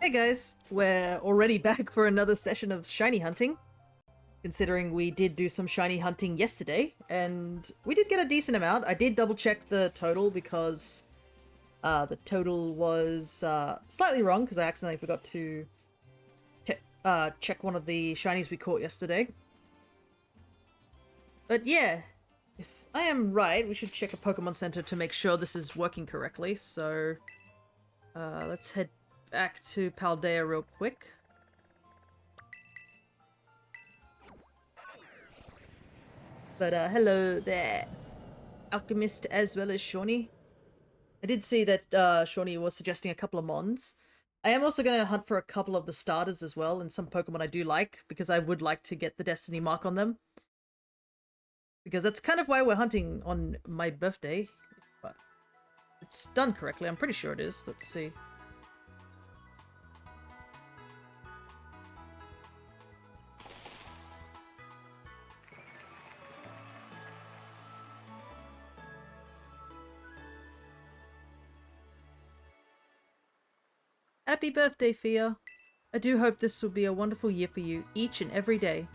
Hey guys, we're already back for another session of shiny hunting. Considering we did do some shiny hunting yesterday, and we did get a decent amount. I did double check the total because the total was slightly wrong because I accidentally forgot to check one of the shinies we caught yesterday. But yeah, if I am right, we should check a Pokemon Center to make sure this is working correctly. So let's head back to Paldea real quick. But hello there, Alchemist as well as Shawnee. I did see that Shawnee was suggesting a couple of mons. I am also going to hunt for a couple of the starters as well, and some Pokemon I do like, because I would like to get the Destiny mark on them. Because that's kind of why we're hunting on my birthday. But it's done correctly, I'm pretty sure it is. Let's see. Happy birthday, Fia. I do hope this will be a wonderful year for you, each and every day.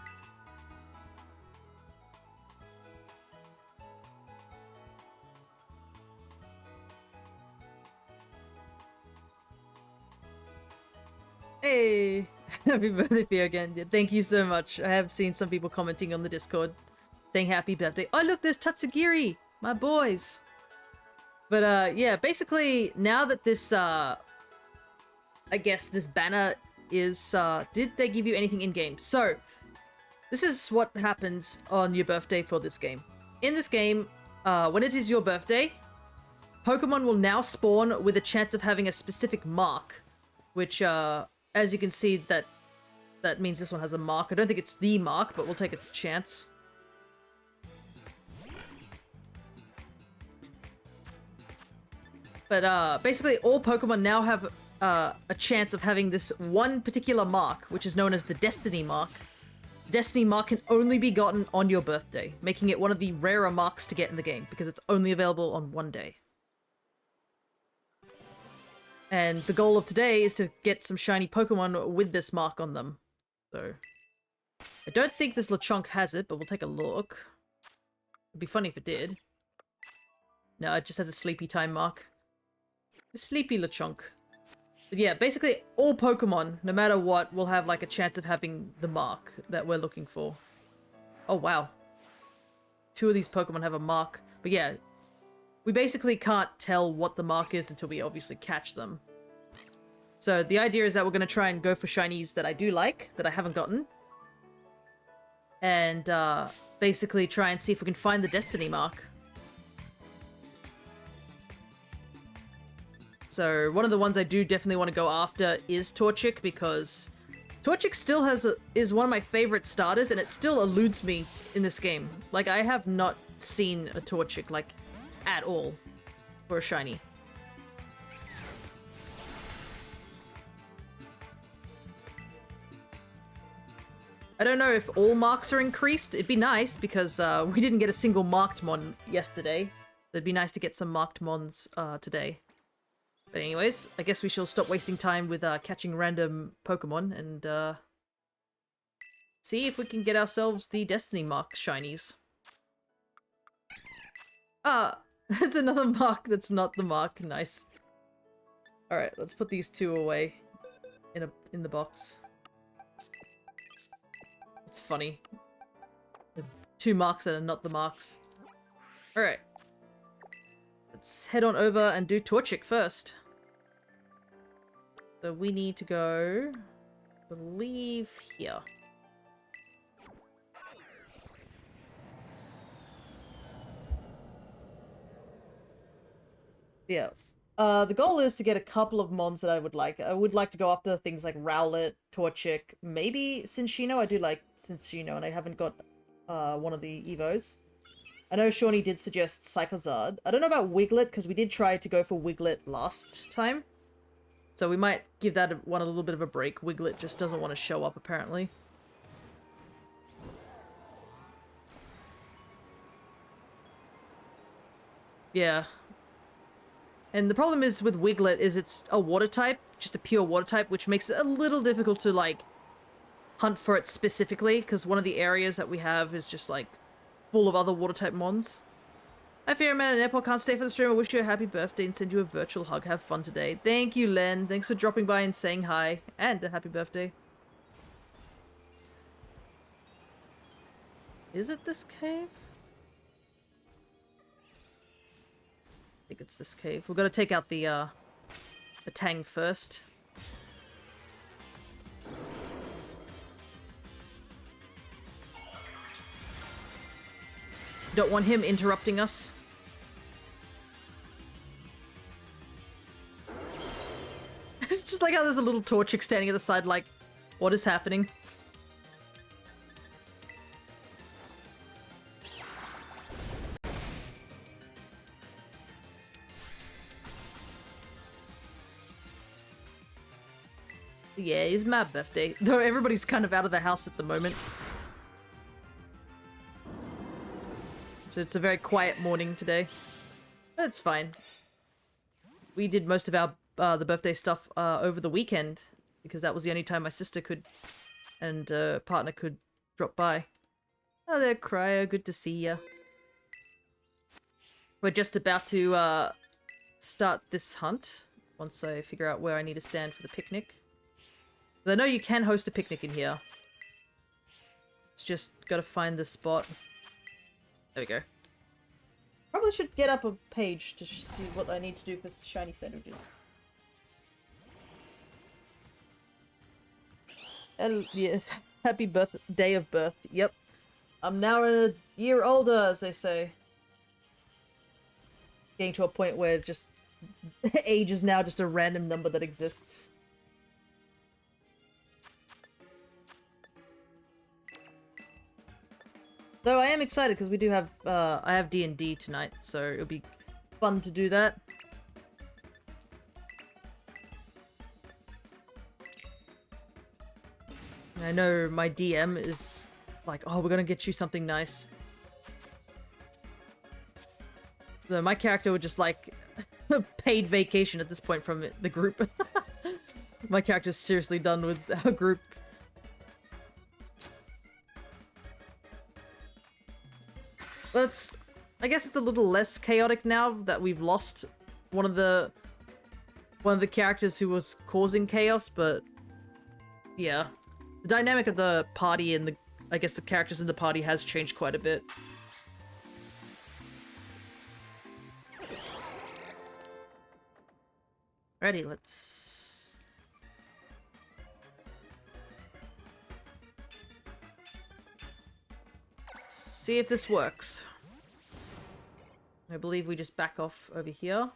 Hey! Happy birthday, Fia, again. Yeah, thank you so much. I have seen some people commenting on the Discord saying happy birthday. Oh, look, there's Tatsugiri! My boys! But, yeah, basically, now that this, I guess this banner is, did they give you anything in-game? So, this is what happens on your birthday for this game. In this game, when it is your birthday, Pokemon will now spawn with a chance of having a specific mark, which, as you can see, that means this one has a mark. I don't think it's the mark, but we'll take a chance. But basically, all Pokemon now have a chance of having this one particular mark, which is known as the Destiny mark. Destiny mark can only be gotten on your birthday, making it one of the rarer marks to get in the game, because it's only available on one day. And the goal of today is to get some shiny Pokemon with this mark on them. So, I don't think this Lechonk has it, but we'll take a look. It'd be funny if it did. No, it just has a sleepy time mark. The sleepy Lechonk. But yeah, basically all Pokemon, no matter what, will have like a chance of having the mark that we're looking for. Oh wow. 2 of these Pokemon have a mark. But yeah, we basically can't tell what the mark is until we obviously catch them. So the idea is that we're going to try and go for shinies that I do like, that I haven't gotten. And basically try and see if we can find the Destiny mark. So one of the ones I do definitely want to go after is Torchic, because Torchic still is one of my favorite starters, and it still eludes me in this game. Like, I have not seen a Torchic, like, at all for a shiny. I don't know if all marks are increased. It'd be nice, because we didn't get a single marked mon yesterday. It'd be nice to get some marked mons today. But anyways, I guess we shall stop wasting time with catching random Pokemon and see if we can get ourselves the Destiny mark shinies. Ah, that's another mark that's not the mark. Nice. Alright, let's put these 2 away in the box. It's funny. The 2 marks that are not the marks. Alright. Let's head on over and do Torchic first. So we need to go, I believe, here. Yeah. The goal is to get a couple of mons that I would like. I would like to go after things like Rowlet, Torchic, maybe Cinccino. I do like Cinccino, and I haven't got one of the Evos. I know Shawnee did suggest Cyclizard. I don't know about Wiglet, because we did try to go for Wiglet last time. So we might give that one a little bit of a break. Wiglet just doesn't want to show up, apparently. Yeah. And the problem is with Wiglet is it's a water type, just a pure water type, which makes it a little difficult to, like, hunt for it specifically, because one of the areas that we have is just, like, full of other water type mons. I fear I'm at an airport, can't stay for the stream. I wish you a happy birthday and send you a virtual hug. Have fun today. Thank you, Len. Thanks for dropping by and saying hi. And a happy birthday. Is it this cave? I think it's this cave. We've got to take out the Tang first. Don't want him interrupting us. Just like how there's a little Torchic standing at the side like, what is happening? Yeah, it's my birthday. Though everybody's kind of out of the house at the moment. So it's a very quiet morning today. That's fine. We did most of our the birthday stuff over the weekend because that was the only time my sister could and partner could drop by. Oh there, Cryo, good to see ya. We're just about to start this hunt once I figure out where I need to stand for the picnic. I know you can host a picnic in here. It's just gotta find the spot. There we go. Probably should get up a page to see what I need to do for shiny sandwiches. Yeah, happy day of birth. Yep. I'm now a year older, as they say. Getting to a point where just age is now just a random number that exists. Though I am excited because we do have, I have D&D tonight, so it'll be fun to do that. I know my DM is like, oh, we're gonna get you something nice. So my character would just like paid vacation at this point from the group. My character's seriously done with our group. I guess it's a little less chaotic now that we've lost one of the characters who was causing chaos, but yeah. The dynamic of the party and I guess the characters in the party has changed quite a bit. Ready, let's see if this works. I believe we just back off over here.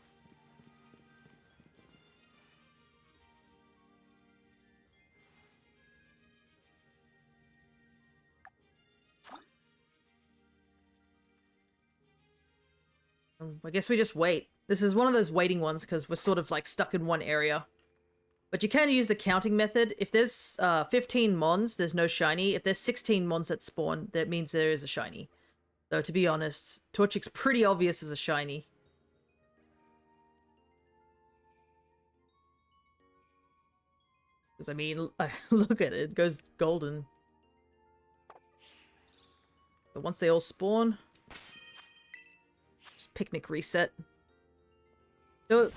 I guess we just wait. This is one of those waiting ones because we're sort of like stuck in one area. But you can use the counting method. If there's 15 mons, there's no shiny. If there's 16 mons that spawn, that means there is a shiny. Though, to be honest, Torchic's pretty obvious as a shiny. Because, I mean, look at it. It goes golden. But once they all spawn... just picnic reset. So,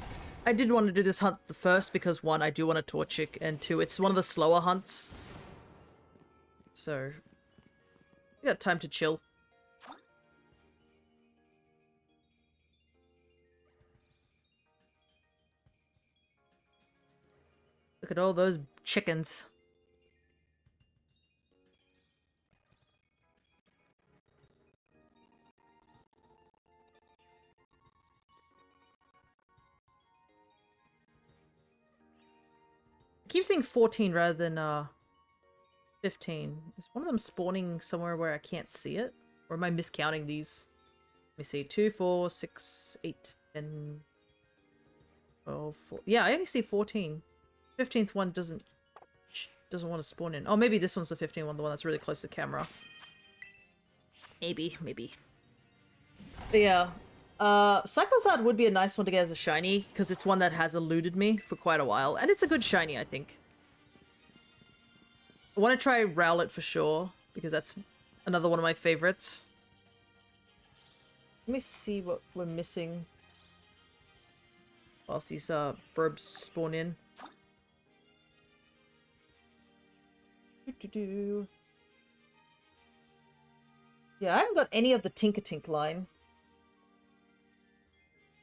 I did want to do this hunt the first because, one, I do want a Torchic, and two, it's one of the slower hunts. So, we got time to chill. Look at all those chickens. I keep saying 14 rather than 15. Is one of them spawning somewhere where I can't see it? Or am I miscounting these? Let me see. 2, 4, 6, 8, 10, 12, 4. Yeah, I only see 14. 15th one doesn't want to spawn in. Oh, maybe this one's the 15th one, the one that's really close to the camera. Maybe. But yeah, Cyclozard would be a nice one to get as a shiny, because it's one that has eluded me for quite a while, and it's a good shiny, I think. I want to try Rowlet for sure, because that's another one of my favorites. Let me see what we're missing whilst these burbs spawn in. Yeah, I haven't got any of the Tinkertink line,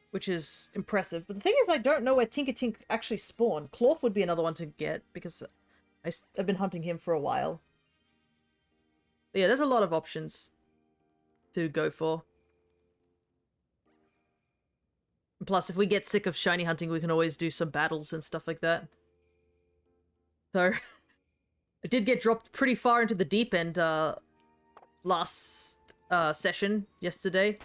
which is impressive. But the thing is, I don't know where Tinkertink actually spawned. Clorf would be another one to get, because I've been hunting him for a while. But yeah, there's a lot of options to go for. And plus, if we get sick of shiny hunting, we can always do some battles and stuff like that. So, I did get dropped pretty far into the deep end last session, yesterday.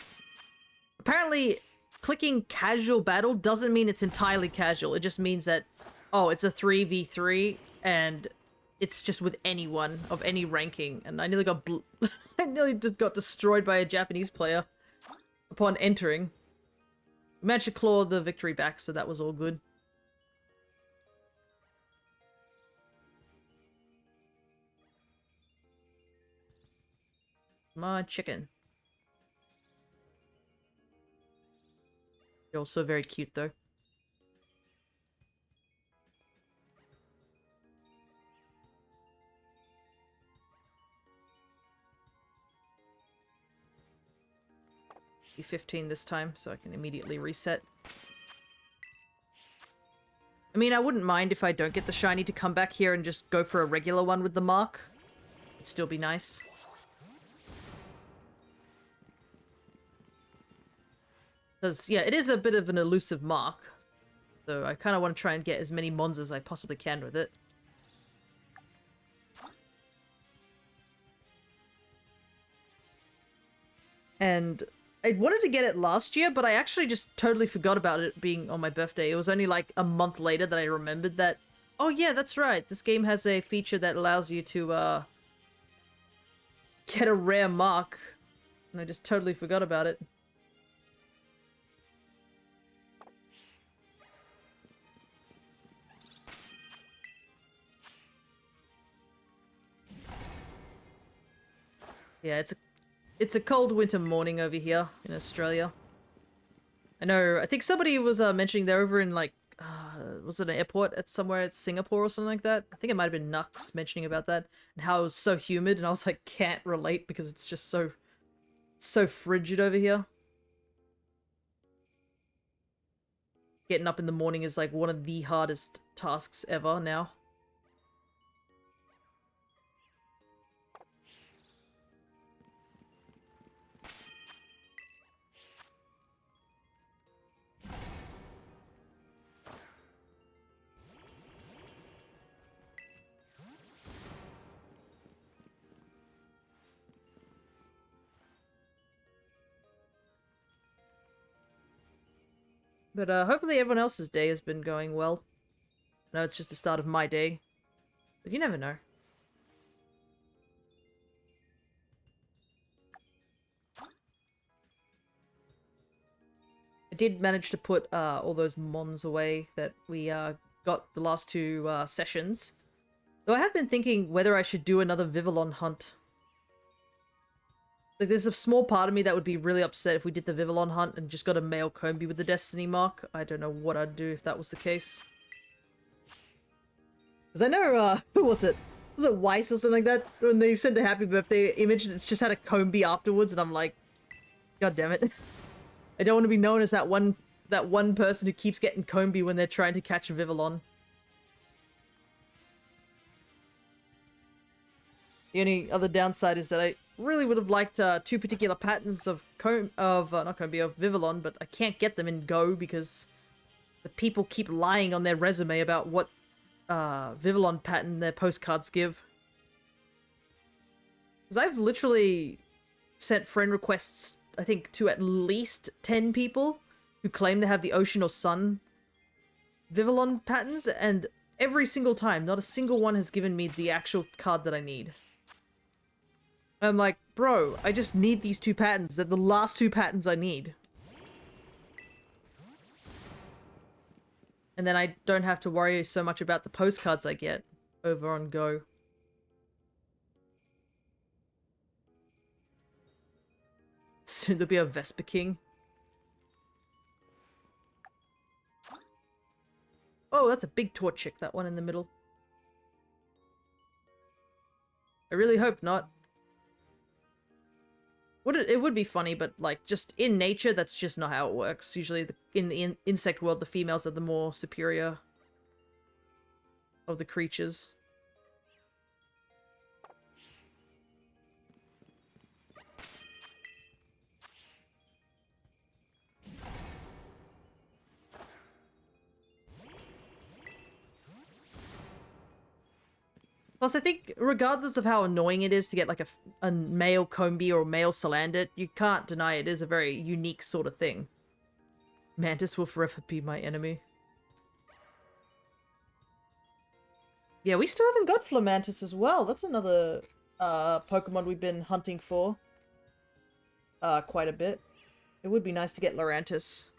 Apparently, clicking casual battle doesn't mean it's entirely casual. It just means that, oh, it's a 3v3, and it's just with anyone of any ranking. And I nearly got I nearly just got destroyed by a Japanese player upon entering. We managed to claw the victory back, so that was all good. Come on, chicken. You're also very cute, though. Be 15 this time, so I can immediately reset. I mean, I wouldn't mind if I don't get the shiny to come back here and just go for a regular one with the mark. It'd still be nice. Because, yeah, it is a bit of an elusive mark. So I kind of want to try and get as many mons as I possibly can with it. And I wanted to get it last year, but I actually just totally forgot about it being on my birthday. It was only like a month later that I remembered that, oh yeah, that's right, this game has a feature that allows you to get a rare mark. And I just totally forgot about it. Yeah, it's a cold winter morning over here in Australia. I know, I think somebody was mentioning they're over in like, was it an airport at somewhere at Singapore or something like that? I think it might have been Nux mentioning about that and how it was so humid, and I was like, can't relate because it's just so frigid over here. Getting up in the morning is like one of the hardest tasks ever now. But hopefully everyone else's day has been going well. No, it's just the start of my day. But you never know. I did manage to put all those mons away that we got the last two sessions. Though I have been thinking whether I should do another Vivillon hunt. Like, there's a small part of me that would be really upset if we did the Vivillon hunt and just got a male Combi with the Destiny mark. I don't know what I'd do if that was the case. Because I know, who was it? Was it Weiss or something like that? When they sent a happy birthday image, it's just had a Combi afterwards, and I'm like, God damn it. I don't want to be known as that one person who keeps getting Combi when they're trying to catch a Vivillon. The only other downside is that I really would have liked two particular patterns of not Combi, of Vivillon, but I can't get them in Go because the people keep lying on their resume about what Vivillon pattern their postcards give. Because I've literally sent friend requests, I think, to at least 10 people who claim to have the Ocean or Sun Vivillon patterns, and every single time, not a single one has given me the actual card that I need. I'm like, bro, I just need these two patterns. They're the last two patterns I need. And then I don't have to worry so much about the postcards I get over on Go. Soon there'll be a Vesper King. Oh, that's a big Torchic, that one in the middle. I really hope not. It would be funny, but like just in nature, that's just not how it works. Usually, in the insect world, the females are the more superior of the creatures. Plus, I think regardless of how annoying it is to get like a male Combi or male Salandit, you can't deny it is a very unique sort of thing. Mantis will forever be my enemy. Yeah, we still haven't got Flamantis as well. That's another Pokemon we've been hunting for quite a bit. It would be nice to get Lurantis.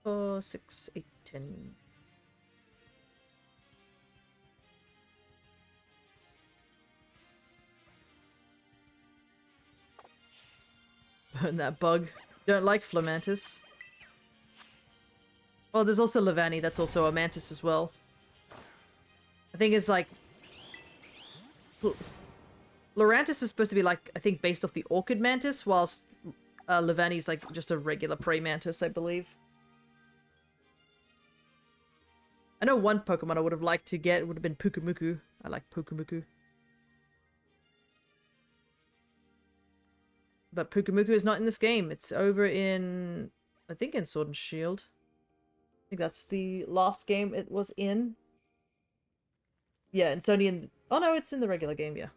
Oh, 6, 8, 10. Burn that bug. Don't like Flamantis. Oh, there's also Levani. That's also a Mantis as well. I think it's like... Lurantis is supposed to be like, I think, based off the Orchid Mantis, whilst Levani's like just a regular Prey Mantis, I believe. I know one Pokemon I would have liked to get would have been Pukumuku. I like Pukumuku. But Pukumuku is not in this game. It's over in, I think, in Sword and Shield. I think that's the last game it was in. Yeah, it's only in... Oh no, it's in the regular game, yeah.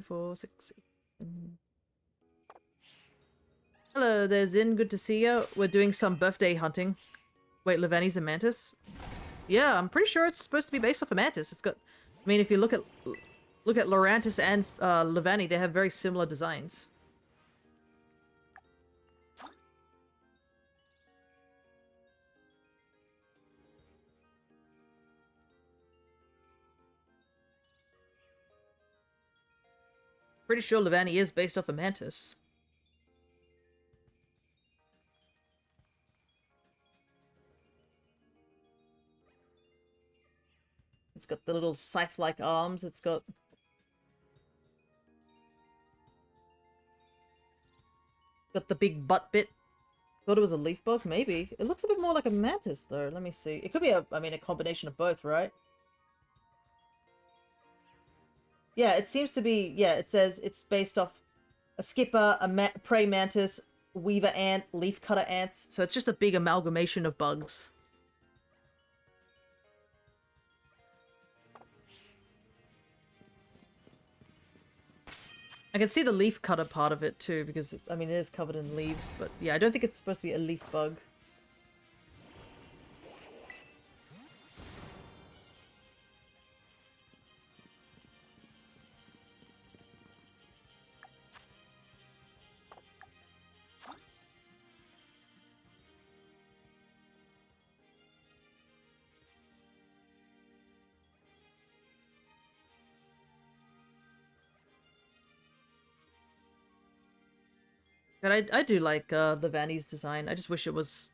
4, 6, 8, 10. Hello there, Zin. Good to see you. We're doing some birthday hunting. Wait, Levani's a Mantis? Yeah, I'm pretty sure it's supposed to be based off a Mantis. It's got... I mean, if you look at Lurantis and Levani, they have very similar designs. Pretty sure Levani is based off a Mantis. It's got the little scythe-like arms. It's got... Got the big butt bit. Thought it was a leaf bug? Maybe. It looks a bit more like a Mantis, though. Let me see. It could be I mean, a combination of both, right? Yeah, it seems to be... Yeah, it says it's based off a skipper, a prey mantis, weaver ant, leafcutter ants. So it's just a big amalgamation of bugs. I can see the leaf cutter part of it too, because, I mean, it is covered in leaves, but yeah, I don't think it's supposed to be a leaf bug. But I do like the Vanny's design. I just wish it was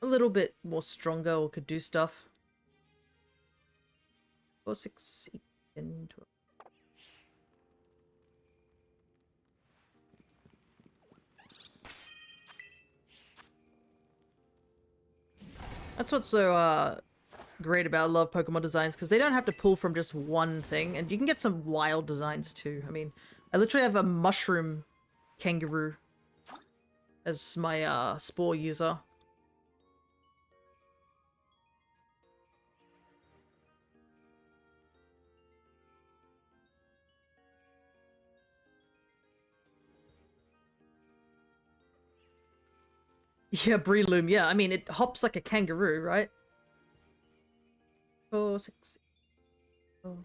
a little bit more stronger or could do stuff. 4, 6, 8, 10, 12. That's what's so great about a lot of Pokemon designs, because they don't have to pull from just one thing, and you can get some wild designs too. I mean, I literally have a mushroom kangaroo as my spore user. Yeah, Breloom, yeah. I mean, it hops like a kangaroo, right? 4, 6, 4.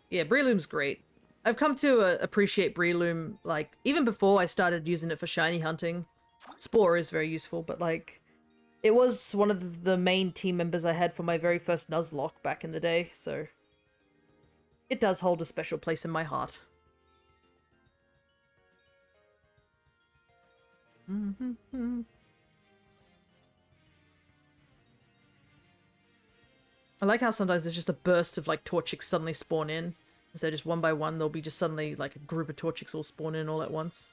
Yeah, Breloom's great. I've come to appreciate Breloom, like, even before I started using it for shiny hunting. Spore is very useful, but, like, it was one of the main team members I had for my very first Nuzlocke back in the day, so it does hold a special place in my heart. I like how sometimes there's just a burst of, like, Torchics suddenly spawn in. So just one by one, there'll be just suddenly, like, a group of Torchics all spawn in all at once.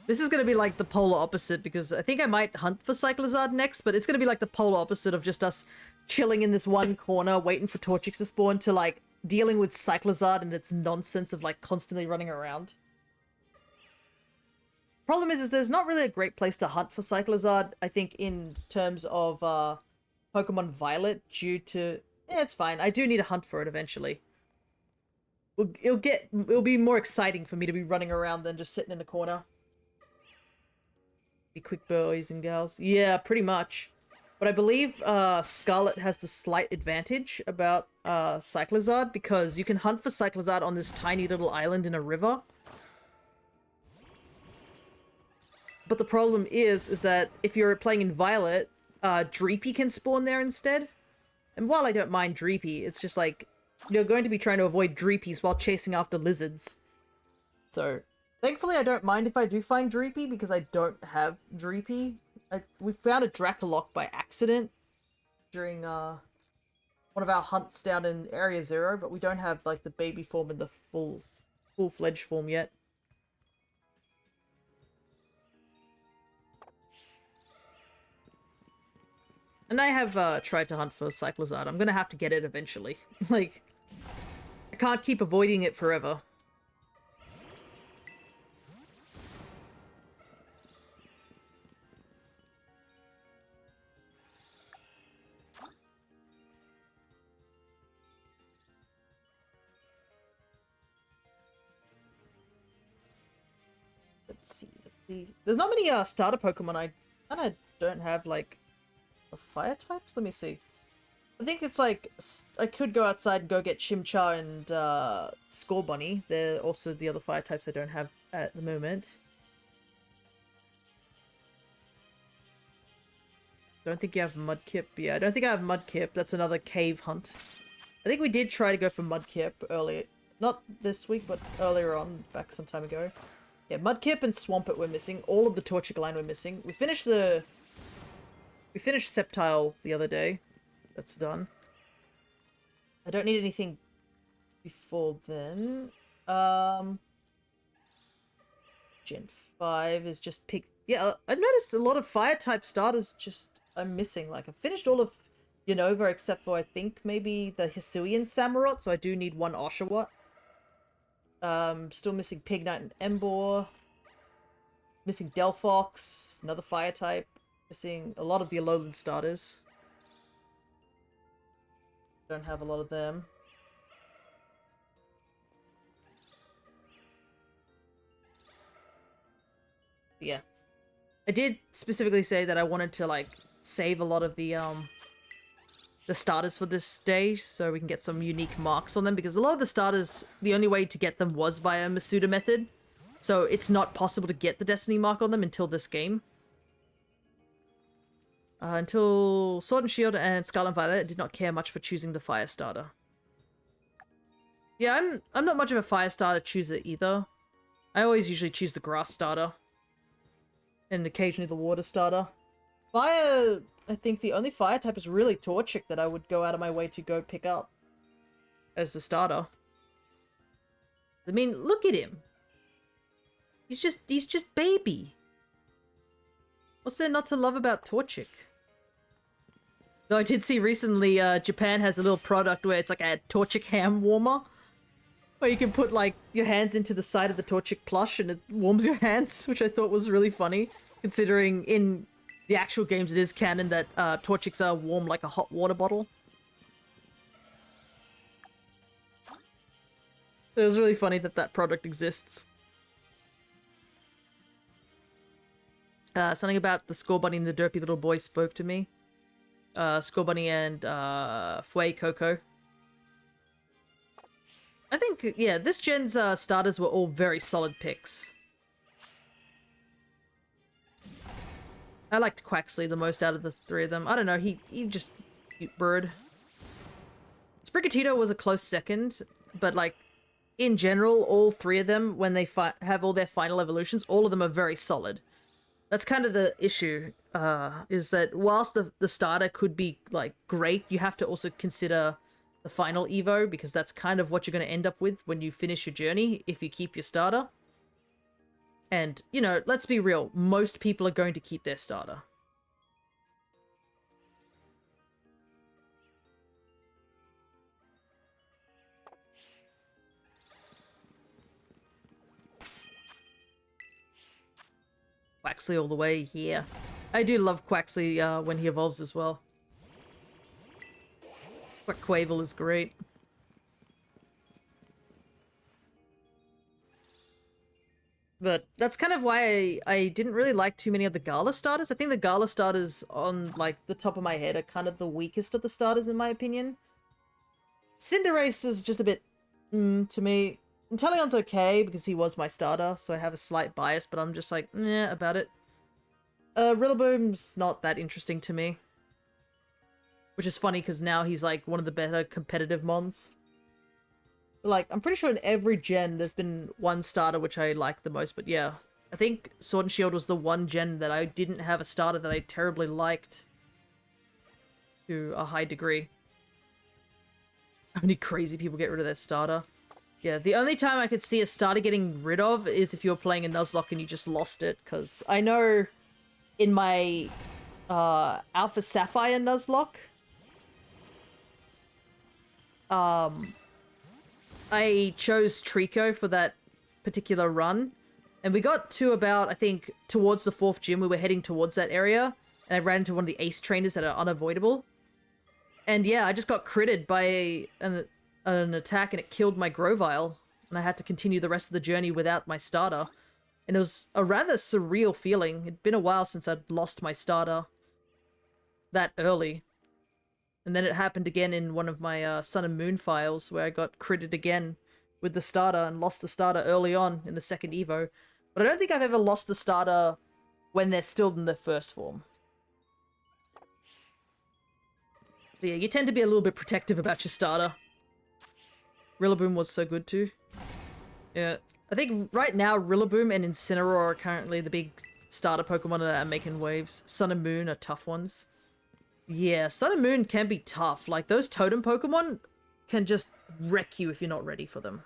This is going to be like the polar opposite, because I think I might hunt for Cyclizard next, but it's going to be like the polar opposite of just us chilling in this one corner, waiting for Torchics to spawn, to, like, dealing with Cyclizard and its nonsense of, like, constantly running around. Problem is there's not really a great place to hunt for Cyclizard, I think, in terms of Pokemon Violet, due to... it's fine. I do need to hunt for it eventually. It'll be more exciting for me to be running around than just sitting in a corner. Be quick boys and gals. Yeah, pretty much. But I believe Scarlet has the slight advantage about Cyclizard, because you can hunt for Cyclizard on this tiny little island in a river. But the problem is that if you're playing in Violet, Dreepy can spawn there instead. And while I don't mind Dreepy, it's just like, you're going to be trying to avoid Dreepies while chasing after lizards. So... thankfully, I don't mind if I do find Dreepy, because I don't have Dreepy. We found a Dracolock by accident during one of our hunts down in Area 0, but we don't have, like, the baby form and the full-fledged form yet. And I have tried to hunt for Cyclizard. I'm gonna have to get it eventually. Like, I can't keep avoiding it forever. Let's see. There's not many starter Pokemon I kind of don't have, like, the fire types. Let me see. I think it's like I could go outside and go get Chimchar and Scorbunny. They're also the other fire types I don't have at the moment. Don't think you have Mudkip. Yeah, I don't think I have Mudkip. That's another cave hunt. I think we did try to go for Mudkip earlier. Not this week, but earlier on, back some time ago. Yeah, Mudkip and Swampert were missing. All of the Torchic line were missing. We finished Sceptile the other day. That's done. I don't need anything before then. Gen 5 is just pick. Yeah, I've noticed a lot of fire type starters just are missing. Like, I've finished all of Unova except for, I think, maybe the Hisuian Samurott, so I do need one Oshawott. Still missing Pignite and Emboar. Missing Delphox, another fire type. Missing a lot of the Alolan starters. Don't have a lot of them. But yeah. I did specifically say that I wanted to, like, save a lot of the starters for this day, so we can get some unique marks on them, because a lot of the starters, the only way to get them was via Masuda method, so it's not possible to get the Destiny mark on them until this game. Until Sword and Shield and Scarlet and Violet, I did not care much for choosing the fire starter. Yeah, I'm not much of a fire starter chooser either. I always usually choose the grass starter. And occasionally the water starter. Fire, I think the only fire type is really Torchic that I would go out of my way to go pick up as the starter. I mean, look at him. He's just baby. What's there not to love about Torchic? Though I did see recently, Japan has a little product where it's like a Torchic hand warmer. Where you can put, like, your hands into the side of the Torchic plush and it warms your hands, which I thought was really funny. Considering in the actual games it is canon that Torchics are warm like a hot water bottle. It was really funny that that product exists. Something about the Score Bunny and the Derpy Little Boy spoke to me. Score Bunny and Fue Coco. I think, yeah, this gen's starters were all very solid picks. I liked Quaxley the most out of the three of them. I don't know, he just cute bird. Sprigatito was a close second, but like in general, all three of them, when they have all their final evolutions, all of them are very solid. That's kind of the issue, is that whilst the starter could be like great, you have to also consider the final evo, because that's kind of what you're going to end up with when you finish your journey if you keep your starter. And, you know, let's be real, most people are going to keep their starter. Quaxley all the way, yeah. I do love Quaxley when he evolves as well. Quaquavel is great. But that's kind of why I didn't really like too many of the Gala starters. I think the Gala starters on, like, the top of my head are kind of the weakest of the starters, in my opinion. Cinderace is just a bit, to me. Inteleon's okay, because he was my starter, so I have a slight bias, but I'm just like, about it. Rillaboom's not that interesting to me. Which is funny, because now he's, like, one of the better competitive mons. Like, I'm pretty sure in every gen there's been one starter which I like the most, but yeah. I think Sword and Shield was the one gen that I didn't have a starter that I terribly liked. To a high degree. How many crazy people get rid of their starter? Yeah, the only time I could see a starter getting rid of is if you're playing a Nuzlocke and you just lost it, because I know in my Alpha Sapphire Nuzlocke, I chose Trico for that particular run, and we got to about, I think, towards the 4th gym. We were heading towards that area, and I ran into one of the ace trainers that are unavoidable. And yeah, I just got critted by an attack, and it killed my Grovyle, and I had to continue the rest of the journey without my starter. And it was a rather surreal feeling. It'd been a while since I'd lost my starter that early. And then it happened again in one of my Sun and Moon files, where I got critted again with the starter and lost the starter early on in the second Evo. But I don't think I've ever lost the starter when they're still in their first form. But yeah, you tend to be a little bit protective about your starter. Rillaboom was so good too. Yeah, I think right now Rillaboom and Incineroar are currently the big starter Pokemon that are making waves. Sun and Moon are tough ones. Yeah, Sun and Moon can be tough. Like, those totem Pokemon can just wreck you if you're not ready for them.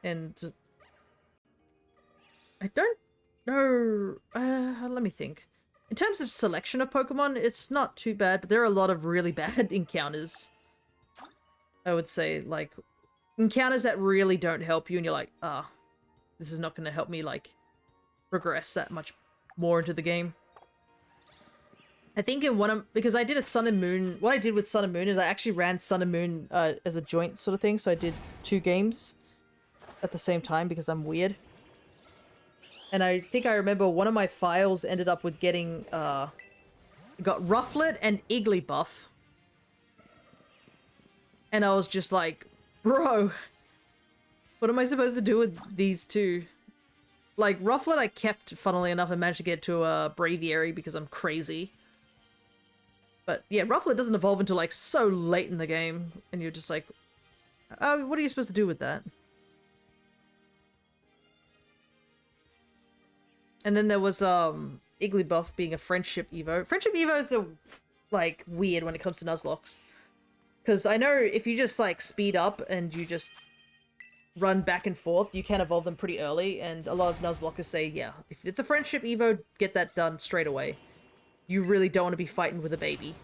And I don't know. Let me think. In terms of selection of Pokemon, it's not too bad, but there are a lot of really bad encounters. I would say, like, encounters that really don't help you, and you're like, this is not going to help me, like, progress that much more into the game. I think in one of... Because I did a Sun and Moon... What I did with Sun and Moon is I actually ran Sun and Moon as a joint sort of thing, so I did 2 games at the same time because I'm weird. And I think I remember one of my files ended up with getting... got Rufflet and Igglybuff. And I was just like, bro... What am I supposed to do with these two? Like, Rufflet I kept, funnily enough, and managed to get to a Braviary because I'm crazy. But yeah, Rufflet doesn't evolve until like so late in the game, and you're just like, oh, what are you supposed to do with that? And then there was Igglybuff being a Friendship Evo. Friendship Evos are like weird when it comes to Nuzlocks. Because I know if you just like speed up and you just run back and forth, you can evolve them pretty early, and a lot of Nuzlockers say, yeah, if it's a Friendship Evo, get that done straight away. You really don't want to be fighting with a baby.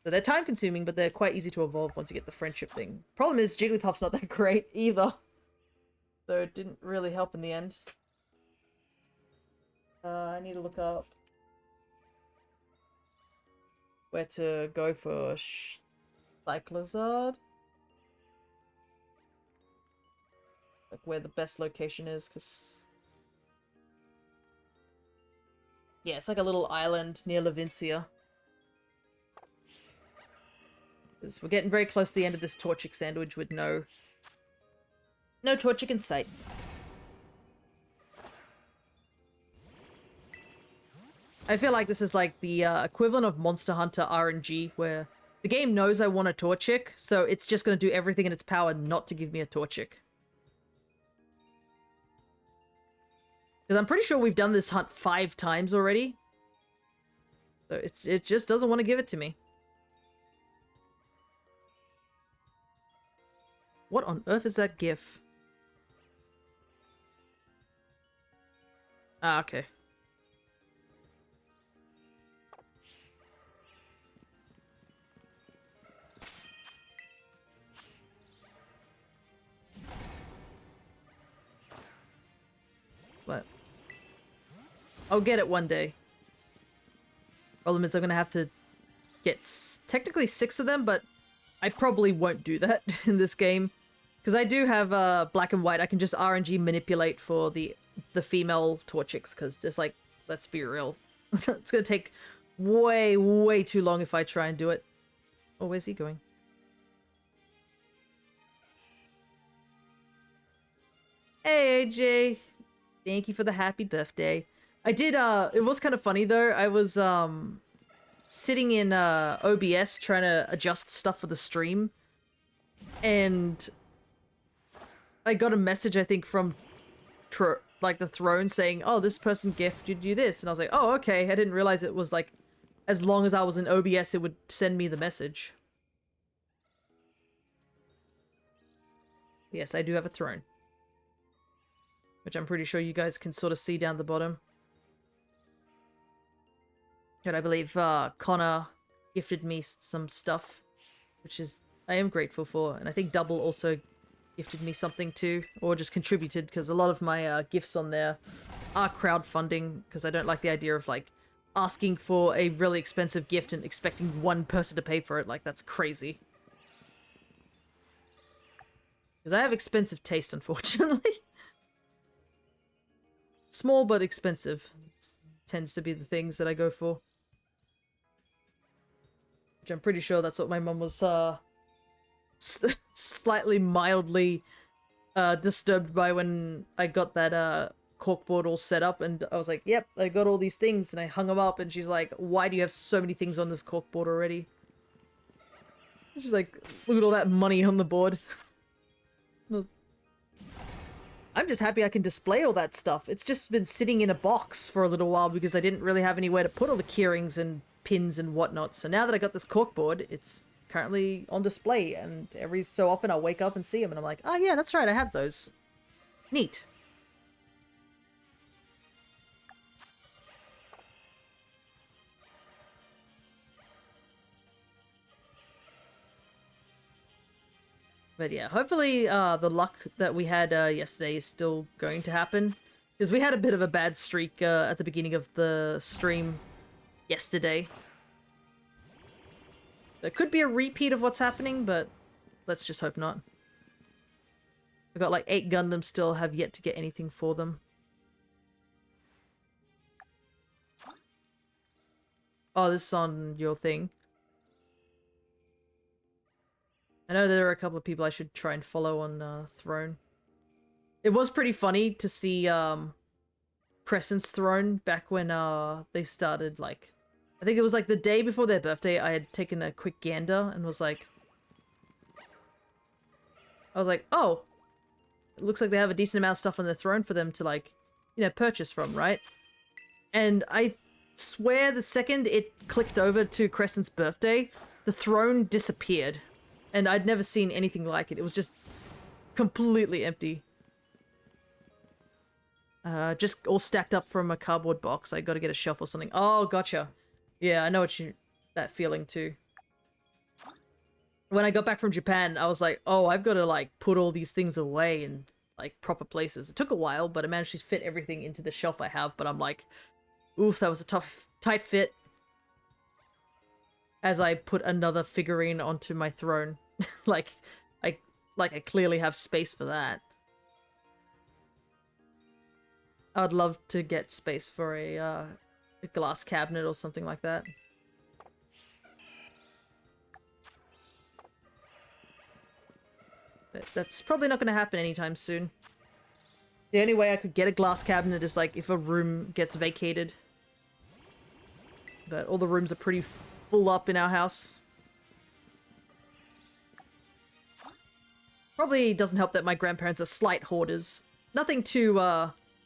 So they're time consuming, but they're quite easy to evolve once you get the friendship thing. Problem is, Jigglypuff's not that great either. So it didn't really help in the end. I need to look up where to go for Cyclizard. Like where the best location is, because... yeah, it's like a little island near Levincia. Because we're getting very close to the end of this Torchic sandwich with no Torchic in sight. I feel like this is like the equivalent of Monster Hunter RNG, where the game knows I want a Torchic, so it's just going to do everything in its power not to give me a Torchic. Because I'm pretty sure we've done this hunt 5 times already. So it just doesn't want to give it to me. What on earth is that GIF? Ah, okay. What? I'll get it one day. Problem is I'm gonna have to get technically 6 of them, but I probably won't do that in this game. Because I do have black and white. I can just RNG manipulate for the female Torchics, because there's like, let's be real. It's gonna take way, way too long if I try and do it. Oh, where's he going? Hey, AJ. Thank you for the happy birthday. I did, it was kind of funny though. I was, sitting in, OBS trying to adjust stuff for the stream. And I got a message, I think, from, like, the throne saying, oh, this person gifted you this. And I was like, oh, okay. I didn't realize it was, like, as long as I was in OBS, it would send me the message. Yes, I do have a throne. Which I'm pretty sure you guys can sort of see down the bottom. And I believe Connor gifted me some stuff, which is I am grateful for. And I think Double also gifted me something too, or just contributed, because a lot of my gifts on there are crowdfunding, because I don't like the idea of like asking for a really expensive gift and expecting one person to pay for it. Like, that's crazy. Because I have expensive taste, unfortunately. Small but expensive tends to be the things that I go for. Which I'm pretty sure that's what my mum was slightly mildly disturbed by when I got that corkboard all set up, and I was like, yep, I got all these things, and I hung them up, and she's like, why do you have so many things on this corkboard already? She's like, look at all that money on the board. I'm just happy I can display all that stuff. It's just been sitting in a box for a little while because I didn't really have anywhere to put all the keyrings and pins and whatnot. So now that I got this corkboard, it's currently on display, and every so often I'll wake up and see them, and I'm like, oh yeah, that's right, I have those. Neat. But yeah, hopefully the luck that we had yesterday is still going to happen. Because we had a bit of a bad streak at the beginning of the stream yesterday. There could be a repeat of what's happening, but let's just hope not. I've got like 8 Gundams still, have yet to get anything for them. Oh, this is on your thing. I know there are a couple of people I should try and follow on Throne. It was pretty funny to see Crescent's Throne back when they started, like... I think it was like the day before their birthday, I had taken a quick gander and was like... I was like, oh! It looks like they have a decent amount of stuff on their throne for them to, like, you know, purchase from, right? And I swear the second it clicked over to Crescent's birthday, the throne disappeared. And I'd never seen anything like it. It was just completely empty. Just all stacked up from a cardboard box. I gotta get a shelf or something. Oh, gotcha. Yeah, I know what that feeling too. When I got back from Japan, I was like, oh, I've got to like put all these things away in like proper places. It took a while, but I managed to fit everything into the shelf I have. But I'm like, oof, that was a tight fit. as I put another figurine onto my throne. like, I clearly have space for that. I'd love to get space for a glass cabinet or something like that. But that's probably not going to happen anytime soon. The only way I could get a glass cabinet is like if a room gets vacated. But all the rooms are pretty full up in our house. Probably doesn't help that my grandparents are slight hoarders. Nothing too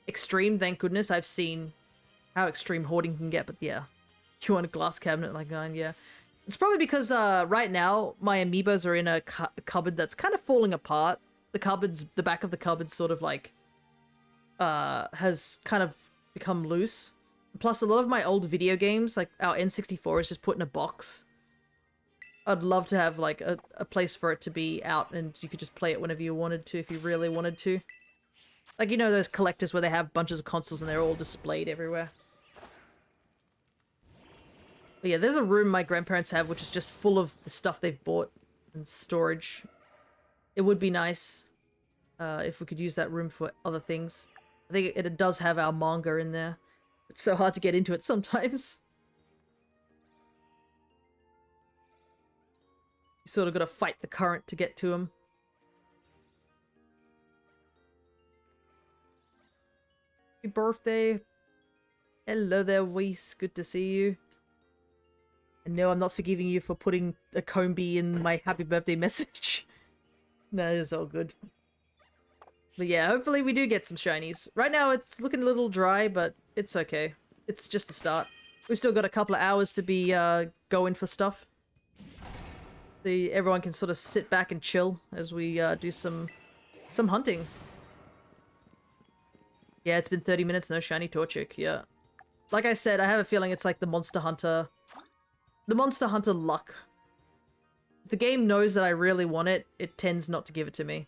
extreme, thank goodness. I've seen how extreme hoarding can get, but yeah. You want a glass cabinet like mine, yeah. It's probably because right now my amiibos are in a cupboard that's kind of falling apart. The back of the cupboard sort of like has kind of become loose. Plus a lot of my old video games, like our N64 is just put in a box. I'd love to have like a place for it to be out and you could just play it whenever you wanted to if you really wanted to. Like, you know those collectors where they have bunches of consoles and they're all displayed everywhere. But yeah, there's a room my grandparents have which is just full of the stuff they've bought and storage. It would be nice if we could use that room for other things. I think it does have our manga in there. It's so hard to get into it sometimes. You sort of got to fight the current to get to them. Happy birthday. Hello there, Weiss. Good to see you. And no, I'm not forgiving you for putting a Combi in my happy birthday message. No, it's all good. But yeah, hopefully we do get some shinies. Right now it's looking a little dry, but it's okay. It's just the start. We've still got a couple of hours to be going for stuff. Everyone can sort of sit back and chill as we do some hunting. Yeah, it's been 30 minutes, no shiny Torchic, yeah. Like I said, I have a feeling it's like the Monster Hunter luck. If the game knows that I really want it, it tends not to give it to me.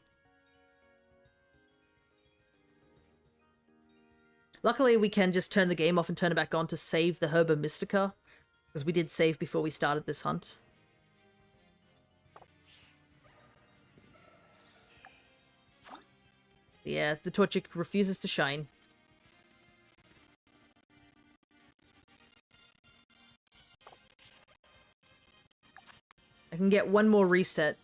Luckily, we can just turn the game off and turn it back on to save the Herba Mystica, because we did save before we started this hunt. Yeah, the Torchic refuses to shine. I can get one more reset.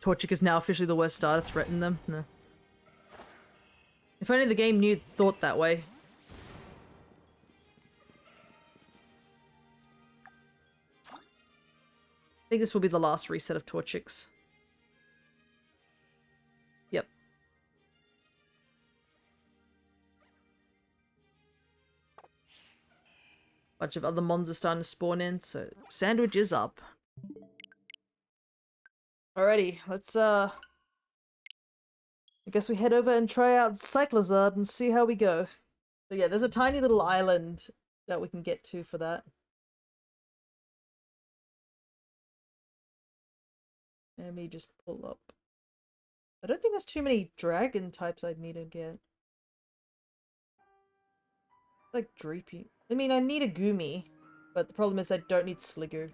Torchic is now officially the worst starter. Threaten them? No. If only the game thought that way. I think this will be the last reset of Torchics. Yep. Bunch of other mons are starting to spawn in, so sandwich is up. Alrighty, let's I guess we head over and try out Cyclozard and see how we go. So yeah, there's a tiny little island that we can get to for that. Let me just pull up. I don't think there's too many dragon types I'd need to get. Like Dreepy. I mean, I need a Gumi, but the problem is I don't need Sliggoo.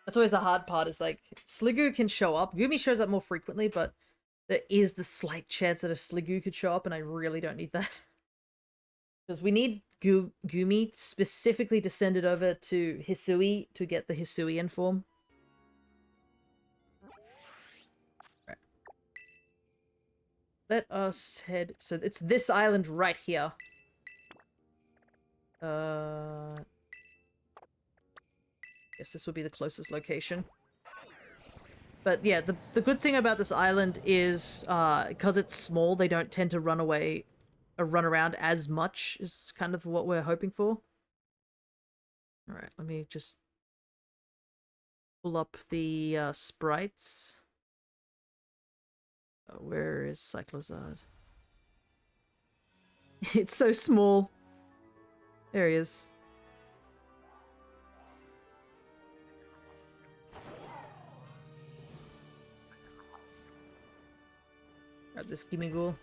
That's always the hard part, is like, Sliggoo can show up. Gumi shows up more frequently, but there is the slight chance that a Sliggoo could show up, and I really don't need that. Because we need Gumi specifically to send it over to Hisui to get the Hisuian form. Right. Let us head... So it's this island right here. Guess this would be the closest location. But yeah, the good thing about this island is because it's small, they don't tend to run away or run around as much, is kind of what we're hoping for. Alright, let me just pull up the sprites. Where is Cyclozard? It's so small. There he is. Grab this Gimme Ghoul.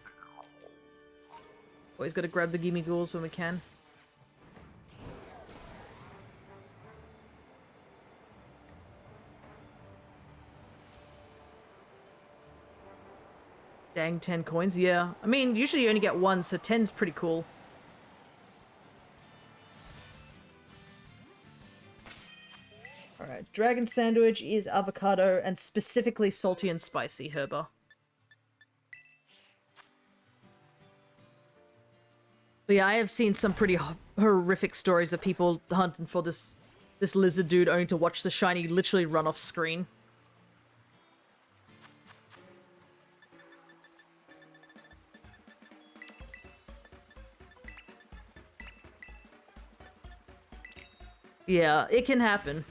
Always gotta grab the gimme ghouls when we can. Dang, 10 coins, yeah. I mean, usually you only get one, so 10's pretty cool. Alright, dragon sandwich is avocado, and specifically salty and spicy, Herba. But yeah, I have seen some pretty horrific stories of people hunting for this lizard dude only to watch the shiny literally run off screen. Yeah, it can happen.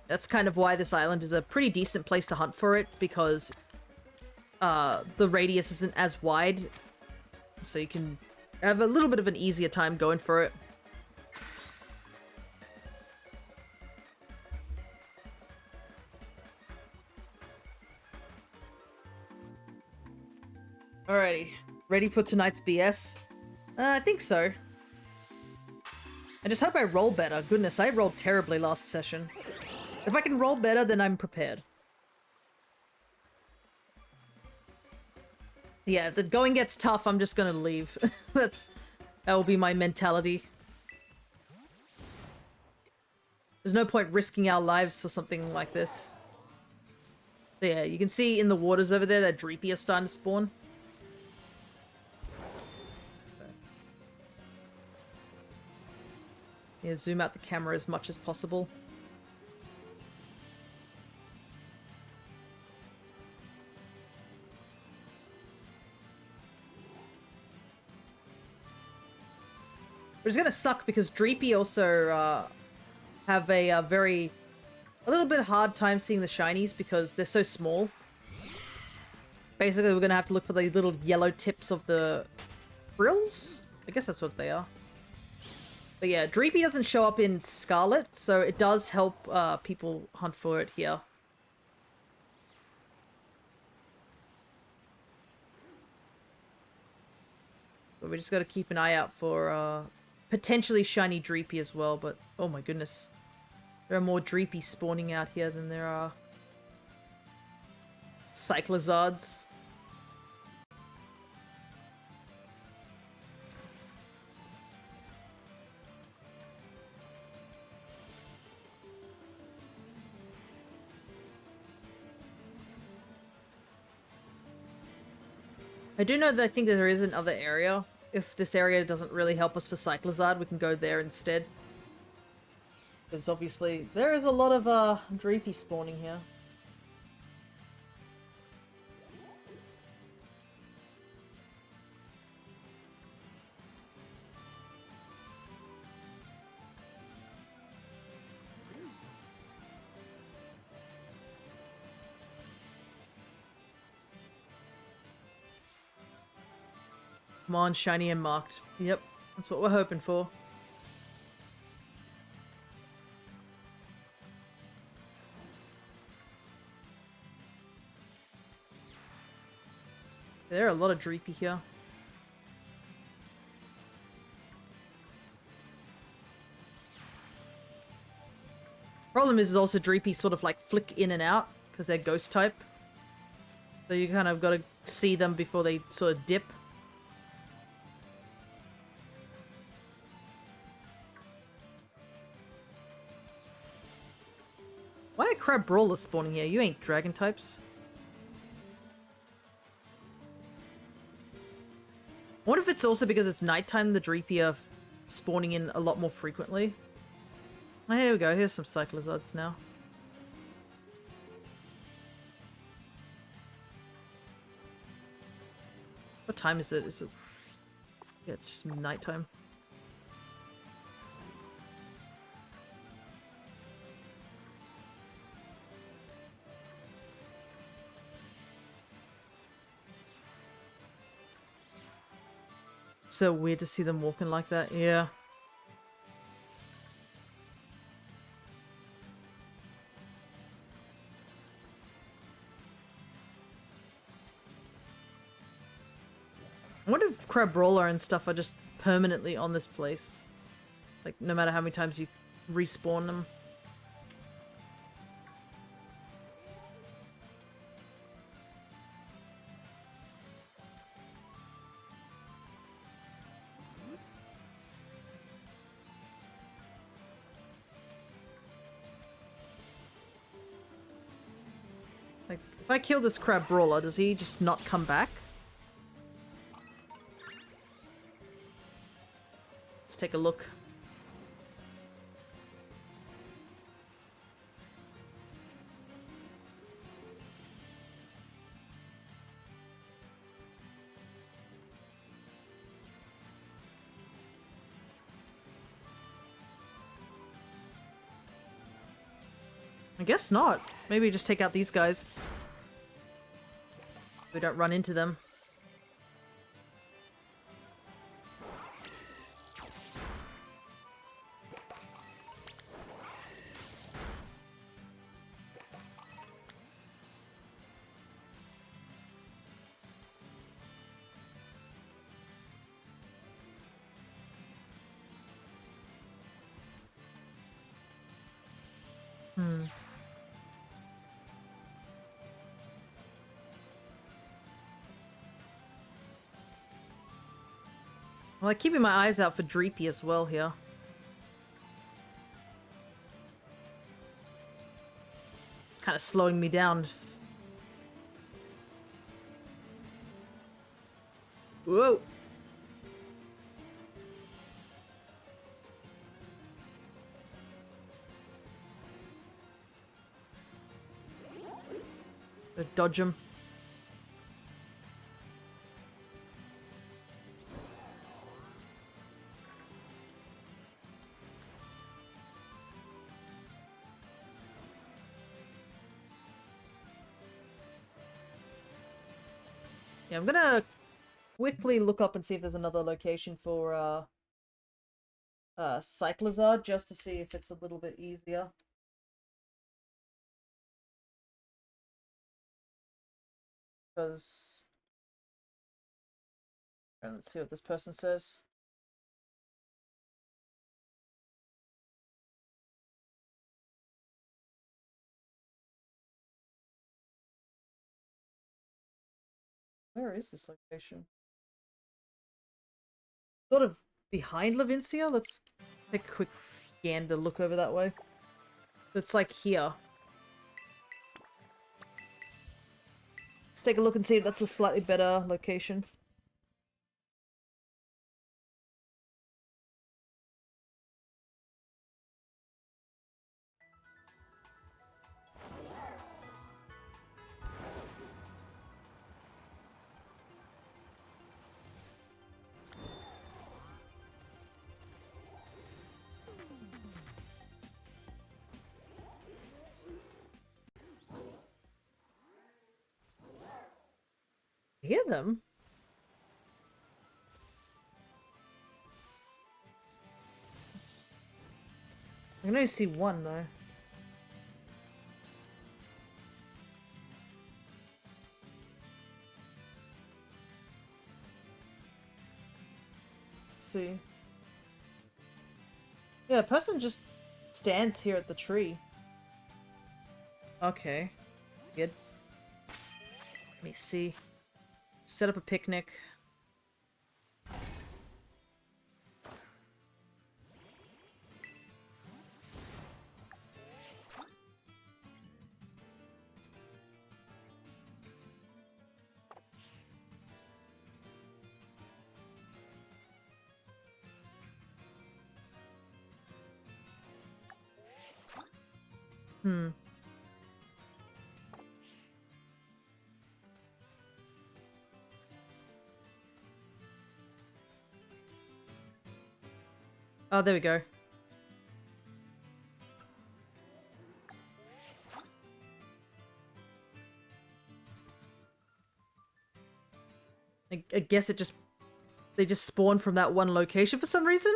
That's kind of why this island is a pretty decent place to hunt for it, because the radius isn't as wide, so you can have a little bit of an easier time going for it. Alrighty, ready for tonight's BS? I think so. I just hope I roll better. Goodness, I rolled terribly last session. If I can roll better, then I'm prepared. Yeah, if the going gets tough, I'm just gonna leave. That will be my mentality. There's no point risking our lives for something like this. So yeah, you can see in the waters over there that Dreepy is starting to spawn. Yeah, zoom out the camera as much as possible. Which is gonna suck because Dreepy also have a little bit hard time seeing the shinies because they're so small. Basically, we're gonna have to look for the little yellow tips of the frills. I guess that's what they are. But yeah, Dreepy doesn't show up in Scarlet, so it does help people hunt for it here. But we just gotta keep an eye out for potentially shiny Dreepy as well, but oh my goodness. There are more Dreepy spawning out here than there are Cyclozards. I do know that I think that there is another area. If this area doesn't really help us for Cyclozard, we can go there instead. Because obviously, there is a lot of Dreepy spawning here. Come on, shiny and marked. Yep, that's what we're hoping for. There are a lot of Dreepy here. Problem is also Dreepy sort of like flick in and out because they're ghost type. So you kind of got to see them before they sort of dip. Why are crab brawlers spawning here? You ain't dragon types. I wonder if it's also because it's nighttime the Dreepy are spawning in a lot more frequently. Oh, here we go. Here's some Cyclozards now. What time is it? Is it... Yeah, it's just nighttime. So weird to see them walking like that. Yeah. crab brawler and stuff are just permanently on this place. Like, no matter how many times you respawn them. Like, if I kill this crab brawler, does he just not come back? Let's take a look. I guess not. Maybe just take out these guys. We don't run into them. Well, I'm keeping my eyes out for Dreepy as well here. It's kind of slowing me down. Whoa! Dodge him. Yeah, I'm gonna quickly look up and see if there's another location for Cyclizar, just to see if it's a little bit easier. Because let's see what this person says. Where is this location? Sort of behind Levincia? Let's take a quick gander look over that way. It's like here. Let's take a look and see if that's a slightly better location. Hear them? I can only see one though. Let's see. Yeah, a person just stands here at the tree. Okay. Good. Let me see. Set up a picnic. Oh, there we go. I guess it just... They just spawn from that one location for some reason?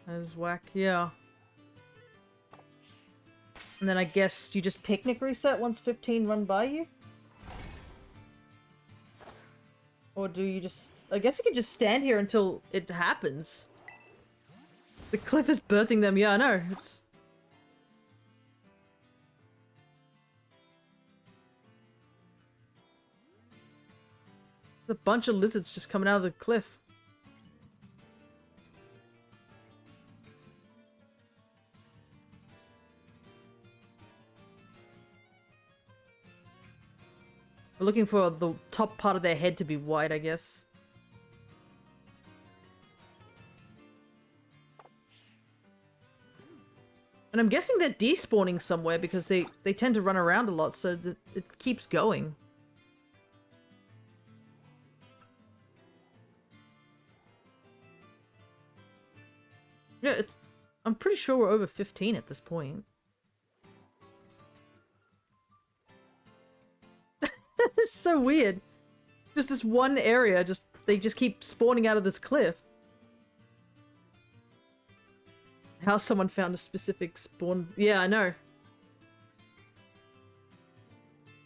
That is whack, yeah. And then I guess you just picnic reset once 15 run by you? Or do you just... I guess you can just stand here until it happens. The cliff is birthing them. Yeah, I know. It's... a bunch of lizards just coming out of the cliff. We're looking for the top part of their head to be white, I guess. And I'm guessing they're despawning somewhere because they tend to run around a lot, so it keeps going. Yeah, I'm pretty sure we're over 15 at this point. It's so weird. Just this one area, they just keep spawning out of this cliff. How someone found a specific spawn... Yeah, I know.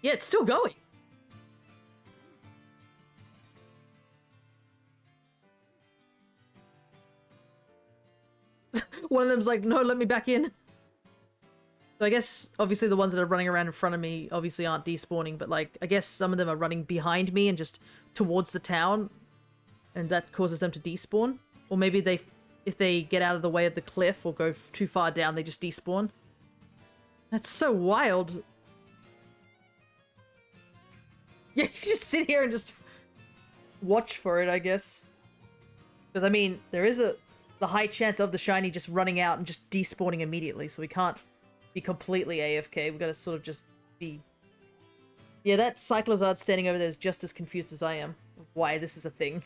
Yeah, it's still going. One of them's like, no, let me back in. So I guess, obviously, the ones that are running around in front of me obviously aren't despawning, but, like, I guess some of them are running behind me and just towards the town, and that causes them to despawn. Or maybe if they get out of the way of the cliff or go too far down, they just despawn. That's so wild. Yeah, you just sit here and just watch for it, I guess. Because, I mean, there is the high chance of the shiny just running out and just despawning immediately, so we can't be completely AFK. We've got to sort of just be... Yeah, that Cyclozard standing over there is just as confused as I am. Why this is a thing.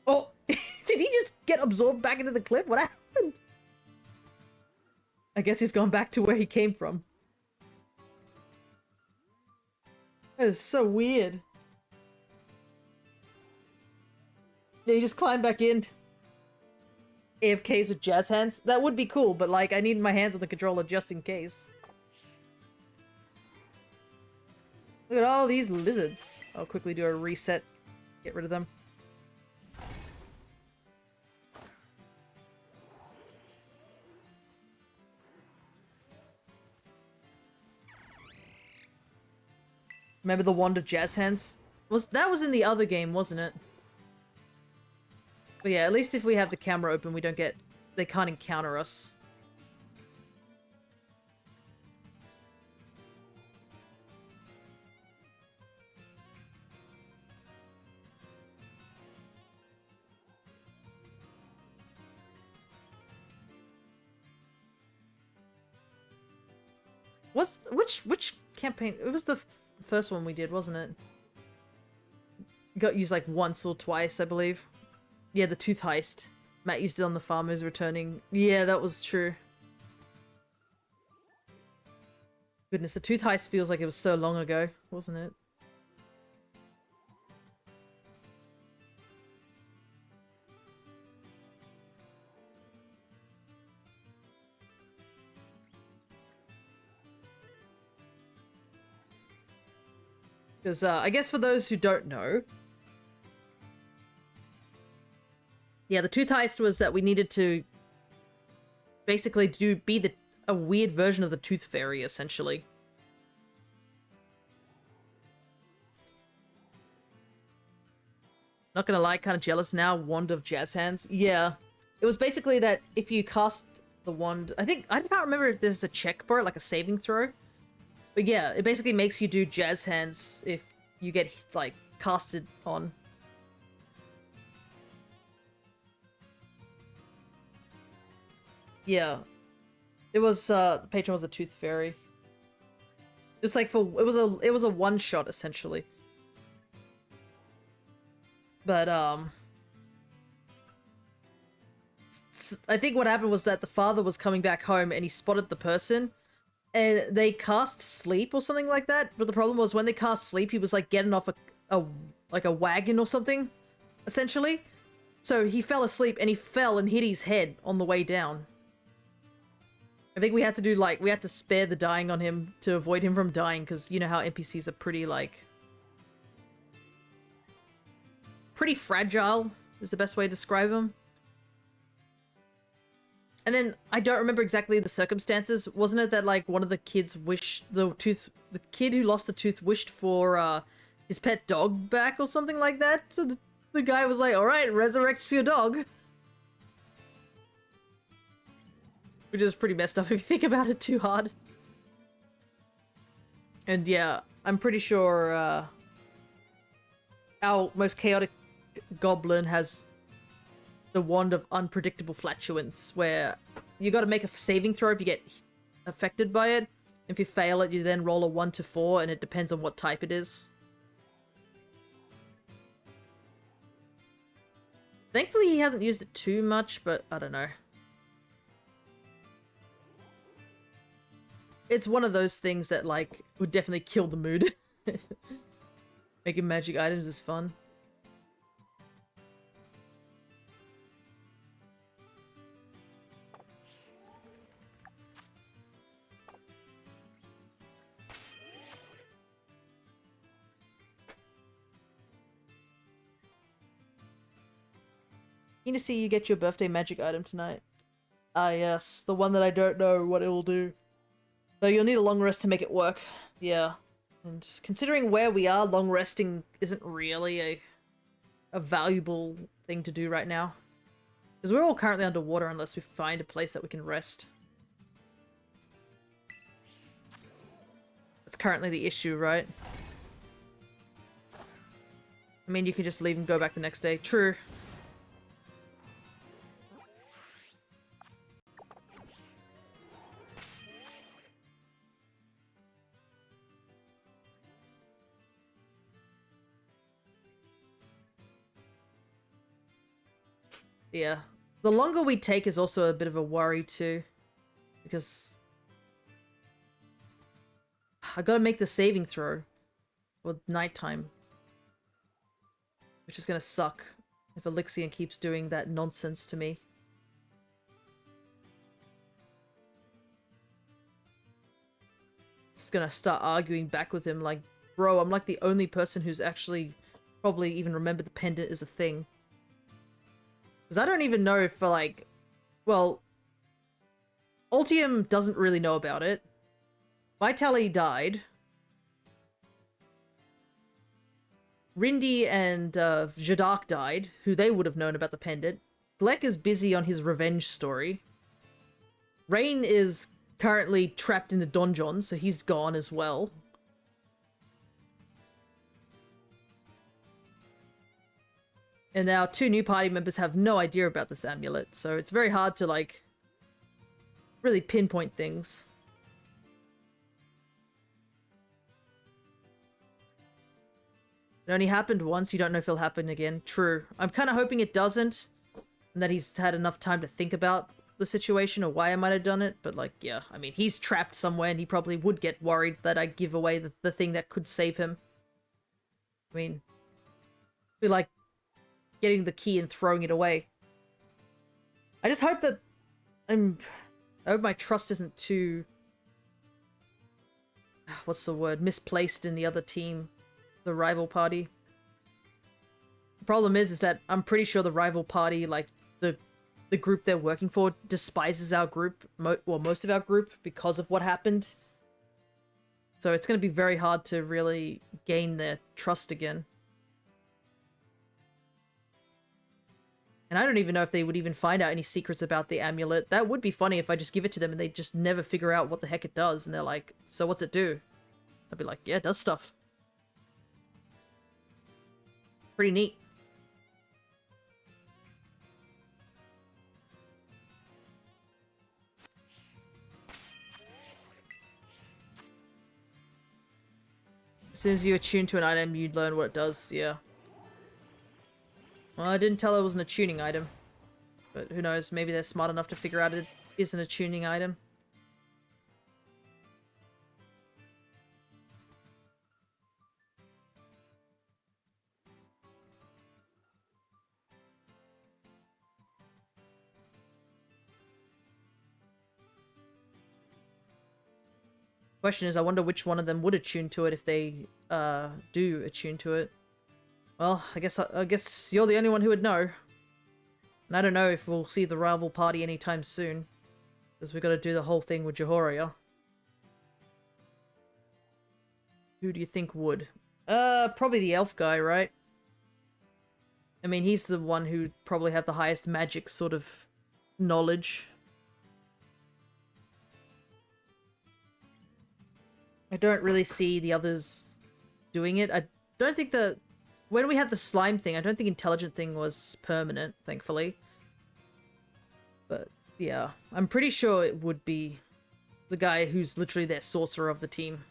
Oh! Did he just get absorbed back into the cliff? What happened? I guess he's gone back to where he came from. That is so weird. Yeah, you just climb back in. AFKs with jazz hands. That would be cool, but like, I need my hands on the controller just in case. Look at all these lizards. I'll quickly do a reset. Get rid of them. Remember the wand of jazz hands? That was in the other game, wasn't it? But yeah, at least if we have the camera open, they can't encounter us. Which campaign? It was the first one we did, wasn't it? Got used like once or twice, I believe. Yeah, the tooth heist. Matt used it on the farmers returning. Yeah, that was true. Goodness, the tooth heist feels like it was so long ago, wasn't it? Because, I guess for those who don't know... Yeah, the tooth heist was that we needed to basically be a weird version of the Tooth Fairy, essentially. Not gonna lie, kind of jealous now. Wand of Jazz Hands. Yeah. It was basically that if you cast the wand... I can't remember if there's a check for it, like a saving throw. But yeah, it basically makes you do Jazz Hands if you get, like, casted on. Yeah. It was, the patron was a Tooth Fairy. It was like it was a one shot essentially. But, I think what happened was that the father was coming back home and he spotted the person and they cast sleep or something like that. But the problem was when they cast sleep, he was like getting off like a wagon or something, essentially. So he fell asleep and he fell and hit his head on the way down. I think we had to do, like, we had to spare the dying on him to avoid him from dying, because you know how NPCs are pretty, like... pretty fragile, is the best way to describe them. And then, I don't remember exactly the circumstances. Wasn't it that, like, one of the kids wished... the kid who lost the tooth wished for, his pet dog back or something like that? So the guy was like, alright, resurrect your dog. Which is pretty messed up if you think about it too hard. And yeah, I'm pretty sure our most chaotic goblin has the wand of unpredictable flatulence, where you gotta make a saving throw if you get affected by it. If you fail it, you then roll a 1 to 4, and it depends on what type it is. Thankfully he hasn't used it too much, but I don't know. It's one of those things that, like, would definitely kill the mood. Making magic items is fun. Need to see you get your birthday magic item tonight. Ah yes, the one that I don't know what it will do. Though you'll need a long rest to make it work. Yeah. And considering where we are, long resting isn't really a valuable thing to do right now. Because we're all currently underwater unless we find a place that we can rest. That's currently the issue, right? I mean, you can just leave and go back the next day. True. Yeah. The longer we take is also a bit of a worry too. Because I gotta make the saving throw for nighttime. Which is gonna suck if Elixion keeps doing that nonsense to me. It's gonna start arguing back with him like, bro, I'm like the only person who's actually probably even remembered the pendant is a thing. Because I don't even know if, like, well, Altium doesn't really know about it. Vitali died. Rindy and Jadak died, who they would have known about the pendant. Gleck is busy on his revenge story. Rain is currently trapped in the donjon, so he's gone as well. And our 2 new party members have no idea about this amulet, so it's very hard to, like, really pinpoint things. It only happened once, you don't know if it'll happen again. True. I'm kind of hoping it doesn't, and that he's had enough time to think about the situation or why I might have done it, but, like, yeah, I mean, he's trapped somewhere and he probably would get worried that I give away the thing that could save him. I mean, be like getting the key and throwing it away. I just hope that I hope my trust isn't too, what's the word, misplaced in the other team, the rival party. The problem is that I'm pretty sure the rival party, like the group they're working for, despises our group, well, most of our group, because of what happened. So it's going to be very hard to really gain their trust again. And I don't even know if they would even find out any secrets about the amulet. That would be funny if I just give it to them and they just never figure out what the heck it does. And they're like, so what's it do? I'd be like, yeah, it does stuff. Pretty neat. As soon as you attune to an item, you'd learn what it does, yeah. Well, I didn't tell it was an attuning item. But who knows, maybe they're smart enough to figure out it isn't a tuning item. Question is, I wonder which one of them would attune to it if they do attune to it. Well, I guess you're the only one who would know. And I don't know if we'll see the rival party anytime soon. Because we gotta do the whole thing with Jehoria. Who do you think would? Probably the elf guy, right? I mean, he's the one who probably have the highest magic sort of knowledge. I don't really see the others doing it. I don't think when we had the slime thing, I don't think intelligent thing was permanent, thankfully. But yeah, I'm pretty sure it would be the guy who's literally their sorcerer of the team.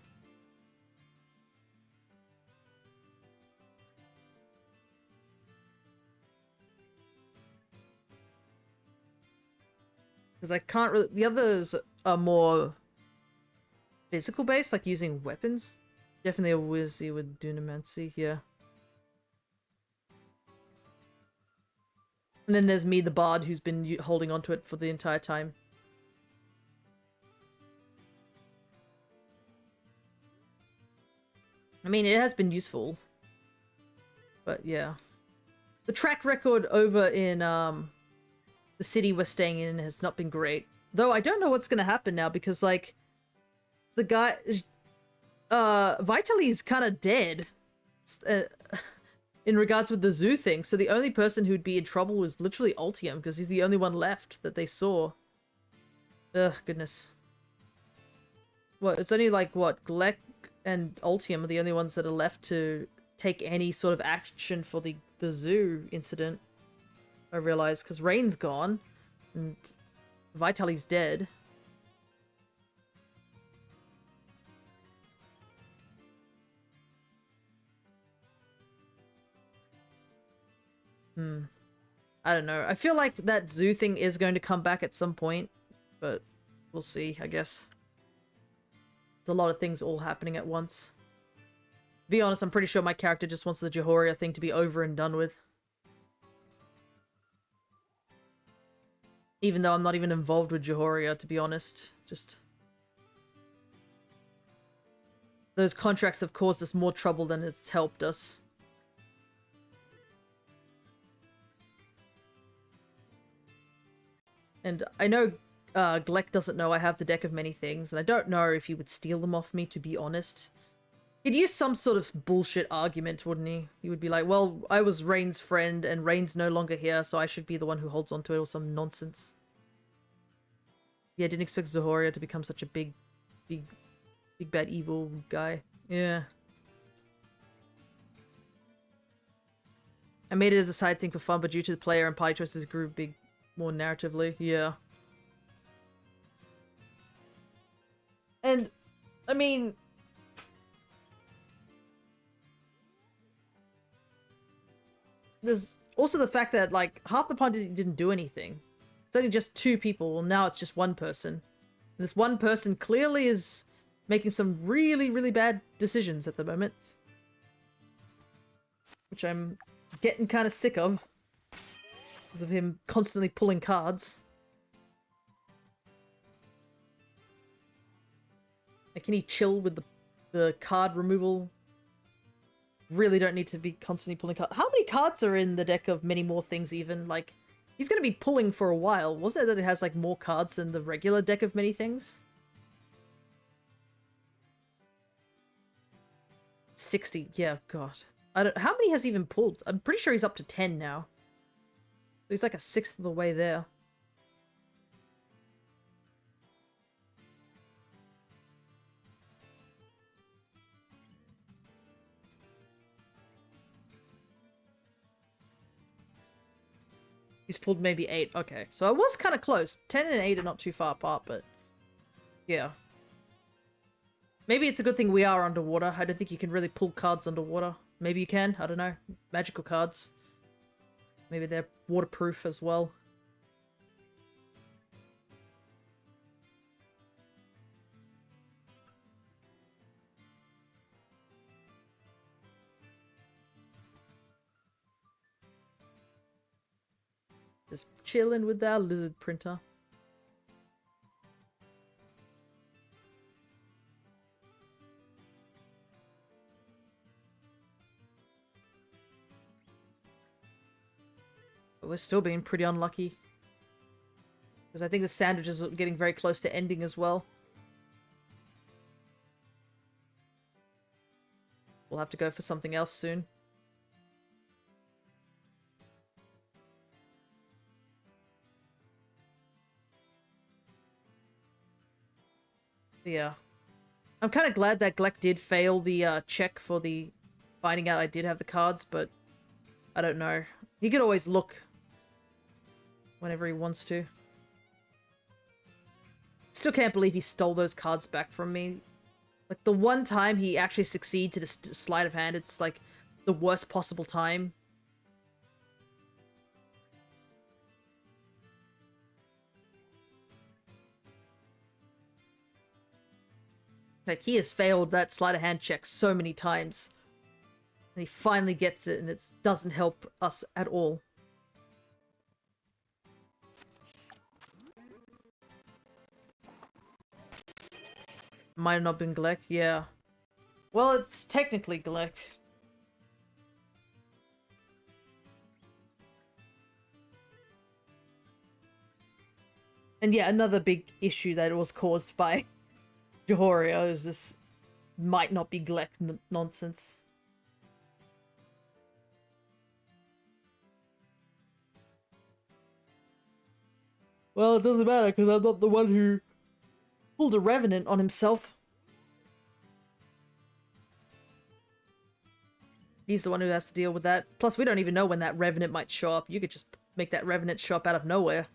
Because I can't really... The others are more physical based, like using weapons. Definitely a Wizzy with Dunamancy, yeah. And then there's me, the bard, who's been holding onto it for the entire time. I mean, it has been useful. But yeah. The track record over in the city we're staying in has not been great. Though I don't know what's gonna happen now because, like, the guy... Vitaly's kind of dead. In regards with the zoo thing, so the only person who'd be in trouble was literally Altium, because he's the only one left that they saw. Ugh, goodness. What, it's only like, what, Gleck and Altium are the only ones that are left to take any sort of action for the zoo incident, I realize, because Rain's gone, and Vitaly's dead. I don't know. I feel like that zoo thing is going to come back at some point, but we'll see, I guess. There's a lot of things all happening at once. To be honest, I'm pretty sure my character just wants the Jehoria thing to be over and done with. Even though I'm not even involved with Jehoria, to be honest. Just... those contracts have caused us more trouble than it's helped us. And I know Gleck doesn't know I have the deck of many things, and I don't know if he would steal them off me, to be honest. He'd use some sort of bullshit argument, wouldn't he? He would be like, well, I was Rain's friend, and Rain's no longer here, so I should be the one who holds onto it, or some nonsense. Yeah, I didn't expect Zahoria to become such a big bad evil guy. Yeah. I made it as a side thing for fun, but due to the player and party choices grew big more narratively. Yeah. And, I mean... there's also the fact that, like, half the party didn't do anything. It's only just 2 people, well, now it's just 1 person. And this 1 person clearly is making some really, really bad decisions at the moment. Which I'm getting kind of sick of. Because of him constantly pulling cards. Like, can he chill with the card removal? Really don't need to be constantly pulling cards. How many cards are in the deck of many more things even? Like, he's going to be pulling for a while. Wasn't it that it has, like, more cards than the regular deck of many things? 60. Yeah, God. How many has he even pulled? I'm pretty sure he's up to 10 now. He's like a 1/6 of the way there. He's pulled maybe 8. Okay, so I was kind of close. 10 and 8 are not too far apart, but... yeah. Maybe it's a good thing we are underwater. I don't think you can really pull cards underwater. Maybe you can. I don't know. Magical cards. Maybe they're waterproof as well. Just chilling with our lizard printer. But we're still being pretty unlucky. Because I think the sandwiches are getting very close to ending as well. We'll have to go for something else soon. Yeah. I'm kind of glad that Gleck did fail the check for the finding out I did have the cards, but I don't know. He could always look whenever he wants to. Still can't believe he stole those cards back from me. Like, the one time he actually succeeds to the sleight of hand, it's like the worst possible time. Like, he has failed that sleight of hand check so many times. And he finally gets it, and it doesn't help us at all. Might have not been Gleck, yeah. Well, it's technically Gleck. And yeah, another big issue that it was caused by Jahoria is this might not be Gleck nonsense. Well, it doesn't matter because I'm not the one who pulled a Revenant on himself. He's the one who has to deal with that. Plus, we don't even know when that Revenant might show up. You could just make that Revenant show up out of nowhere.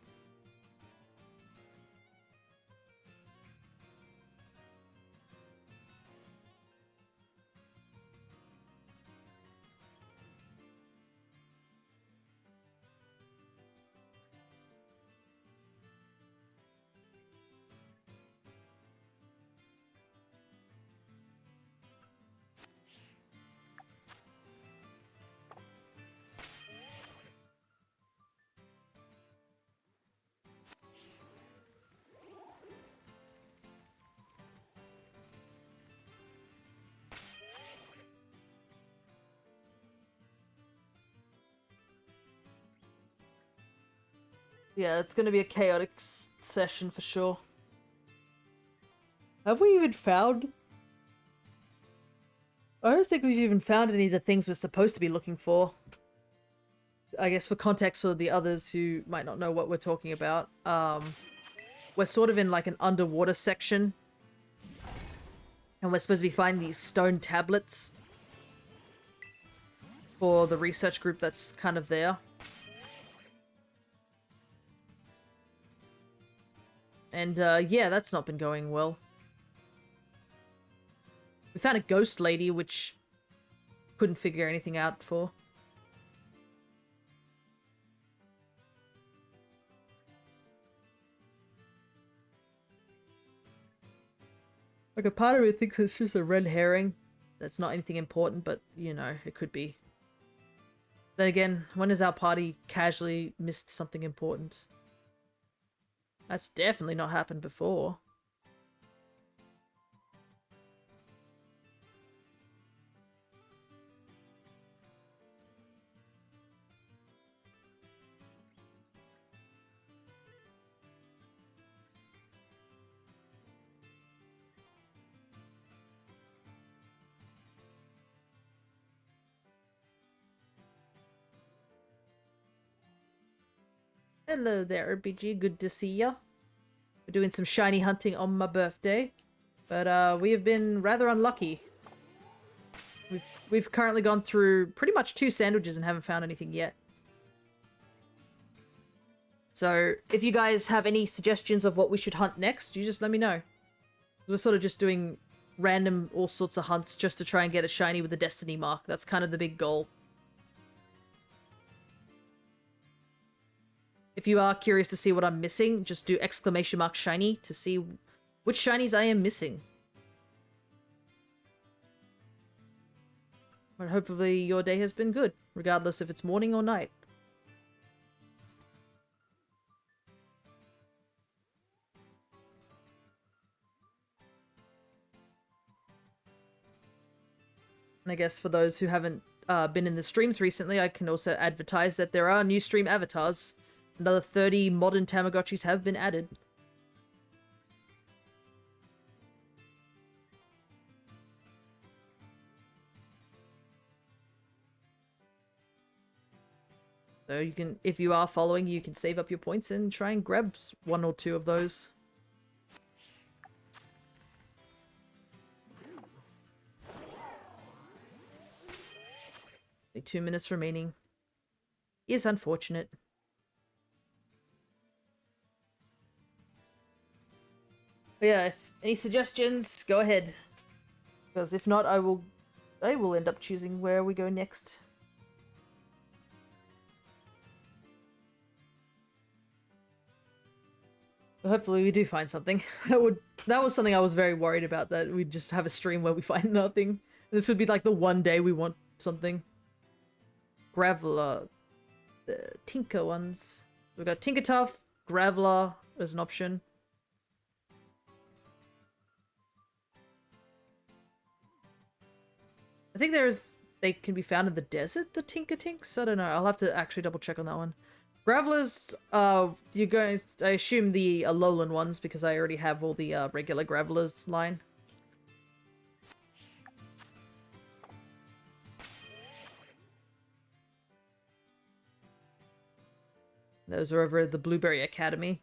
Yeah, it's going to be a chaotic session for sure. Have we even found... I don't think we've even found any of the things we're supposed to be looking for. I guess for context for the others who might not know what we're talking about. We're sort of in like an underwater section. And we're supposed to be finding these stone tablets for the research group that's kind of there. And yeah, that's not been going well. We found a ghost lady, which couldn't figure anything out for. Like, a part of me thinks it's just a red herring. That's not anything important, but, you know, it could be. Then again, when has our party casually missed something important? That's definitely not happened before. Hello there, RBG. Good to see ya. We're doing some shiny hunting on my birthday, but we have been rather unlucky. We've currently gone through pretty much 2 sandwiches and haven't found anything yet. So if you guys have any suggestions of what we should hunt next, you just let me know. We're sort of just doing random all sorts of hunts just to try and get a shiny with a destiny mark. That's kind of the big goal. If you are curious to see what I'm missing, just do ! shiny to see which shinies I am missing. But hopefully your day has been good, regardless if it's morning or night. And I guess for those who haven't been in the streams recently, I can also advertise that there are new stream avatars. Another 30 modern Tamagotchis have been added. So you can, if you are following, you can save up your points and try and grab 1 or 2 of those. Only 2 minutes remaining. Is unfortunate. But yeah, if any suggestions, go ahead. Because if not, I will end up choosing where we go next. But hopefully we do find something. That was something I was very worried about, that we'd just have a stream where we find nothing. This would be like the one day we want something. Graveler. The Tinker ones. We've got Tinker Tough, Graveler as an option. I think they can be found in the desert, the Tinker Tinks? I don't know. I'll have to actually double check on that one. Gravelers, you're going to, I assume the Alolan ones, because I already have all the regular Gravelers line. Those are over at the Blueberry Academy.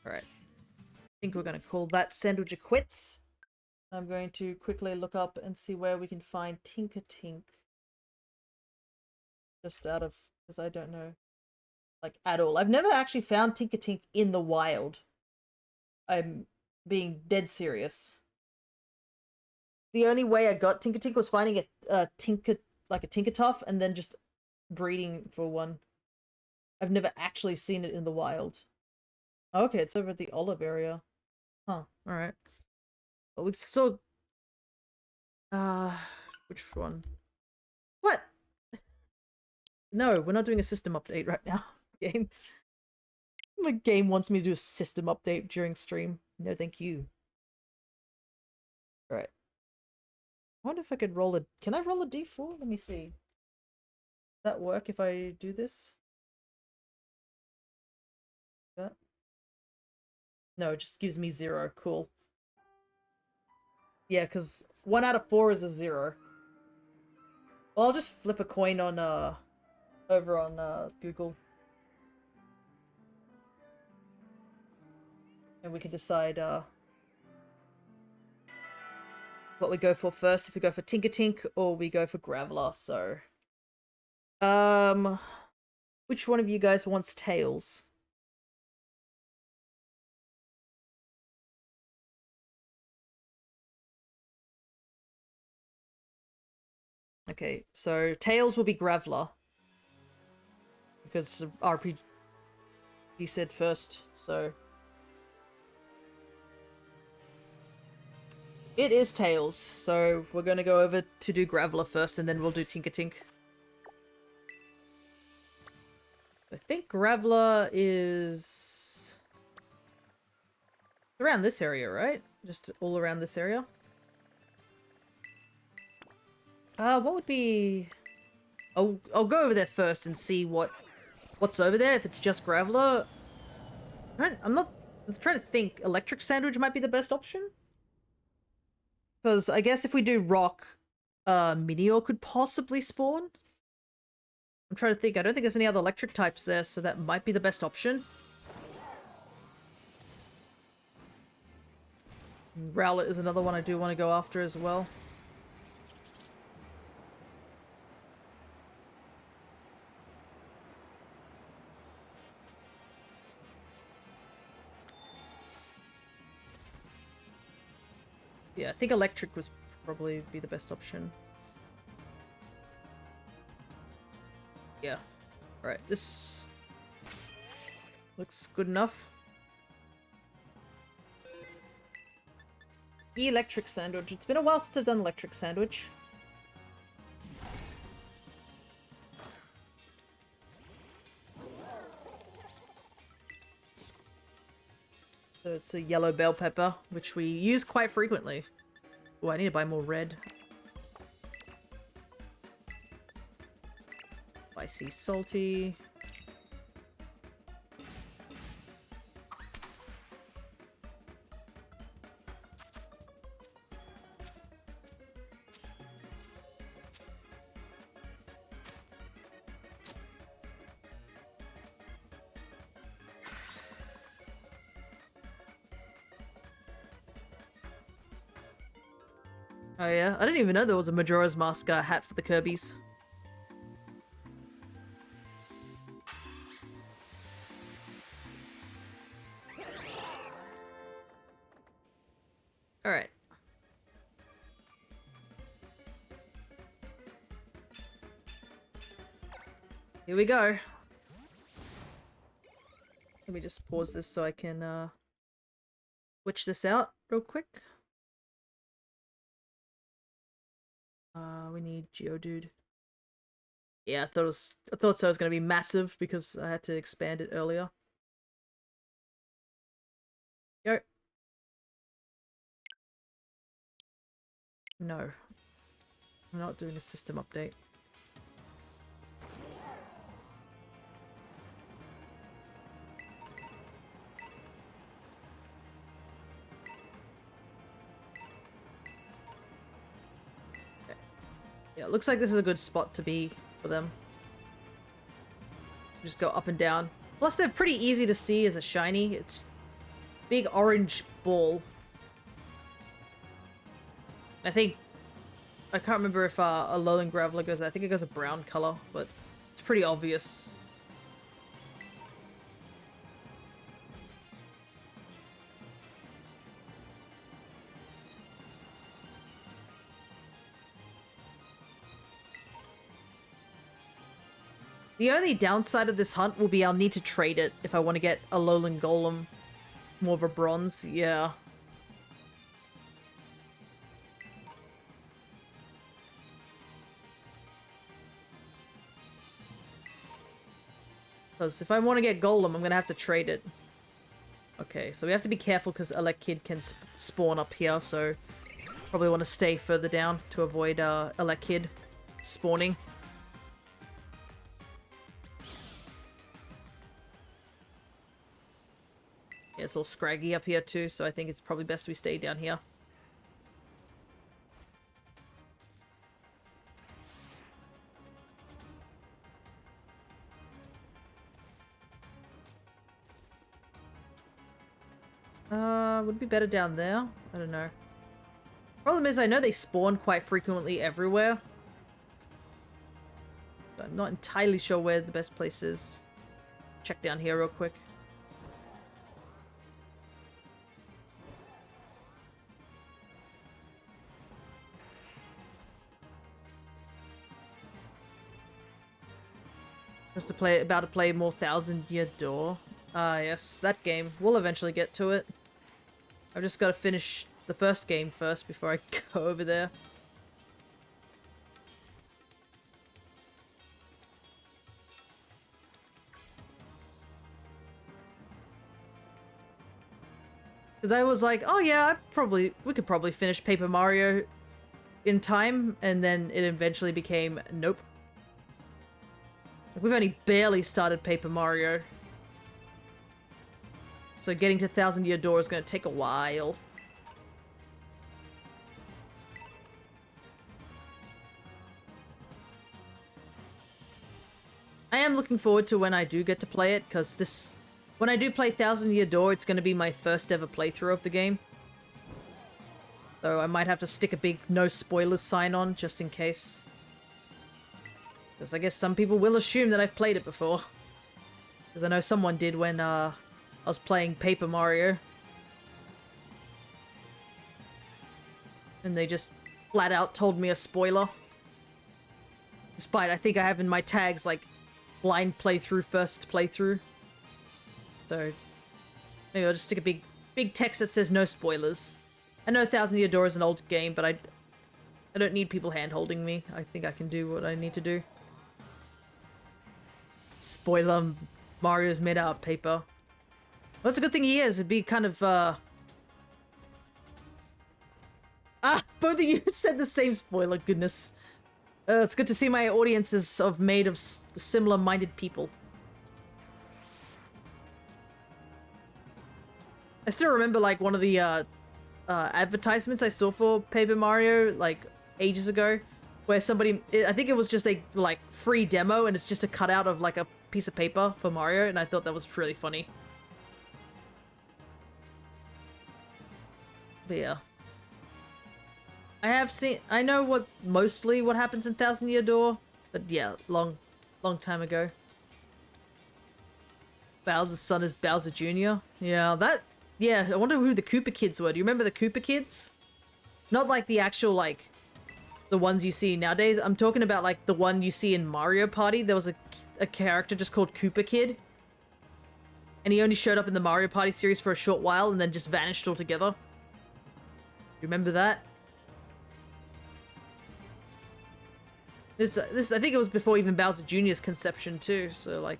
Alright. I think we're going to call that sandwich a quits. I'm going to quickly look up and see where we can find Tinker Tink. Just out of, because I don't know, like, at all. I've never actually found Tinker Tink in the wild. I'm being dead serious. The only way I got Tinker Tink was finding a Tinker Tough and then just breeding for one. I've never actually seen it in the wild. Okay, it's over at the olive area. Huh, alright. But we still... which one? What? No, we're not doing a system update right now. Game. My game wants me to do a system update during stream. No, thank you. Alright. I wonder if I could roll a... Can I roll a d4? Let me see. Does that work if I do this? That? No, it just gives me 0. Cool. Yeah, because 1 out of 4 is a 0. Well, I'll just flip a coin on, over on, Google. And we can decide, what we go for first. If we go for Tinker Tink or we go for Graveler, so... Which one of you guys wants Tails? Okay, so Tails will be Graveler. Because RPG said first, so... It is Tails, so we're gonna go over to do Graveler first, and then we'll do Tinker Tink. I think Graveler is... around this area, right? Just all around this area? What would be... I'll go over there first and see what's over there, if it's just Graveler. I'm trying to think. Electric Sandwich might be the best option? Because I guess if we do Rock, Minior could possibly spawn? I'm trying to think. I don't think there's any other electric types there, so that might be the best option. Rowlet is another one I do want to go after as well. Yeah, I think electric was probably be the best option. Yeah. Alright, this looks good enough. Electric Sandwich. It's been a while since I've done Electric Sandwich. So it's a yellow bell pepper, which we use quite frequently. Oh, I need to buy more red. Spicy, salty. Oh yeah, I didn't even know there was a Majora's Mask hat for the Kirby's. Alright. Here we go. Let me just pause this so I can switch this out real quick. We need Geodude. Yeah, I thought so it was gonna be massive because I had to expand it earlier. Go. No. We're not doing a system update. Yeah, it looks like this is a good spot to be for them. Just go up and down. Plus, they're pretty easy to see as a shiny. It's big orange ball. I think... I can't remember if a Alolan Graveler goes... I think it goes a brown color, but it's pretty obvious. The only downside of this hunt will be I'll need to trade it if I want to get a Alolan Golem. More of a bronze, yeah. Because if I want to get Golem, I'm going to have to trade it. Okay, so we have to be careful because Elekid can spawn up here, so probably want to stay further down to avoid Elekid spawning. Yeah, it's all scraggy up here too, so I think it's probably best we stay down here. Would it be better down there? I don't know. Problem is, I know they spawn quite frequently everywhere. But I'm not entirely sure where the best place is. Check down here real quick. Just about to play more Thousand Year Door. Ah, yes, that game. We'll eventually get to it. I've just got to finish the first game first before I go over there. Because I was like, oh yeah, we could probably finish Paper Mario in time, and then it eventually became, nope. We've only barely started Paper Mario. So getting to Thousand Year Door is going to take a while. I am looking forward to when I do get to play it, because when I do play Thousand Year Door, it's going to be my first ever playthrough of the game. So I might have to stick a big no spoilers sign on, just in case. Because I guess some people will assume that I've played it before. Because I know someone did when I was playing Paper Mario. And they just flat out told me a spoiler. Despite, I think I have in my tags, like, blind playthrough, first playthrough. So, maybe I'll just stick a big text that says no spoilers. I know Thousand Year Door is an old game, but I don't need people hand-holding me. I think I can do what I need to do. Spoiler, Mario's made out of paper. Well, that's a good thing he is. It'd be kind of, both of you said the same spoiler, goodness. It's good to see my audience is made of similar-minded people. I still remember, like, one of the, advertisements I saw for Paper Mario, like, ages ago, where somebody, I think it was just a, like, free demo, and it's just a cutout of, like, a piece of paper for Mario, and I thought that was really funny. But yeah. I know mostly what happens in Thousand Year Door, but yeah, long time ago. Bowser's son is Bowser Jr. Yeah, I wonder who the Koopa Kids were. Do you remember the Koopa Kids? Not like the actual, like, the ones you see nowadays. I'm talking about, like, the one you see in Mario Party. There was a character just called Koopa Kid. And he only showed up in the Mario Party series for a short while and then just vanished altogether. Remember that? This I think it was before even Bowser Jr.'s conception too, so like...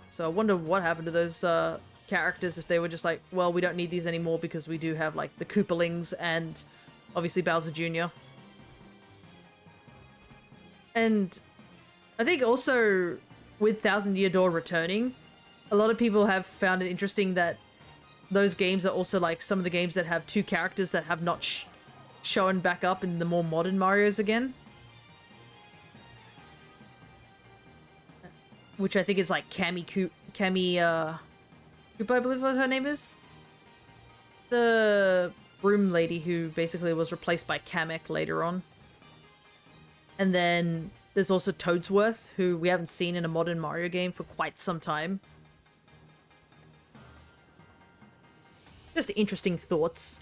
So I wonder what happened to those characters if they were just like, well, we don't need these anymore because we do have like the Koopalings and obviously Bowser Jr. And I think also with Thousand Year Door returning, a lot of people have found it interesting that those games are also like some of the games that have two characters that have not shown back up in the more modern Marios again. Which I think is like Cammy Koopa, I believe what her name is? The broom lady who basically was replaced by Kamek later on. And then there's also Toadsworth, who we haven't seen in a modern Mario game for quite some time. Just interesting thoughts.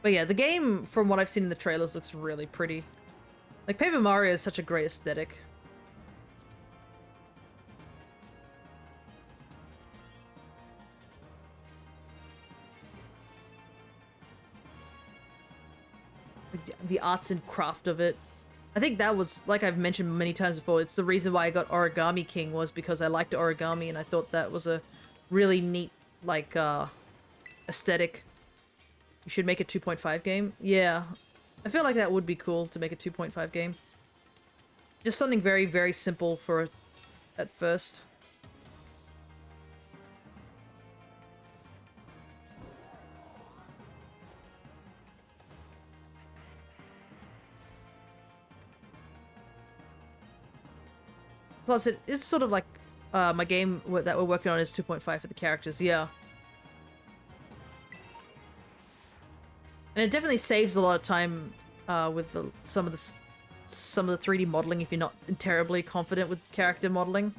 But yeah, the game, from what I've seen in the trailers, looks really pretty. Like, Paper Mario is such a great aesthetic. The arts and craft of it. I think that was, like I've mentioned many times before, it's the reason why I got Origami King, was because I liked origami and I thought that was a really neat, like, aesthetic. You should make a 2.5 game? Yeah. I feel like that would be cool to make a 2.5 game. Just something very, very simple for at first. Plus, it is sort of like my game that we're working on is 2.5 for the characters, yeah. And it definitely saves a lot of time with some of the 3D modeling if you're not terribly confident with character modeling.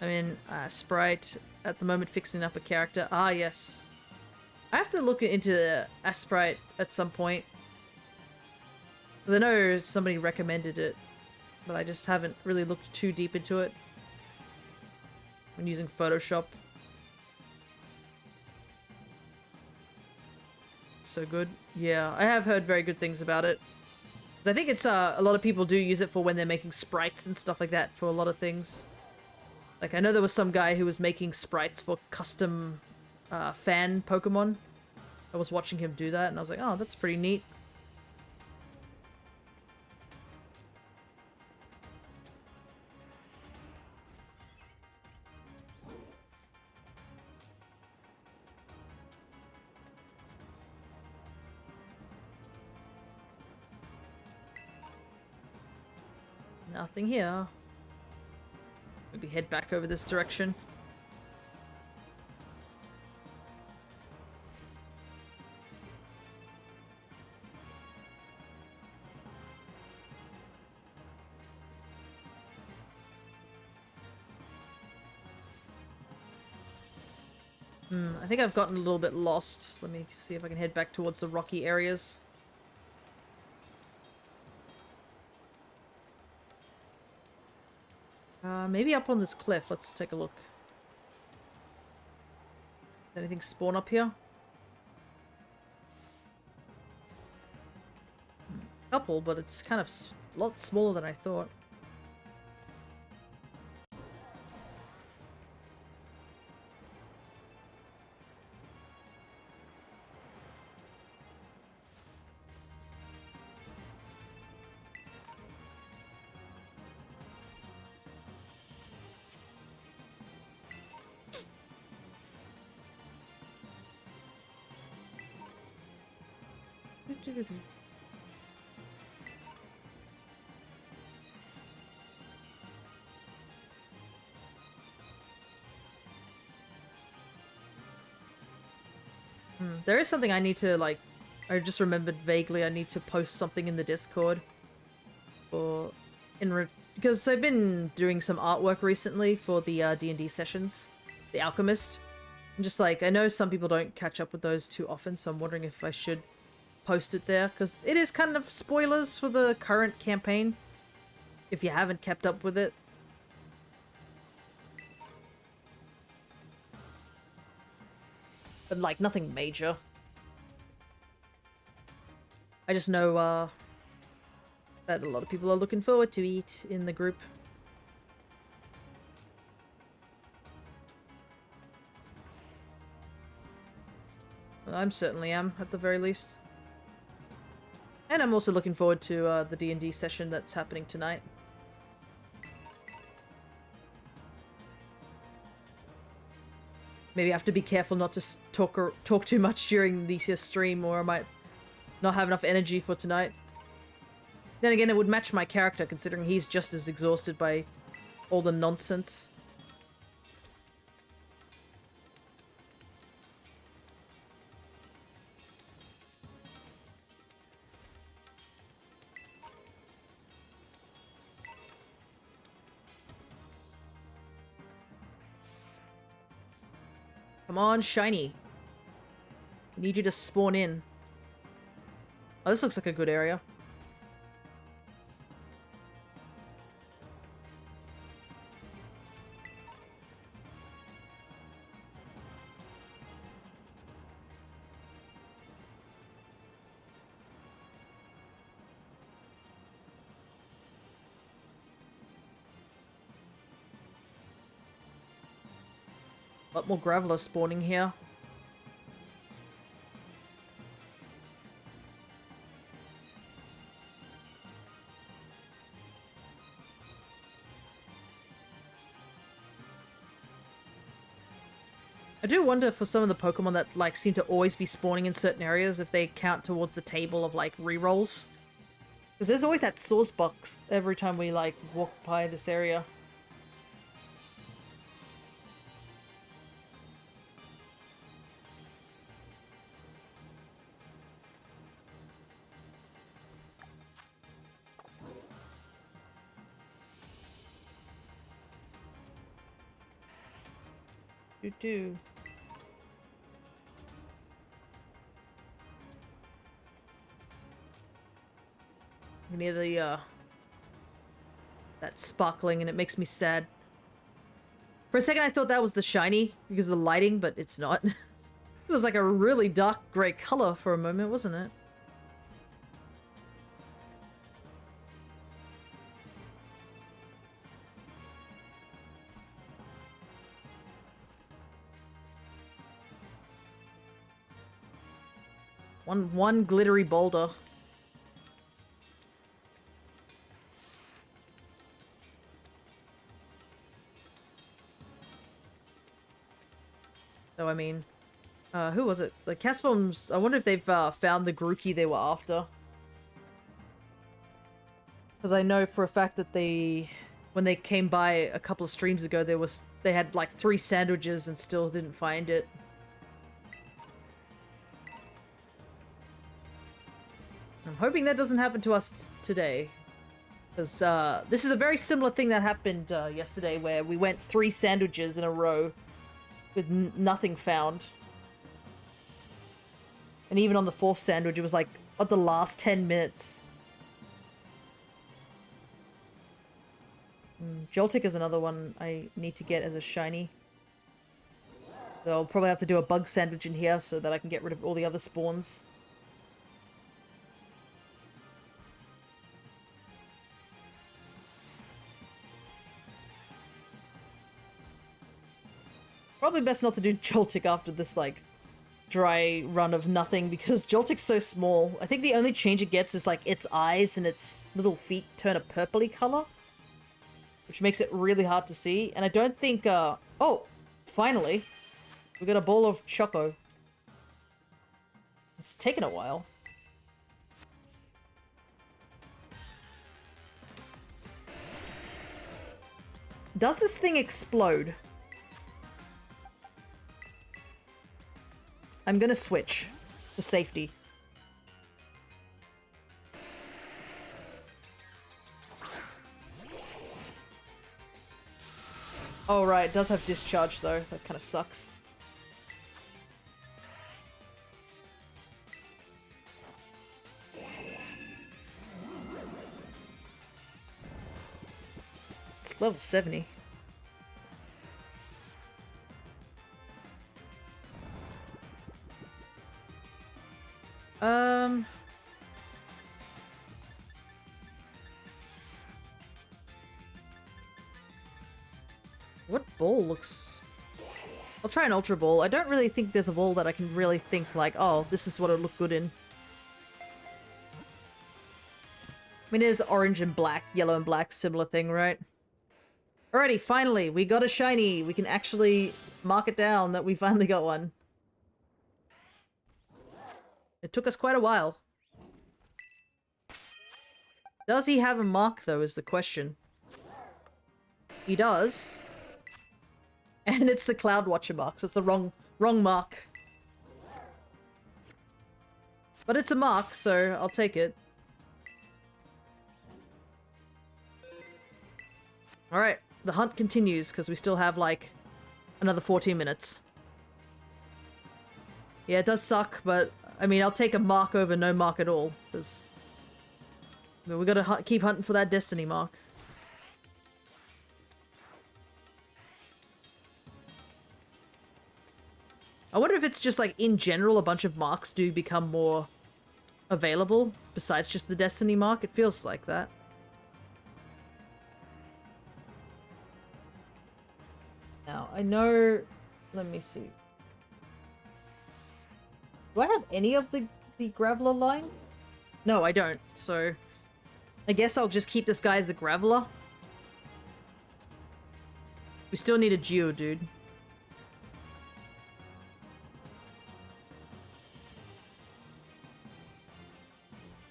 I mean, Sprite at the moment fixing up a character. Ah, yes. I have to look into Sprite at some point. I know somebody recommended it, but I just haven't really looked too deep into it when using Photoshop. So good. Yeah, I have heard very good things about it. 'Cause I think it's a lot of people do use it for when they're making sprites and stuff like that for a lot of things. Like, I know there was some guy who was making sprites for custom fan Pokemon. I was watching him do that and I was like, oh, that's pretty neat. Nothing here. Maybe head back over this direction. I think I've gotten a little bit lost. Let me see if I can head back towards the rocky areas. Maybe up on this cliff. Let's take a look. Does anything spawn up here? Couple, but it's kind of a lot smaller than I thought. There is something I need to, like, I just remembered vaguely I need to post something in the Discord. Because I've been doing some artwork recently for the D&D sessions. The Alchemist. I'm just like, I know some people don't catch up with those too often, so I'm wondering if I should post it there. Because it is kind of spoilers for the current campaign. If you haven't kept up with it. But, like, nothing major. I just know, that a lot of people are looking forward to it in the group. Well, I certainly am, at the very least. And I'm also looking forward to, the D&D session that's happening tonight. Maybe I have to be careful not to talk too much during the stream, or I might not have enough energy for tonight. Then again, it would match my character, considering he's just as exhausted by all the nonsense. Come on, Shiny. I need you to spawn in. Oh, this looks like a good area. A lot more graveler spawning here. I do wonder for some of the Pokemon that, like, seem to always be spawning in certain areas if they count towards the table of, like, rerolls. Because there's always that source box every time we, like, walk by this area. Do. Near the, that sparkling, and it makes me sad. For a second I thought that was the shiny, because of the lighting, but it's not. It was like a really dark grey color for a moment, wasn't it? One glittery boulder. So, I mean, who was it? The Castforms, I wonder if they've found the Grookey they were after. Because I know for a fact that when they came by a couple of streams ago, they had like 3 sandwiches and still didn't find it. I'm hoping that doesn't happen to us today. Because this is a very similar thing that happened yesterday, where we went 3 sandwiches in a row with nothing found. And even on the 4th sandwich, it was like at the last 10 minutes. Joltik is another one I need to get as a shiny. So I'll probably have to do a bug sandwich in here so that I can get rid of all the other spawns. Probably best not to do Joltik after this, like, dry run of nothing, because Joltik's so small. I think the only change it gets is, like, its eyes and its little feet turn a purpley color, which makes it really hard to see. And I don't think, oh! Finally! We got a bowl of Choco. It's taken a while. Does this thing explode? I'm gonna switch for safety. Oh right, it does have discharge though. That kind of sucks. It's level 70. What ball looks... I'll try an Ultra Ball. I don't really think there's a ball that I can really think like, oh, this is what it would look good in. I mean, there's orange and black, yellow and black, similar thing, right? Alrighty, finally, we got a shiny. We can actually mark it down that we finally got one. It took us quite a while. Does he have a mark, though, is the question. He does. And it's the Cloud Watcher mark, so it's the wrong mark. But it's a mark, so I'll take it. Alright, the hunt continues, because we still have, like, another 14 minutes. Yeah, it does suck, but, I mean, I'll take a mark over no mark at all, because... we gotta keep hunting for that destiny mark. I wonder if it's just, like, in general, a bunch of marks do become more available, besides just the destiny mark. It feels like that. Now, I know... Let me see. Do I have any of the Graveler line? No, I don't, so... I guess I'll just keep this guy as a Graveler. We still need a Geodude.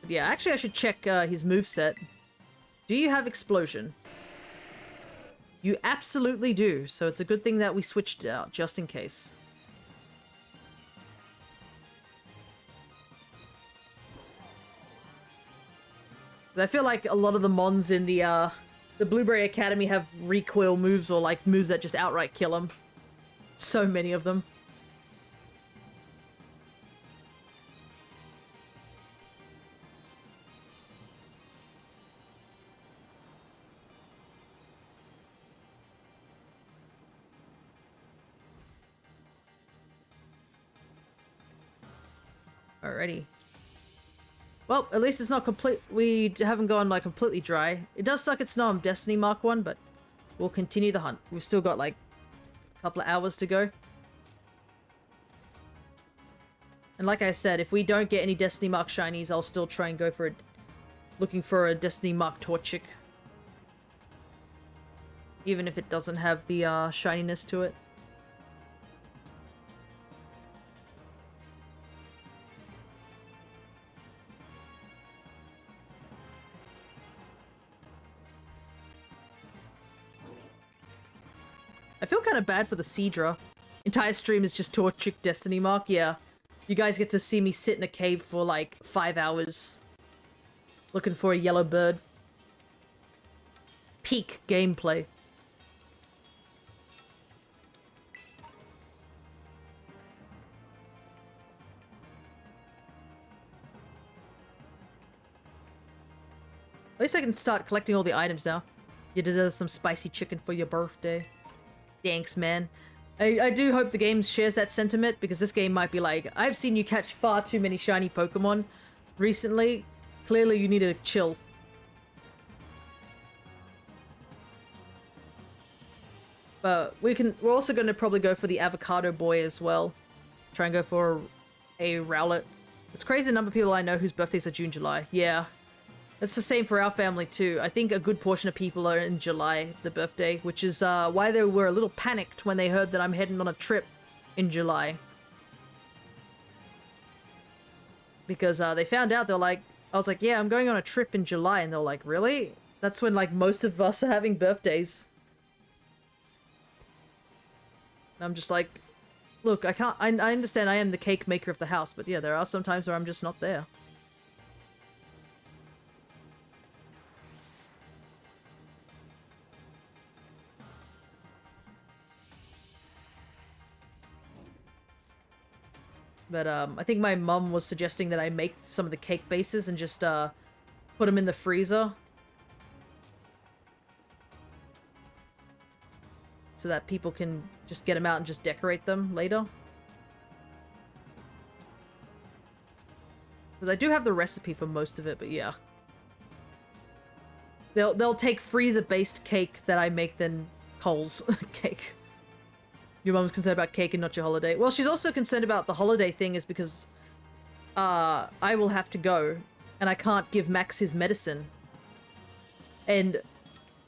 Yeah, actually I should check his moveset. Do you have Explosion? You absolutely do, so it's a good thing that we switched out, just in case. I feel like a lot of the mons in the Blueberry Academy have recoil moves, or like moves that just outright kill them. So many of them. Alrighty. Well, at least it's not complete. We haven't gone like completely dry. It does suck it's not Destiny Mark 1, but we'll continue the hunt. We've still got like a couple of hours to go. And like I said, if we don't get any Destiny Mark shinies, I'll still try and go for it. Looking for a Destiny Mark Torchic. Even if it doesn't have the shininess to it. I feel kind of bad for the Seadra. Entire stream is just Torchic Destiny Mark, yeah. You guys get to see me sit in a cave for like 5 hours. Looking for a yellow bird. Peak gameplay. At least I can start collecting all the items now. You deserve some spicy chicken for your birthday. Thanks, man. I do hope the game shares that sentiment, because this game might be like, I've seen you catch far too many shiny Pokemon recently. Clearly you need to chill. But we're also going to probably go for the Avocado Boy as well. Try and go for a Rowlet. It's crazy the number of people I know whose birthdays are June, July. Yeah. It's the same for our family too. I think a good portion of people are in July, the birthday, which is why they were a little panicked when they heard that I'm heading on a trip in July. Because they found out, they're like, I was like, yeah, I'm going on a trip in July, and they're like, really? That's when like most of us are having birthdays. And I'm just like, look, I understand I am the cake maker of the house, but yeah, there are some times where I'm just not there. But I think my mum was suggesting that I make some of the cake bases and just put them in the freezer. So that people can just get them out and just decorate them later. Because I do have the recipe for most of it, but yeah. They'll take freezer-based cake that I make than Cole's cake. Your mum's concerned about cake and not your holiday. Well, she's also concerned about the holiday thing is because I will have to go and I can't give Max his medicine. And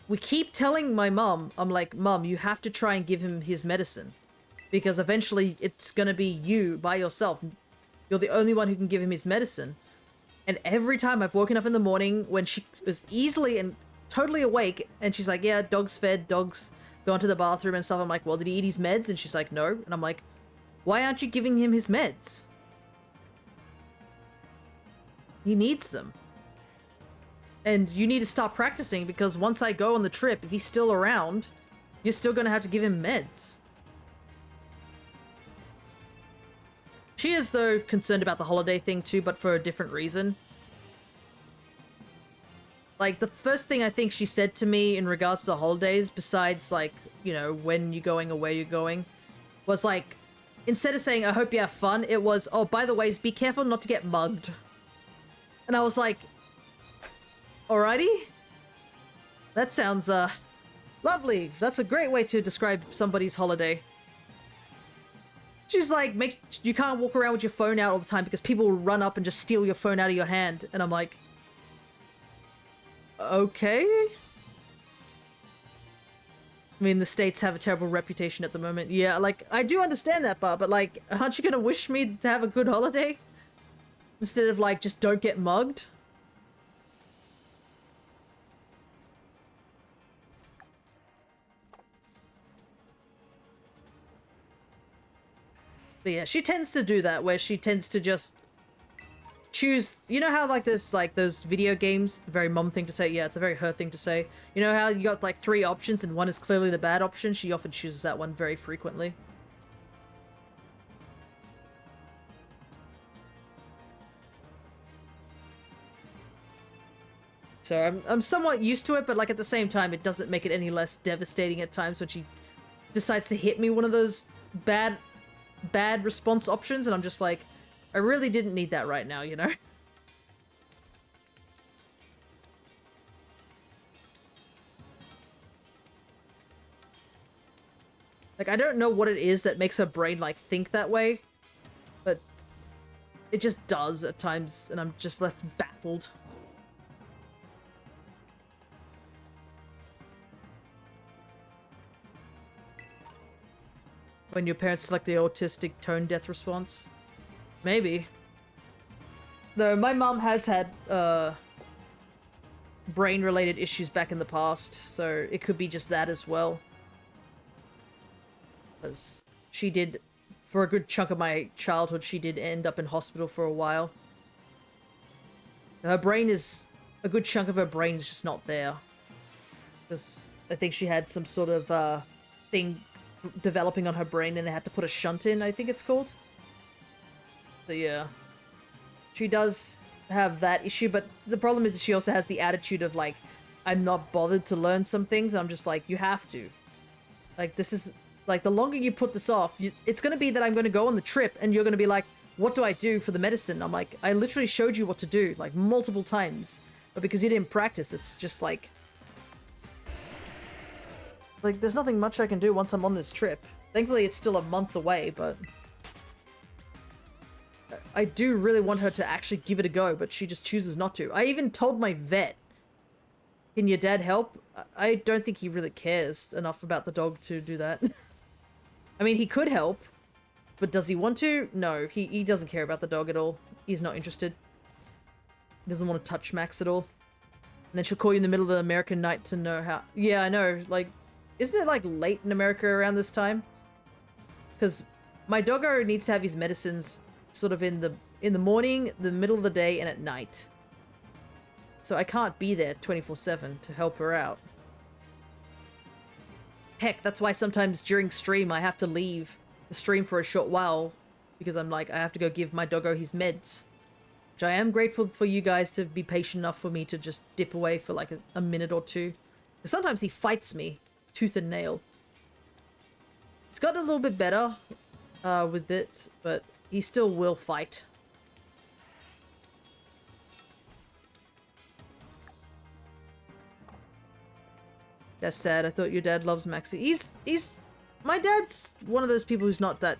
we keep telling my mum, I'm like, Mum, you have to try and give him his medicine. Because eventually it's going to be you by yourself. You're the only one who can give him his medicine. And every time I've woken up in the morning when she was easily and totally awake and she's like, yeah, dog's fed, dog's gone to the bathroom and stuff. I'm like, well, did he eat his meds? And she's like, no. And I'm like, why aren't you giving him his meds? He needs them. And you need to start practicing because once I go on the trip, if he's still around, you're still going to have to give him meds. She is, though, concerned about the holiday thing too, but for a different reason. Like, the first thing I think she said to me in regards to the holidays, besides, like, you know, when you're going or where you're going, was like, instead of saying, I hope you have fun, it was, oh, by the way, be careful not to get mugged. And I was like, alrighty? That sounds, lovely. That's a great way to describe somebody's holiday. She's like, you can't walk around with your phone out all the time because people will run up and just steal your phone out of your hand. And I'm like, okay. I mean, the States have a terrible reputation at the moment. Yeah, like, I do understand that part, but like, aren't you gonna wish me to have a good holiday? Instead of like, just don't get mugged? But yeah, she tends to do that, where she tends to just choose, you know how like there's like those video games, very mum thing to say, yeah, it's a very her thing to say. You know how you got like 3 options and one is clearly the bad option? She often chooses that one very frequently. So I'm somewhat used to it, but like at the same time, it doesn't make it any less devastating at times when she decides to hit me one of those bad response options, and I'm just like, I really didn't need that right now, you know? Like, I don't know what it is that makes her brain, like, think that way, but it just does at times, and I'm just left baffled. When your parents select the autistic tone death response? Maybe. Though my mom has had brain-related issues back in the past, so it could be just that as well. Because she did, for a good chunk of my childhood, she did end up in hospital for a while. Her brain is, a good chunk of her brain is just not there. Because I think she had some sort of thing developing on her brain and they had to put a shunt in, I think it's called. So yeah, she does have that issue, but the problem is she also has the attitude of like I'm not bothered to learn some things. I'm just like, you have to. Like, this is... Like, the longer you put this off, it's going to be that I'm going to go on the trip and you're going to be like, what do I do for the medicine? I'm like, I literally showed you what to do, like, multiple times. But because you didn't practice, it's just like... Like, there's nothing much I can do once I'm on this trip. Thankfully, it's still a month away, but... I do really want her to actually give it a go, but she just chooses not to. I even told my vet, can your dad help? I don't think he really cares enough about the dog to do that. I mean, he could help, but does he want to? No, he doesn't care about the dog at all. He's not interested. He doesn't want to touch Max at all. And then she'll call you in the middle of the American night to know how... Yeah, I know. Like, isn't it, like, late in America around this time? Because my doggo needs to have his medicines sort of in the morning, the middle of the day, and at night. So I can't be there 24/7 to help her out. Heck, that's why sometimes during stream I have to leave the stream for a short while, because I'm like, I have to go give my doggo his meds. Which I am grateful for you guys to be patient enough for me to just dip away for like a minute or two. Because sometimes he fights me tooth and nail. It's gotten a little bit better with it, but he still will fight. That's sad. I thought your dad loves Maxie. He's... My dad's one of those people who's not that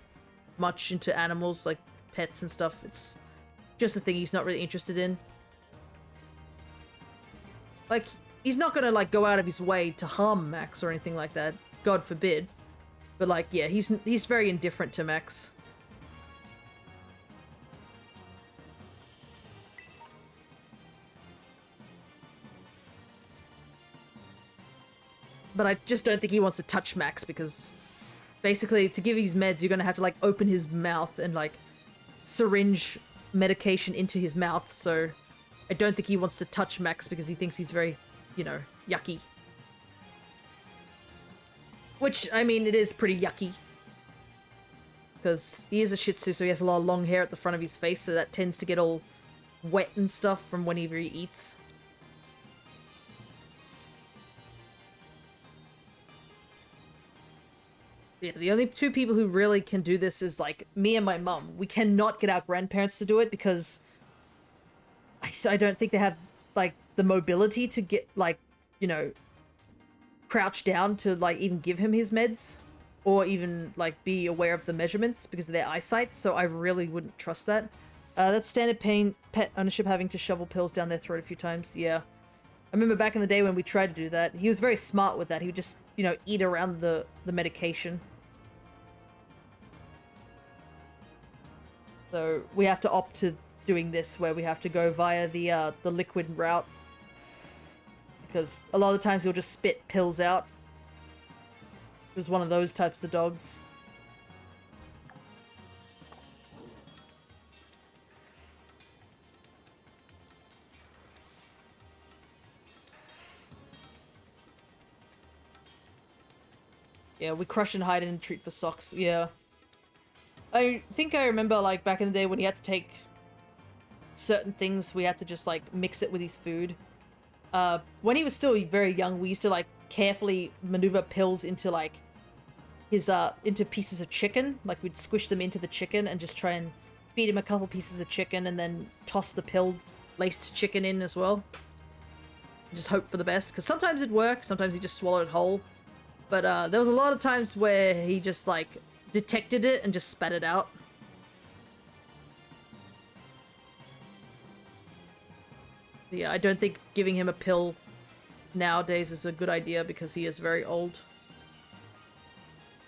much into animals, like pets and stuff. It's just a thing he's not really interested in. Like, he's not gonna, like, go out of his way to harm Max or anything like that. God forbid. But, like, yeah, he's very indifferent to Max. But I just don't think he wants to touch Max because basically to give his meds, you're going to have to like open his mouth and like syringe medication into his mouth. So I don't think he wants to touch Max because he thinks he's very, you know, yucky. Which, I mean, it is pretty yucky. Because he is a Shih Tzu, so he has a lot of long hair at the front of his face, so that tends to get all wet and stuff from whenever he eats. Yeah, the only two people who really can do this is, like, me and my mum. We cannot get our grandparents to do it because I don't think they have, like, the mobility to get, like, you know, crouch down to, like, even give him his meds or even, like, be aware of the measurements because of their eyesight, so I really wouldn't trust that. That's standard pet ownership having to shovel pills down their throat a few times, yeah. I remember back in the day when we tried to do that, he was very smart with that. He would just, you know, eat around the medication. So we have to opt to doing this where we have to go via the liquid route. Because a lot of the times he'll just spit pills out. It was one of those types of dogs. Yeah, we crush and hide and treat for socks, yeah. I think I remember, like, back in the day when he had to take certain things, we had to just, like, mix it with his food. When he was still very young, we used to, like, carefully maneuver pills into, like, his, into pieces of chicken. Like, we'd squish them into the chicken and just try and feed him a couple pieces of chicken and then toss the pill-laced chicken in as well. Just hope for the best, because sometimes it'd work, sometimes he just swallowed it whole. But, there was a lot of times where he just, like, detected it and just spat it out. Yeah, I don't think giving him a pill nowadays is a good idea because he is very old.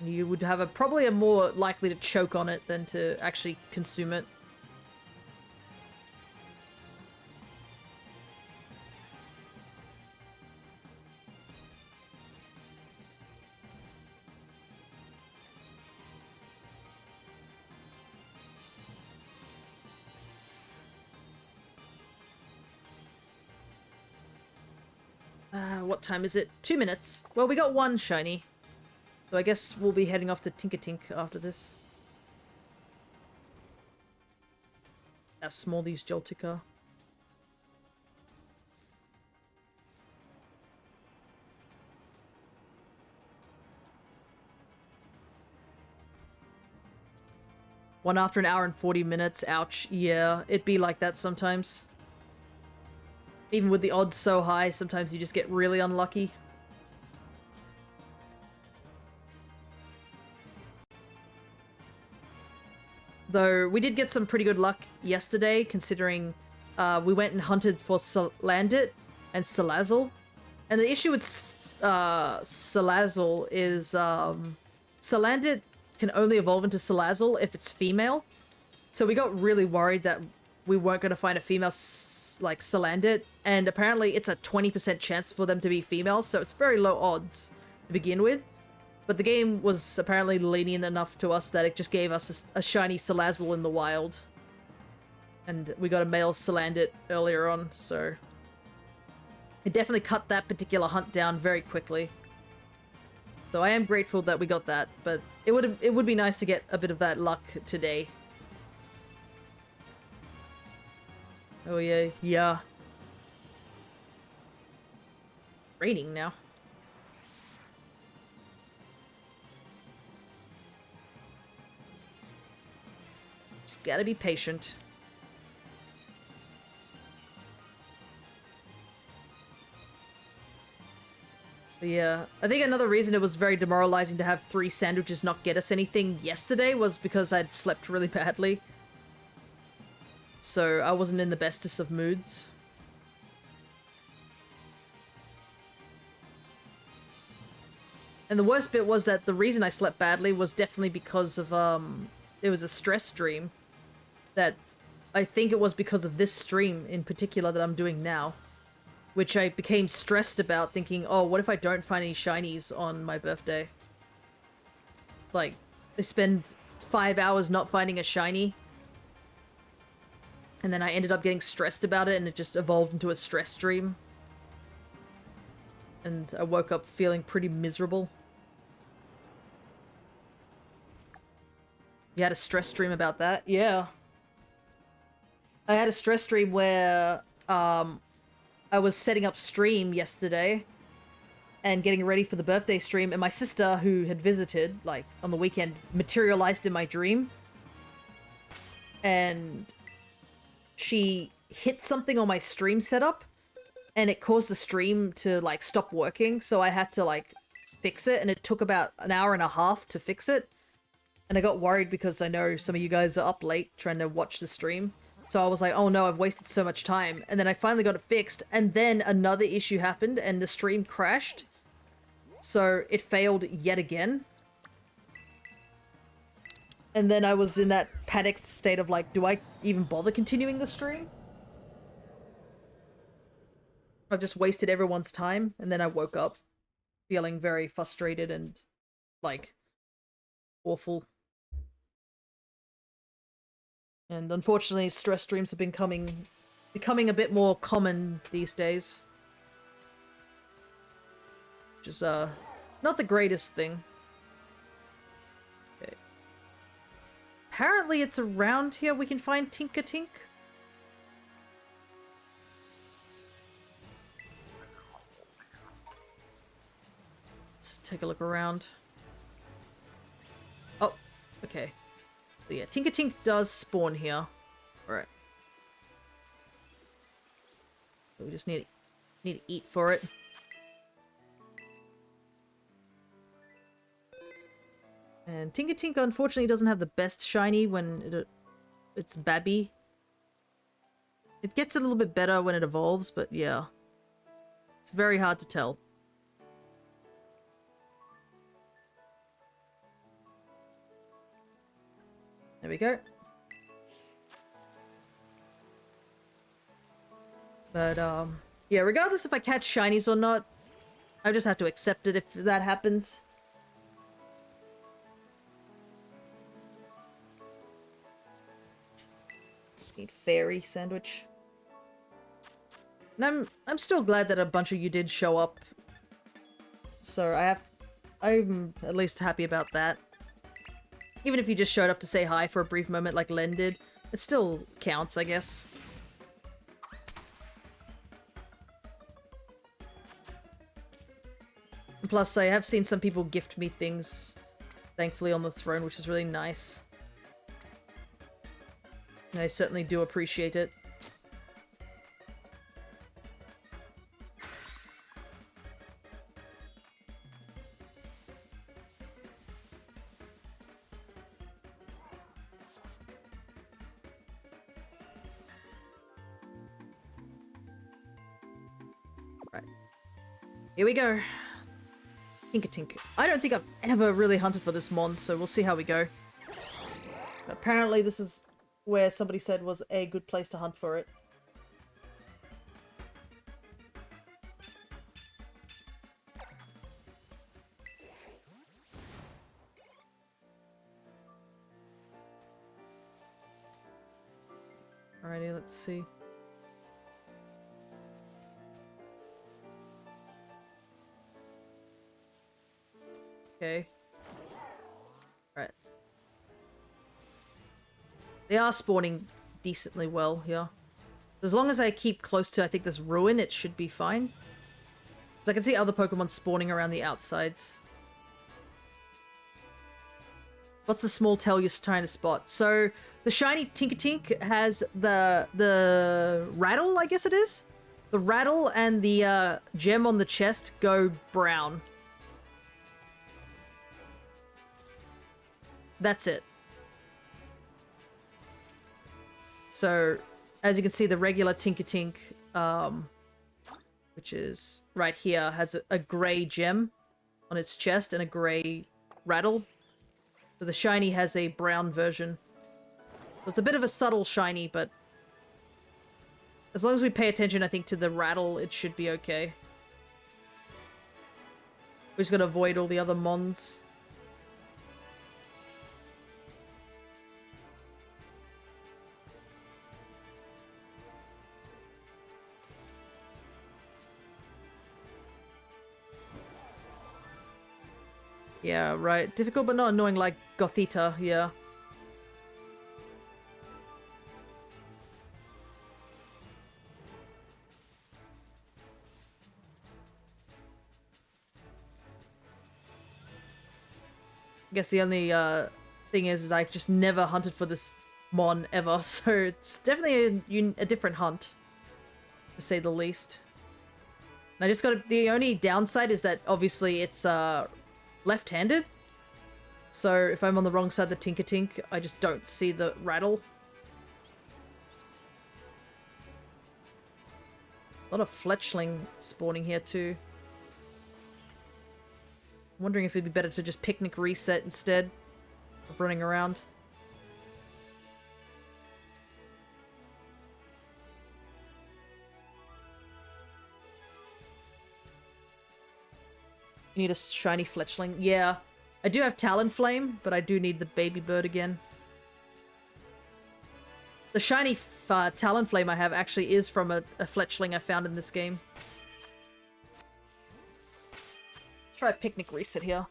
You would have probably a more likely to choke on it than to actually consume it. What time is it? 2 minutes. Well, we got one shiny. So I guess we'll be heading off to Tinkatink after this. How small these Joltik are. One after an hour and 40 minutes. Ouch. Yeah, it'd be like that sometimes. Even with the odds so high, sometimes you just get really unlucky. Though, we did get some pretty good luck yesterday, considering we went and hunted for Salandit and Salazzle. And the issue with Salazzle is Salandit can only evolve into Salazzle if it's female. So we got really worried that we weren't going to find a female like Salandit, and apparently it's a 20% chance for them to be females, so it's very low odds to begin with. But the game was apparently lenient enough to us that it just gave us a shiny Salazzle in the wild. And we got a male Salandit earlier on, so it definitely cut that particular hunt down very quickly. So I am grateful that we got that, but it would be nice to get a bit of that luck today. Oh yeah, yeah. Raining now. Just gotta be patient. But yeah, I think another reason it was very demoralizing to have 3 sandwiches not get us anything yesterday was because I'd slept really badly. So I wasn't in the bestest of moods. And the worst bit was that the reason I slept badly was definitely because of, it was a stress stream. That I think it was because of this stream in particular that I'm doing now. Which I became stressed about, thinking, oh, what if I don't find any shinies on my birthday? Like, I spend 5 hours not finding a shiny. And then I ended up getting stressed about it, and it just evolved into a stress stream. And I woke up feeling pretty miserable. You had a stress stream about that? Yeah. I had a stress stream where, I was setting up stream yesterday and getting ready for the birthday stream, and my sister, who had visited, like, on the weekend, materialized in my dream. And she hit something on my stream setup, and it caused the stream to, like, stop working, so I had to, like, fix it, and it took about an hour and a half to fix it. And I got worried because I know some of you guys are up late trying to watch the stream. So I was like, oh no, I've wasted so much time. And then I finally got it fixed, and then another issue happened, and the stream crashed. So it failed yet again. And then I was in that panicked state of like, do I even bother continuing the stream? I've just wasted everyone's time, and then I woke up feeling very frustrated and, like, awful. And unfortunately, stress streams have been becoming a bit more common these days. Which is, not the greatest thing. Okay. Apparently it's around here we can find Tink-a-Tink. Let's take a look around. Oh, okay. So yeah, Tink-a-Tink does spawn here. Alright. So we just need to eat for it. And Tink-a-Tink unfortunately doesn't have the best shiny when it's Babby. It gets a little bit better when it evolves, but yeah. It's very hard to tell. There we go. But, yeah, regardless if I catch shinies or not, I just have to accept it if that happens. Need fairy sandwich. And I'm still glad that a bunch of you did show up. So I'm at least happy about that. Even if you just showed up to say hi for a brief moment like Len did, it still counts, I guess. And plus, I have seen some people gift me things, thankfully, on the throne, which is really nice. I certainly do appreciate it. Right. Here we go. Tink. I don't think I've ever really hunted for this mon, so we'll see how we go. Apparently this is where somebody said was a good place to hunt for it. Alrighty, let's see. Okay. Right. They are spawning decently well here. As long as I keep close to, I think, this ruin, it should be fine. Because I can see other Pokemon spawning around the outsides. What's the small tail you're trying to spot? So, the shiny Tinkatink has the rattle, I guess it is? The rattle and the gem on the chest go brown. That's it. So, as you can see, the regular Tinkatink, which is right here, has a grey gem on its chest and a grey rattle. So the shiny has a brown version. So it's a bit of a subtle shiny, but as long as we pay attention, I think, to the rattle, it should be okay. We're just gonna avoid all the other mons. Yeah, right. Difficult but not annoying like Gothita, yeah. I guess the only thing is I just never hunted for this mon ever, so it's definitely a different hunt, to say the least. And I just got the only downside is that obviously it's left-handed, so if I'm on the wrong side of the Tinkatink, I just don't see the rattle. A lot of Fletchling spawning here too. I'm wondering if it'd be better to just picnic reset instead of running around. You need a shiny Fletchling. Yeah. I do have Talonflame, but I do need the baby bird again. The shiny Talonflame I have actually is from a Fletchling I found in this game. Let's try a picnic reset here.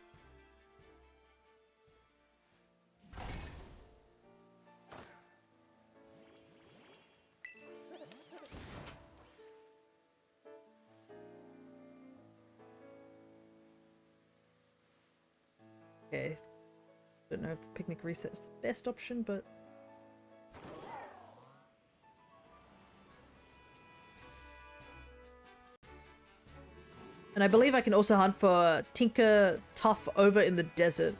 Okay. Don't know if the picnic reset is the best option, but... And I believe I can also hunt for Tinker Tough over in the desert.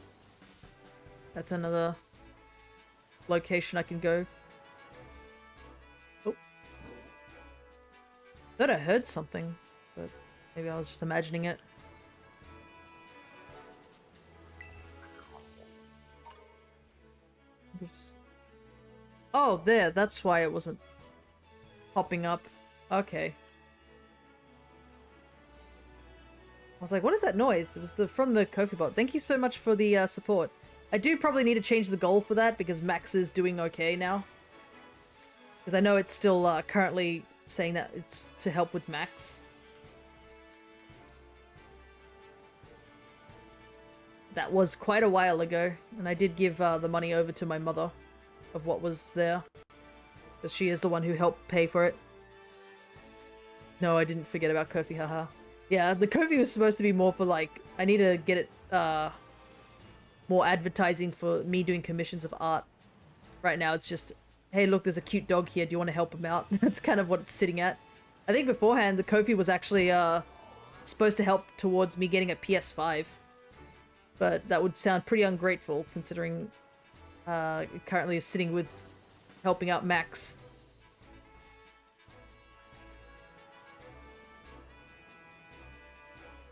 That's another location I can go. Oh. Thought I heard something, but maybe I was just imagining it. Oh, there. That's why it wasn't popping up. Okay. I was like, what is that noise? It was from the Ko-fi bot. Thank you so much for the support. I do probably need to change the goal for that because Max is doing okay now. Because I know it's still currently saying that it's to help with Max. That was quite a while ago, and I did give the money over to my mother of what was there. Because she is the one who helped pay for it. No, I didn't forget about Ko-fi, haha. Yeah, the Ko-fi was supposed to be more for like, I need to get it more advertising for me doing commissions of art. Right now it's just hey, look, there's a cute dog here. Do you want to help him out? That's kind of what it's sitting at. I think beforehand, the Kofi was actually supposed to help towards me getting a PS5. But that would sound pretty ungrateful, considering it currently is sitting with helping out Max.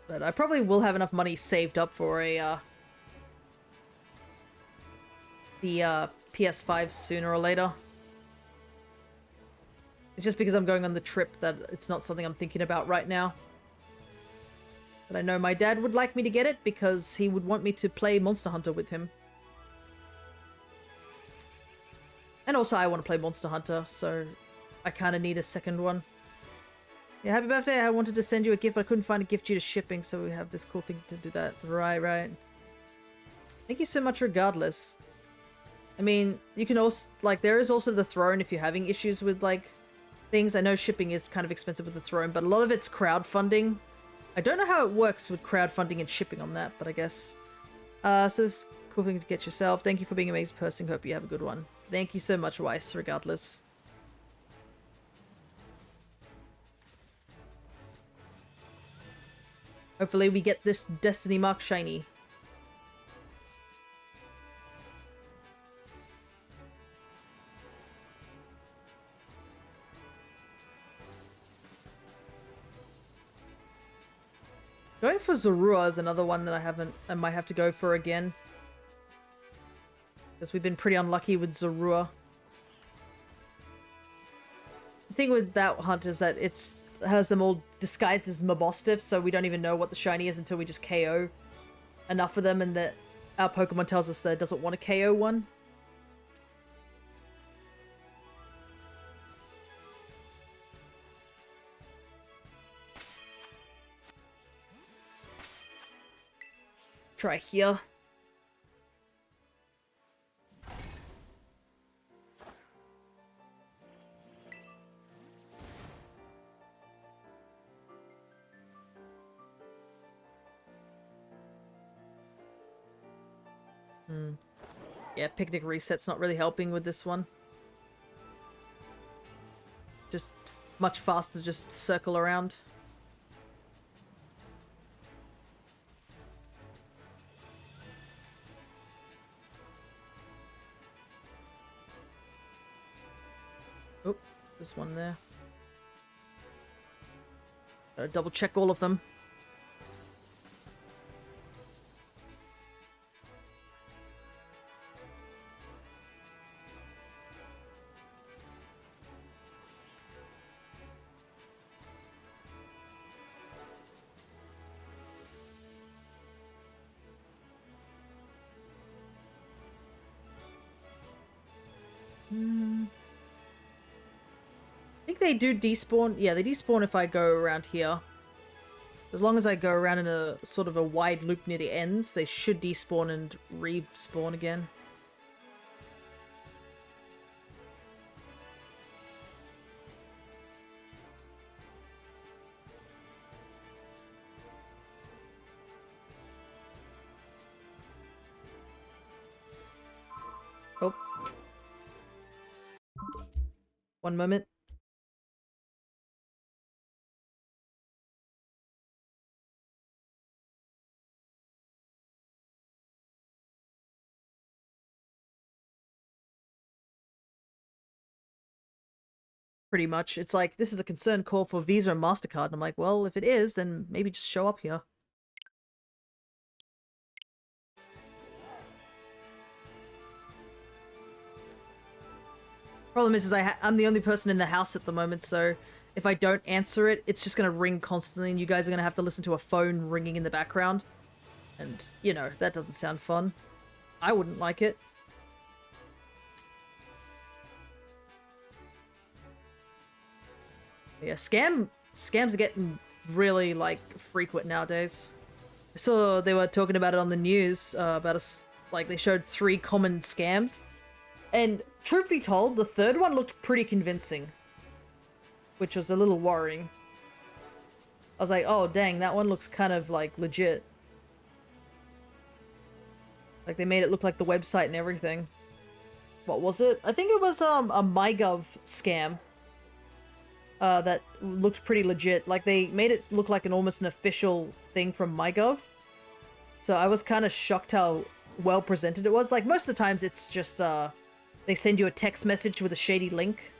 But I probably will have enough money saved up for a the PS5 sooner or later. It's just because I'm going on the trip that it's not something I'm thinking about right now. But I know my dad would like me to get it because he would want me to play Monster Hunter with him. And also I want to play Monster Hunter, so I kind of need a second one. Yeah, happy birthday. I wanted to send you a gift, but I couldn't find a gift due to shipping, so we have this cool thing to do that. Right. Thank you so much regardless. I mean, you can also, like, there is also the throne if you're having issues with, like, things. I know shipping is kind of expensive with the throne, but a lot of it's crowdfunding. I don't know how it works with crowdfunding and shipping on that, but I guess. So this cool thing to get yourself. Thank you for being an amazing person. Hope you have a good one. Thank you so much, Weiss, regardless. Hopefully we get this Destiny Mark shiny. Going for Zorua is another one that I might have to go for again. Because we've been pretty unlucky with Zorua. The thing with that hunt is that it has them all disguised as Mabostiff, so we don't even know what the shiny is until we just KO enough of them, and that our Pokemon tells us that it doesn't want to KO one. Try here. Yeah, Picnic Reset's not really helping with this one. Just much faster, just circle around. Oh, there's one there. Gotta double check all of them. I think they do despawn. Yeah, they despawn if I go around here. As long as I go around in a sort of a wide loop near the ends, they should despawn and respawn again. Oh. One moment. Pretty much. It's like, this is a concerned call for Visa and MasterCard. And I'm like, well, if it is, then maybe just show up here. Problem is I'm the only person in the house at the moment, so if I don't answer it, it's just going to ring constantly, and you guys are going to have to listen to a phone ringing in the background. And, you know, that doesn't sound fun. I wouldn't like it. Yeah, scams are getting really, like, frequent nowadays. I saw they were talking about it on the news, about like, they showed 3 common scams. And, truth be told, the third one looked pretty convincing. Which was a little worrying. I was like, oh, dang, that one looks kind of, like, legit. Like, they made it look like the website and everything. what was it? I think it was a MyGov scam. That looked pretty legit. Like, they made it look like almost an official thing from MyGov. So I was kind of shocked how well presented it was. Like, most of the times it's just, they send you a text message with a shady link.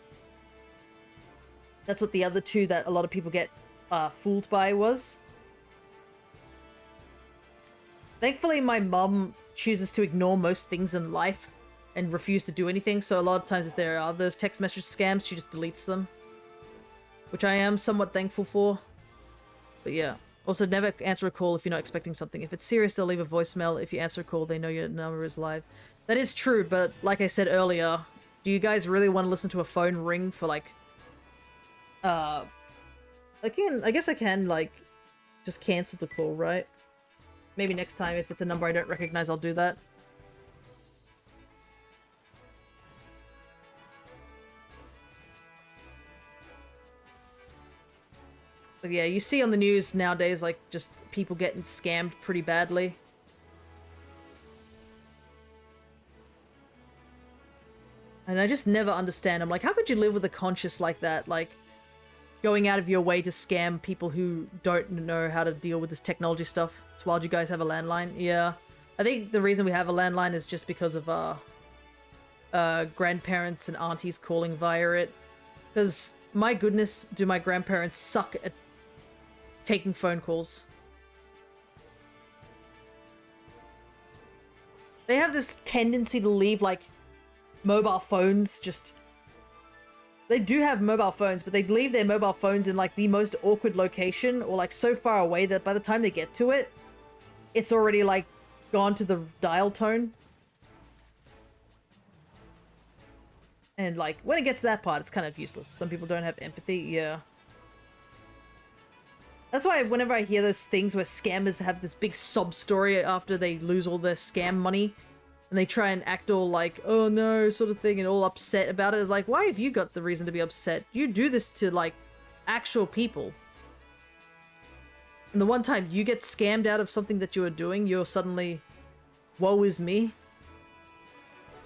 That's what the other two that a lot of people get fooled by was. Thankfully, my mum chooses to ignore most things in life and refuse to do anything. So a lot of times if there are those text message scams, she just deletes them. Which I am somewhat thankful for. But yeah. Also, never answer a call if you're not expecting something. If it's serious, they'll leave a voicemail. If you answer a call, they know your number is live. That is true, but like I said earlier, do you guys really want to listen to a phone ring for like... Again, I guess I can, like, just cancel the call, right? Maybe next time, if it's a number I don't recognize, I'll do that. But yeah, you see on the news nowadays, like, just people getting scammed pretty badly. And I just never understand. I'm like, how could you live with a conscience like that? Like, going out of your way to scam people who don't know how to deal with this technology stuff. It's wild you guys have a landline. Yeah. I think the reason we have a landline is just because of grandparents and aunties calling via it. Because, my goodness, do my grandparents suck at taking phone calls. They have this tendency to leave, like, mobile phones just... They do have mobile phones, but they leave their mobile phones in, like, the most awkward location, or, like, so far away that by the time they get to it, it's already, like, gone to the dial tone. And, like, when it gets to that part, it's kind of useless. Some people don't have empathy, yeah. That's why whenever I hear those things where scammers have this big sob story after they lose all their scam money, and they try and act all like, oh no, sort of thing, and all upset about it, like, why have you got the reason to be upset? You do this to, like, actual people. And the one time you get scammed out of something that you are doing, you're suddenly, woe is me.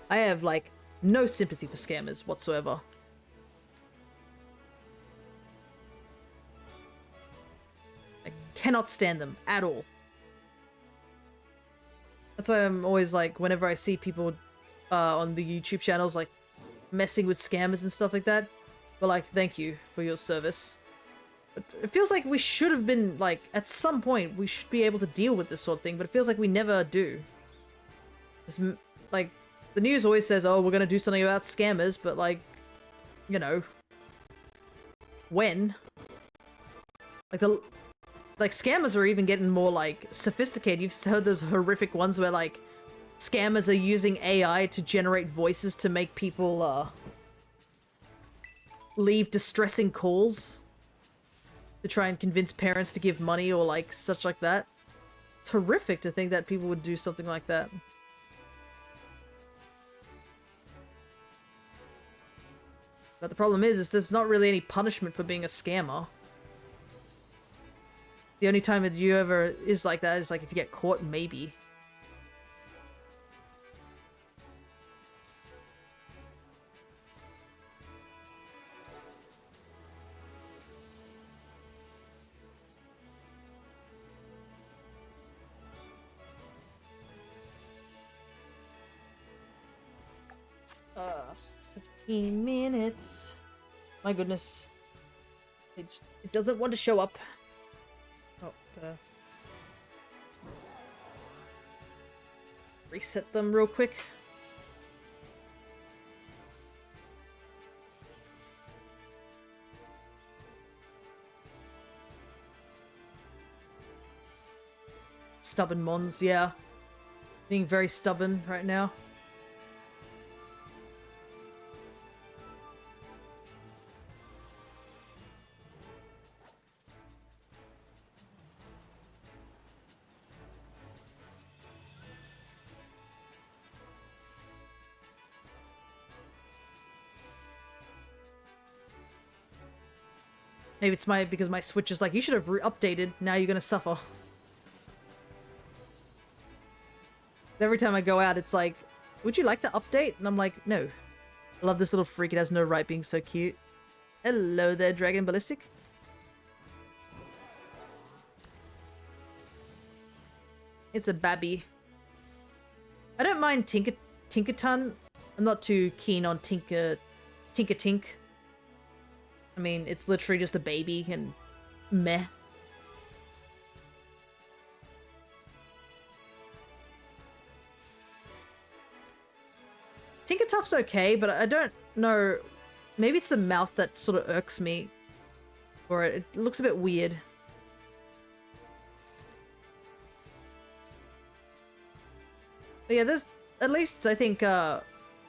I have, like, no sympathy for scammers whatsoever. I cannot stand them at all. That's why I'm always like, whenever I see people on the YouTube channels, like, messing with scammers and stuff like that, but like, thank you for your service. But it feels like we should have been, like, at some point, we should be able to deal with this sort of thing, but it feels like we never do. It's, like, the news always says, oh, we're gonna do something about scammers, but, like, you know, when? Like, scammers are even getting more, like, sophisticated. You've heard those horrific ones where, like, scammers are using AI to generate voices to make people, leave distressing calls to try and convince parents to give money or, like, such like that. It's horrific to think that people would do something like that. But the problem is there's not really any punishment for being a scammer. The only time that you ever is like that is like if you get caught, maybe. Uh, 17 minutes. My goodness. It doesn't want to show up. Oh, reset them real quick. Stubborn mons, yeah. Being very stubborn right now. Maybe it's because my Switch is like, you should have updated, now you're gonna suffer. Every time I go out, it's like, would you like to update? And I'm like, no. I love this little freak. It has no right being so cute. Hello there, Dragon Ballistic. It's a babby. I don't mind Tinkerton. I'm not too keen on Tinker Tink. I mean, it's literally just a baby and meh. Tinkertuff's okay, but I don't know. Maybe it's the mouth that sort of irks me. Or it looks a bit weird. But yeah, there's at least I think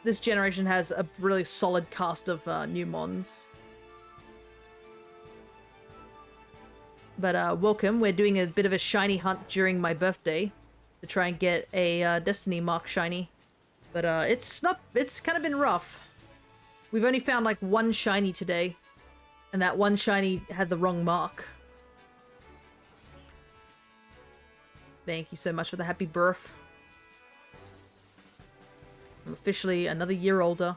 this generation has a really solid cast of new mons. But welcome. We're doing a bit of a shiny hunt during my birthday to try and get a Destiny Mark shiny. But it's kind of been rough. We've only found like one shiny today, and that one shiny had the wrong mark. Thank you so much for the happy birth. I'm officially another year older.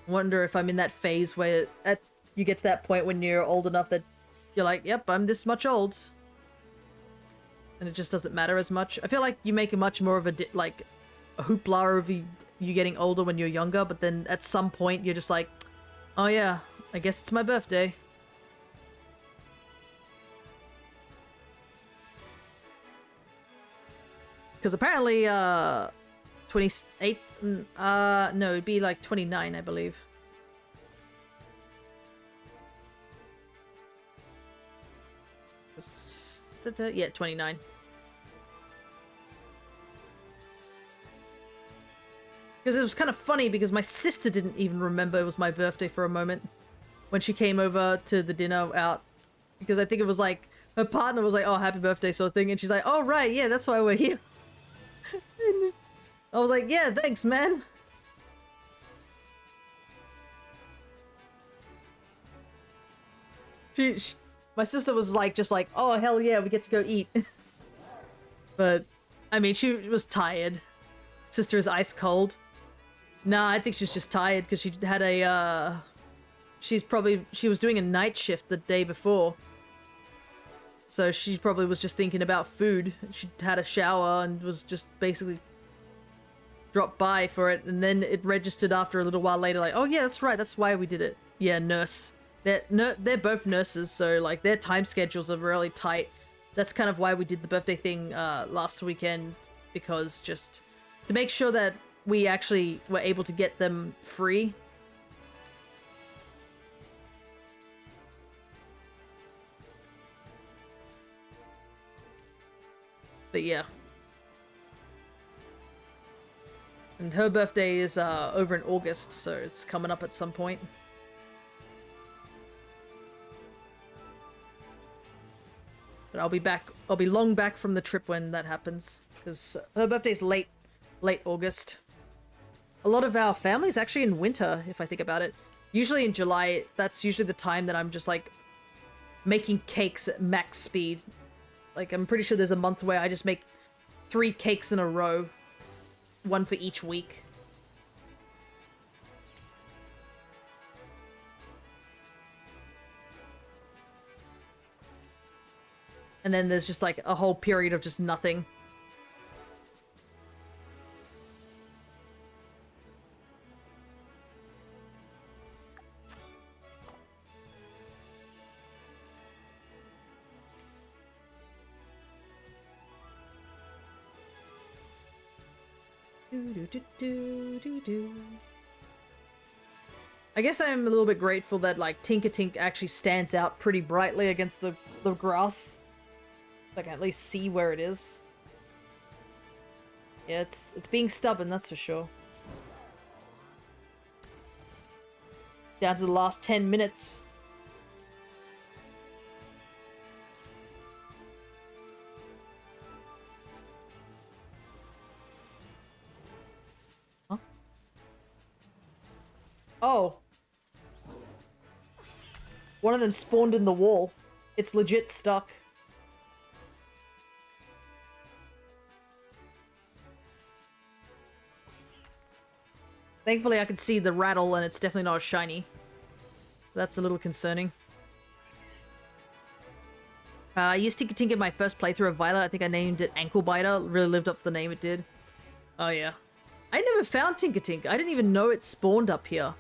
I wonder if I'm in that phase where you get to that point when you're old enough that you're like, yep, I'm this much old. And it just doesn't matter as much. I feel like you make a much more of a hoopla of you getting older when you're younger, but then at some point you're just like, oh yeah, I guess it's my birthday. Because apparently, 28, no, it'd be like 29, I believe. Yeah, 29. Because it was kind of funny because my sister didn't even remember it was my birthday for a moment when she came over to the dinner out. Because I think it was like, her partner was like, oh, happy birthday sort of thing. And she's like, oh, right, yeah, that's why we're here. I was like, yeah, thanks, man. My sister was like, just like, oh, hell yeah, we get to go eat. But, I mean, she was tired. Sister is ice cold. Nah, I think she's just tired because she had a, she was doing a night shift the day before. So she probably was just thinking about food. She had a shower and was just basically dropped by for it. And then it registered after a little while later, like, oh yeah, that's right, that's why we did it. Yeah, nurse. They're both nurses, so like their time schedules are really tight. That's kind of why we did the birthday thing last weekend, because just to make sure that we actually were able to get them free. But yeah. And her birthday is over in August, so it's coming up at some point. But I'll be back. I'll be long back from the trip when that happens, because her birthday's late August. A lot of our family's actually in winter, if I think about it. Usually in July, that's usually the time that I'm just like making cakes at max speed. Like, I'm pretty sure there's a month where I just make 3 cakes in a row. One for each week. And then there's just like a whole period of just nothing. I guess I'm a little bit grateful that like Tinkertink actually stands out pretty brightly against the grass. I can at least see where it is. Yeah, it's being stubborn, that's for sure. Down to the last 10 minutes. Huh? Oh. One of them spawned in the wall. It's legit stuck. Thankfully, I could see the rattle, and it's definitely not shiny. That's a little concerning. I used Tinker in my first playthrough of Violet. I think I named it Ankle Biter. Really lived up to the name it did. Oh, yeah. I never found Tinker. I didn't even know it spawned up here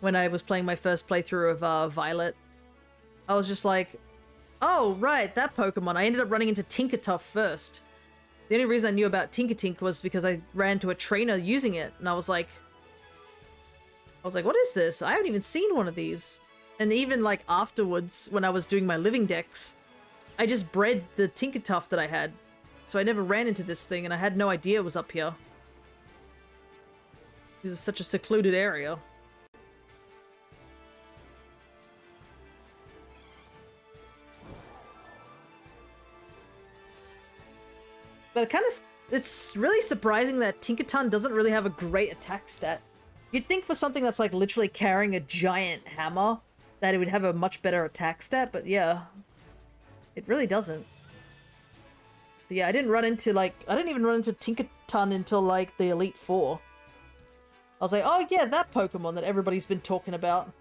when I was playing my first playthrough of Violet. I was just like, oh, right, that Pokemon. I ended up running into Tinkertuff first. The only reason I knew about Tinker was because I ran into a trainer using it, and I was like, what is this? I haven't even seen one of these. And even, like, afterwards, when I was doing my living decks, I just bred the Tinkertuff that I had. So I never ran into this thing, and I had no idea it was up here. This is such a secluded area. But it's really surprising that Tinkaton doesn't really have a great attack stat. You'd think for something that's like literally carrying a giant hammer that it would have a much better attack stat, but yeah. It really doesn't. But yeah, I didn't even run into Tinkaton until like the Elite Four. I was like, oh yeah, that Pokemon that everybody's been talking about.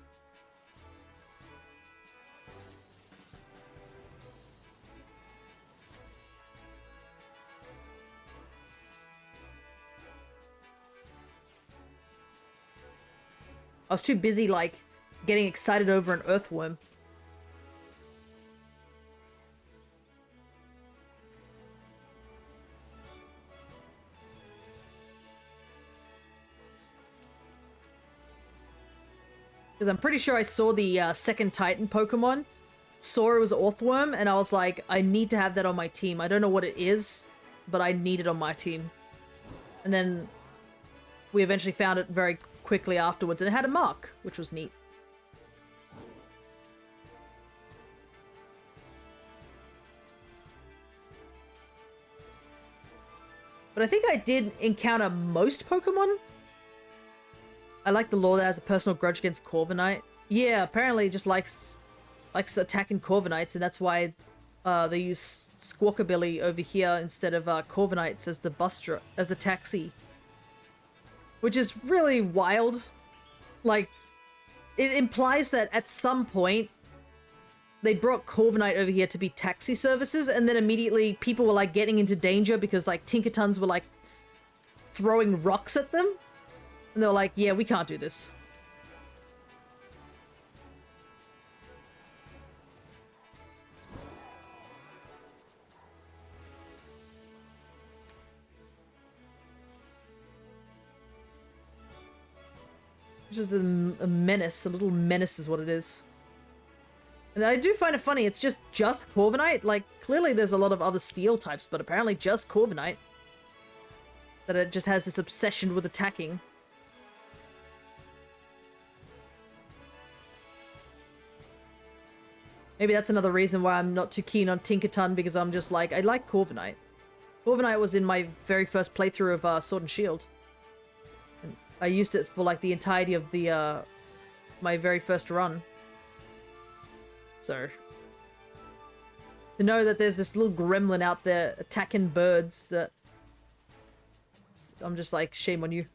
I was too busy, like, getting excited over an earthworm. Because I'm pretty sure I saw the second Titan Pokemon, saw it was Earthworm, and I was like, I need to have that on my team. I don't know what it is, but I need it on my team. And then we eventually found it very quickly afterwards, and it had a mark, which was neat. But I think I did encounter most Pokemon. I like the lore that has a personal grudge against Corviknight. Yeah, apparently it just likes attacking Corviknights, and that's why they use Squawkabilly over here instead of Corviknights as the taxi. Which is really wild. Like, it implies that at some point they brought Corviknight over here to be taxi services, and then immediately people were like getting into danger because like Tinkertons were like throwing rocks at them. And they were like, yeah, we can't do this. Just a menace. A little menace is what it is. And I do find it funny, it's just Corviknight. Like, clearly there's a lot of other steel types, but apparently just Corviknight. That it just has this obsession with attacking. Maybe that's another reason why I'm not too keen on Tinkerton, because I'm just like, I like Corviknight. Corviknight was in my very first playthrough of Sword and Shield. And I used it for like the entirety of the my very first run. So to know that there's this little gremlin out there attacking birds, that I'm just like, shame on you.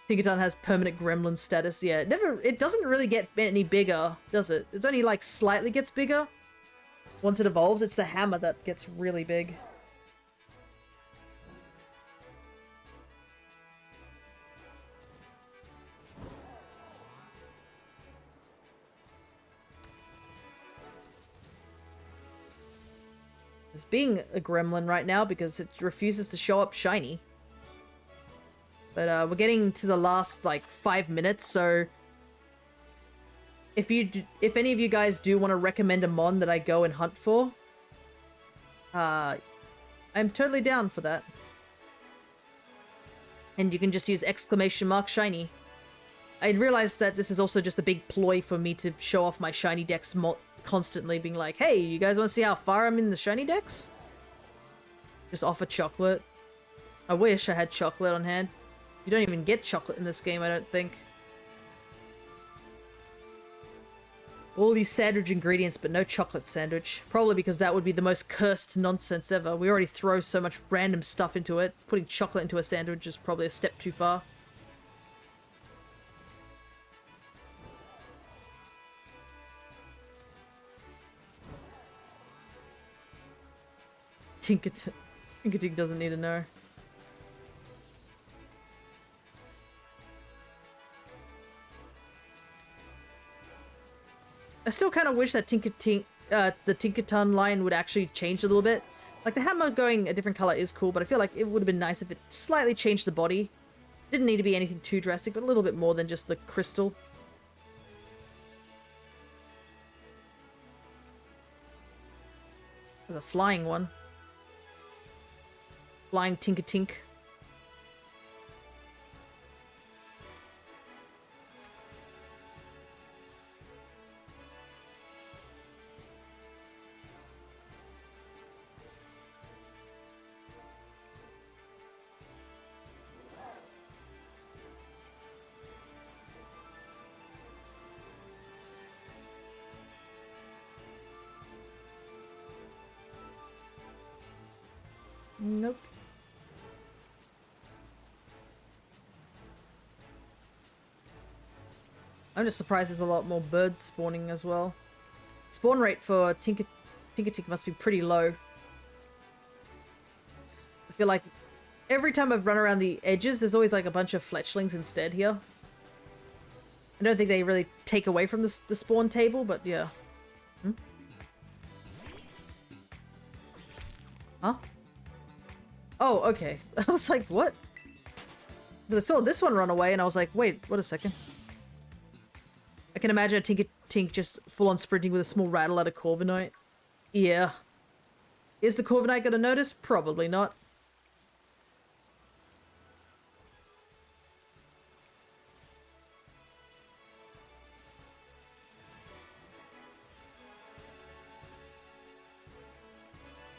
Tinkerton has permanent gremlin status. Yeah, it doesn't really get any bigger, does it? It's only like slightly gets bigger. Once it evolves, it's the hammer that gets really big. It's being a gremlin right now because it refuses to show up shiny. But we're getting to the last like 5 minutes, so if any of you guys do want to recommend a mon that I go and hunt for, I'm totally down for that. And you can just use !shiny. I realized that this is also just a big ploy for me to show off my shiny decks constantly, being like, hey, you guys want to see how far I'm in the shiny decks? Just offer chocolate. I wish I had chocolate on hand. You don't even get chocolate in this game, I don't think. All these sandwich ingredients, but no chocolate sandwich. Probably because that would be the most cursed nonsense ever. We already throw so much random stuff into it. Putting chocolate into a sandwich is probably a step too far. Tinkertink doesn't need to know. I still kind of wish that the Tinkerton line would actually change a little bit. Like, the hammer going a different color is cool, but I feel like it would have been nice if it slightly changed the body. Didn't need to be anything too drastic, but a little bit more than just the crystal. There's a flying one. Flying Tinkertink. Nope. I'm just surprised there's a lot more birds spawning as well. Spawn rate for Tinkertink must be pretty low. I feel like every time I've run around the edges, there's always like a bunch of fletchlings instead here. I don't think they really take away from the spawn table, but yeah. Hmm? Huh? Oh, okay. I was like, what? But I saw this one run away and I was like, wait, what a second. I can imagine a Tinkertink just full-on sprinting with a small rattle at a Corviknight. Yeah. Is the Corviknight gonna notice? Probably not.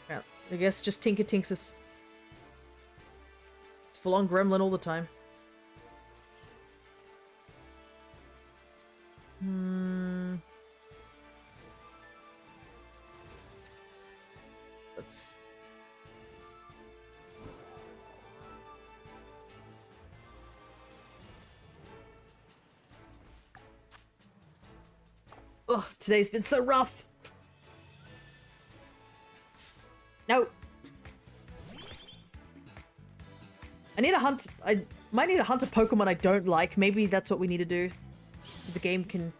Yeah, I guess just Tinkertink's is full-on gremlin all the time. Let's... Ugh, today's been so rough. No. I need to hunt... I might need to hunt a Pokemon I don't like. Maybe that's what we need to do. So the game can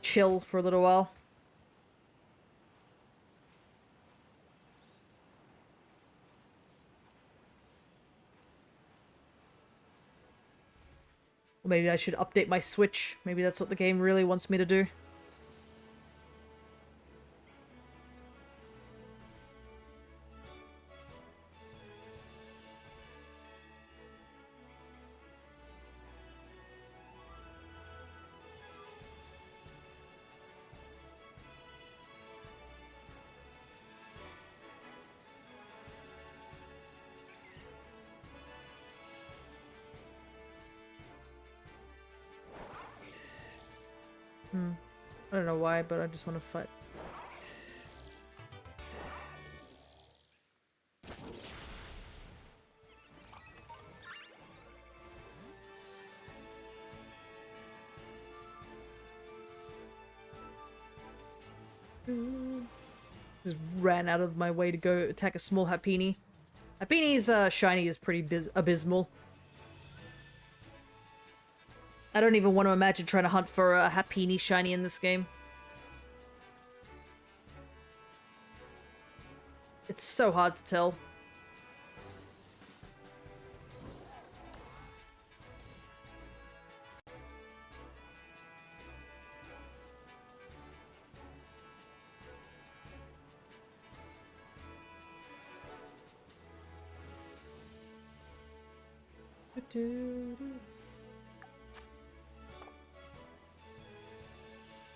chill for a little while. Or maybe I should update my Switch. Maybe that's what the game really wants me to do. I don't know why, but I just want to fight. Just ran out of my way to go attack a small Happiny. Happini's shiny is pretty abysmal. I don't even want to imagine trying to hunt for a Happiny shiny in this game. It's so hard to tell.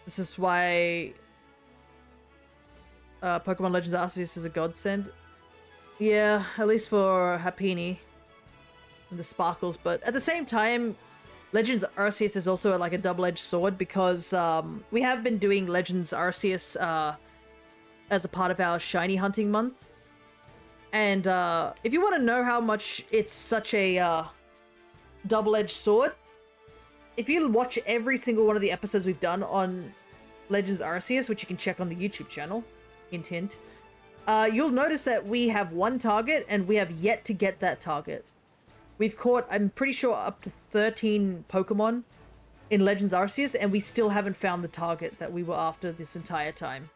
This is why Pokemon Legends Arceus is a godsend. Yeah, at least for Happiny. and the sparkles, but at the same time, Legends Arceus is also like a double-edged sword because we have been doing Legends Arceus as a part of our shiny hunting month. And if you want to know how much it's such a double-edged sword, if you watch every single one of the episodes we've done on Legends Arceus, which you can check on the YouTube channel, hint hint, you'll notice that we have one target and we have yet to get that target. We've caught, I'm pretty sure, up to 13 Pokemon in Legends Arceus, and we still haven't found the target that we were after this entire time.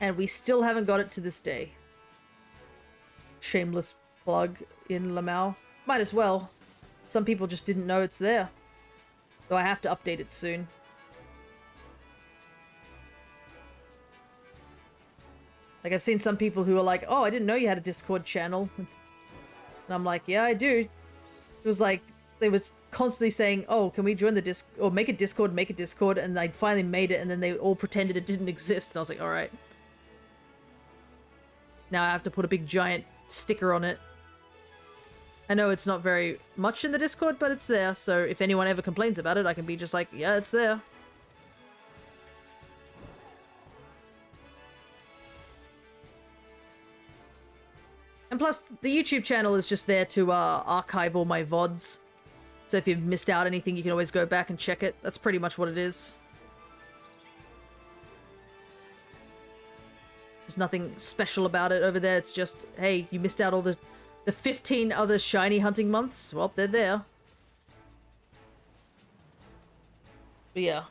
And we still haven't got it to this day. Shameless plug in Lamau. Might as well. Some people just didn't know it's there. Though I have to update it soon. Like, I've seen some people who are like, oh, I didn't know you had a Discord channel. And I'm like, yeah, I do. It was like, they was constantly saying, oh, can we join the Discord, or make a Discord, and I finally made it, and then they all pretended it didn't exist, and I was like, alright. Now I have to put a big giant sticker on it. I know it's not very much in the Discord, but it's there, so if anyone ever complains about it, I can be just like, yeah, it's there. And plus, the YouTube channel is just there to archive all my VODs. So if you've missed out anything, you can always go back and check it. That's pretty much what it is. There's nothing special about it over there. It's just, hey, you missed out all the 15 other shiny hunting months. Well, they're there. But yeah.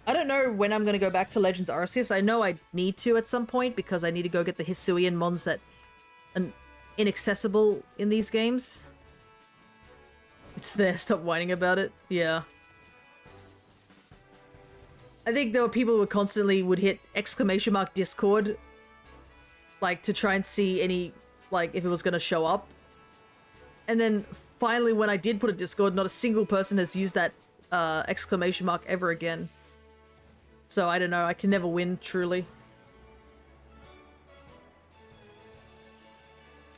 I don't know when I'm going to go back to Legends Arceus. I know I need to at some point because I need to go get the Hisuian mons that are inaccessible in these games. It's there. Stop whining about it. Yeah. I think there were people who constantly would hit ! Discord, like, to try and see any, like, if it was going to show up. And then, finally, when I did put a Discord, not a single person has used that ! Ever again. So, I don't know, I can never win, truly.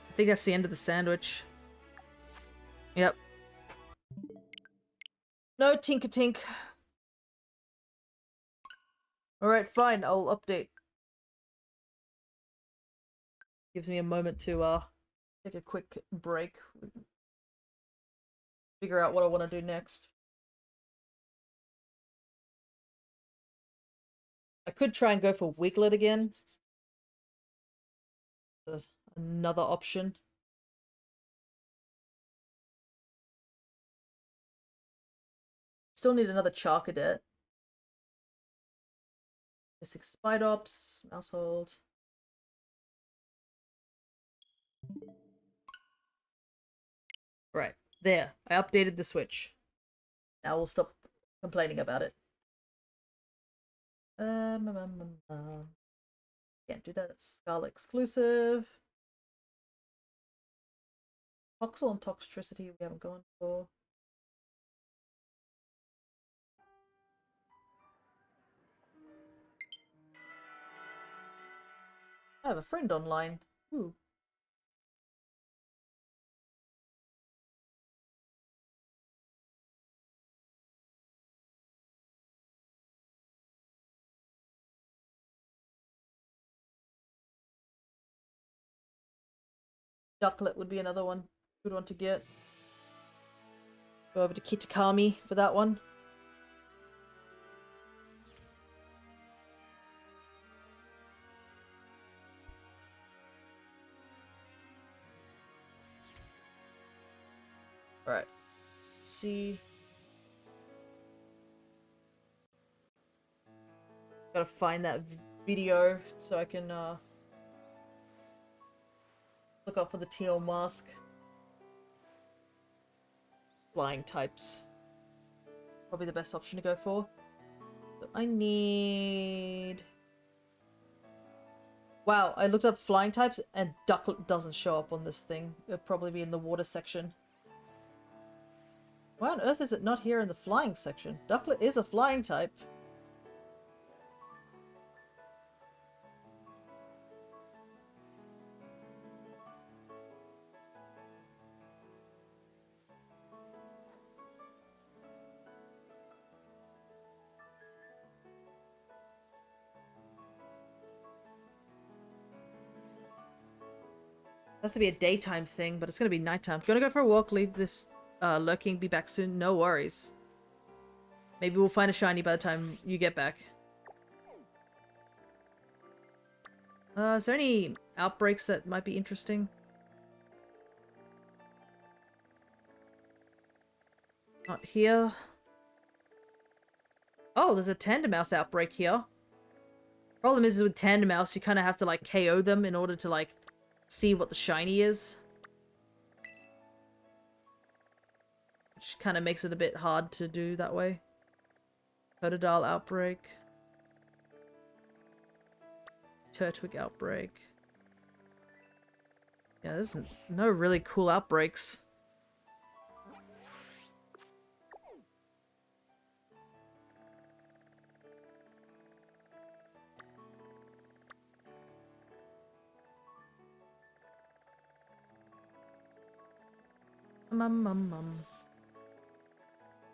I think that's the end of the sandwich. Yep. No Tinker-Tink. Alright, fine, I'll update. Gives me a moment to take a quick break. Figure out what I want to do next. I could try and go for Wiglet again. There's another option. Still need another Charcadet. Six Spidops, Mousehold. Right, there. I updated the Switch. Now we'll stop complaining about it. Can't do that. It's Scarlet exclusive. Toxel and Toxtricity we haven't gone for. I have a friend online. Ooh. Ducklet would be another one. Good one to get. Go over to Kitakami for that one. Alright. Let's see. Gotta find that video so I can look up for the teal mask. Flying types. Probably the best option to go for. But I need... Wow, I looked up flying types and Ducklet doesn't show up on this thing. It'll probably be in the water section. Why on earth is it not here in the flying section? Ducklet is a flying type. Has to be a daytime thing, but it's gonna be nighttime. Gonna go for a walk, leave this lurking, be back soon. No worries. Maybe we'll find a shiny by the time you get back. Is there any outbreaks that might be interesting? Not here. Oh, there's a Tandem-Mouse outbreak here. Problem is with Tandem-Mouse, you kind of have to like KO them in order to like see what the shiny is. Which kind of makes it a bit hard to do that way. Totodile outbreak. Turtwig outbreak. Yeah, there's no really cool outbreaks.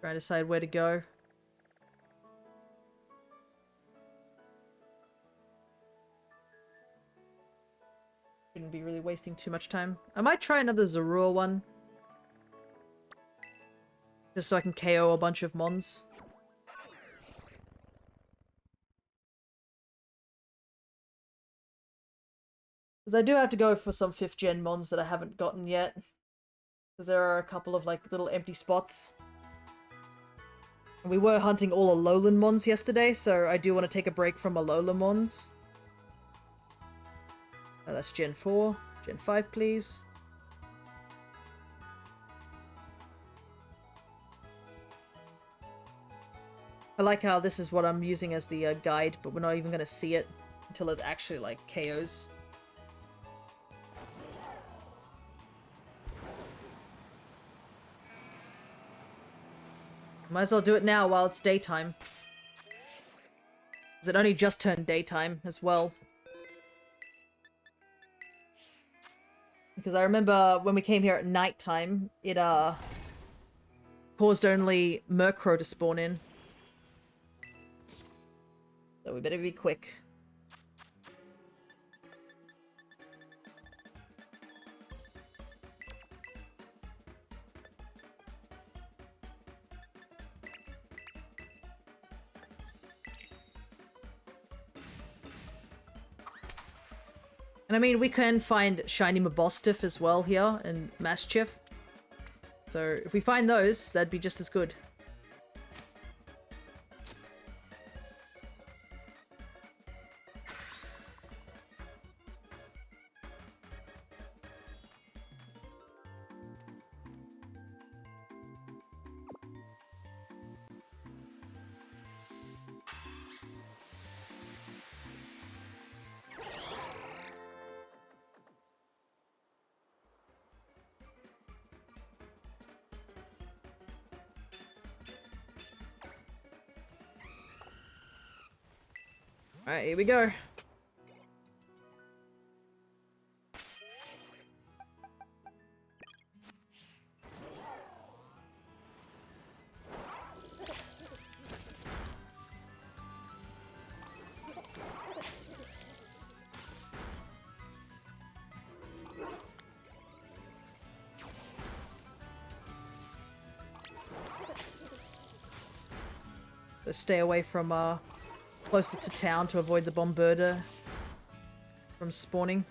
Trying to decide where to go. Shouldn't be really wasting too much time. I might try another Zorua one. Just so I can KO a bunch of mons. Because I do have to go for some 5th gen mons that I haven't gotten yet. Because there are a couple of like little empty spots. And we were hunting all Alolan mons yesterday, so I do want to take a break from Alola mons. Oh, that's Gen 4. Gen 5, please. I like how this is what I'm using as the guide, but we're not even going to see it until it actually, like, KOs. Might as well do it now while it's daytime. Because it only just turned daytime as well. Because I remember when we came here at nighttime, it caused only Murkrow to spawn in. So we better be quick. And I mean, we can find shiny Mabostiff as well here, and Maschiff. So if we find those, that'd be just as good. Alright, here we go. So stay away from closer to town to avoid the Bomberda from spawning.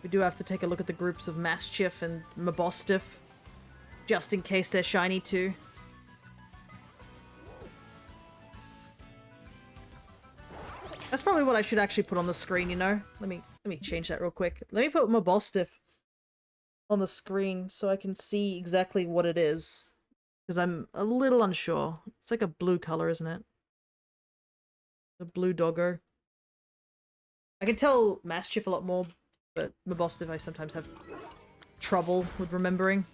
We do have to take a look at the groups of Maschiff and Mabostiff, just in case they're shiny too. That's probably what I should actually put on the screen, you know? Let me change that real quick. Let me put Mabostiff on the screen so I can see exactly what it is. Because I'm a little unsure. It's like a blue color, isn't it? The blue doggo. I can tell Mastiff a lot more, but Mabostiff I sometimes have trouble with remembering.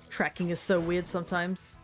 Tracking is so weird sometimes.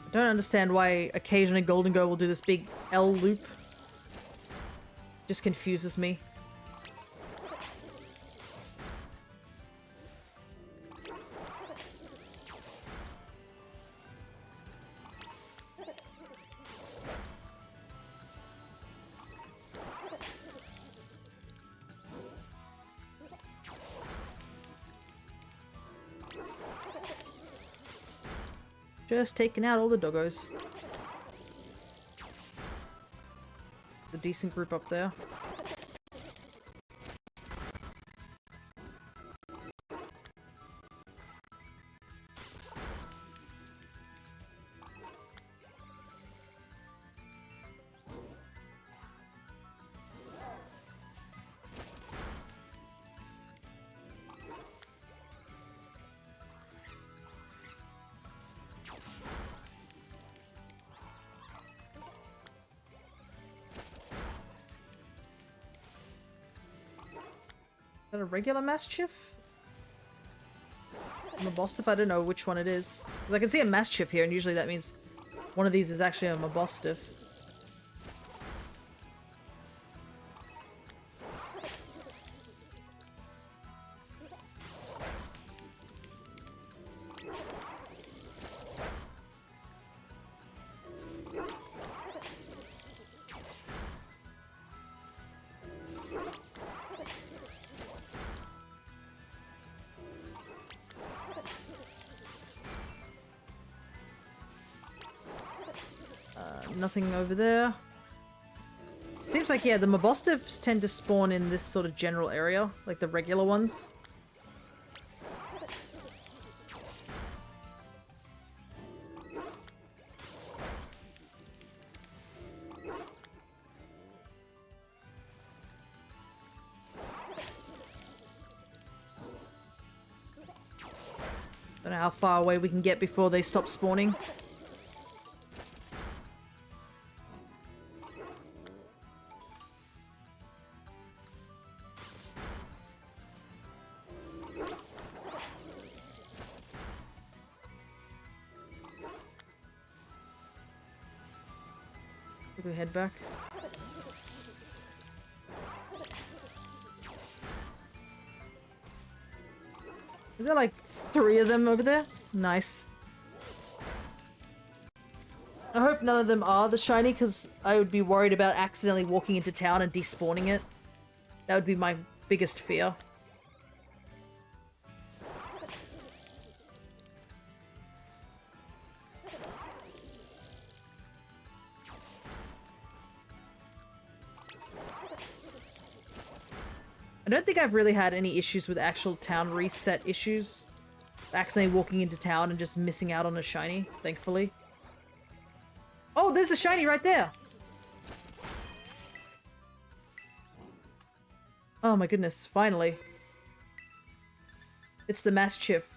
I don't understand why occasionally Golden Go will do this big L loop. Just confuses me. Just taking out all the doggos. The decent group up there. Is that a regular Mastiff? Mabostiff? I don't know which one it is. Because I can see a Mastiff here, and usually that means one of these is actually a Mabostiff. Nothing over there. Seems like, yeah, the Mabostiffs tend to spawn in this sort of general area, like the regular ones. Don't know how far away we can get before they stop spawning. We head back. Is there like 3 of them over there? Nice. I hope none of them are the shiny, because I would be worried about accidentally walking into town and despawning it. That would be my biggest fear. I don't think I've really had any issues with actual town reset issues. Accidentally walking into town and just missing out on a shiny, thankfully. Oh, there's a shiny right there! Oh my goodness, finally. It's the Mastiff.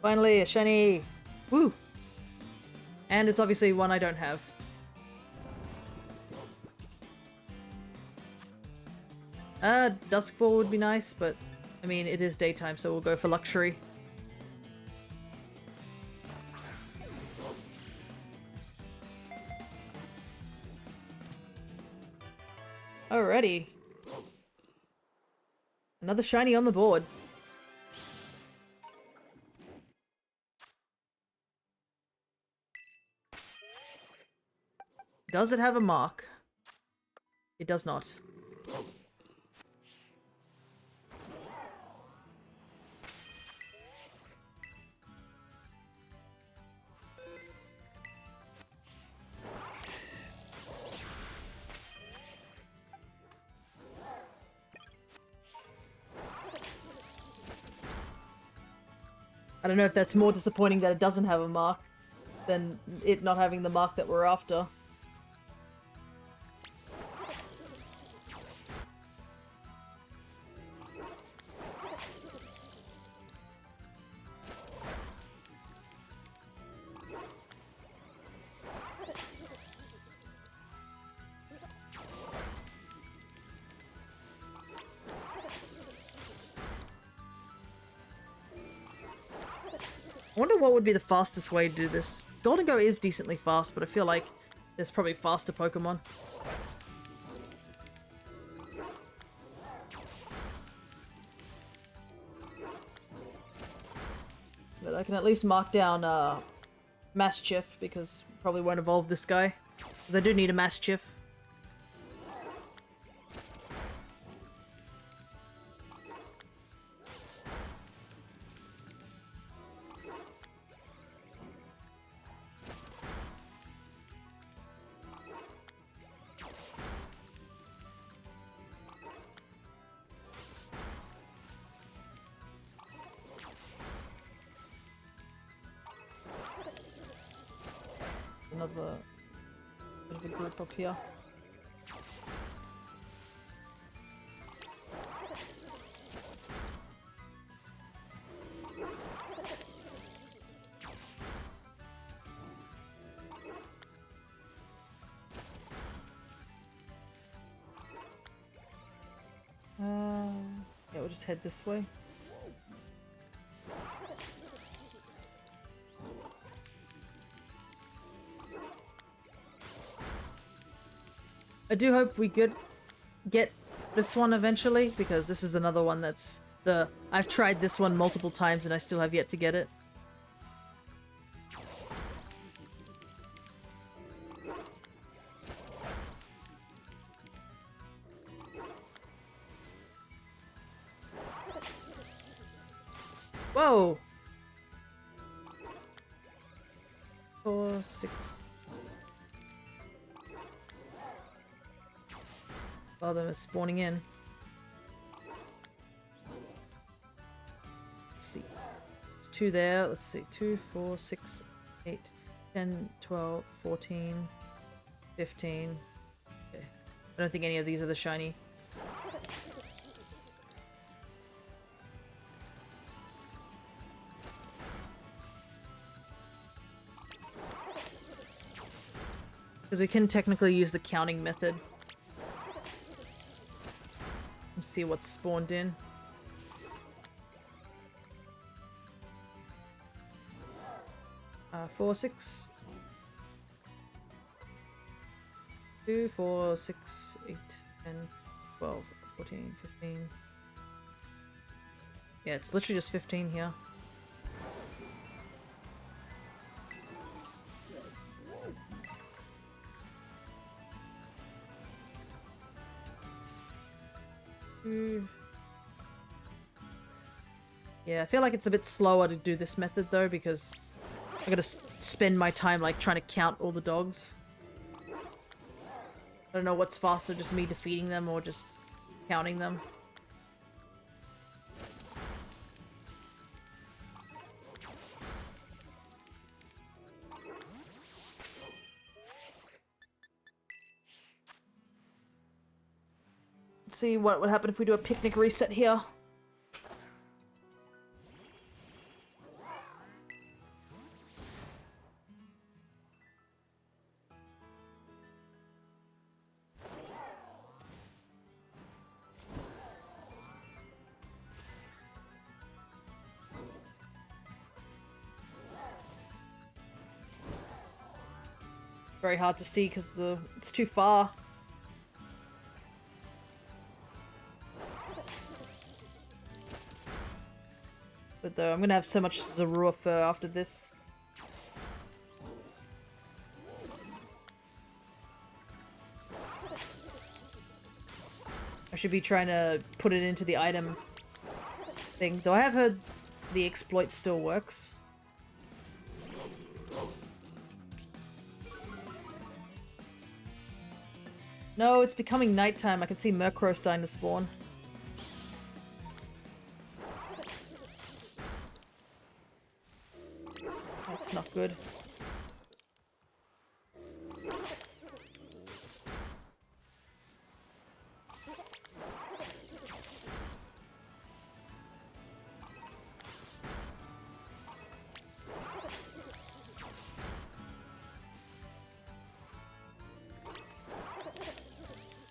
Finally, a shiny! Woo! And it's obviously one I don't have. Duskball would be nice, but I mean, it is daytime, so we'll go for luxury. Alrighty. Another shiny on the board. Does it have a mark? It does not. I don't know if that's more disappointing that it doesn't have a mark than it not having the mark that we're after. I wonder what would be the fastest way to do this. Golden Go is decently fast, but I feel like there's probably faster Pokemon. But I can at least mark down Mastiff, because probably won't evolve this guy. Because I do need a Mastiff. Another bit of a group up here. Yeah, we'll just head this way. I do hope we get this one eventually, because this is another one that's I've tried this one multiple times and I still have yet to get it. Whoa! 4, 6. Oh, them is spawning in. Let's see. There's 2 there. Let's see. 2, 4, 6, 8, 10, 12, 14, 15. Okay. I don't think any of these are the shiny. Because we can technically use the counting method. Let's see what's spawned in. Uh, 4, 6. 2, 4, 6, 8, 10, 12, 14, 15. Yeah, it's literally just 15 here. Yeah, I feel like it's a bit slower to do this method though, because I gotta spend my time like trying to count all the dogs. I don't know what's faster, just me defeating them or just counting them. Let's see what would happen if we do a picnic reset here. Very hard to see because it's too far. it though. I'm gonna have so much Zorua fur after this. I should be trying to put it into the item thing. Though I have heard the exploit still works. No, it's becoming nighttime. I can see Murkrow starting to spawn. That's not good.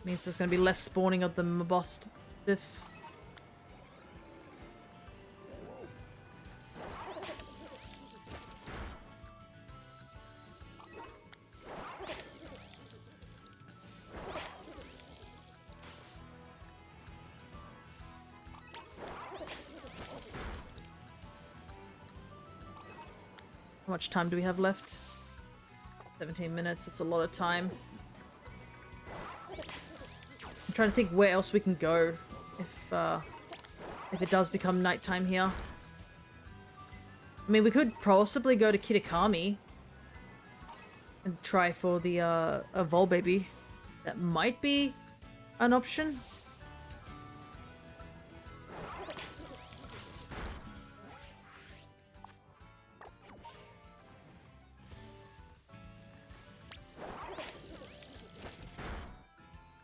Means there's going to be less spawning of the Mabostiffs. How much time do we have left? 17 minutes. It's a lot of time. I'm trying to think where else we can go if it does become nighttime here. I mean, we could possibly go to Kitakami and try for the a Volbaby. That might be an option.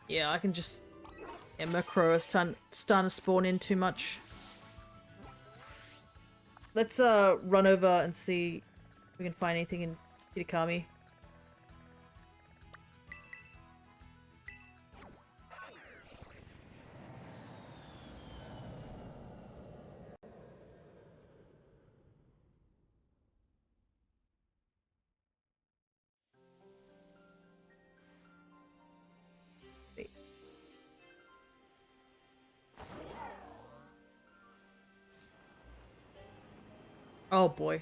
Yeah, I can just... Yeah, Murkrow is starting to spawn in too much. Let's run over and see if we can find anything in Kitakami. Oh boy.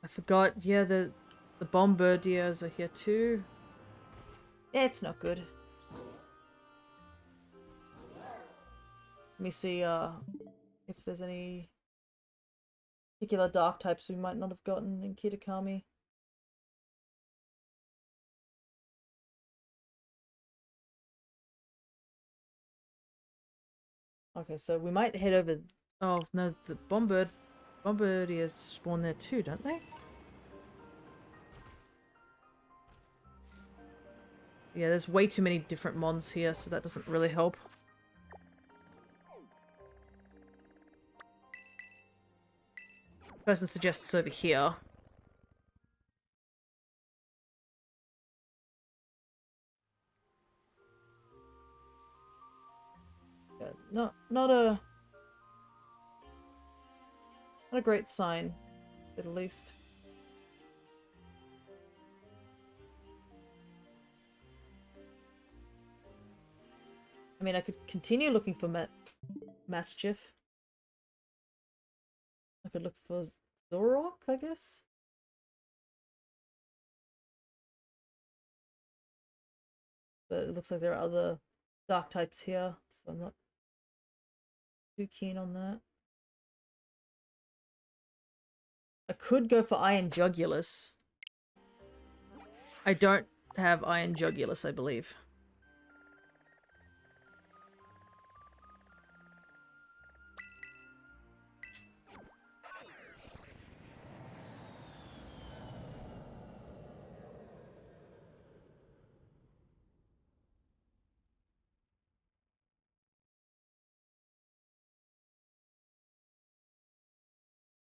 I forgot, yeah, the Bombardiers are here too. Yeah, it's not good. Let me see if there's any particular dark types we might not have gotten in Kitakami. Okay, so we might head over... Oh, no, the Bombardiers spawn there too, don't they? Yeah, there's way too many different mons here, so that doesn't really help. Person suggests over here. Yeah, not a great sign, at least. I mean, I could continue looking for Mischief. I could look for Zorok, I guess. But it looks like there are other dark types here, so I'm not too keen on that. I could go for Iron Jugulus. I don't have Iron Jugulus, I believe.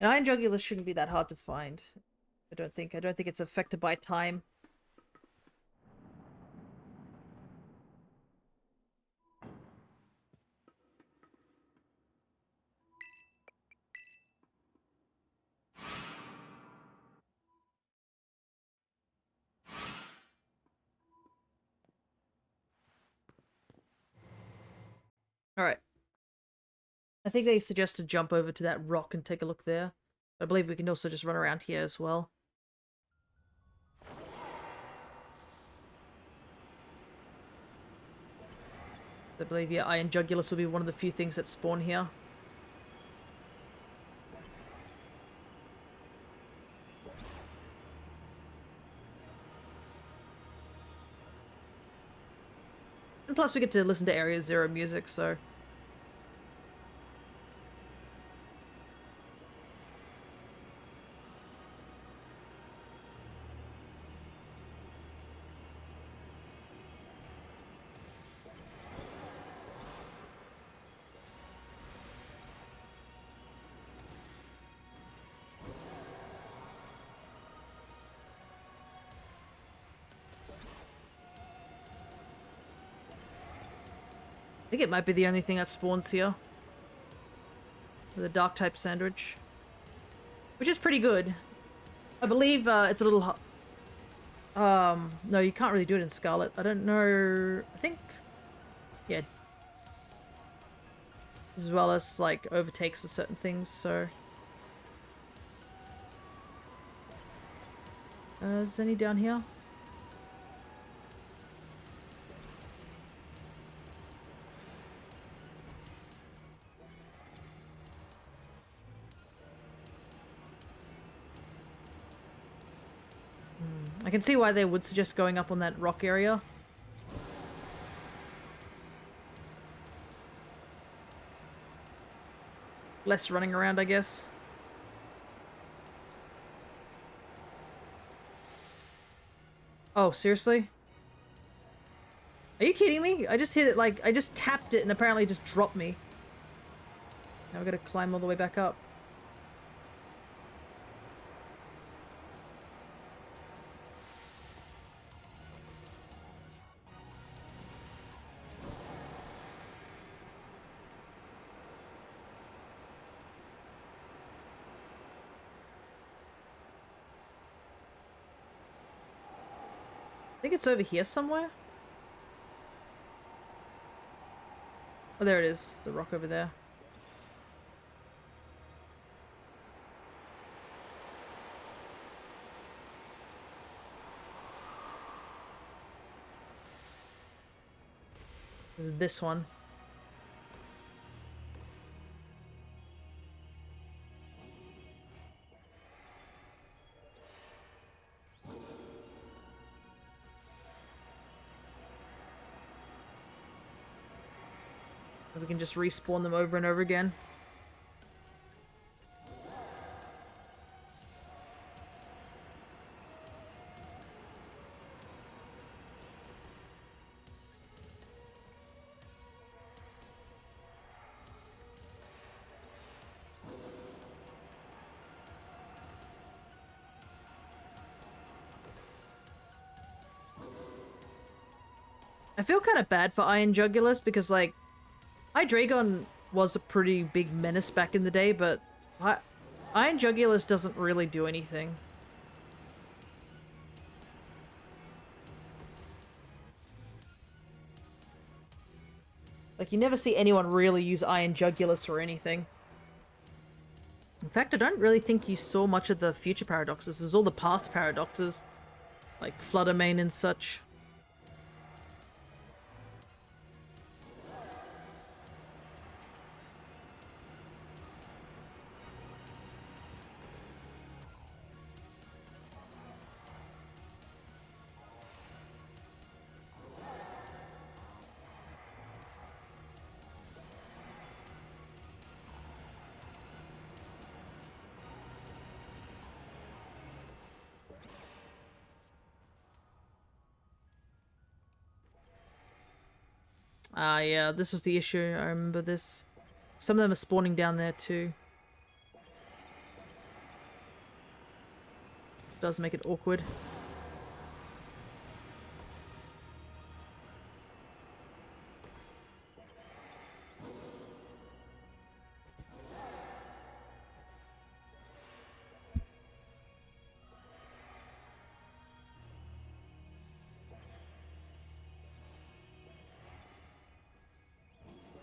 And Iron Jugulus shouldn't be that hard to find. I don't think it's affected by time. Alright. I think they suggest to jump over to that rock and take a look there. I believe we can also just run around here as well. I believe, yeah, Iron Jugulus will be one of the few things that spawn here. And plus we get to listen to Area Zero music, so... I think it might be the only thing that spawns here. With a dark type sandwich. Which is pretty good. I believe it's a little... no, you can't really do it in Scarlet. I don't know... I think... Yeah. As well as, like, overtakes of certain things, so... is there any down here? I can see why they would suggest going up on that rock area. Less running around, I guess. Oh, seriously? Are you kidding me? I just hit it like... I just tapped it and apparently it just dropped me. Now I've got to climb all the way back up. I think it's over here somewhere. Oh, there it is. The rock over there. This is this one. We can just respawn them over and over again. I feel kind of bad for Iron Jugulus because, like, Hydreigon was a pretty big menace back in the day, but Iron Jugulus doesn't really do anything. Like, you never see anyone really use Iron Jugulus for anything. In fact, I don't really think you saw much of the future paradoxes. There's all the past paradoxes, like Fluttermane and such. Yeah, this was the issue. I remember this. Some of them are spawning down there too. Does make it awkward.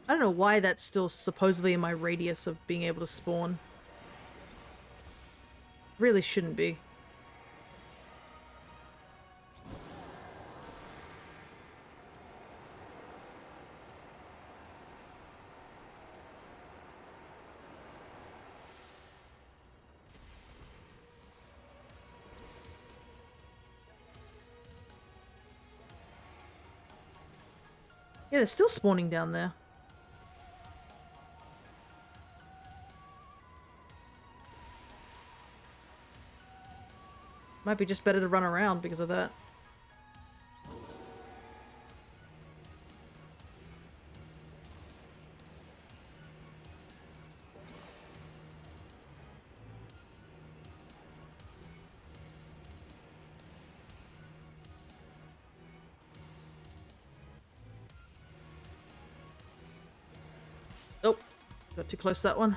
I don't know why that's still supposedly in my radius of being able to spawn. Really shouldn't be. Yeah, they're still spawning down there. Might be just better to run around because of that. Oh, got too close to that one.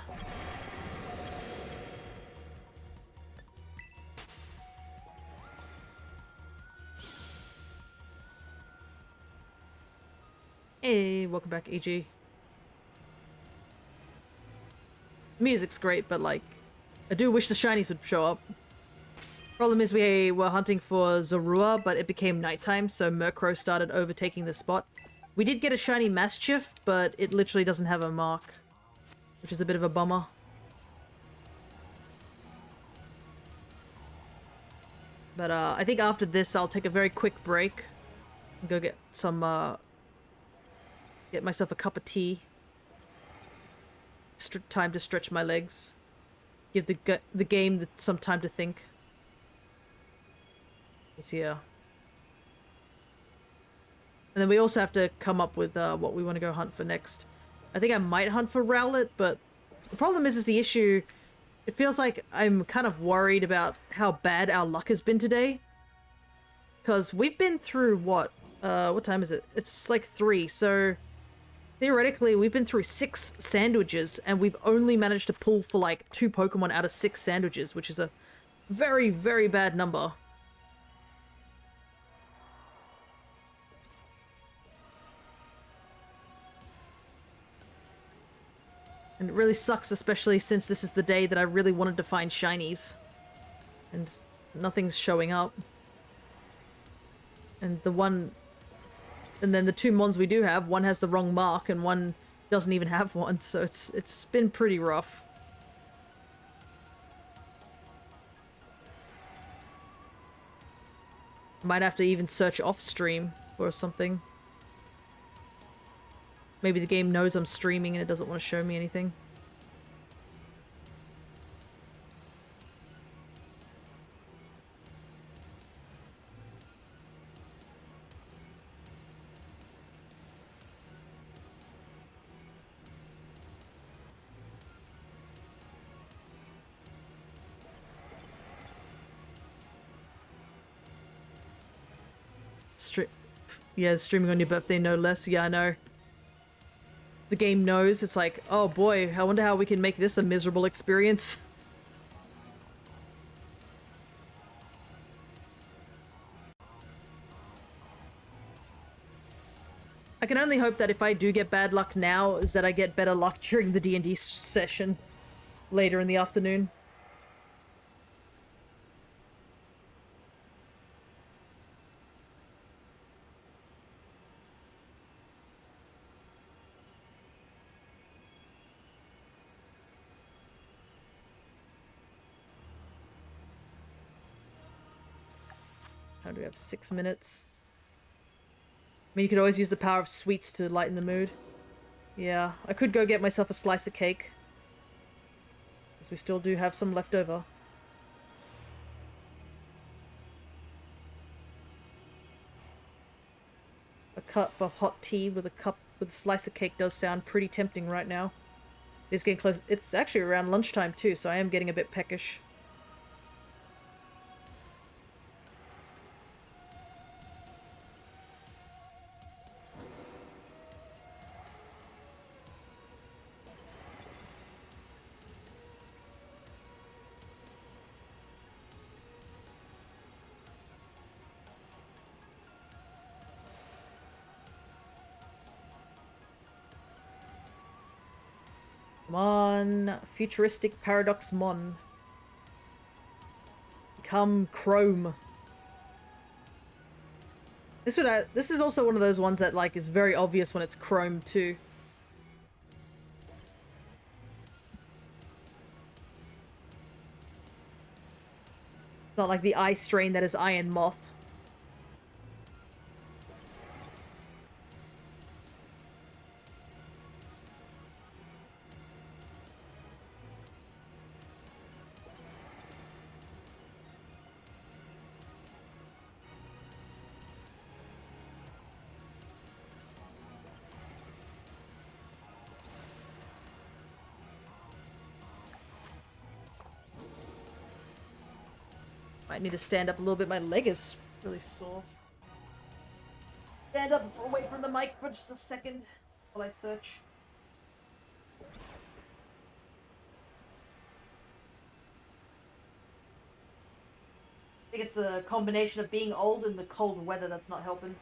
Hey, welcome back, EG. Music's great, but like, I do wish the shinies would show up. Problem is we were hunting for Zorua, but it became nighttime, so Murkrow started overtaking the spot. We did get a shiny Mischief, but it literally doesn't have a mark, which is a bit of a bummer. But I think after this, I'll take a very quick break and go get some, get myself a cup of tea. Time to stretch my legs. Give the game some time to think. He's here. And then we also have to come up with what we want to go hunt for next. I think I might hunt for Rowlet, but the problem is the issue... It feels like I'm kind of worried about how bad our luck has been today. Because we've been through, what time is it? It's like 3, so... Theoretically, we've been through 6 sandwiches, and we've only managed to pull for like 2 Pokemon out of 6 sandwiches, which is a very, very bad number. And it really sucks, especially since this is the day that I really wanted to find shinies. And nothing's showing up. And then the 2 mons we do have, one has the wrong mark and one doesn't even have one, so it's been pretty rough. Might have to even search off stream or something. Maybe the game knows I'm streaming and it doesn't want to show me anything. Yeah, streaming on your birthday, no less. Yeah, I know. The game knows. It's like, oh boy, I wonder how we can make this a miserable experience. I can only hope that if I do get bad luck now, is that I get better luck during the D&D session later in the afternoon. How do we have 6 minutes? I mean, you could always use the power of sweets to lighten the mood. Yeah, I could go get myself a slice of cake. Because we still do have some left over. A cup of hot tea with a slice of cake does sound pretty tempting right now. It's getting close. It's actually around lunchtime too, so I am getting a bit peckish. Come on. Futuristic Paradox Mon. Become Chrome. This is also one of those ones that, like, is very obvious when it's Chrome, too. Not like the Ice Strain that is Iron Moth. Might need to stand up a little bit. My leg is really sore. Stand up away from the mic for just a second while I search. I think it's the combination of being old and the cold weather that's not helping.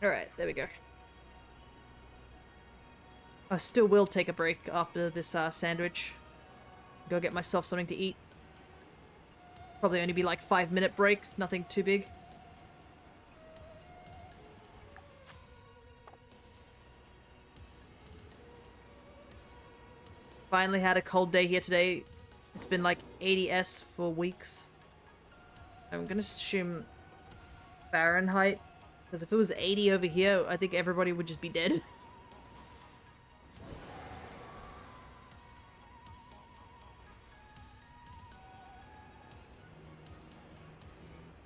Alright, there we go. I still will take a break after this sandwich. Go get myself something to eat. Probably only be like 5-minute break, nothing too big. Finally had a cold day here today. It's been like 80s for weeks. I'm gonna assume Fahrenheit. Because if it was 80 over here, I think everybody would just be dead.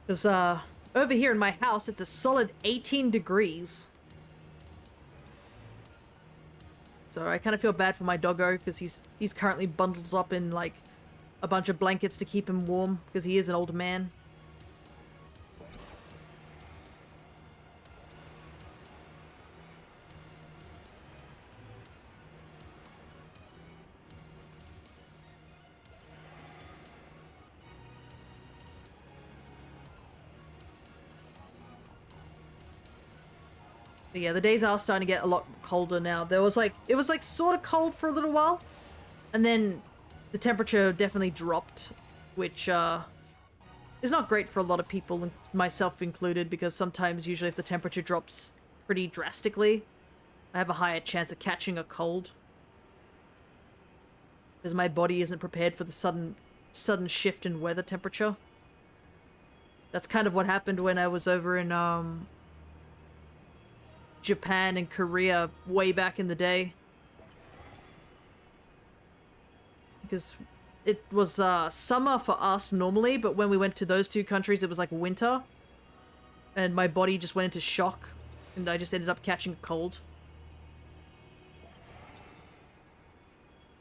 Because, over here in my house, it's a solid 18 degrees. So I kind of feel bad for my doggo, because he's currently bundled up in, like, a bunch of blankets to keep him warm, because he is an old man. But yeah, the days are starting to get a lot colder now. It was like sort of cold for a little while, and then the temperature definitely dropped, which is not great for a lot of people, myself included, because sometimes, usually if the temperature drops pretty drastically, I have a higher chance of catching a cold. Because my body isn't prepared for the sudden shift in weather temperature. That's kind of what happened when I was over in Japan and Korea way back in the day. Because it was summer for us normally, but when we went to those two countries it was like winter. And my body just went into shock, and I just ended up catching a cold.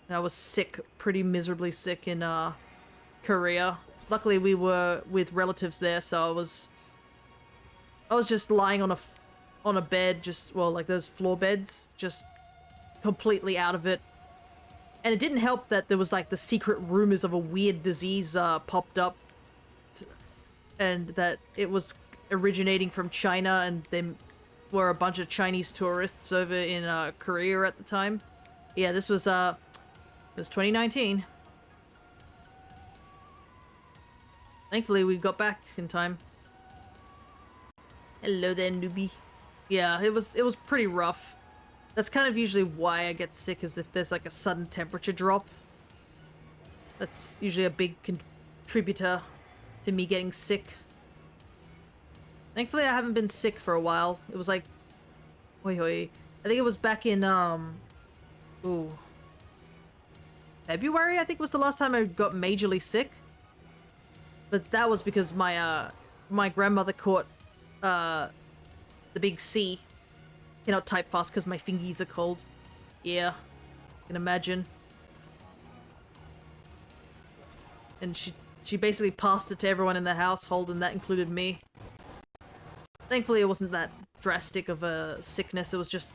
And I was sick, pretty miserably sick in Korea. Luckily we were with relatives there, so I was just lying on a bed, just, well, like those floor beds, just completely out of it. And it didn't help that there was like the secret rumors of a weird disease popped up, and that it was originating from China, and there were a bunch of Chinese tourists over in Korea at the time. Yeah, this was it was 2019. Thankfully we got back in time. Hello there, newbie. Yeah, it was pretty rough. That's kind of usually why I get sick, is if there's like a sudden temperature drop. That's usually a big contributor to me getting sick. Thankfully I haven't been sick for a while. It was like, I think it was back in February, I think, was the last time I got majorly sick. But that was because my my grandmother caught the big C. Cannot type fast because my fingies are cold. Yeah, I can imagine. And she basically passed it to everyone in the household, and that included me. Thankfully, it wasn't that drastic of a sickness. It was just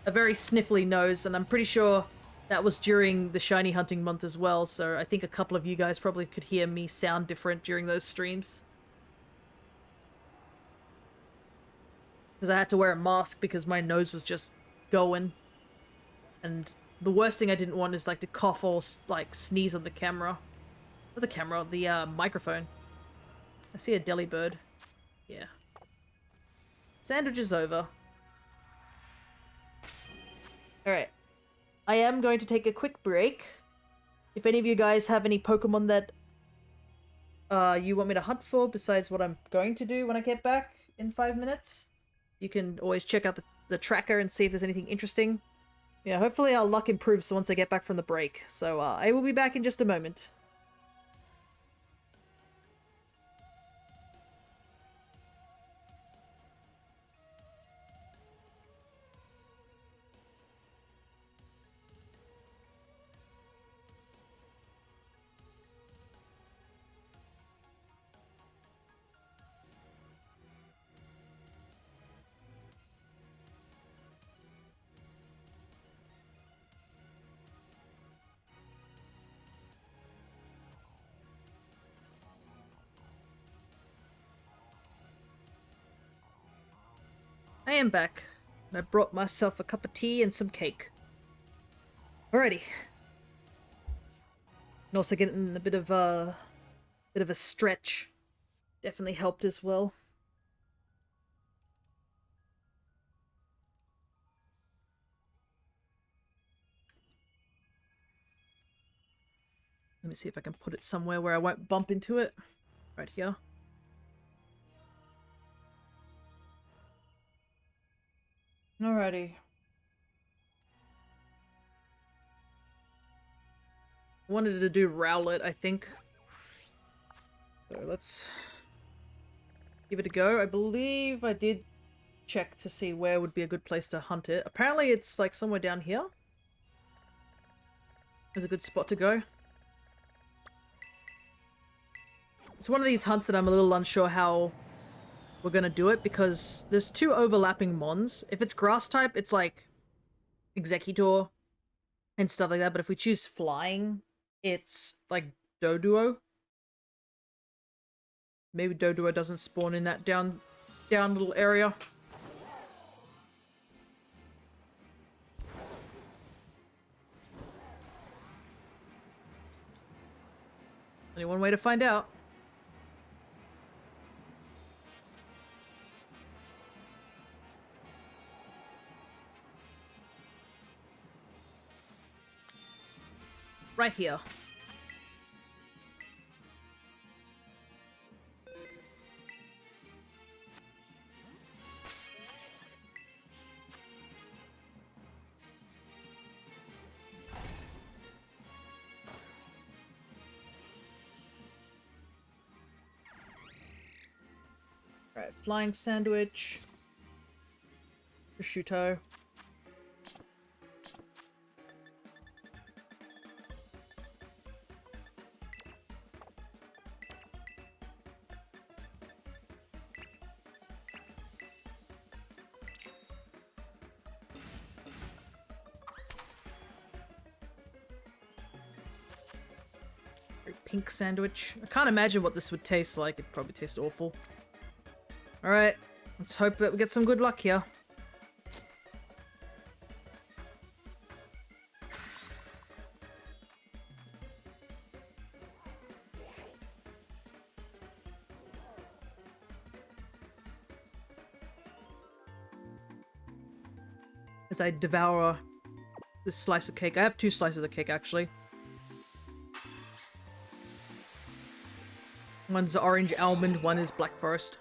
a very sniffly nose, and I'm pretty sure that was during the shiny hunting month as well, so I think a couple of you guys probably could hear me sound different during those streams. Because I had to wear a mask because my nose was just going. And the worst thing I didn't want is, like, to cough or, like, sneeze on the camera. Not the camera, the microphone. I see a deli bird. Yeah. Sandwich is over. Alright. I am going to take a quick break. If any of you guys have any Pokemon that you want me to hunt for besides what I'm going to do when I get back in 5 minutes, you can always check out the tracker and see if there's anything interesting. Yeah, hopefully our luck improves once I get back from the break. So I will be back in just a moment. I am back. I brought myself a cup of tea and some cake. Alrighty. And also getting a bit of a stretch. Definitely helped as well. Let me see if I can put it somewhere where I won't bump into it. Right here. Alrighty. Wanted to do Rowlet, I think. So let's give it a go. I believe I did check to see where would be a good place to hunt it. Apparently it's like somewhere down here. There's a good spot to go. It's one of these hunts that I'm a little unsure how we're gonna do it because there's 2 overlapping mons. If it's grass type, it's like Executor and stuff like that, but if we choose flying, it's like Doduo. Maybe Doduo doesn't spawn in that down little area. Only one way to find out. Right here. Alright, flying sandwich. Prosciutto. Pink sandwich. I can't imagine what this would taste like. It'd probably taste awful. Alright, let's hope that we get some good luck here. As I devour this slice of cake. I have 2 slices of cake, actually. One's orange almond, one is black forest.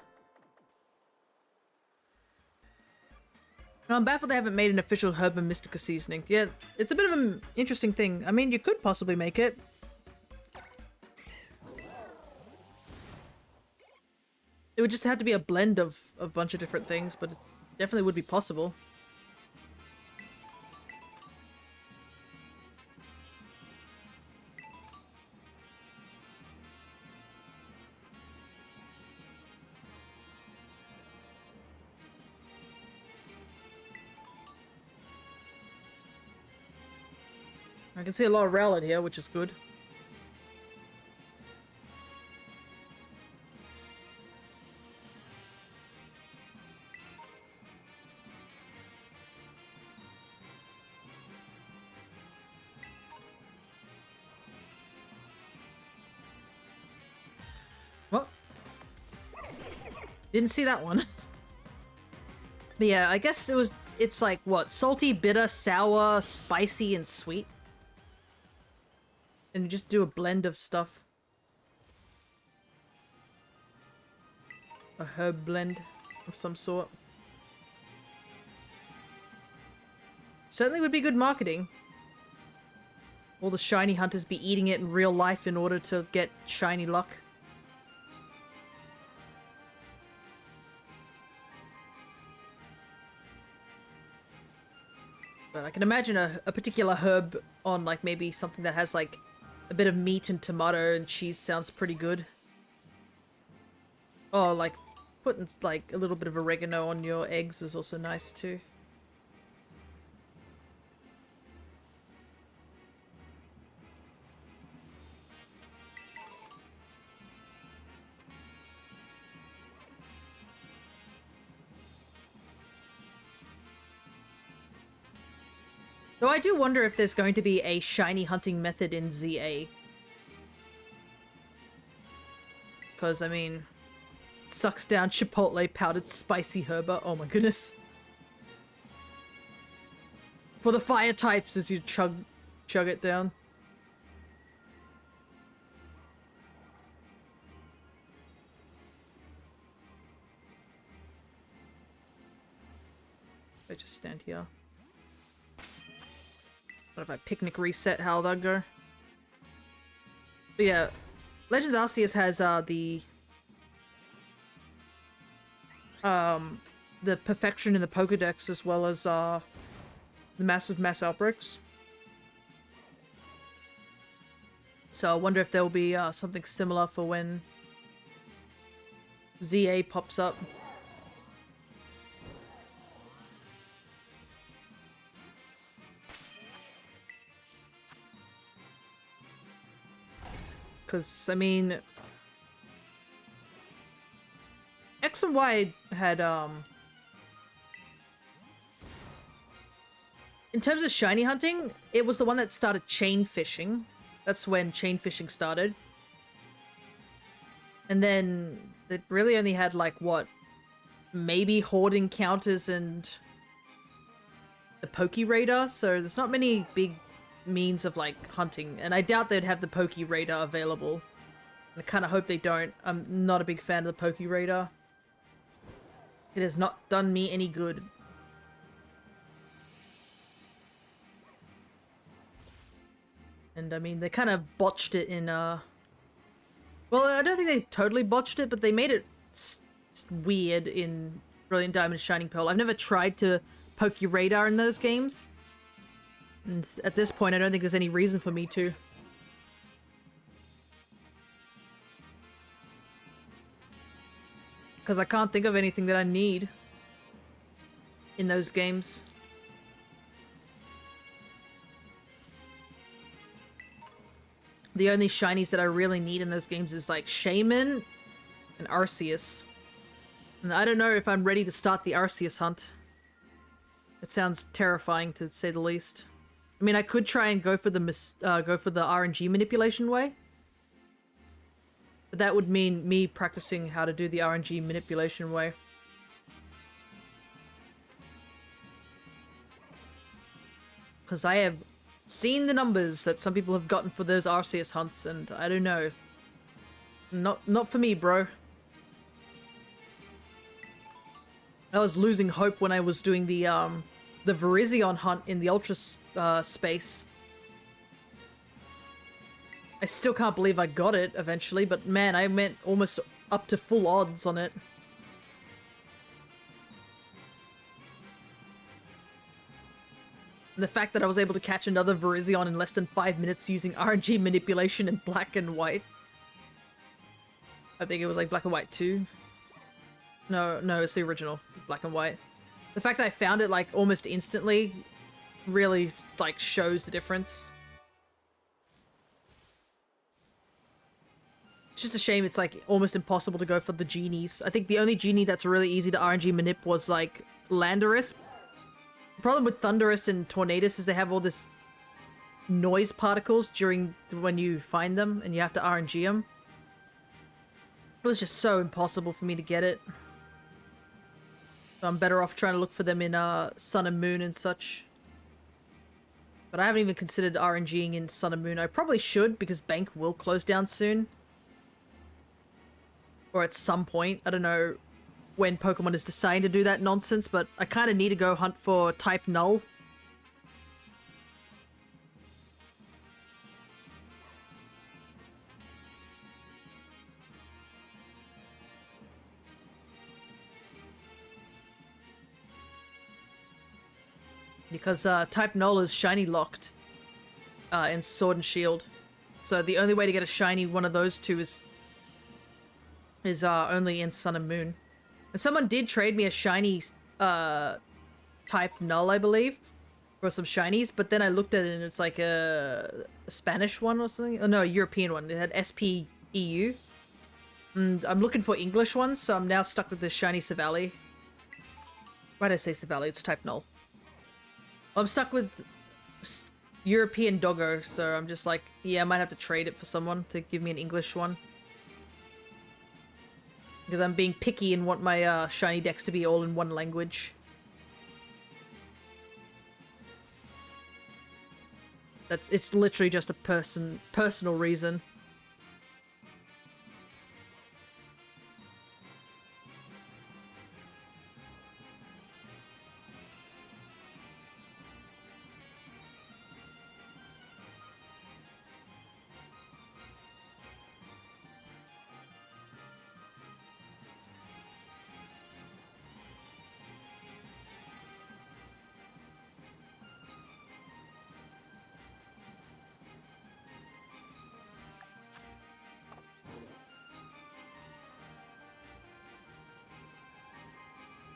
No, I'm baffled they haven't made an official Herb and Mystica seasoning. Yeah, it's a bit of an interesting thing. I mean, you could possibly make it. It would just have to be a blend of a bunch of different things, but it definitely would be possible. I can see a lot of Rowlet here, which is good. What? Didn't see that one. But yeah, I guess it's like, what? Salty, bitter, sour, spicy, and sweet. And you just do a blend of stuff. A herb blend of some sort. Certainly would be good marketing. All the shiny hunters be eating it in real life in order to get shiny luck. But I can imagine a particular herb on like maybe something that has like a bit of meat and tomato and cheese sounds pretty good. Oh, like putting like a little bit of oregano on your eggs is also nice too. Though I do wonder if there's going to be a shiny hunting method in ZA. Because, I mean, sucks down Chipotle powdered spicy herba. Oh my goodness. For the fire types as you chug it down. I just stand here. What if I picnic reset? How'll that go? But yeah, Legends Arceus has the perfection in the Pokedex as well as the massive mass outbreaks. So I wonder if there will be something similar for when ZA pops up. Because, I mean, X and Y had, in terms of shiny hunting, it was the one that started chain fishing. That's when chain fishing started. And then it really only had, like, what? Maybe horde encounters and the Poke Radar, so there's not many big means of like hunting, and I doubt they'd have the Poke Radar available. I kind of hope they don't. I'm not a big fan of the Poke Radar. It has not done me any good. And I mean, they kind of botched it in well, I don't think they totally botched it, but they made it weird in Brilliant Diamond and Shining Pearl. I've never tried to Poke Radar in those games. And at this point, I don't think there's any reason for me to. Because I can't think of anything that I need in those games. The only shinies that I really need in those games is like Shaman and Arceus. And I don't know if I'm ready to start the Arceus hunt. It sounds terrifying to say the least. I mean, I could try and go for the RNG manipulation way. But that would mean me practicing how to do the RNG manipulation way. Because I have seen the numbers that some people have gotten for those Arceus hunts, and I don't know. Not for me, bro. I was losing hope when I was doing the Virizion hunt in the Ultra space. I still can't believe I got it eventually, but man, I went almost up to full odds on it. And the fact that I was able to catch another Virizion in less than 5 minutes using RNG manipulation in black and white. I think it was like black and white 2. No, it's the original, black and white. The fact that I found it like almost instantly really like shows the difference. It's just a shame it's like almost impossible to go for the genies. I think the only genie that's really easy to RNG manip was like Landorus. The problem with Thundurus and Tornadus is they have all this noise particles during when you find them and you have to RNG them. It was just so impossible for me to get it. So I'm better off trying to look for them in Sun and Moon and such. But I haven't even considered RNGing in Sun and Moon. I probably should because Bank will close down soon. Or at some point. I don't know when Pokemon is deciding to do that nonsense, but I kind of need to go hunt for type Null. Because type Null is shiny locked in Sword and Shield. So the only way to get a shiny one of those two is only in Sun and Moon. And someone did trade me a shiny type Null, I believe, for some shinies, but then I looked at it and it's like a Spanish one or something. Oh no, a European one. It had SP EU. And I'm looking for English ones, so I'm now stuck with this shiny Savali. Why did I say Savali? It's type Null. I'm stuck with European Doggo, so I'm just like, yeah, I might have to trade it for someone to give me an English one. Because I'm being picky and want my Shinydex to be all in one language. It's literally just a personal reason.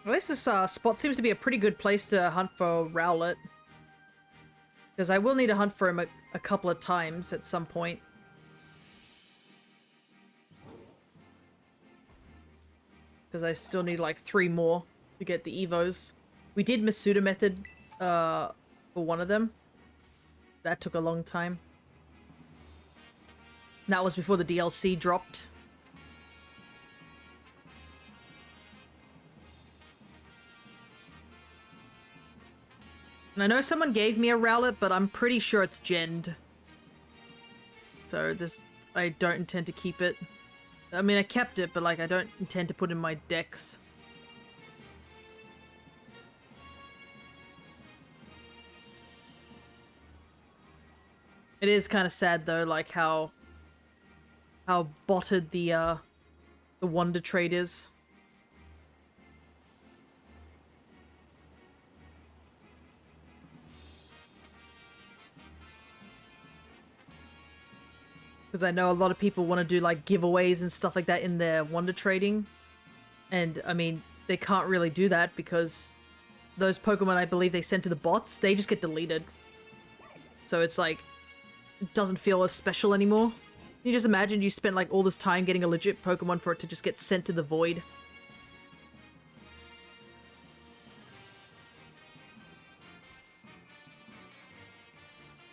At least this spot seems to be a pretty good place to hunt for Rowlet. Because I will need to hunt for him a couple of times at some point. Because I still need like 3 more to get the Evos. We did Masuda method for one of them. That took a long time. And that was before the DLC dropped. And I know someone gave me a Rowlet, but I'm pretty sure it's genned. So I don't intend to keep it. I mean, I kept it, but like I don't intend to put it in my decks. It is kind of sad though, like how botted the Wonder Trade is. Because I know a lot of people want to do like giveaways and stuff like that in their Wonder Trading. And I mean, they can't really do that because those Pokemon I believe they send to the bots, they just get deleted. So it's like, it doesn't feel as special anymore. Can you just imagine you spent like all this time getting a legit Pokemon for it to just get sent to the void?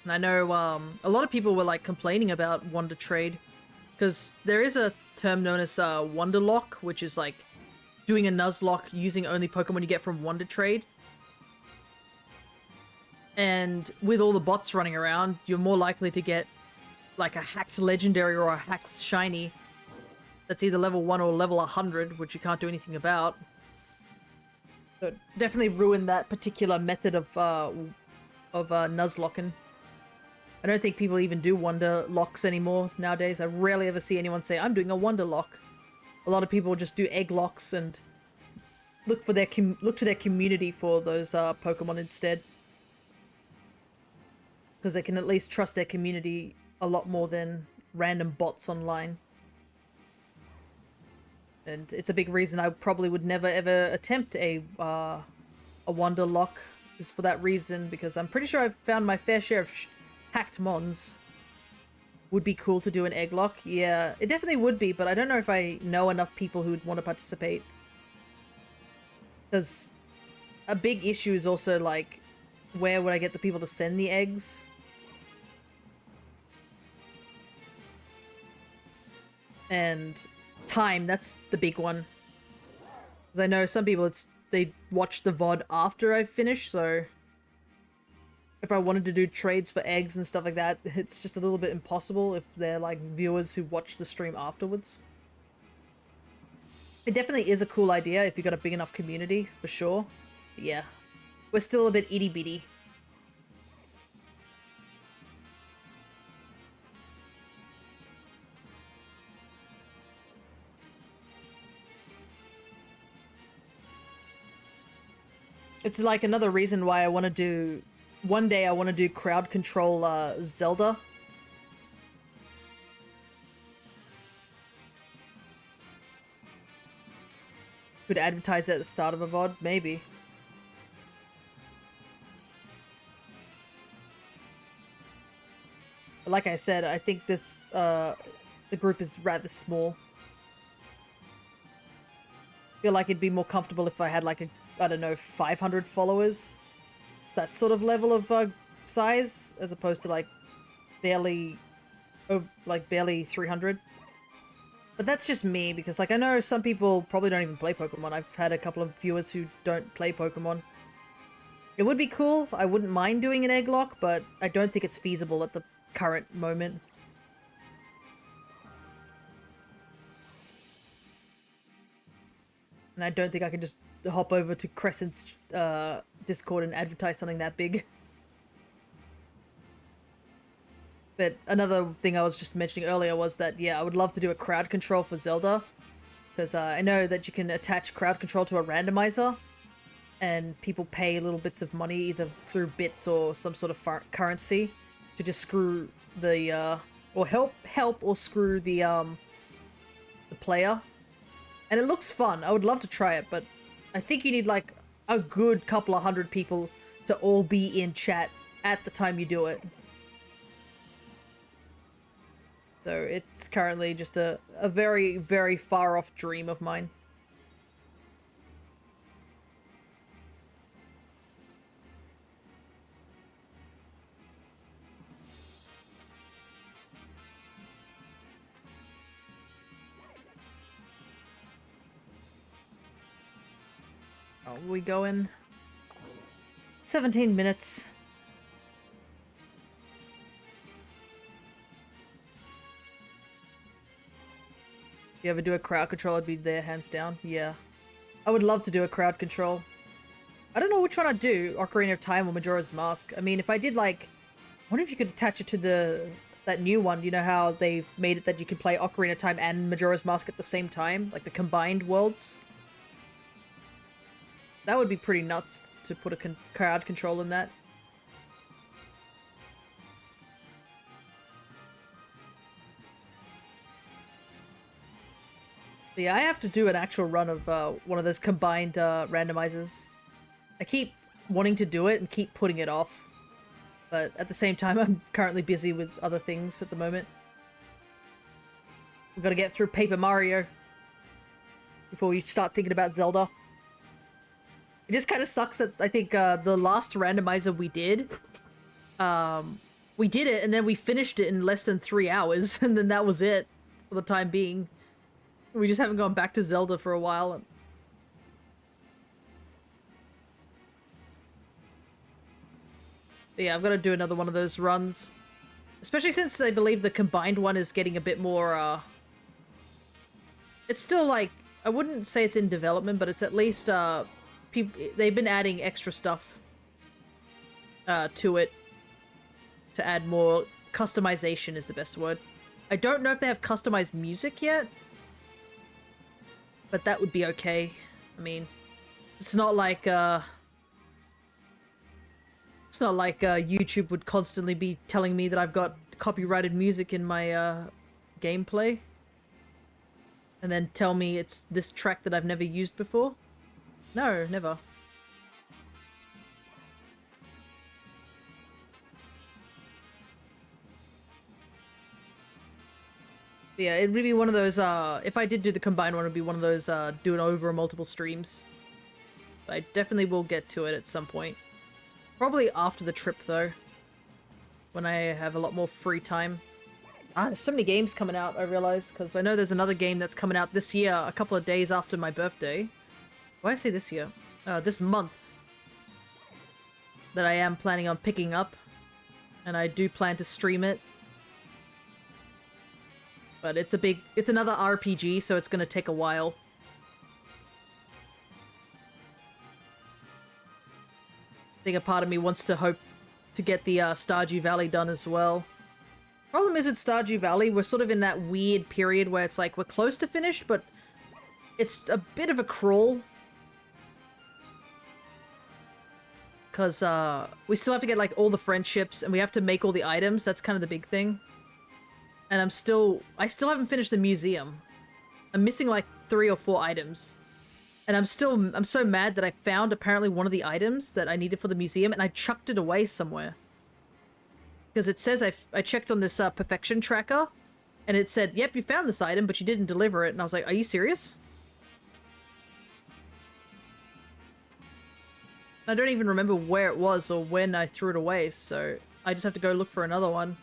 And I know a lot of people were like complaining about Wonder Trade because there is a term known as Wonder Lock, which is like doing a Nuzlocke using only Pokemon you get from Wonder Trade. And with all the bots running around, you're more likely to get like a hacked legendary or a hacked shiny that's either level 1 or level 100, which you can't do anything about. So it definitely ruined that particular method of Nuzlocking. I don't think people even do Wonder Locks anymore nowadays. I rarely ever see anyone say, I'm doing a Wonder Lock. A lot of people just do Egg Locks and look to their community for those Pokemon instead. Because they can at least trust their community a lot more than random bots online. And it's a big reason I probably would never ever attempt a Wonder Lock. Is for that reason, because I'm pretty sure I've found my fair share of hacked mons. would be cool to do an egg lock. Yeah, it definitely would be, but I don't know if I know enough people who would want to participate. Because a big issue is also, like, where would I get the people to send the eggs? And time, that's the big one. Because I know some people, they watch the VOD after I finish, so if I wanted to do trades for eggs and stuff like that, it's just a little bit impossible if they're like viewers who watch the stream afterwards. It definitely is a cool idea if you've got a big enough community, for sure. But yeah, we're still a bit itty-bitty. It's like another reason why I want to do... One day I want to do crowd control Zelda. Could advertise that at the start of a VOD, maybe. But like I said, I think this, the group is rather small. I feel like it'd be more comfortable if I had like I don't know, 500 followers. It's that sort of level of size, as opposed to like barely 300. But that's just me, because like I know some people probably don't even play Pokemon. I've had a couple of viewers who don't play Pokemon. It would be cool. I wouldn't mind doing an egg lock, but I don't think it's feasible at the current moment. And I don't think I can just hop over to Crescent's Discord and advertise something that big. But another thing I was just mentioning earlier was that, yeah, I would love to do a crowd control for Zelda. Because I know that you can attach crowd control to a randomizer. And people pay little bits of money, either through bits or some sort of currency, to just screw the, or help or screw the player. And it looks fun. I would love to try it, but I think you need like a good couple of hundred people to all be in chat at the time you do it. So it's currently just a very, very far off dream of mine. Oh, we go in 17 minutes. If you ever do a crowd control, I'd be there, hands down. Yeah. I would love to do a crowd control. I don't know which one I'd do, Ocarina of Time or Majora's Mask. I mean, if I did like... I wonder if you could attach it to that new one. You know how they've made it that you can play Ocarina of Time and Majora's Mask at the same time? Like the combined worlds? That would be pretty nuts to put a crowd control in that. But yeah, I have to do an actual run of one of those combined randomizers. I keep wanting to do it and keep putting it off. But at the same time, I'm currently busy with other things at the moment. We've got to get through Paper Mario before we start thinking about Zelda. It just kind of sucks that I think the last randomizer we did it and then we finished it in less than 3 hours, and then that was it for the time being. We just haven't gone back to Zelda for a while. But yeah, I've got to do another one of those runs. Especially since I believe the combined one is getting a bit more, it's still like, I wouldn't say it's in development, but it's at least, they've been adding extra stuff to it to add more customization is the best word. I don't know if they have customized music yet, but that would be okay. I mean, it's not like YouTube would constantly be telling me that I've got copyrighted music in my gameplay and then tell me it's this track that I've never used before. No, never. Yeah, it'd be one of those, if I did do the combined one, it'd be one of those, do it over multiple streams. I definitely will get to it at some point. Probably after the trip, though. When I have a lot more free time. There's so many games coming out, I realize, because I know there's another game that's coming out this year, a couple of days after my birthday. Why did I say this year? This month. That I am planning on picking up. And I do plan to stream it. But it's another RPG, so it's gonna take a while. I think a part of me wants to hope to get the Stardew Valley done as well. Problem is with Stardew Valley, we're sort of in that weird period where it's like we're close to finished, but it's a bit of a crawl. Because we still have to get like all the friendships and we have to make all the items. That's kind of the big thing. And I still haven't finished the museum. I'm missing like 3 or 4 items. And I'm so mad that I found apparently one of the items that I needed for the museum and I chucked it away somewhere. Because it says I checked on this perfection tracker and it said, yep, you found this item, but you didn't deliver it. And I was like, are you serious? I don't even remember where it was or when I threw it away, so I just have to go look for another one.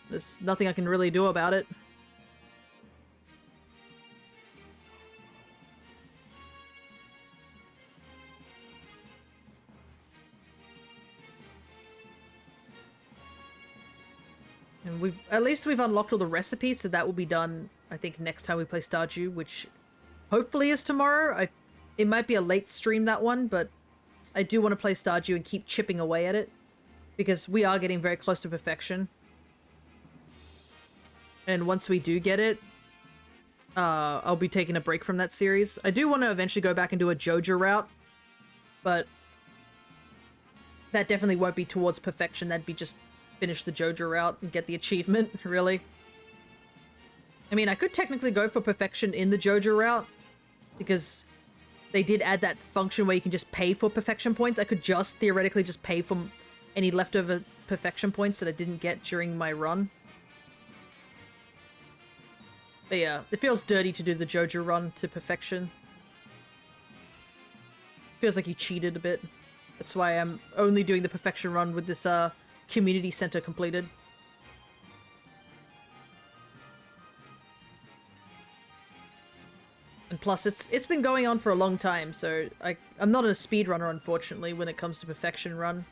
There's nothing I can really do about it. And at least we've unlocked all the recipes, so that will be done, I think, next time we play Stardew, which hopefully is tomorrow. It might be a late stream, that one, but I do want to play Stardew and keep chipping away at it. Because we are getting very close to perfection. And once we do get it, I'll be taking a break from that series. I do want to eventually go back and do a JoJo route, but that definitely won't be towards perfection. That'd be just finish the JoJo route and get the achievement, really. I mean, I could technically go for perfection in the JoJo route, because they did add that function where you can just pay for perfection points. I could just theoretically just pay for any leftover perfection points that I didn't get during my run. But yeah, it feels dirty to do the JoJo run to perfection. Feels like you cheated a bit. That's why I'm only doing the perfection run with this community center completed. And plus, it's been going on for a long time, so I'm not a speedrunner, unfortunately, when it comes to perfection run.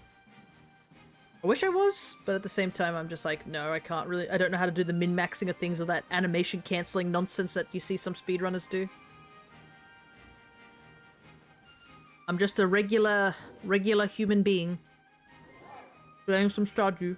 I wish I was, but at the same time, I'm just like, no, I can't really. I don't know how to do the min-maxing of things or that animation canceling nonsense that you see some speedrunners do. I'm just a regular human being playing some Stardew.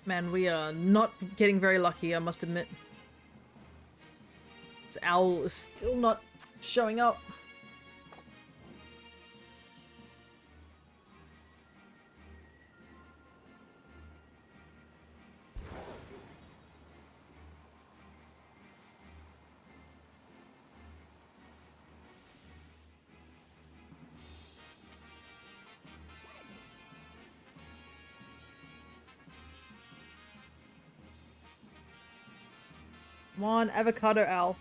Man, we are not getting very lucky, I must admit. This owl is still not showing up. Come on, avocado owl.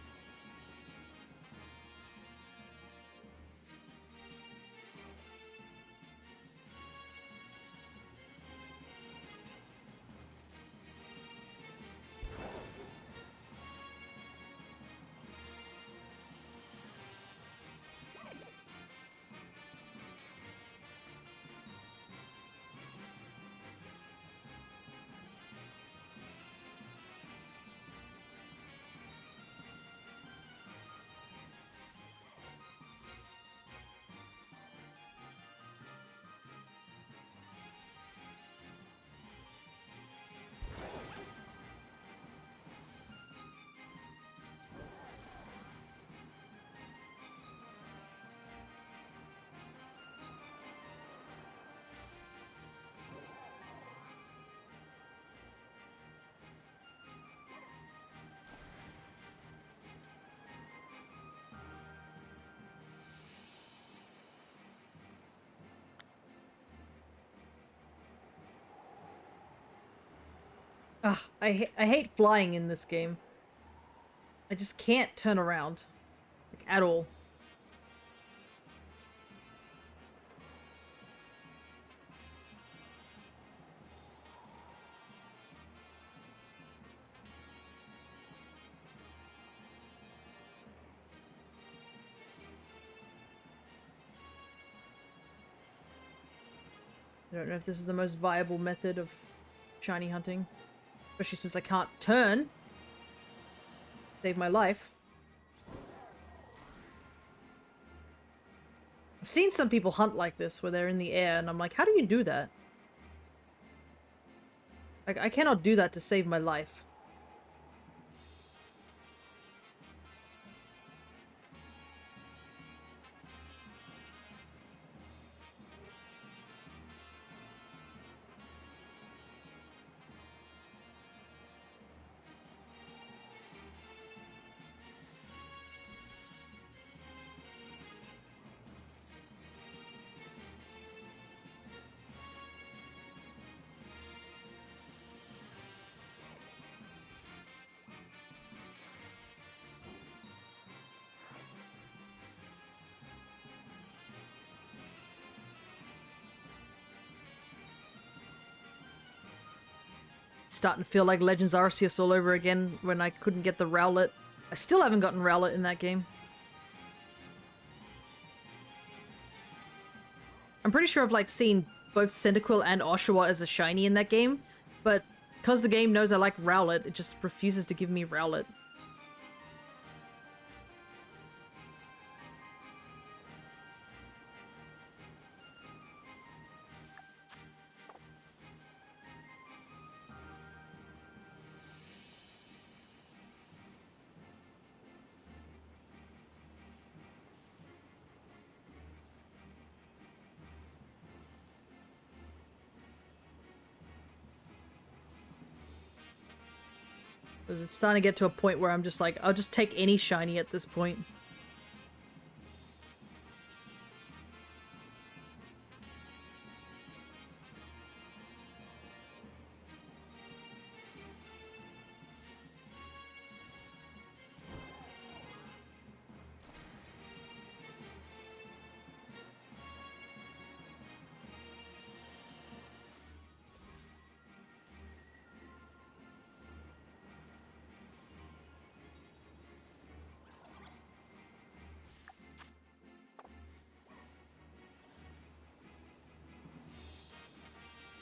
Ugh, I hate flying in this game. I just can't turn around. Like, at all. I don't know if this is the most viable method of shiny hunting. Especially since I can't turn. Save my life. I've seen some people hunt like this, where they're in the air, and I'm like, how do you do that? Like, I cannot do that to save my life. Starting to feel like Legends Arceus all over again when I couldn't get the Rowlet. I still haven't gotten Rowlet in that game. I'm pretty sure I've like seen both Cyndaquil and Oshawott as a shiny in that game, but because the game knows I like Rowlet, it just refuses to give me Rowlet. It's starting to get to a point where I'm just like, I'll just take any shiny at this point.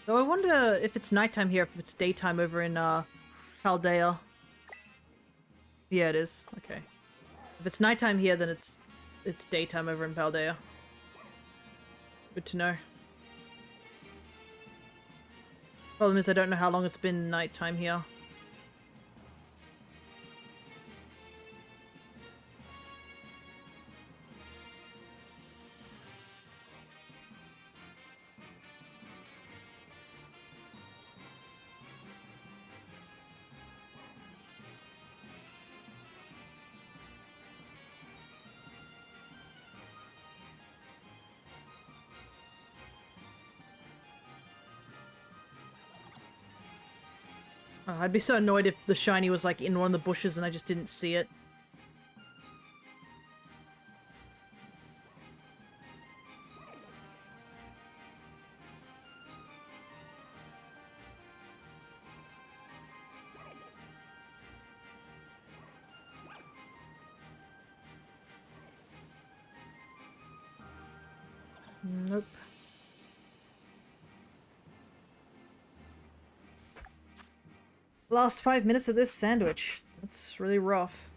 So I wonder if it's nighttime here, if it's daytime over in Paldea. Yeah, it is. Okay. If it's nighttime here, then it's daytime over in Paldea. Good to know. Problem is I don't know how long it's been nighttime here. Oh, I'd be so annoyed if the shiny was like in one of the bushes and I just didn't see it. Nope. Last 5 minutes of this sandwich. That's really rough.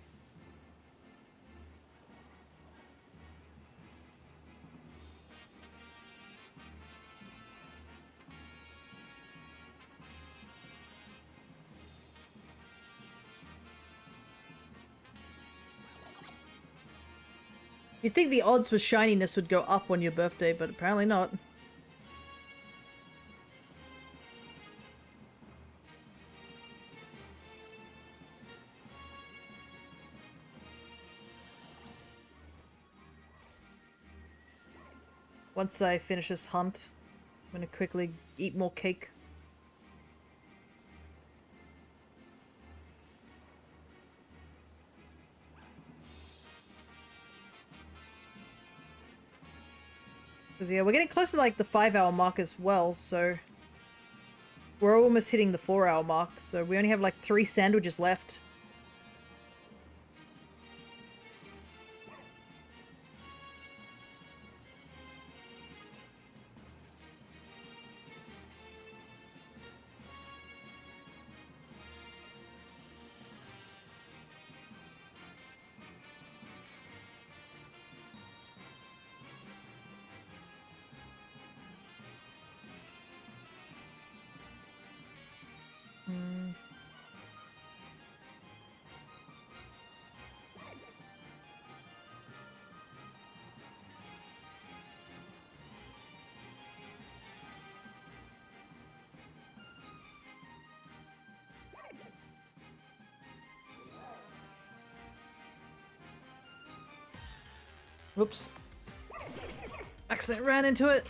You'd think the odds for shininess would go up on your birthday, but apparently not. Once I finish this hunt, I'm gonna quickly eat more cake. Because, yeah, we're getting close to, like, the 5-hour mark as well, so... We're almost hitting the 4-hour mark, so we only have, like, 3 sandwiches left. Whoops. Accident ran into it.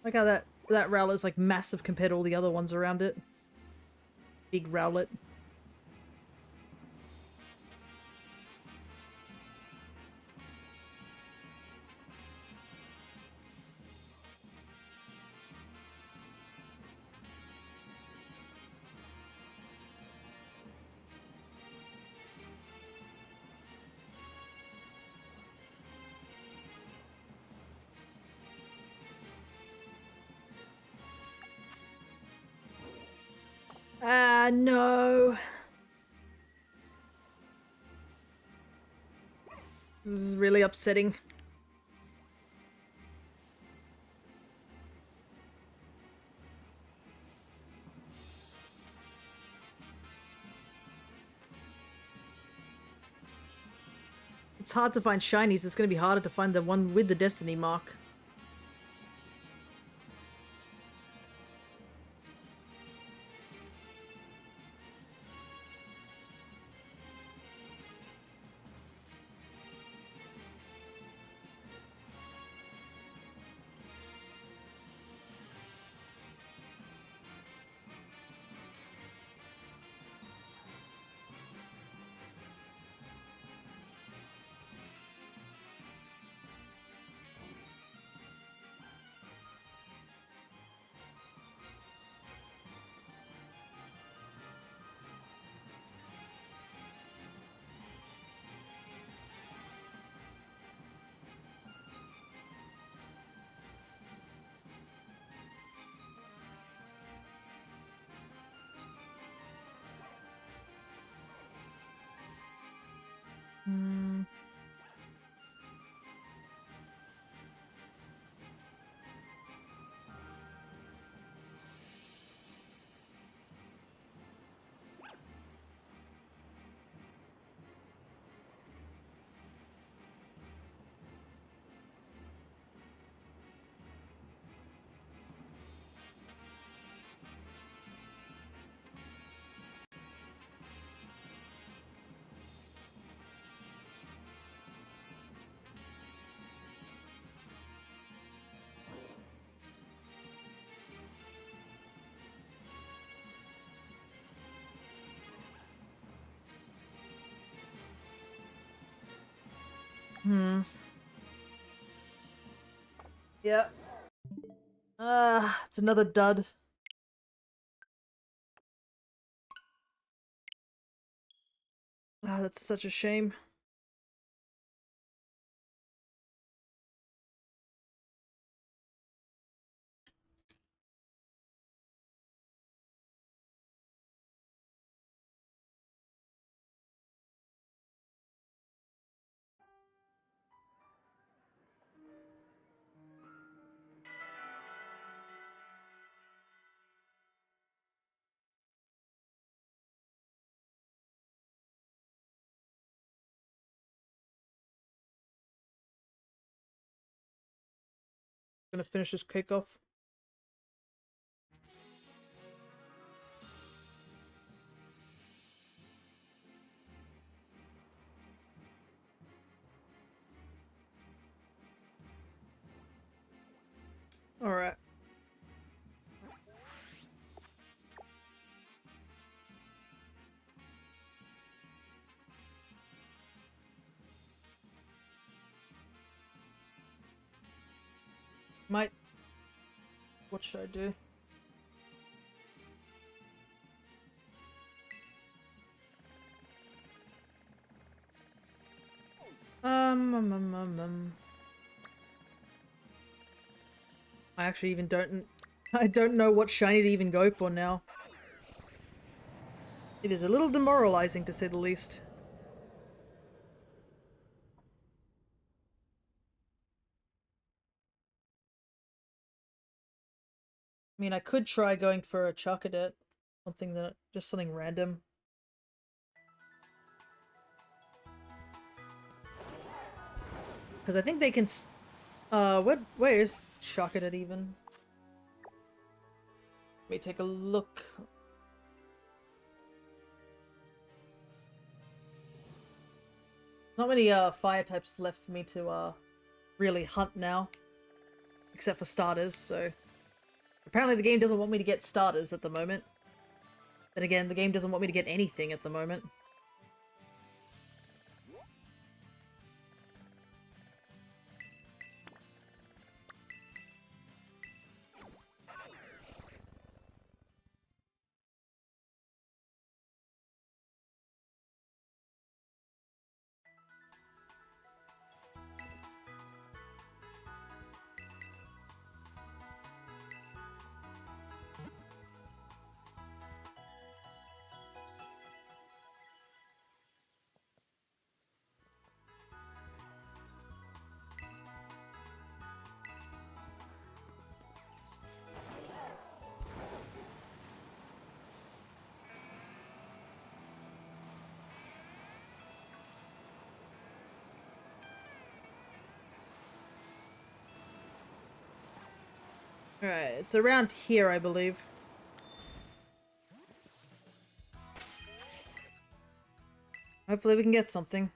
Like how that Rowlet's like massive compared to all the other ones around it. Big Rowlet. Ah, no. This is really upsetting. It's hard to find shinies. It's going to be harder to find the one with the destiny mark. Hmm. Yeah. It's another dud. Ah, that's such a shame. Gonna finish this cake off. Might... What should I do? I actually even don't... I don't know what shiny to even go for now. It is a little demoralizing, to say the least. I mean, I could try going for a Charcadet. Something that... just something random. Because I think they can... where is Charcadet even? Let me take a look. Not many fire types left for me to really hunt now. Except for starters, so... Apparently the game doesn't want me to get starters at the moment. Then again, the game doesn't want me to get anything at the moment. Alright, it's around here, I believe. Hopefully we can get something.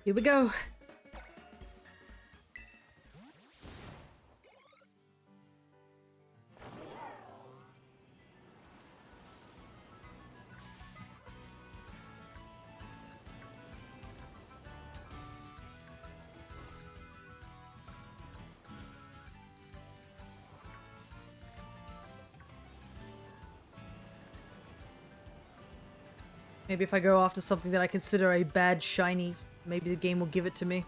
Here we go. Maybe if I go after something that I consider a bad shiny, maybe the game will give it to me.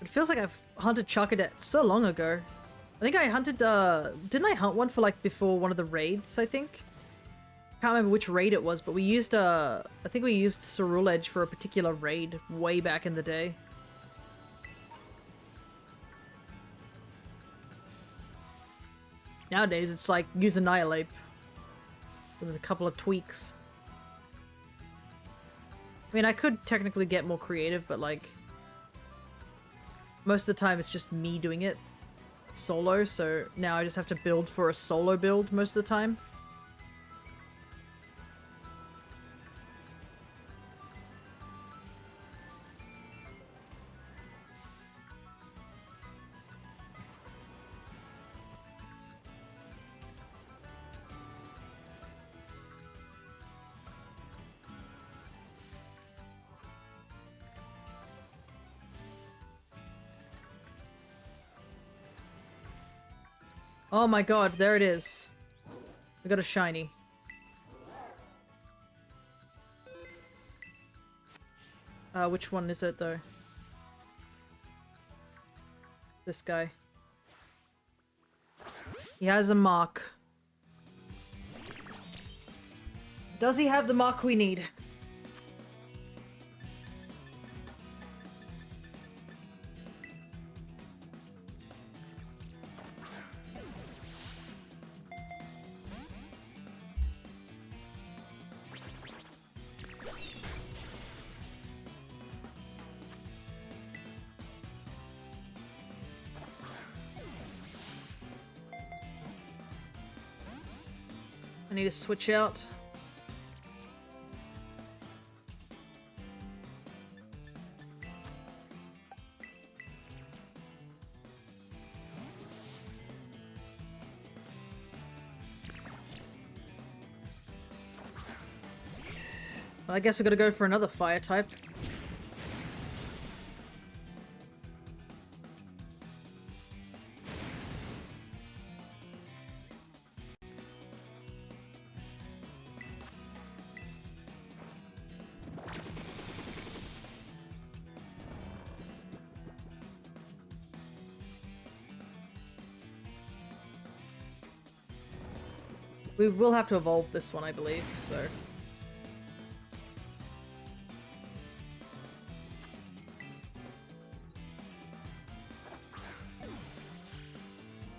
It feels like I've hunted Charcadet so long ago. I think I hunted, didn't I hunt one for like before one of the raids, I think? Can't remember which raid it was, but we used, I think we used Cerule Edge for a particular raid way back in the day. Nowadays it's like use Annihilate with a couple of tweaks. I mean, I could technically get more creative, but like... most of the time it's just me doing it solo, so now I just have to build for a solo build most of the time. Oh my god, there it is. I got a shiny. Which one is it though? This guy. He has a mark. Does he have the mark we need? I need to switch out. I guess I gotta go for another fire type. We will have to evolve this one, I believe, so...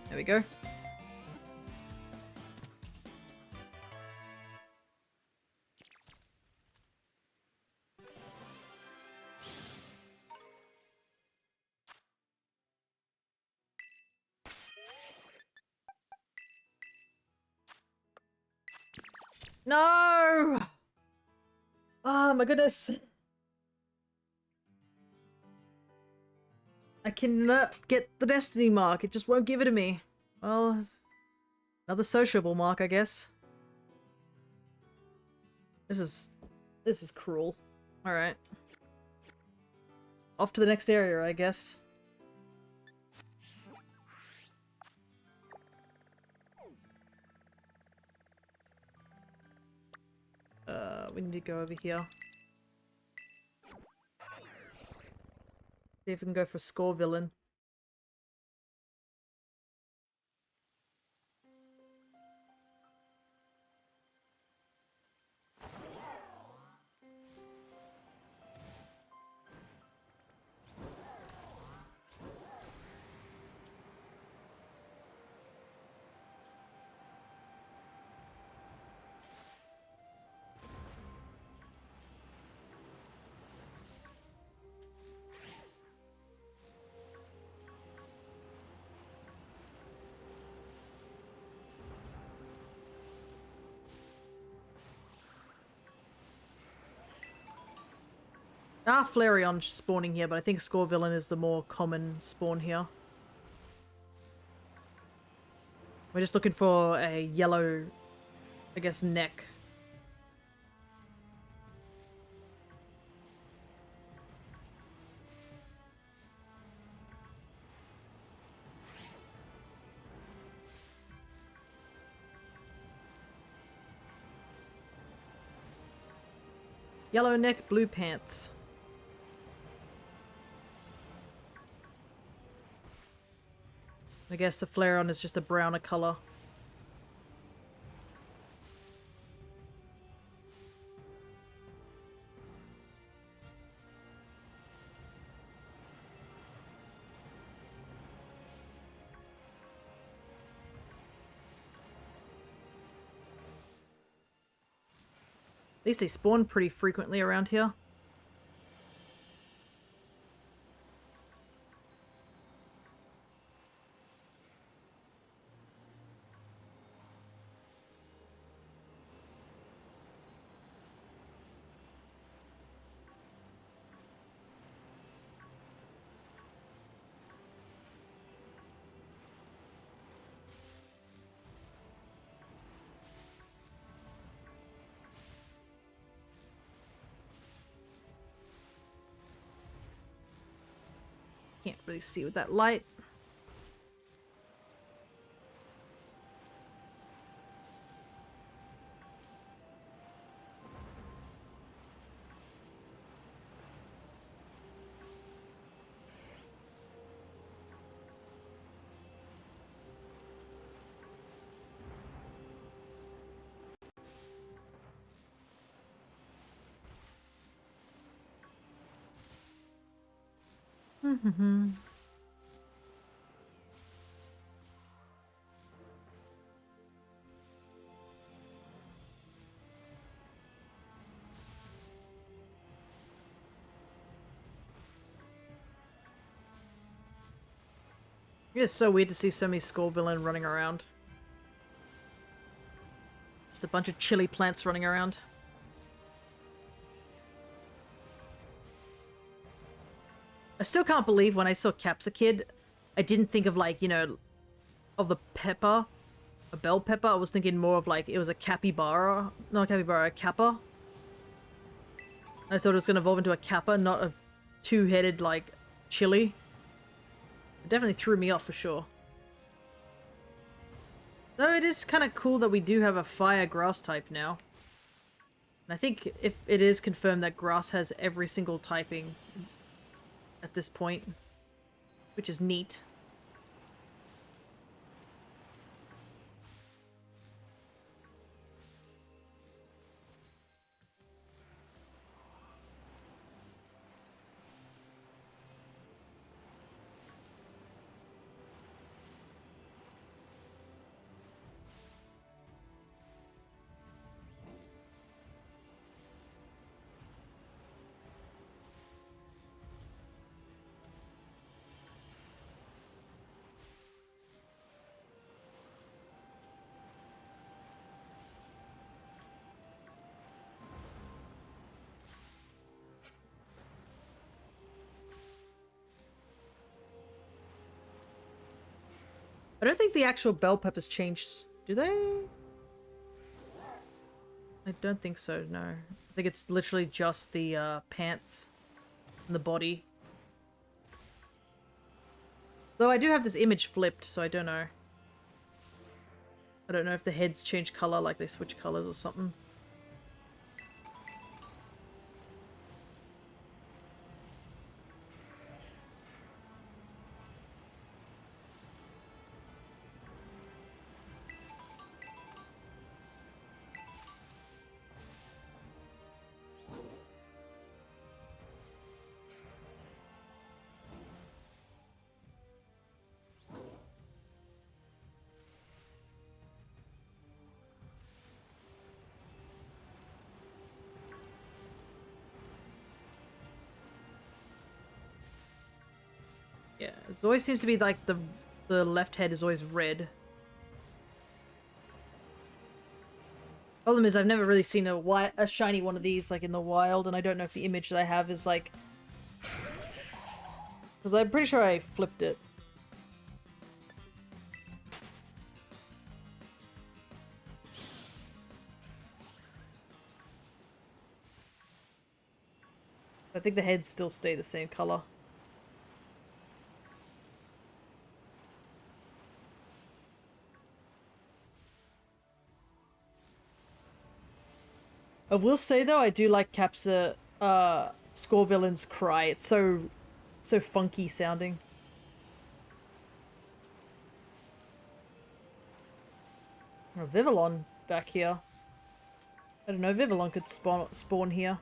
there we go. No! Oh my goodness. I cannot get the destiny mark. It just won't give it to me. Well, another sociable mark, I guess. This is cruel. Alright. Off to the next area, I guess. We need to go over here. See if we can go for score villain. Flareon spawning here, but I think Scorevillain is the more common spawn here. We're just looking for a yellow, I guess, neck. Yellow neck, blue pants. I guess the Flareon is just a browner color. At least they spawn pretty frequently around here. Can't really see with that light. It's so weird to see so many Skull Villain running around. Just a bunch of chili plants running around. I still can't believe when I saw Capsicid, I didn't think of like, you know, of the pepper, a bell pepper. I was thinking more of like, it was a capybara. Not a capybara, a kappa. I thought it was going to evolve into a kappa, not a two-headed like chili. It definitely threw me off for sure. Though it is kind of cool that we do have a fire grass type now. And I think if it is confirmed that grass has every single typing at this point, which is neat. I don't think the actual bell peppers changed, do they? I don't think so, no. I think it's literally just the pants and the body. Though I do have this image flipped, so I don't know. I don't know if the heads change color, like they switch colors or something. Yeah, it always seems to be like the left head is always red. Problem is, I've never really seen a shiny one of these like in the wild, and I don't know if the image that I have is like, because I'm pretty sure I flipped it. I think the heads still stay the same color. I will say though, I do like Scorevillain's cry. It's so funky sounding. Oh, Vivillon back here. I don't know, Vivillon could spawn here.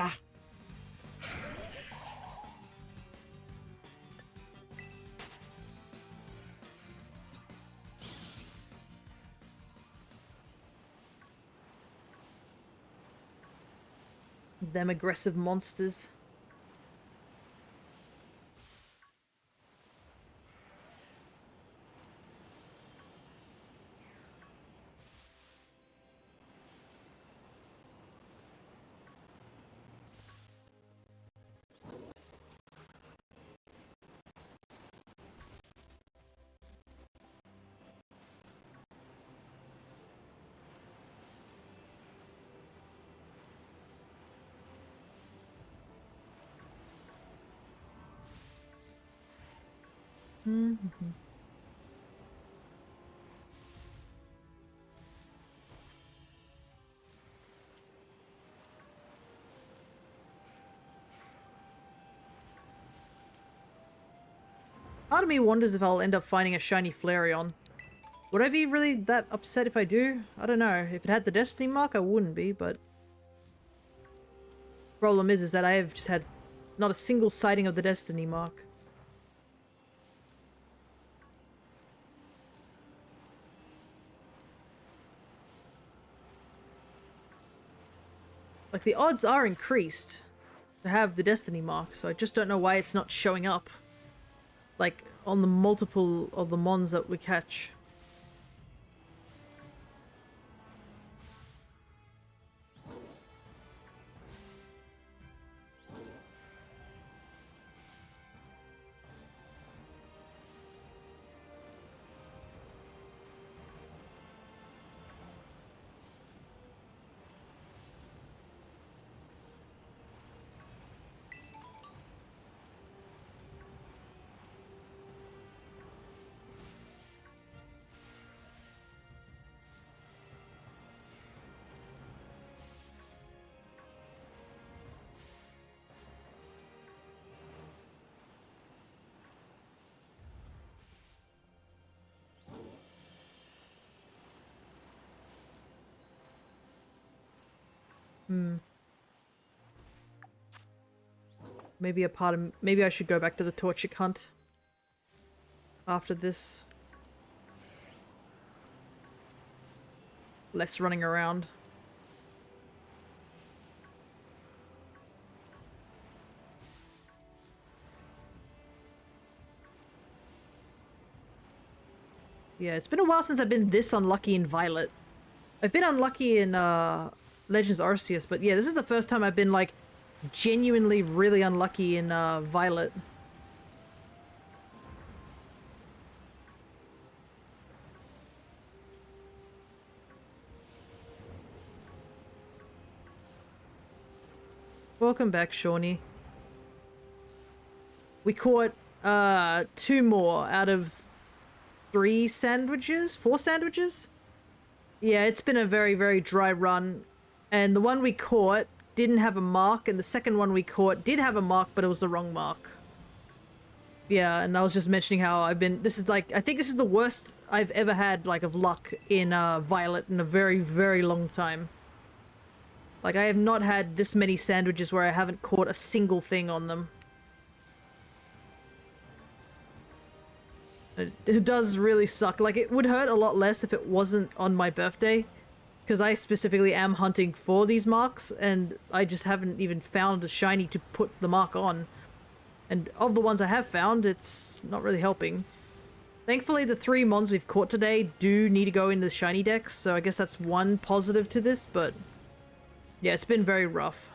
Ah. Them aggressive monsters. Mm-hmm. Part of me wonders if I'll end up finding a shiny Flareon. Would I be really that upset if I do? I don't know. If it had the Destiny mark, I wouldn't be, but... Problem is that I have just had not a single sighting of the Destiny mark. Like, the odds are increased to have the Destiny mark, so I just don't know why it's not showing up. Like, on the multiple of the mons that we catch. Maybe maybe I should go back to the Torchic hunt after this. Less running around. Yeah, it's been a while since I've been this unlucky in Violet. I've been unlucky in Legends Arceus, but yeah, this is the first time I've been like genuinely really unlucky in Violet. Welcome back, Shawnee. We caught 2 more out of 3 sandwiches? 4 sandwiches? Yeah, it's been a very, very dry run. And the one we caught didn't have a mark, and the second one we caught did have a mark, but it was the wrong mark. Yeah, and I was just mentioning how I think this is the worst I've ever had, like, of luck in Violet in a very, very long time. Like, I have not had this many sandwiches where I haven't caught a single thing on them. It does really suck. Like, it would hurt a lot less if it wasn't on my birthday, because I specifically am hunting for these marks, and I just haven't even found a shiny to put the mark on. And of the ones I have found, it's not really helping. Thankfully, the 3 mons we've caught today do need to go into the Shinydex, so I guess that's one positive to this, but yeah, it's been very rough.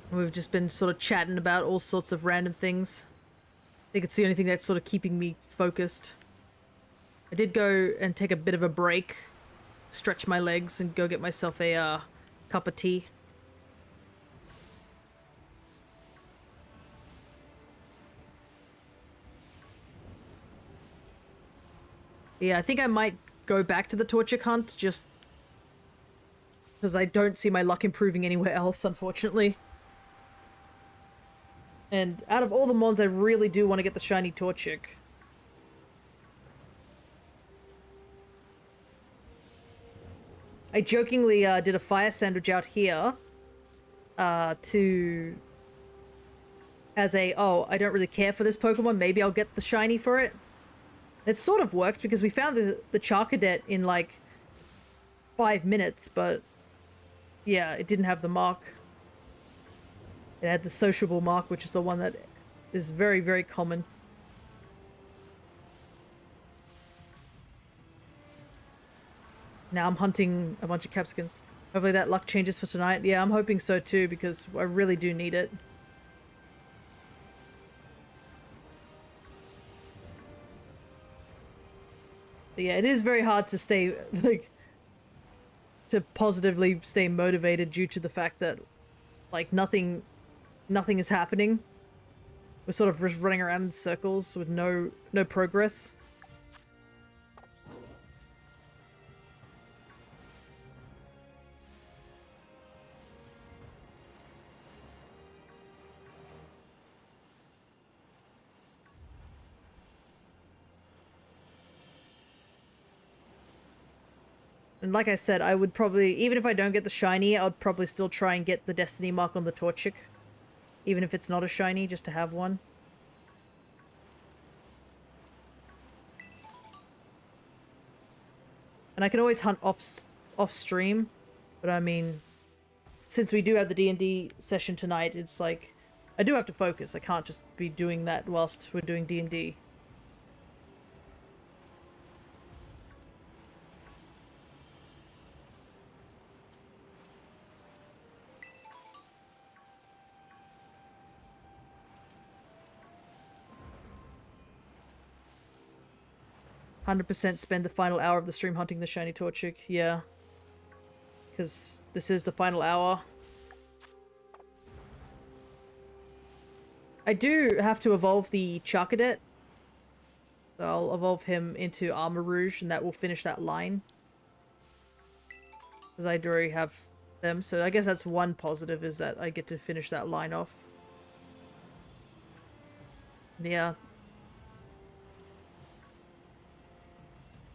We've just been sort of chatting about all sorts of random things. I think it's the only thing that's sort of keeping me focused. I did go and take a bit of a break, stretch my legs, and go get myself a cup of tea. Yeah, I think I might go back to the Torchic hunt, just Because I don't see my luck improving anywhere else, unfortunately. And out of all the mons, I really do want to get the shiny Torchic. I jokingly did a fire sandwich out here as a, oh, I don't really care for this Pokemon, maybe I'll get the shiny for it. It sort of worked because we found the Charcadet in like 5 minutes, but yeah, it didn't have the mark. It had the sociable mark, which is the one that is very, very common. Now I'm hunting a bunch of Capsicums. Hopefully that luck changes for tonight. Yeah, I'm hoping so too, because I really do need it. But yeah, it is very hard to stay, like, to positively stay motivated due to the fact that, like, nothing is happening. We're sort of just running around in circles with no progress. And like I said, I would probably, even if I don't get the shiny, I would probably still try and get the destiny mark on the Torchic. Even if it's not a shiny, just to have one. And I can always hunt off stream, but I mean, since we do have the D&D session tonight, it's like, I do have to focus. I can't just be doing that whilst we're doing D&D. %, spend the final hour of the stream hunting the shiny Torchic. Yeah. Because this is the final hour. I do have to evolve the Charcadet. So I'll evolve him into Armor Rouge, and that will finish that line. Because I do already have them. So I guess that's one positive, is that I get to finish that line off. Yeah.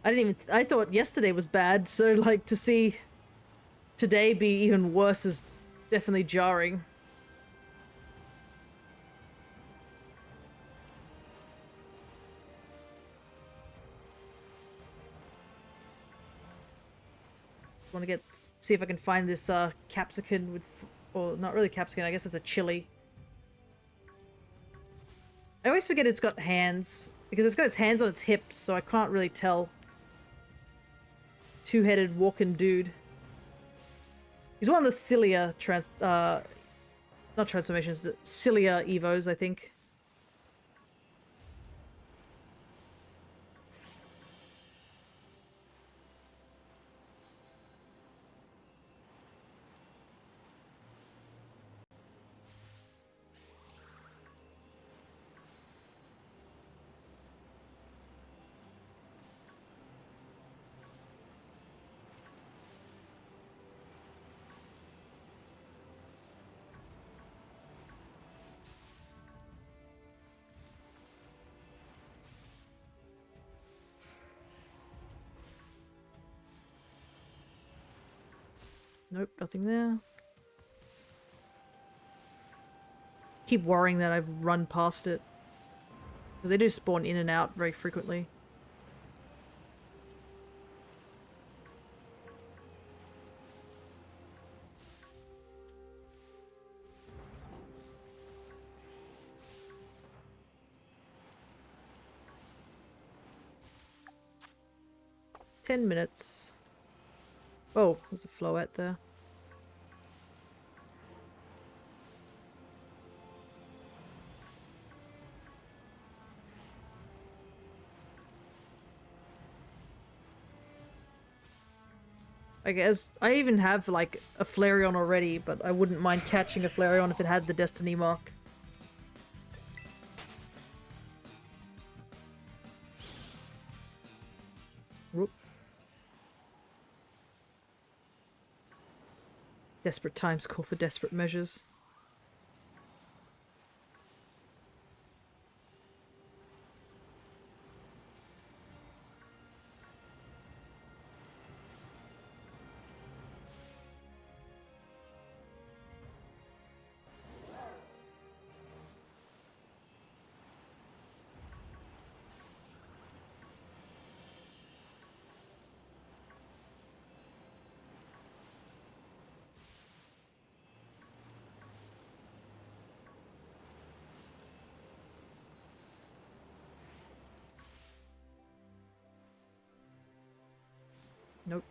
I thought yesterday was bad, so like to see today be even worse is definitely jarring. Want to see if I can find this capsicum with, or not really capsicum, I guess it's a chili. I always forget it's got hands, because it's got its hands on its hips, so I can't really tell. Two-headed walking dude. He's one of the Cilia not transformations, the Cilia Evos, I think. Nope, nothing there. Keep worrying that I've run past it. Because they do spawn in and out very frequently. $10. Oh, there's a Floette there. I guess I even have like a Flareon already, but I wouldn't mind catching a Flareon if it had the Destiny mark. Whoop. Desperate times call for desperate measures. Nope.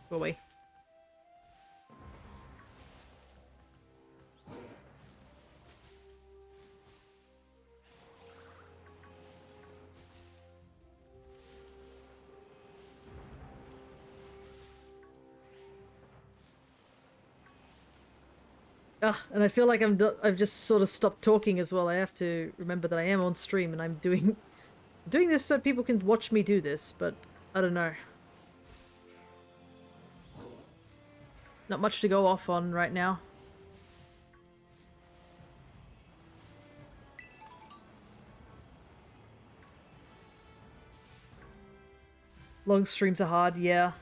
Go away. Ugh, and I feel like I've just sort of stopped talking as well. I have to remember that I am on stream and I'm doing this so people can watch me do this, but I don't know. Not much to go off on right now. Long streams are hard, yeah.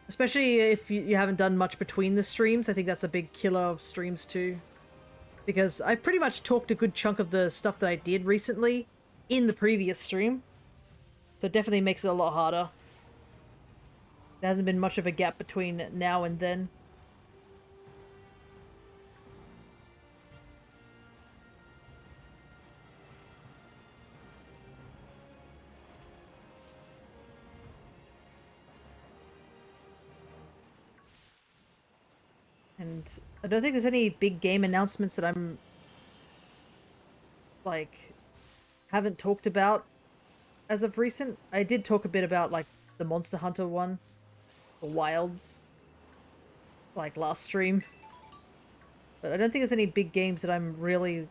Especially if you haven't done much between the streams. I think that's a big killer of streams too. Because I've pretty much talked a good chunk of the stuff that I did recently in the previous stream. So it definitely makes it a lot harder. There hasn't been much of a gap between now and then. And I don't think there's any big game announcements that I'm like haven't talked about as of recent. I did talk a bit about like the Monster Hunter one, the Wilds, like last stream. But I don't think there's any big games that I'm really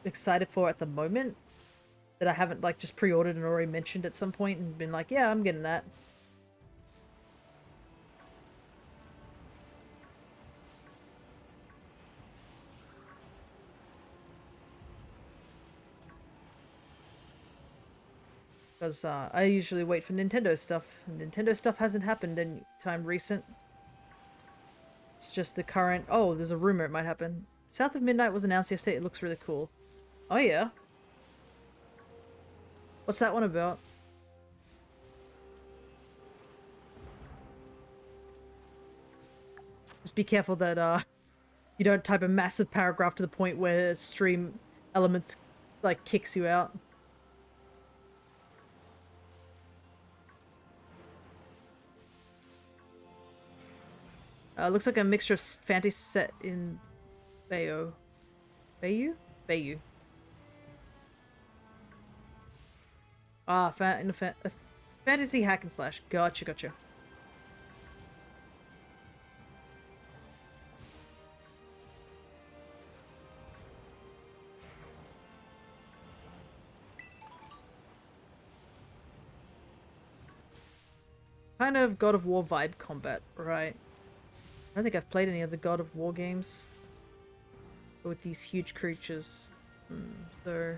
excited for at the moment that I haven't like just pre-ordered and already mentioned at some point and been like, yeah, I'm getting that. Because I usually wait for Nintendo stuff, and Nintendo stuff hasn't happened any time recent. It's just the current... Oh, there's a rumor it might happen. South of Midnight was announced yesterday. It looks really cool. Oh, yeah? What's that one about? Just be careful that you don't type a massive paragraph to the point where stream elements like kicks you out. Looks like a mixture of fantasy set in Bayou. Bayou? Bayou. Ah, a fantasy hack and slash. Gotcha, gotcha. Kind of God of War vibe combat, right? I don't think I've played any of the God of War games with these huge creatures. So,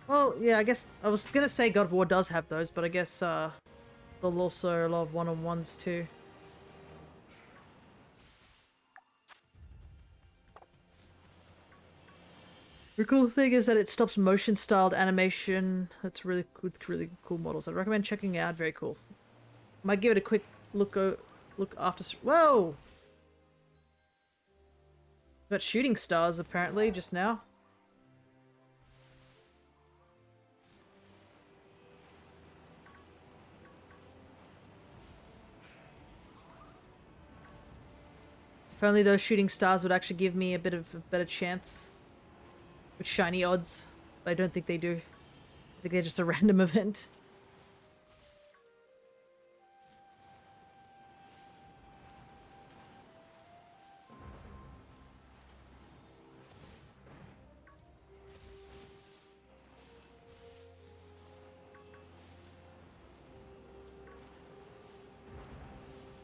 well, yeah, I guess I was gonna say God of War does have those, but I guess there'll also a lot of one-on-ones too. The cool thing is that it stops motion-styled animation. That's really cool models. I'd recommend checking it out. Very cool. Might give it a quick look after. Whoa! Got shooting stars apparently just now. If only those shooting stars would actually give me a bit of a better chance with shiny odds, but I don't think they do. I think they're just a random event.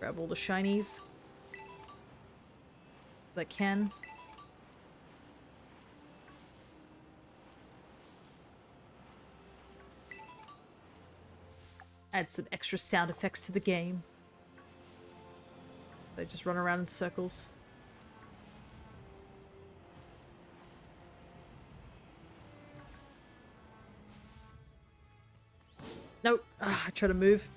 Grab all the shinies that I can. Add some extra sound effects to the game. They just run around in circles. Nope. I try to move.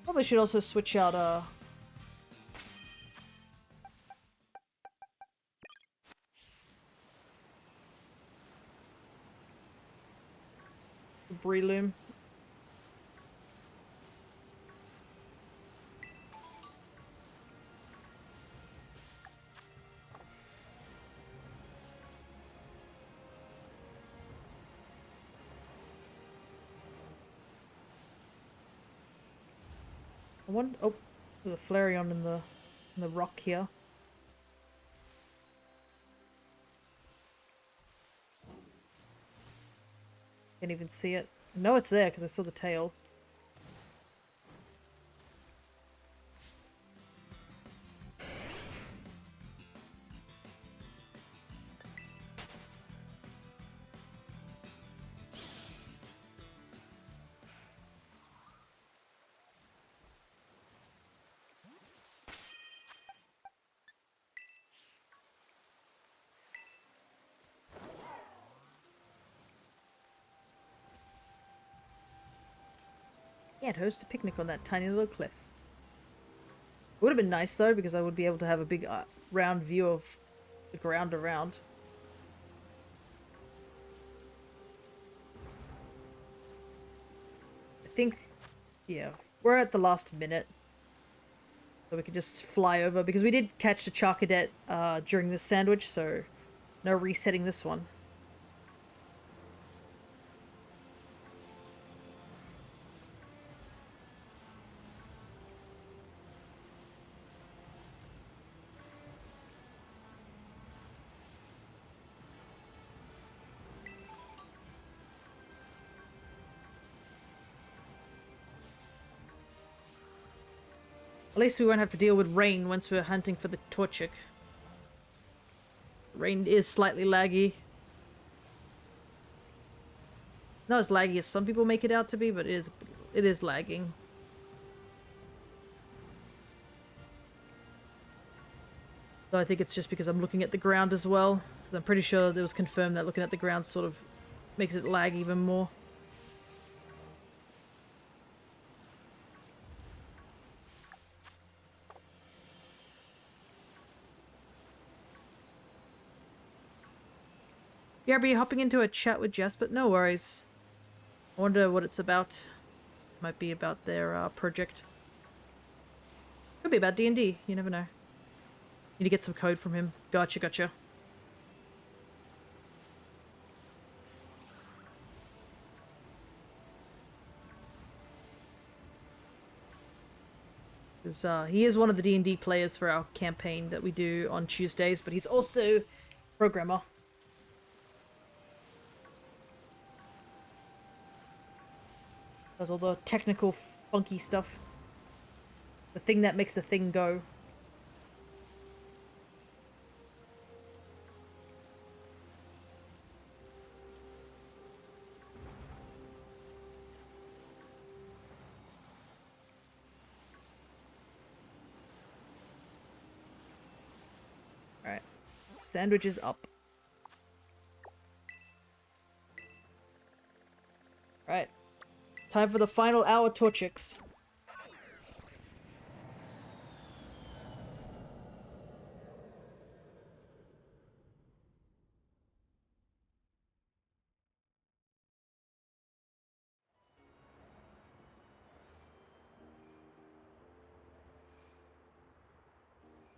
Probably should also switch out the Breloom. I want there's a Flareon in the rock here. Can't even see it. I know it's there because I saw the tail. Can't host a picnic on that tiny little cliff. It would have been nice though, because I would be able to have a big round view of the ground around. I think, yeah, we're at the last minute. So we can just fly over, because we did catch the Charcadet during this sandwich, so no resetting this one. At least we won't have to deal with rain once we're hunting for the Torchic. Rain is slightly laggy. Not as laggy as some people make it out to be, but it is lagging. So I think it's just because I'm looking at the ground as well. Because I'm pretty sure it was confirmed that looking at the ground sort of makes it lag even more. BRB hopping into a chat with Jess, but no worries. I wonder what it's about. Might be about their project. Could be about D&D, you never know. Need to get some code from him. Gotcha, gotcha. Because he is one of the D&D players for our campaign that we do on Tuesdays, but he's also a programmer. Does all the technical, funky stuff. The thing that makes the thing go. Alright. Sandwiches up. Alright. Time for the final hour Torchics.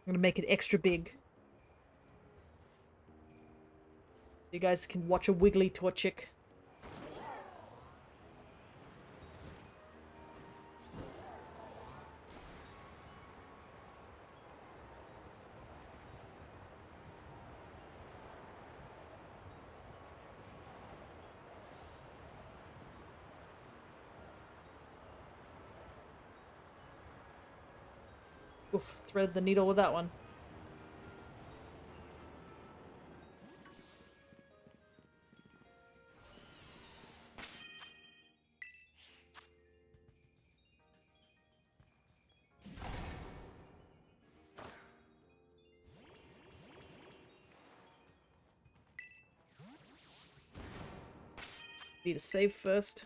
I'm gonna make it extra big. So you guys can watch a wiggly Torchic. Oof, thread the needle with that one. Need to save first.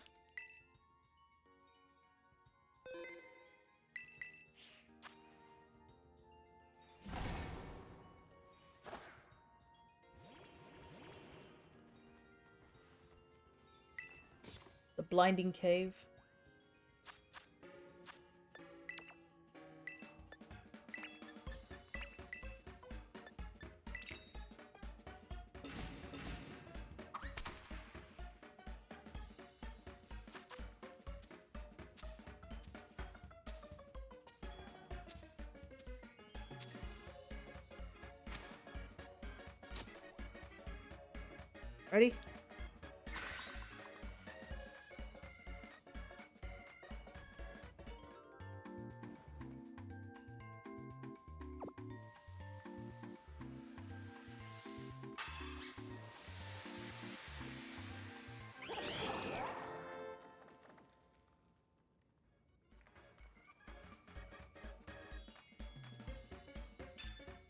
The blinding cave. Ready?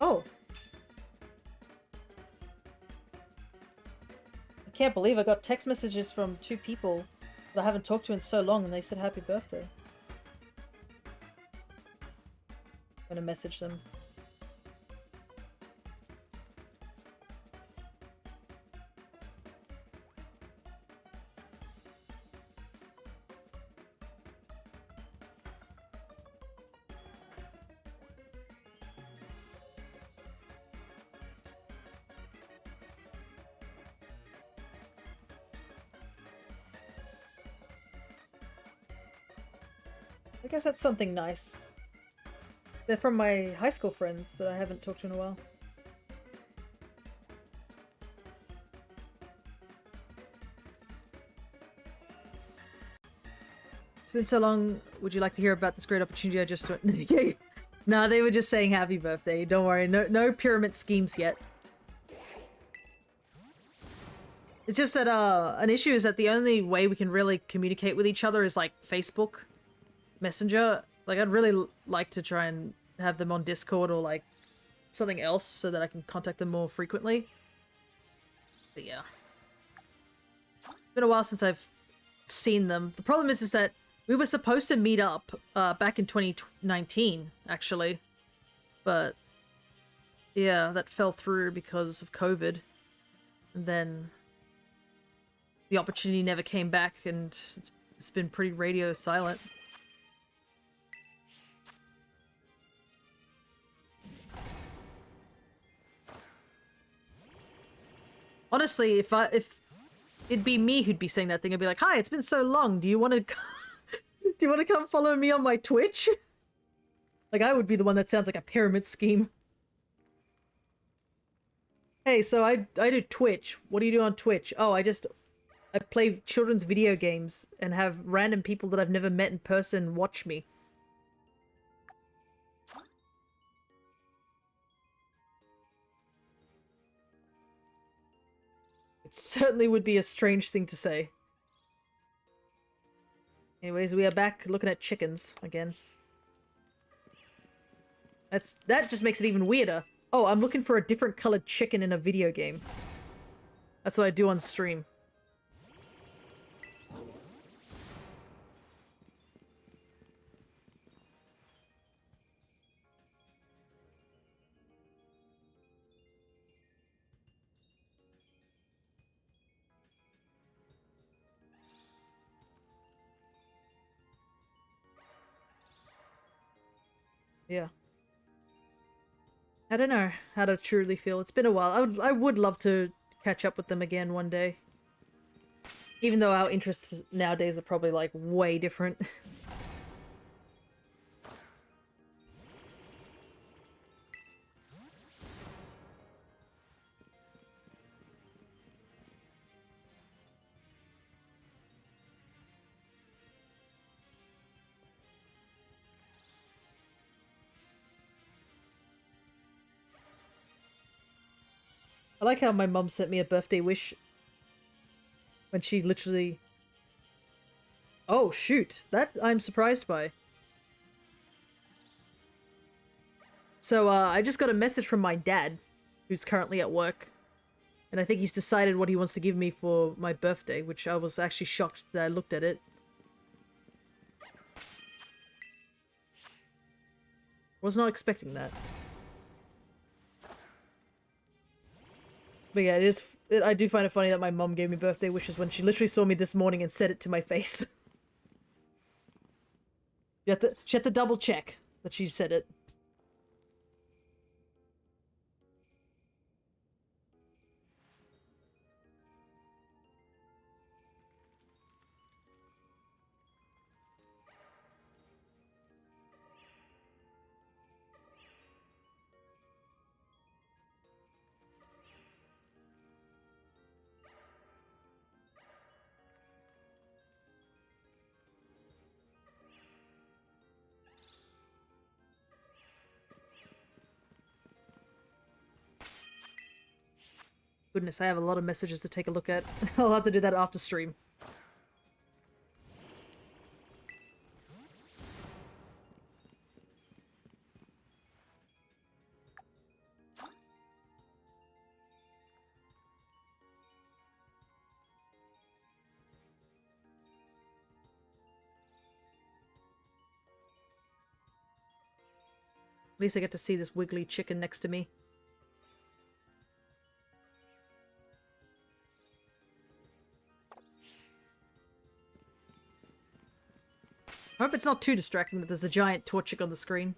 Oh! I can't believe I got text messages from 2 people that I haven't talked to in so long and they said happy birthday. I'm gonna message them. I guess that's something nice. They're from my high school friends that I haven't talked to in a while. It's been so long. Would you like to hear about this great opportunity I just took? No, they were just saying happy birthday. Don't worry. No pyramid schemes yet. It's just that an issue is that the only way we can really communicate with each other is like Facebook Messenger. Like I'd really like to try and have them on Discord or like something else so that I can contact them more frequently. But yeah. It's been a while since I've seen them. The problem is that we were supposed to meet up back in 2019, actually. But yeah, that fell through because of COVID. And then the opportunity never came back and it's been pretty radio silent. Honestly, if it'd be me who'd be saying that thing, I'd be like, "Hi, it's been so long. Do you want to do you want to come follow me on my Twitch?" Like I would be the one that sounds like a pyramid scheme. Hey, so I do Twitch. What do you do on Twitch? Oh, I play children's video games and have random people that I've never met in person watch me. It certainly would be a strange thing to say. Anyways, we are back looking at chickens again. That just makes it even weirder. Oh, I'm looking for a different colored chicken in a video game. That's what I do on stream. Yeah. I don't know how to truly feel. It's been a while. I would love to catch up with them again one day. Even though our interests nowadays are probably like way different. I like how my mum sent me a birthday wish when she literally... Oh, shoot. That I'm surprised by. So, I just got a message from my dad, who's currently at work. And I think he's decided what he wants to give me for my birthday, which I was actually shocked that I looked at it. Was not expecting that. But yeah, I do find it funny that my mum gave me birthday wishes when she literally saw me this morning and said it to my face. She had to double check that she said it. Goodness, I have a lot of messages to take a look at. I'll have to do that after stream. At least I get to see this wiggly chicken next to me. I hope it's not too distracting that there's a giant Torchic on the screen.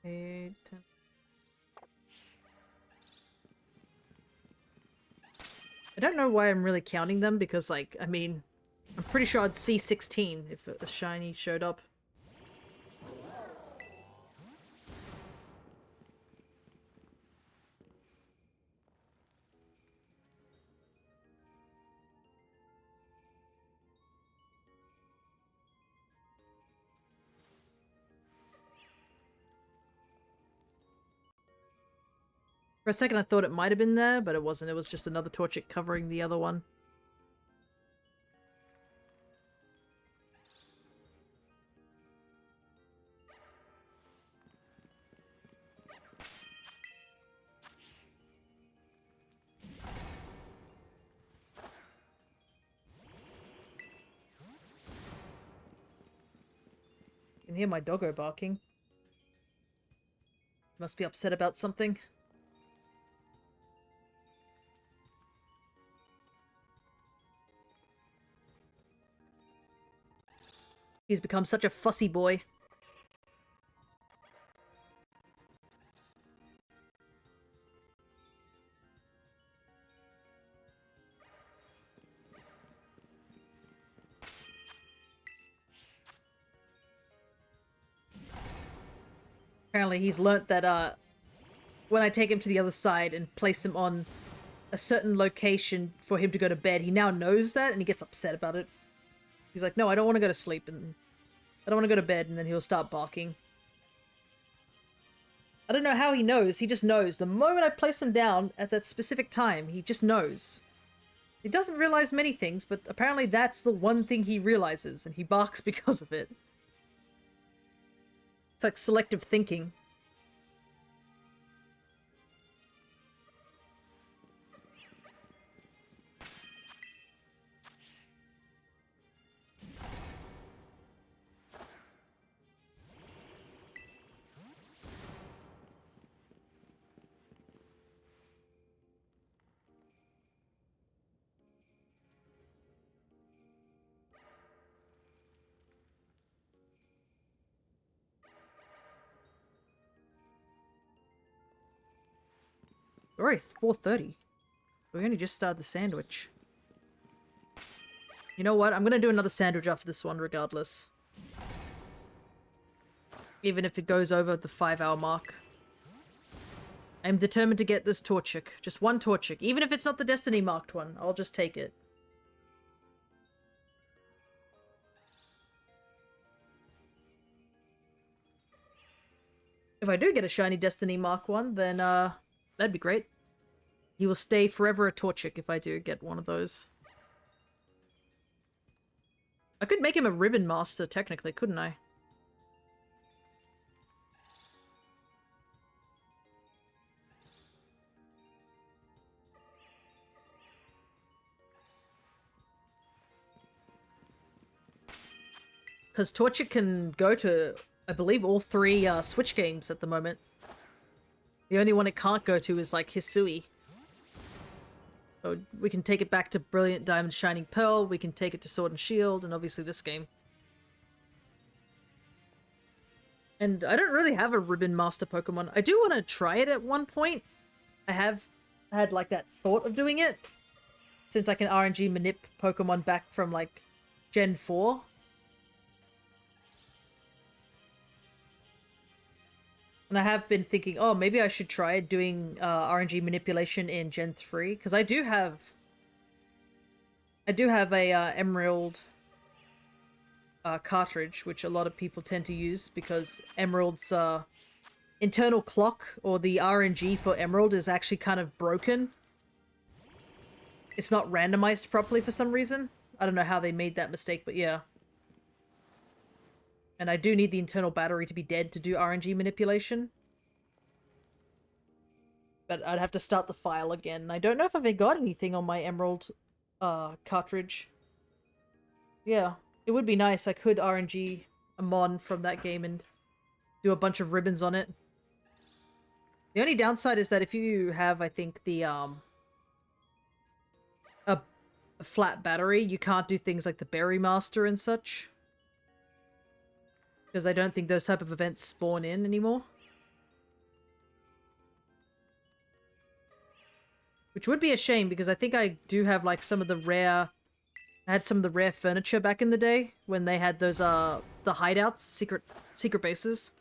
Eight, 10. I don't know why I'm really counting them because, like, I mean, I'm pretty sure I'd see 16 if a shiny showed up. For a second I thought it might have been there, but it wasn't. It was just another Torchic covering the other one. You can hear my doggo barking. Must be upset about something. He's become such a fussy boy. Apparently he's learnt that, when I take him to the other side and place him on a certain location for him to go to bed, he now knows that and he gets upset about it. He's like, no, I don't want to go to sleep and I don't want to go to bed, and then he'll start barking. I don't know how he knows, he just knows. The moment I place him down at that specific time, he just knows. He doesn't realize many things, but apparently that's the one thing he realizes, and he barks because of it. It's like selective thinking. Alright, 4:30. We only just started the sandwich. You know what? I'm gonna do another sandwich after this one regardless. Even if it goes over the 5-hour mark. I'm determined to get this Torchic. Just one Torchic. Even if it's not the Destiny marked one, I'll just take it. If I do get a shiny Destiny Mark 1, then that'd be great. He will stay forever a Torchic if I do get one of those. I could make him a Ribbon Master, technically, couldn't I? Because Torchic can go to, I believe, all 3 Switch games at the moment. The only one it can't go to is, like, Hisui. So we can take it back to Brilliant Diamond Shining Pearl, we can take it to Sword and Shield, and obviously this game. And I don't really have a Ribbon Master Pokemon. I do want to try it at one point. I have had, like, that thought of doing it. Since I can RNG manip Pokemon back from, like, Gen 4. And I have been thinking, oh, maybe I should try doing RNG manipulation in Gen 3, because I do have a Emerald cartridge, which a lot of people tend to use, because Emerald's internal clock, or the RNG for Emerald, is actually kind of broken. It's not randomized properly for some reason. I don't know how they made that mistake, but yeah. And I do need the internal battery to be dead to do RNG manipulation. But I'd have to start the file again. I don't know if I've got anything on my Emerald cartridge. Yeah, it would be nice. I could RNG a mon from that game and do a bunch of ribbons on it. The only downside is that if you have, I think, the a flat battery, you can't do things like the Berry Master and such. Because I don't think those type of events spawn in anymore. Which would be a shame, because I think I do have, like, some of the rare... I had some of the rare furniture back in the day, when they had those, the hideouts, secret bases.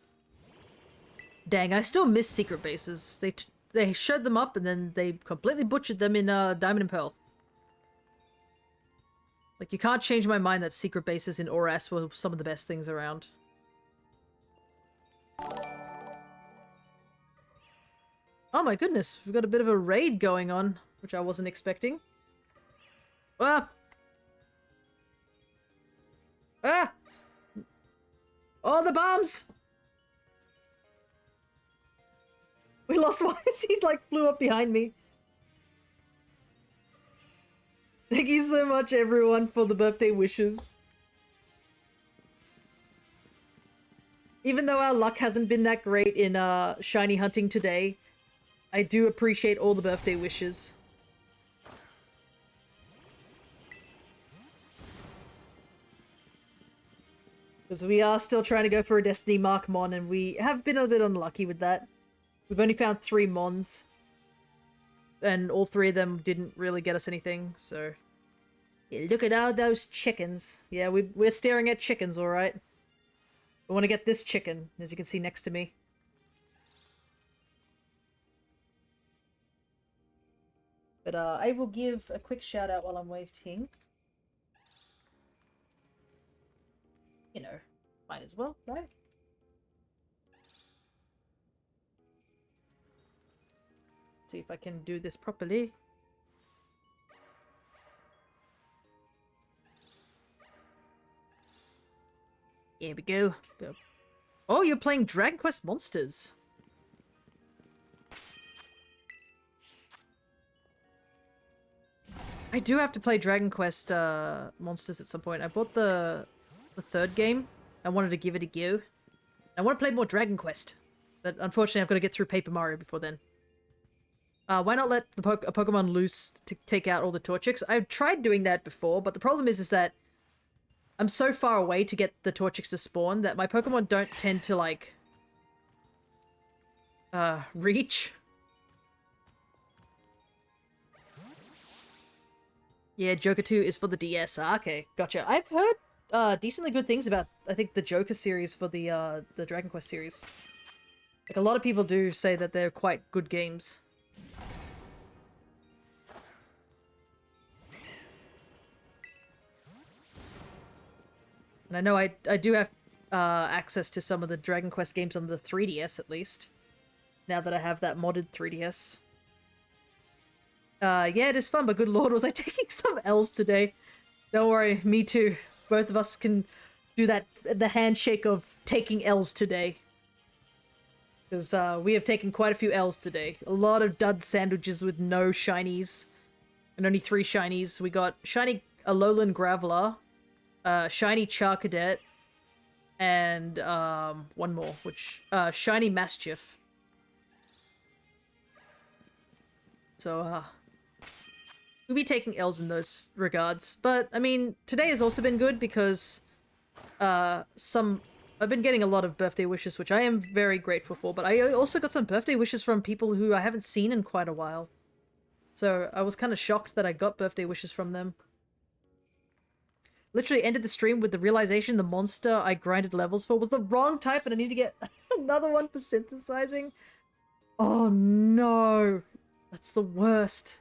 Dang, I still miss secret bases. They showed them up, and then they completely butchered them in, Diamond and Pearl. Like, you can't change my mind that secret bases in ORAS were some of the best things around. Oh my goodness, we've got a bit of a raid going on, which I wasn't expecting. Ah! Ah! Oh, the bombs! We lost one. He, like, flew up behind me. Thank you so much, everyone, for the birthday wishes. Even though our luck hasn't been that great in shiny hunting today, I do appreciate all the birthday wishes. Because we are still trying to go for a Destiny Mark Mon, and we have been a bit unlucky with that. We've only found 3 Mons. And all 3 of them didn't really get us anything, so... Yeah, look at all those chickens. Yeah, we're staring at chickens, alright. I want to get this chicken, as you can see next to me. But I will give a quick shout out while I'm waiting. You know, might as well, right? See if I can do this properly. Here we go. Oh, you're playing Dragon Quest Monsters. I do have to play Dragon Quest Monsters at some point. I bought the 3rd game. I wanted to give it a go. I want to play more Dragon Quest. But unfortunately, I've got to get through Paper Mario before then. Why not let a Pokemon loose to take out all the Torchics? I've tried doing that before, but the problem is that I'm so far away to get the Torchics to spawn that my Pokemon don't tend to, like, reach. Yeah, Joker 2 is for the DS. Ah, okay, gotcha. I've heard decently good things about, I think, the Joker series for the Dragon Quest series. Like, a lot of people do say that they're quite good games. And I know I do have access to some of the Dragon Quest games on the 3DS, at least. Now that I have that modded 3DS. Yeah, it is fun, but good lord, was I taking some L's today? Don't worry, me too. Both of us can do that, the handshake of taking L's today. Because we have taken quite a few L's today. A lot of dud sandwiches with no shinies. And only 3 shinies. We got shiny Alolan Graveler, shiny Charcadet, and one more, which shiny Maschiff. So we'll be taking L's in those regards. But I mean, today has also been good because I've been getting a lot of birthday wishes, which I am very grateful for, but I also got some birthday wishes from people who I haven't seen in quite a while. So I was kind of shocked that I got birthday wishes from them. Literally ended the stream with the realization the monster I grinded levels for was the wrong type and I need to get another one for synthesizing. Oh no. That's the worst.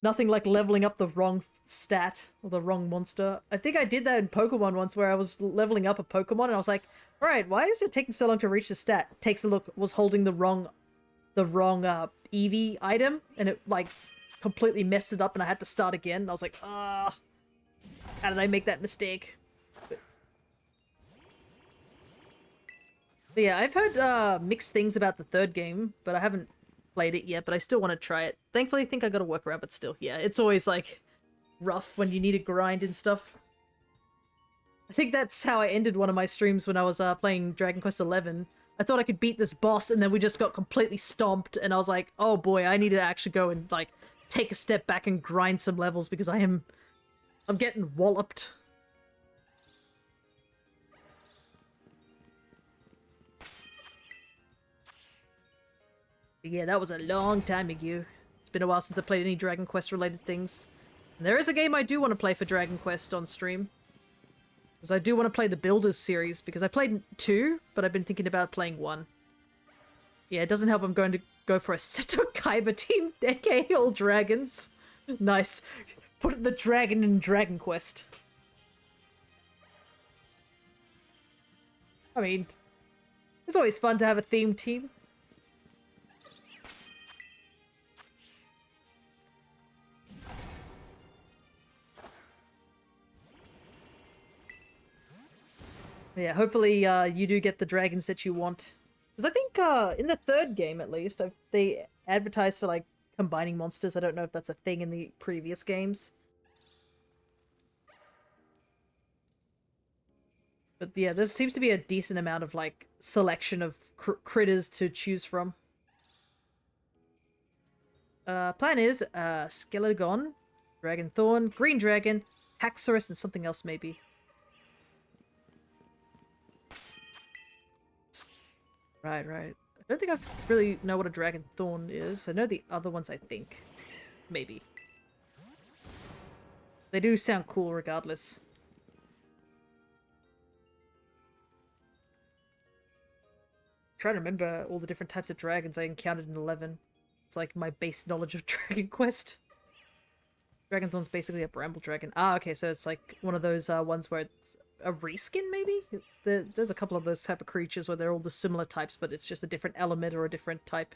Nothing like leveling up the wrong stat or the wrong monster. I think I did that in Pokemon once where I was leveling up a Pokemon and I was like, alright, why is it taking so long to reach the stat? Takes a look, was holding the wrong Eevee item and it like completely messed it up and I had to start again. And I was like, ah, how did I make that mistake? But yeah, I've heard mixed things about the third game, but I haven't played it yet, but I still want to try it. Thankfully, I think I got a workaround, but still, yeah, it's always like rough when you need to grind and stuff. I think that's how I ended one of my streams when I was playing Dragon Quest XI. I thought I could beat this boss, and then we just got completely stomped, and I was like, oh boy, I need to actually go and like take a step back and grind some levels because I'm getting walloped. Yeah, that was a long time ago. It's been a while since I played any Dragon Quest related things. And there is a game I do want to play for Dragon Quest on stream. Because I do want to play the Builders series, because I played 2, but I've been thinking about playing 1. Yeah, it doesn't help I'm going to go for a Seto Kaiba Team Decade All Dragons. Nice. Put the dragon in Dragon Quest. I mean, it's always fun to have a themed team. Yeah, hopefully you do get the dragons that you want. Because I think in the third game, at least, they advertised for, like, combining monsters. I don't know if that's a thing in the previous games. But yeah, there seems to be a decent amount of, like, selection of critters to choose from. Plan is Skeleton, Dragon Thorn, Green Dragon, Haxorus, and something else maybe. Right. I don't think I really know what a Dragon Thorn is. I know the other ones, I think. Maybe. They do sound cool regardless. I'm trying to remember all the different types of dragons I encountered in 11. It's like my base knowledge of Dragon Quest. Dragon Thorn's basically a bramble dragon. Ah, okay, so it's like one of those ones where it's a reskin, maybe? There's a couple of those type of creatures where they're all the similar types, but it's just a different element or a different type.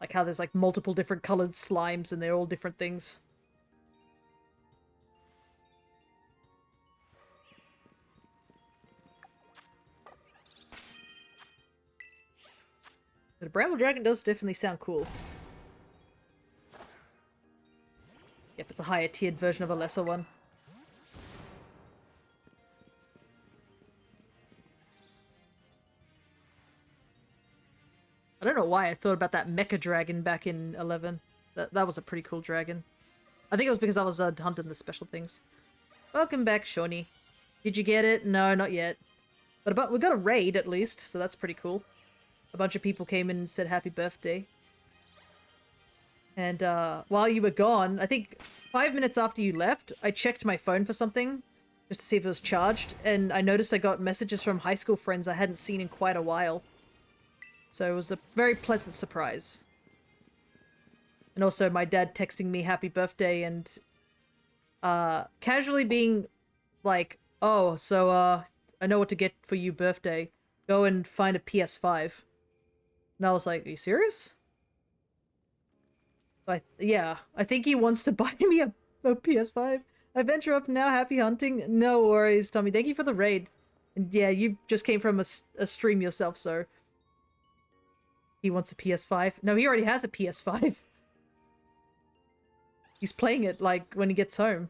Like how there's like multiple different colored slimes and they're all different things. The bramble dragon does definitely sound cool. Yep, it's a higher tiered version of a lesser one. I don't know why I thought about that mecha dragon back in 11. That was a pretty cool dragon. I think it was because I was hunting the special things. Welcome back, Shawnee. Did you get it? No, not yet. But we got a raid at least, so that's pretty cool. A bunch of people came in and said happy birthday. And while you were gone, I think 5 minutes after you left, I checked my phone for something just to see if it was charged, and I noticed I got messages from high school friends I hadn't seen in quite a while. So it was a very pleasant surprise. And also my dad texting me happy birthday and casually being like, oh, so I know what to get for you birthday. Go and find a PS5. And I was like, are you serious? Yeah, I think he wants to buy me a PS5. I venture up now, happy hunting. No worries, Tommy. Thank you for the raid. And yeah, you just came from a stream yourself, so... He wants a PS5. No, he already has a PS5. He's playing it, like, when he gets home.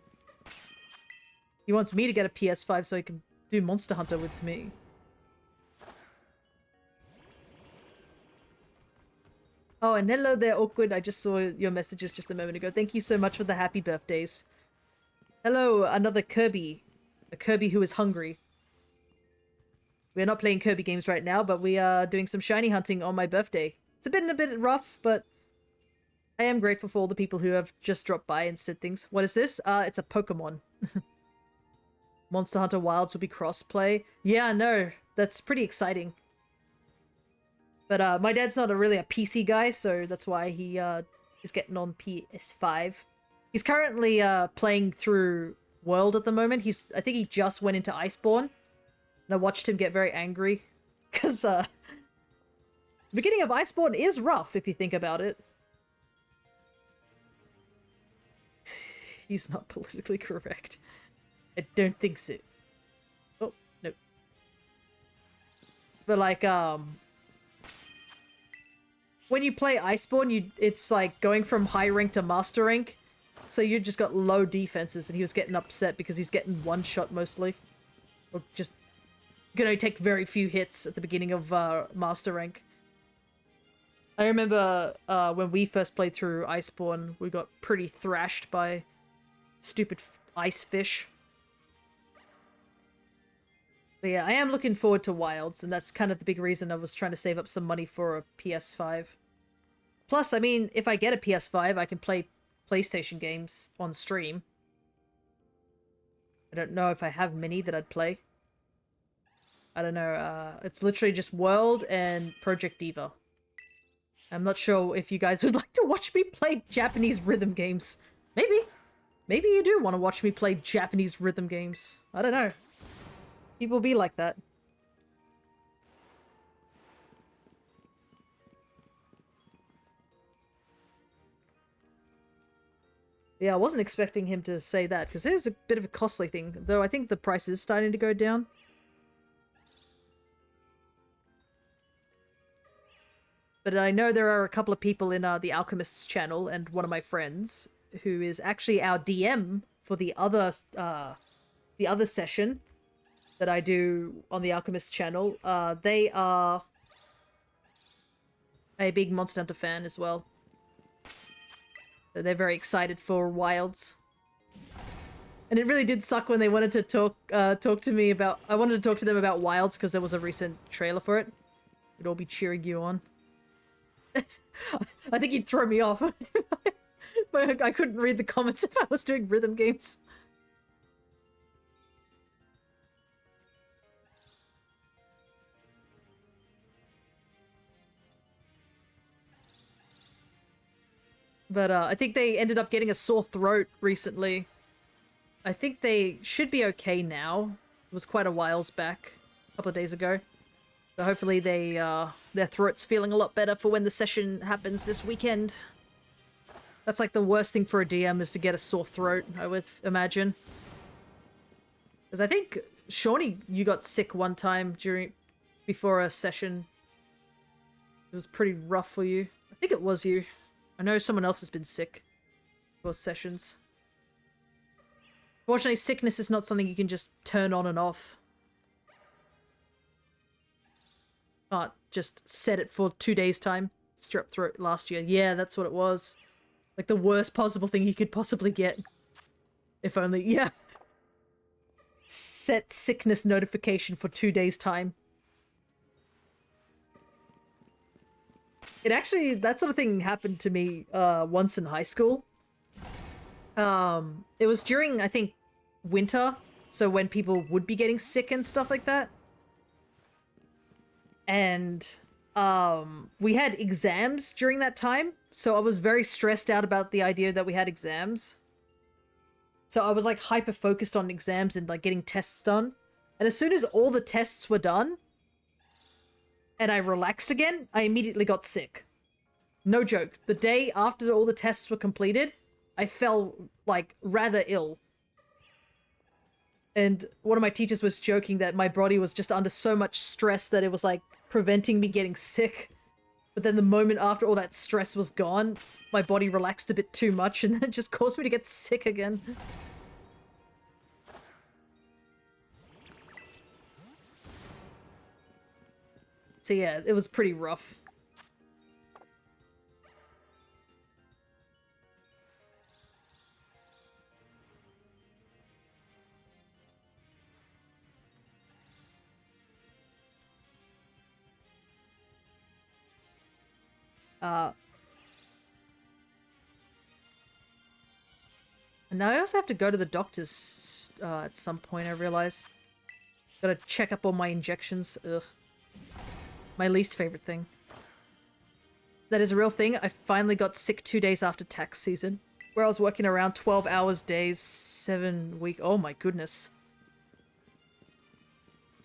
He wants me to get a PS5 so he can do Monster Hunter with me. Oh, and hello there, Awkward. I just saw your messages just a moment ago. Thank you so much for the happy birthdays. Hello, another Kirby. A Kirby who is hungry. We're not playing Kirby games right now, but we are doing some shiny hunting on my birthday. It's been a bit rough, but I am grateful for all the people who have just dropped by and said things. What is this? It's a Pokemon. Monster Hunter Wilds will be cross-play. Yeah, no, that's pretty exciting. But my dad's not really a PC guy, so that's why he is getting on PS5. He's currently playing through World at the moment. I think he just went into Iceborne. And I watched him get very angry. Because the beginning of Iceborne is rough, if you think about it. He's not politically correct. I don't think so. Oh, no. But like, when you play Iceborne, it's like going from high rank to master rank. So you just got low defenses, and he was getting upset because he's getting one shot mostly. Or just gonna take very few hits at the beginning of master rank. I remember when we first played through Iceborne, we got pretty thrashed by stupid ice fish. But yeah, I am looking forward to Wilds, and that's kind of the big reason I was trying to save up some money for a PS5. Plus, I mean, if I get a PS5, I can play PlayStation games on stream. I don't know if I have many that I'd play. I don't know, it's literally just World and Project Diva. I'm not sure if you guys would like to watch me play Japanese rhythm games. Maybe. Maybe you do want to watch me play Japanese rhythm games. I don't know. People be like that. Yeah, I wasn't expecting him to say that, because it is a bit of a costly thing, though I think the price is starting to go down. But I know there are a couple of people in the Alchemist's channel, and one of my friends, who is actually our DM for the other session that I do on the Alchemist channel. They are a big Monster Hunter fan as well. So they're very excited for Wilds. And it really did suck when they wanted to talk to me about... I wanted to talk to them about Wilds because there was a recent trailer for it. We'd all be cheering you on. I think you'd throw me off. But I couldn't read the comments if I was doing rhythm games. But I think they ended up getting a sore throat recently. I think they should be okay now. It was quite a whiles back, a couple of days ago. So hopefully their throat's feeling a lot better for when the session happens this weekend. That's like the worst thing for a DM, is to get a sore throat, I would imagine. Because I think, Shawnee, you got sick one time before a session. It was pretty rough for you. I think it was you. I know someone else has been sick for sessions. Fortunately, sickness is not something you can just turn on and off. Can't just set it for 2 days' time. Strep throat last year. Yeah, that's what it was. Like the worst possible thing you could possibly get. If only, yeah. Set sickness notification for 2 days' time. It actually, that sort of thing happened to me once in high school. It was during, I think, winter, so when people would be getting sick and stuff like that. And we had exams during that time, so I was very stressed out about the idea that we had exams. So I was like hyper focused on exams and like getting tests done. And as soon as all the tests were done and I relaxed again, I immediately got sick. No joke. The day after all the tests were completed, I fell like rather ill. And one of my teachers was joking that my body was just under so much stress that it was like preventing me getting sick. But then the moment after all that stress was gone, my body relaxed a bit too much and then it just caused me to get sick again. So yeah, it was pretty rough. And now I also have to go to the doctor's at some point, I realize. Gotta check up on my injections. Ugh. My least favorite thing. That is a real thing. I finally got sick 2 days after tax season, where I was working around 12 hours days, 7 week. Oh my goodness.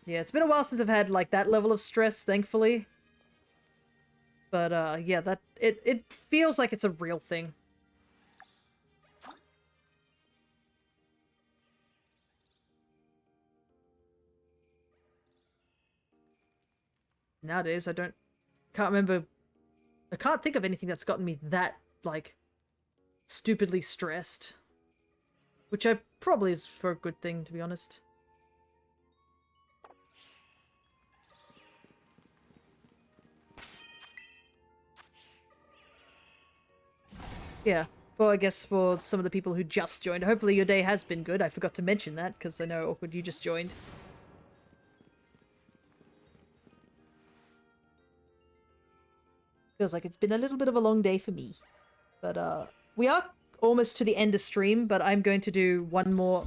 Yeah, it's been a while since I've had like that level of stress, thankfully. But yeah, that it feels like it's a real thing. Nowadays, can't remember, I can't think of anything that's gotten me that, like, stupidly stressed. Which I probably is for a good thing, to be honest. Yeah, I guess for some of the people who just joined, hopefully your day has been good. I forgot to mention that, because I know, Awkward, you just joined. Feels like it's been a little bit of a long day for me. But, we are almost to the end of stream, but I'm going to do one more,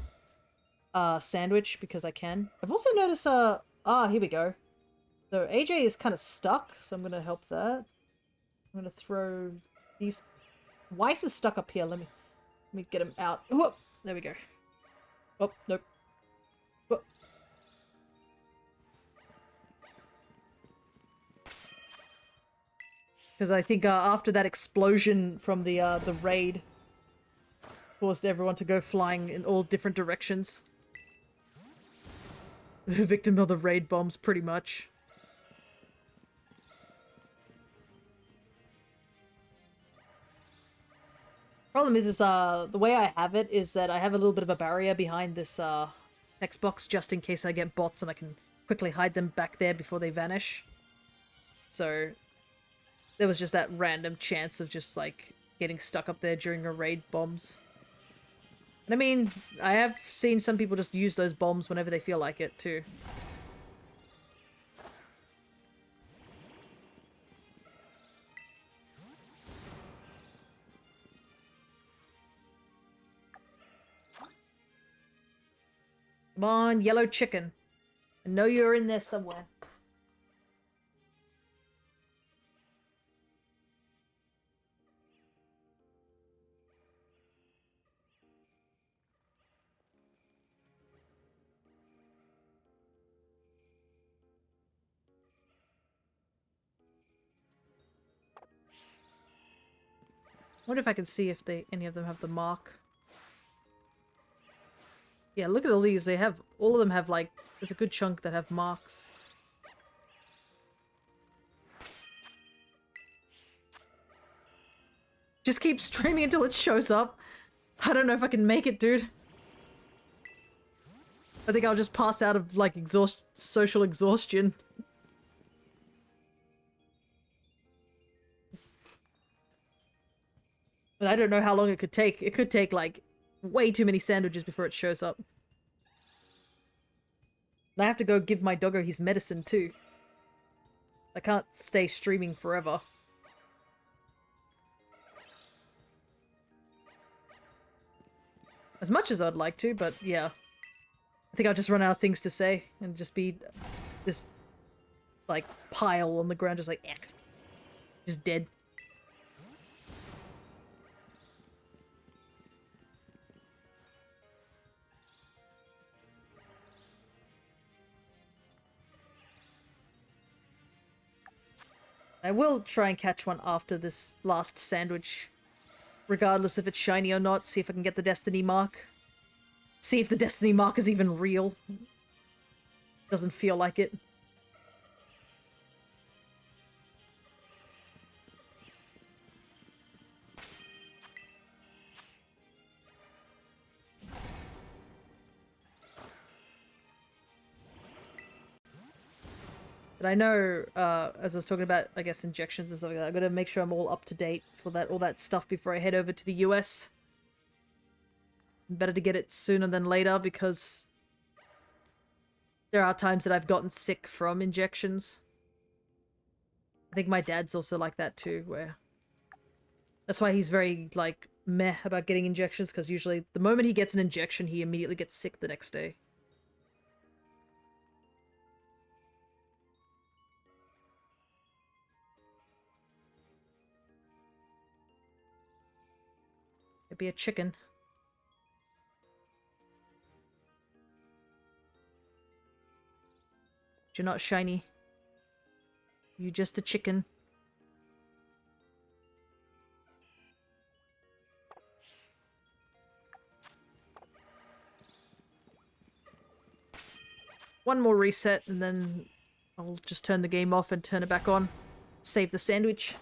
sandwich, because I can. I've also noticed, here we go. So AJ is kind of stuck, so I'm going to help that. I'm going to throw these... Weiss is stuck up here. Let me get him out. Whoop! There we go. Oh, nope. Whoop. Because I think after that explosion from the raid caused everyone to go flying in all different directions. Victim of the raid bombs, pretty much. Problem is the way I have it is that I have a little bit of a barrier behind this text box just in case I get bots and I can quickly hide them back there before they vanish. So there was just that random chance of just like getting stuck up there during a raid bombs. And I mean, I have seen some people just use those bombs whenever they feel like it too. Come on, yellow chicken. I know you're in there somewhere. I wonder if I can see if any of them have the mark. Yeah, look at all these. All of them have like, there's a good chunk that have marks. Just keep streaming until it shows up. I don't know if I can make it, dude. I think I'll just pass out of like social exhaustion. And I don't know how long it could take. It could take like way too many sandwiches before it shows up. And I have to go give my doggo his medicine too. I can't stay streaming forever. as much as I'd like to, but yeah. I think I'll just run out of things to say and just be this, like, pile on the ground, just like, eck. Just dead. I will try and catch one after this last sandwich. Regardless if it's shiny or not, see if I can get the destiny mark. See if the destiny mark is even real. Doesn't feel like it. But I know, as I was talking about, I guess, injections and stuff like that, I gotta make sure I'm all up to date for that, all that stuff before I head over to the US. Better to get it sooner than later, because there are times that I've gotten sick from injections. I think my dad's also like that too, where... That's why he's very, like, meh about getting injections, because usually the moment he gets an injection, he immediately gets sick the next day. It'd be a chicken. You're not shiny. You just a chicken. One more reset, and then I'll just turn the game off and turn it back on. Save the sandwich.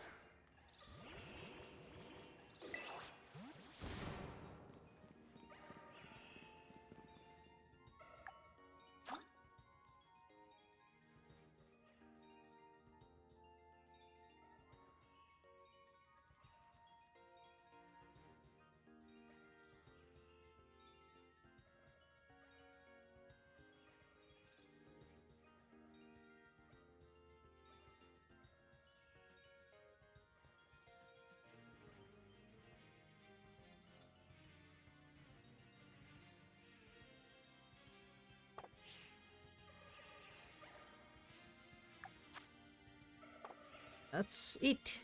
That's it.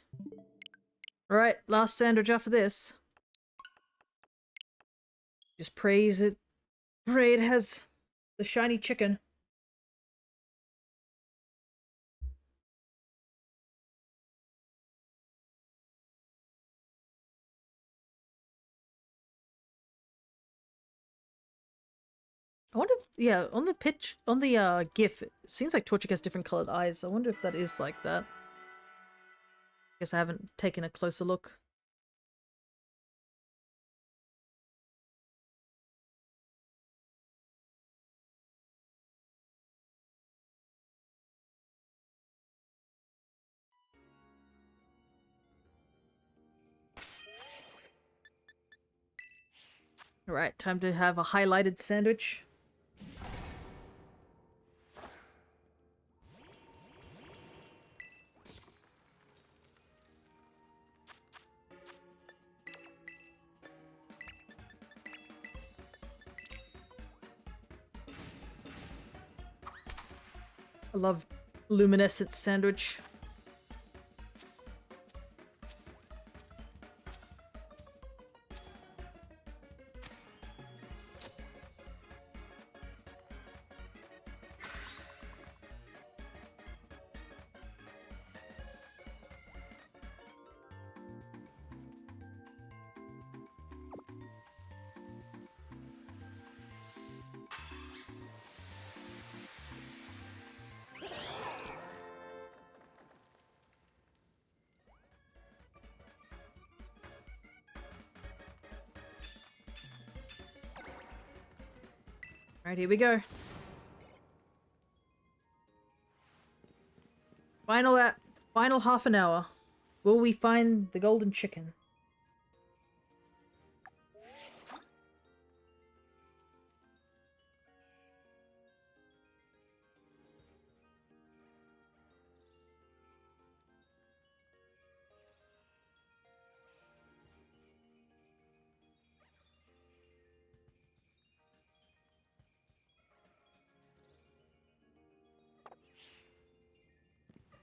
Alright, last sandwich after this. Just pray it has the shiny chicken. I wonder if, yeah, on the GIF, it seems like Torchic has different colored eyes. I wonder if that is like that. Guess I haven't taken a closer look. Alright, time to have a highlighted sandwich. I love luminescent sandwich. Alright, here we go. Final half an hour. Will we find the golden chicken?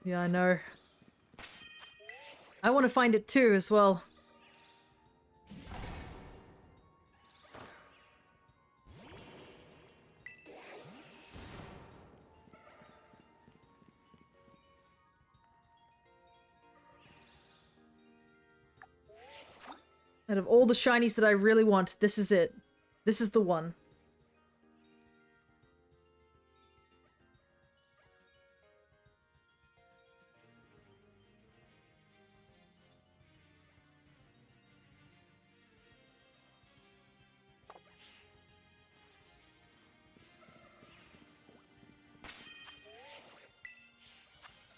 Yeah, I know. I want to find it too, as well. Out of all the shinies that I really want, this is it. This is the one.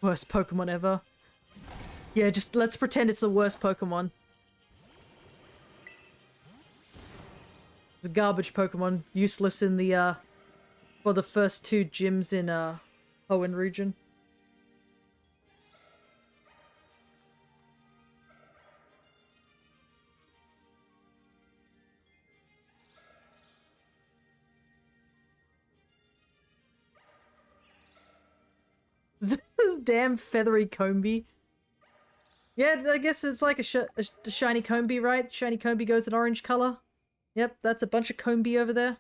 Worst Pokemon ever. Yeah, just let's pretend it's the worst Pokemon. It's a garbage Pokemon, useless in the for the first two gyms in Hoenn region. Damn feathery Combi. Yeah, I guess it's like a shiny Combi, right? Shiny Combi goes in orange color. Yep, that's a bunch of Combi over there.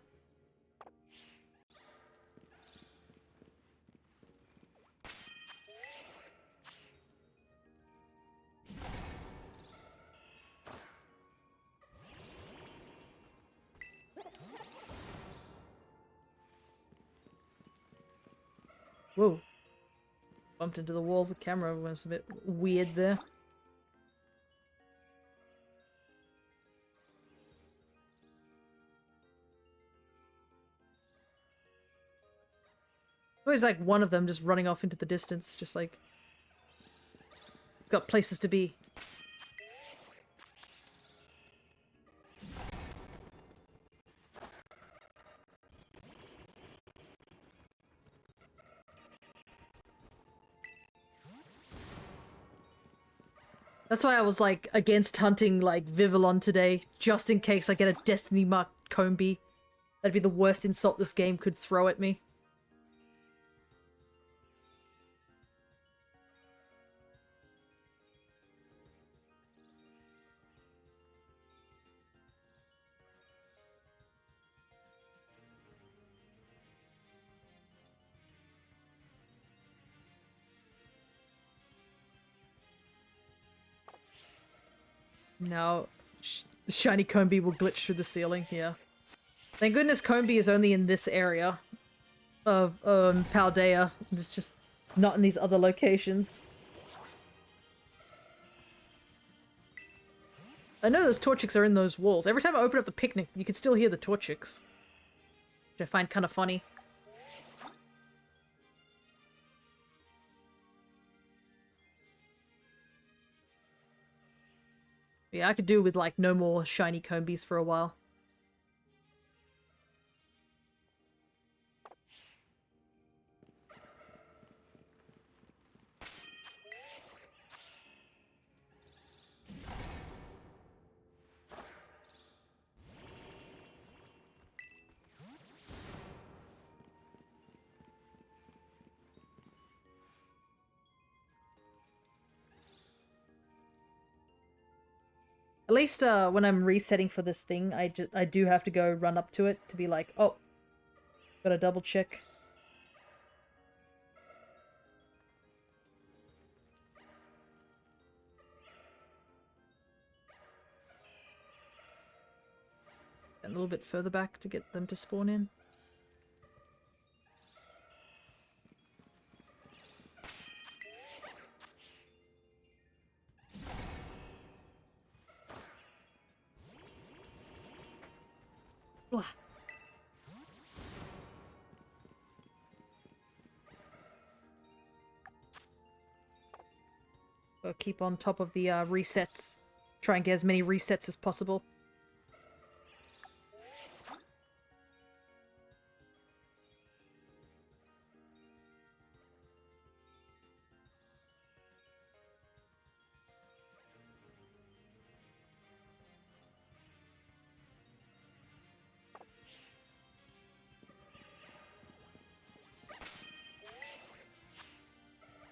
Whoa. Bumped into the wall. The camera was a bit weird there. Always like one of them just running off into the distance, just like got places to be. That's why I was like against hunting like Vivillon today, just in case I get a Destiny marked Combi. That'd be the worst insult this game could throw at me. Now, the shiny Combi will glitch through the ceiling, yeah. Thank goodness Combi is only in this area of Paldea. It's just not in these other locations. I know those Torchics are in those walls. Every time I open up the picnic, you can still hear the Torchics. Which I find kind of funny. Yeah, I could do with like no more shiny Combis for a while. At least when I'm resetting for this thing, I do have to go run up to it to be like, oh, gotta double check. And a little bit further back to get them to spawn in. Ugh. Gotta keep on top of the resets. Try and get as many resets as possible.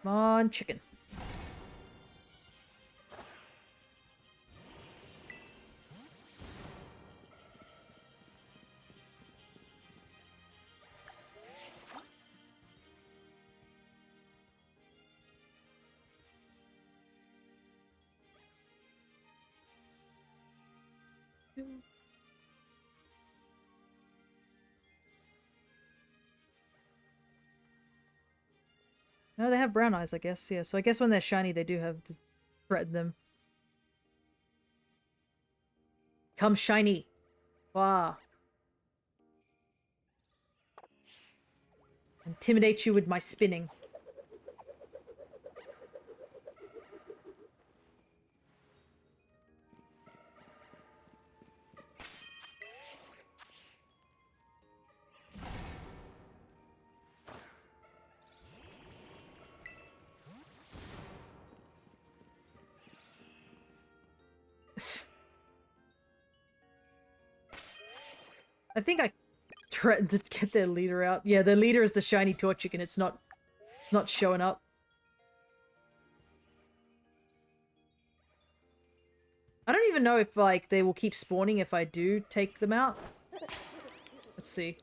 Come on, chicken. No, they have brown eyes, I guess. Yeah, so I guess when they're shiny, they do have to threaten them. Come shiny. Wow. Intimidate you with my spinning. I think I threatened to get their leader out. Yeah, their leader is the shiny Torchic and it's not showing up. I don't even know if, like, they will keep spawning if I do take them out. Let's see.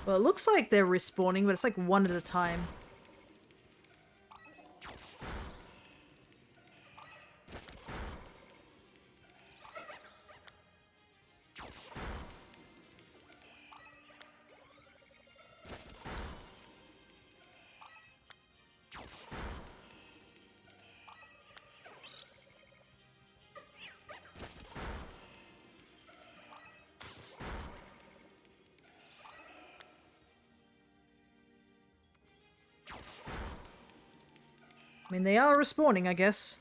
Well, it looks like they're respawning, but it's like one at a time. I mean, they are respawning, I guess.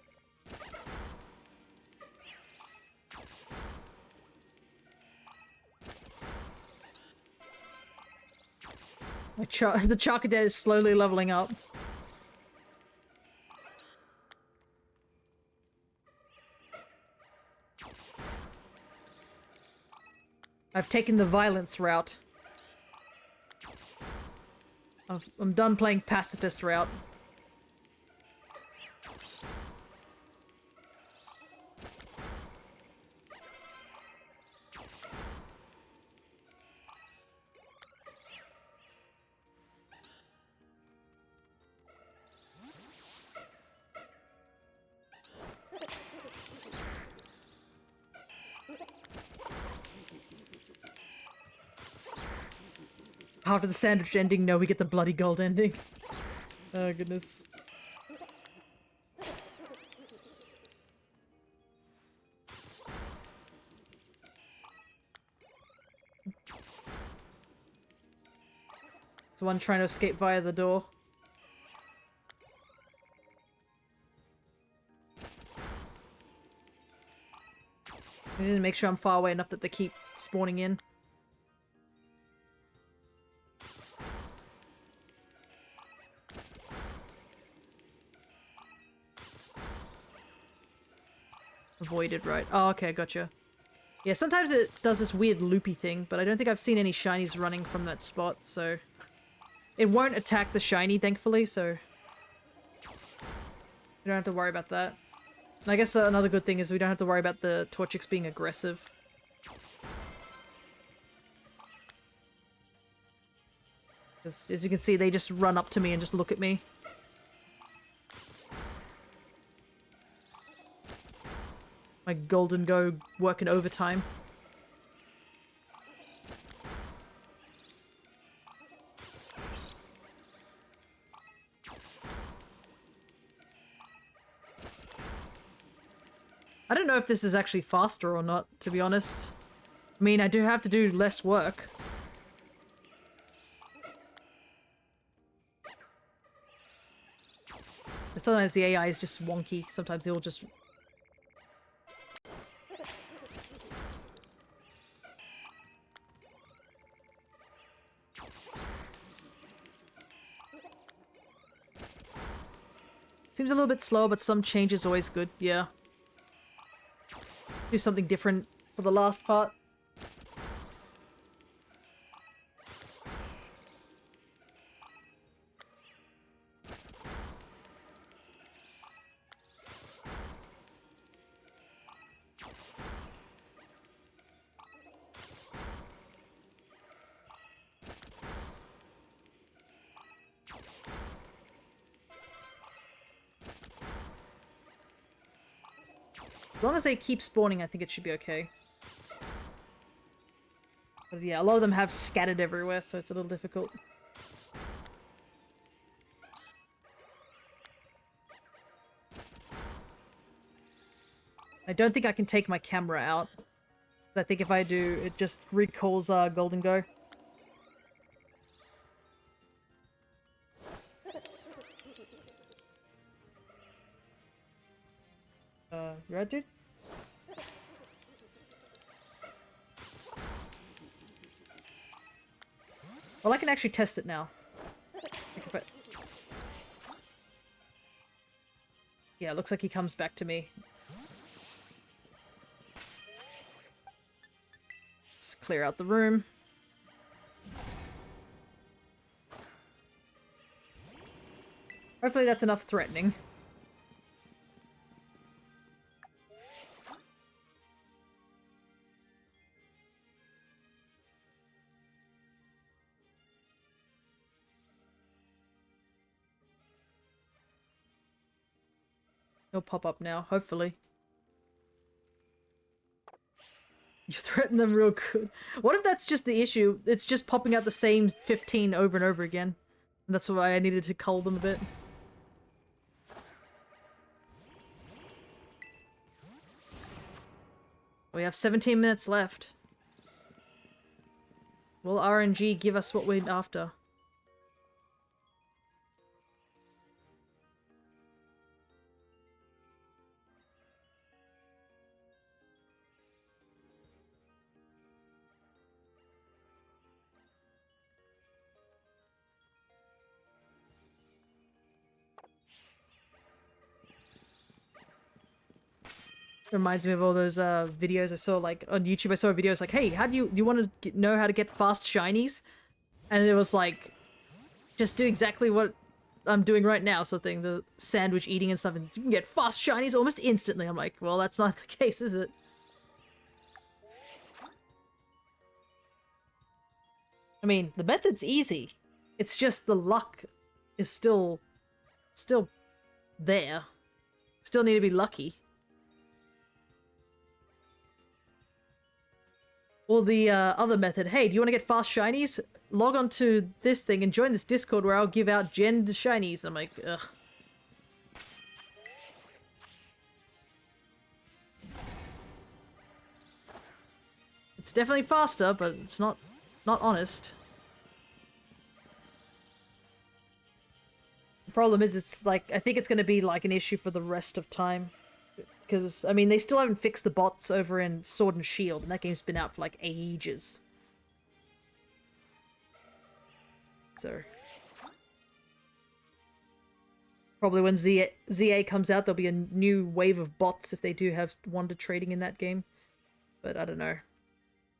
The Charcadet is slowly leveling up. I've taken the violence route. I'm done playing pacifist route. After the sandwich ending, no, we get the bloody gold ending. Oh, goodness. It's one trying to escape via the door. I need to make sure I'm far away enough that they keep spawning in. Avoided, right. Oh, okay, gotcha. Yeah, sometimes it does this weird loopy thing, but I don't think I've seen any shinies running from that spot, so... It won't attack the shiny, thankfully, so... We don't have to worry about that. And I guess another good thing is we don't have to worry about the Torchics being aggressive. As you can see, they just run up to me and just look at me. My golden go working overtime. I don't know if this is actually faster or not, to be honest. I mean, I do have to do less work. Sometimes the AI is just wonky. Sometimes it'll just... Seems a little bit slow, but some change is always good. Yeah. Do something different for the last part. As long as they keep spawning, I think it should be okay. But yeah, a lot of them have scattered everywhere, so it's a little difficult. I don't think I can take my camera out. I think if I do, it just recalls Golden Go. You right, dude? Well, I can actually test it now. Yeah, it looks like he comes back to me. Let's clear out the room. Hopefully that's enough threatening. He'll pop up now, hopefully. You threaten them real good. What if that's just the issue? It's just popping out the same 15 over and over again. And that's why I needed to cull them a bit. We have 17 minutes left. Will RNG give us what we're after? Reminds me of all those videos I saw, like on YouTube. I saw videos like, "Hey, how do you want to know how to get fast shinies?" And it was like, just do exactly what I'm doing right now, sort of thing. The sandwich eating and stuff, and you can get fast shinies almost instantly. I'm like, well, that's not the case, is it? I mean, the method's easy. It's just the luck is still there. Still need to be lucky. Or the other method, hey, do you want to get fast shinies? Log on to this thing and join this Discord where I'll give out gen shinies. And I'm like, ugh. It's definitely faster, but it's not honest. The problem is, it's like, I think it's going to be like an issue for the rest of time. Because, I mean, they still haven't fixed the bots over in Sword and Shield, and that game's been out for like ages. So, probably when ZA comes out, there'll be a new wave of bots if they do have Wonder trading in that game. But I don't know.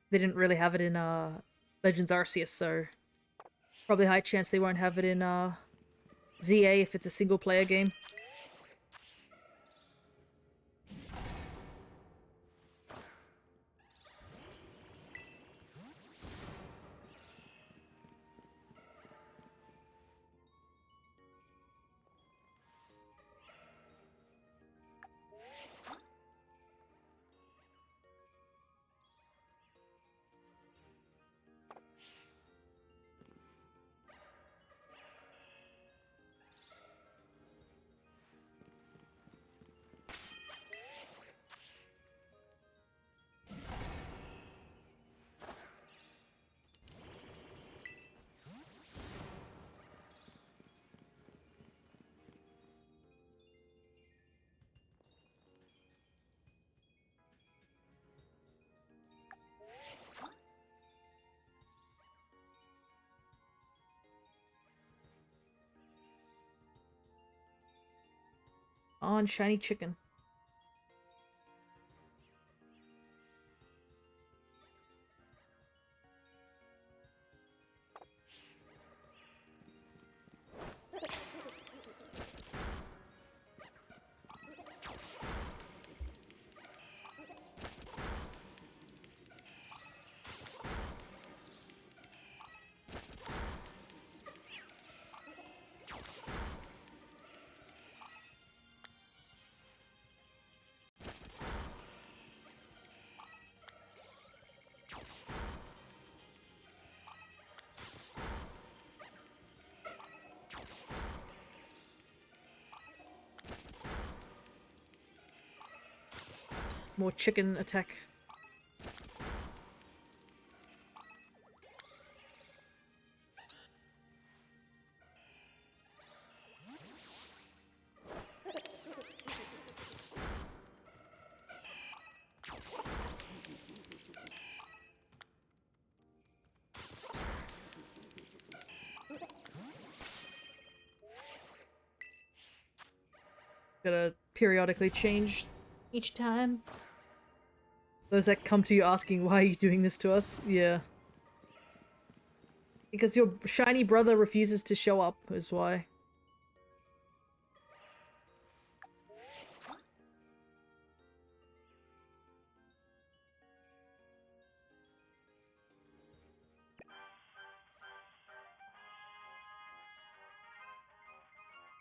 They didn't really have it in Legends Arceus, so probably high chance they won't have it in ZA if it's a single player game. On shiny chicken. More chicken attack. Gotta periodically change each time. Those that come to you asking, why are you doing this to us? Yeah. Because your shiny brother refuses to show up, is why.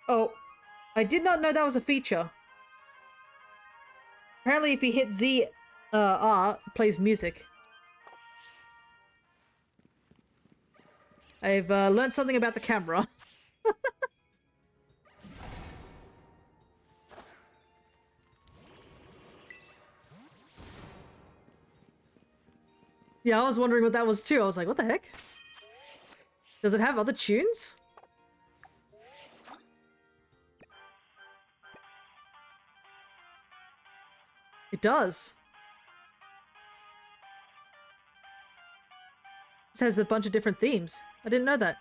Oh, I did not know that was a feature. Apparently if you hit Z, R, it plays music. I've learned something about the camera. Yeah, I was wondering what that was too. I was like, what the heck? Does it have other tunes? It does. It has a bunch of different themes. I didn't know that.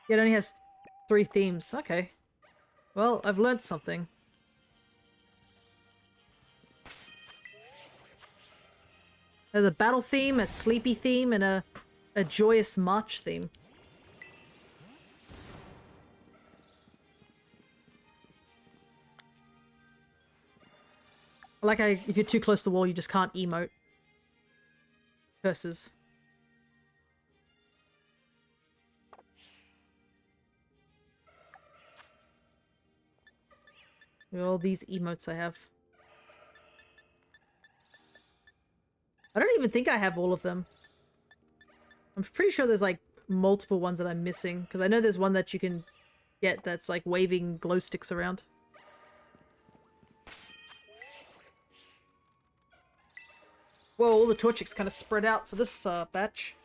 It only has 3 themes. Okay. Well, I've learned something. There's a battle theme, a sleepy theme, and a joyous march theme. Like if you're too close to the wall, you just can't emote. Curses. Look at all these emotes I have. I don't even think I have all of them. I'm pretty sure there's like multiple ones that I'm missing, because I know there's one that you can get that's like waving glow sticks around. Whoa, all the Torchics kind of spread out for this batch.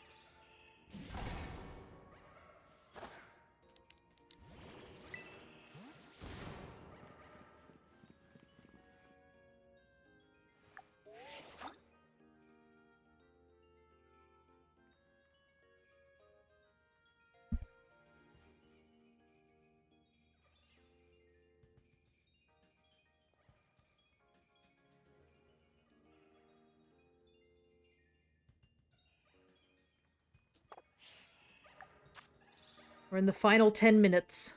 We're in the final 10 minutes.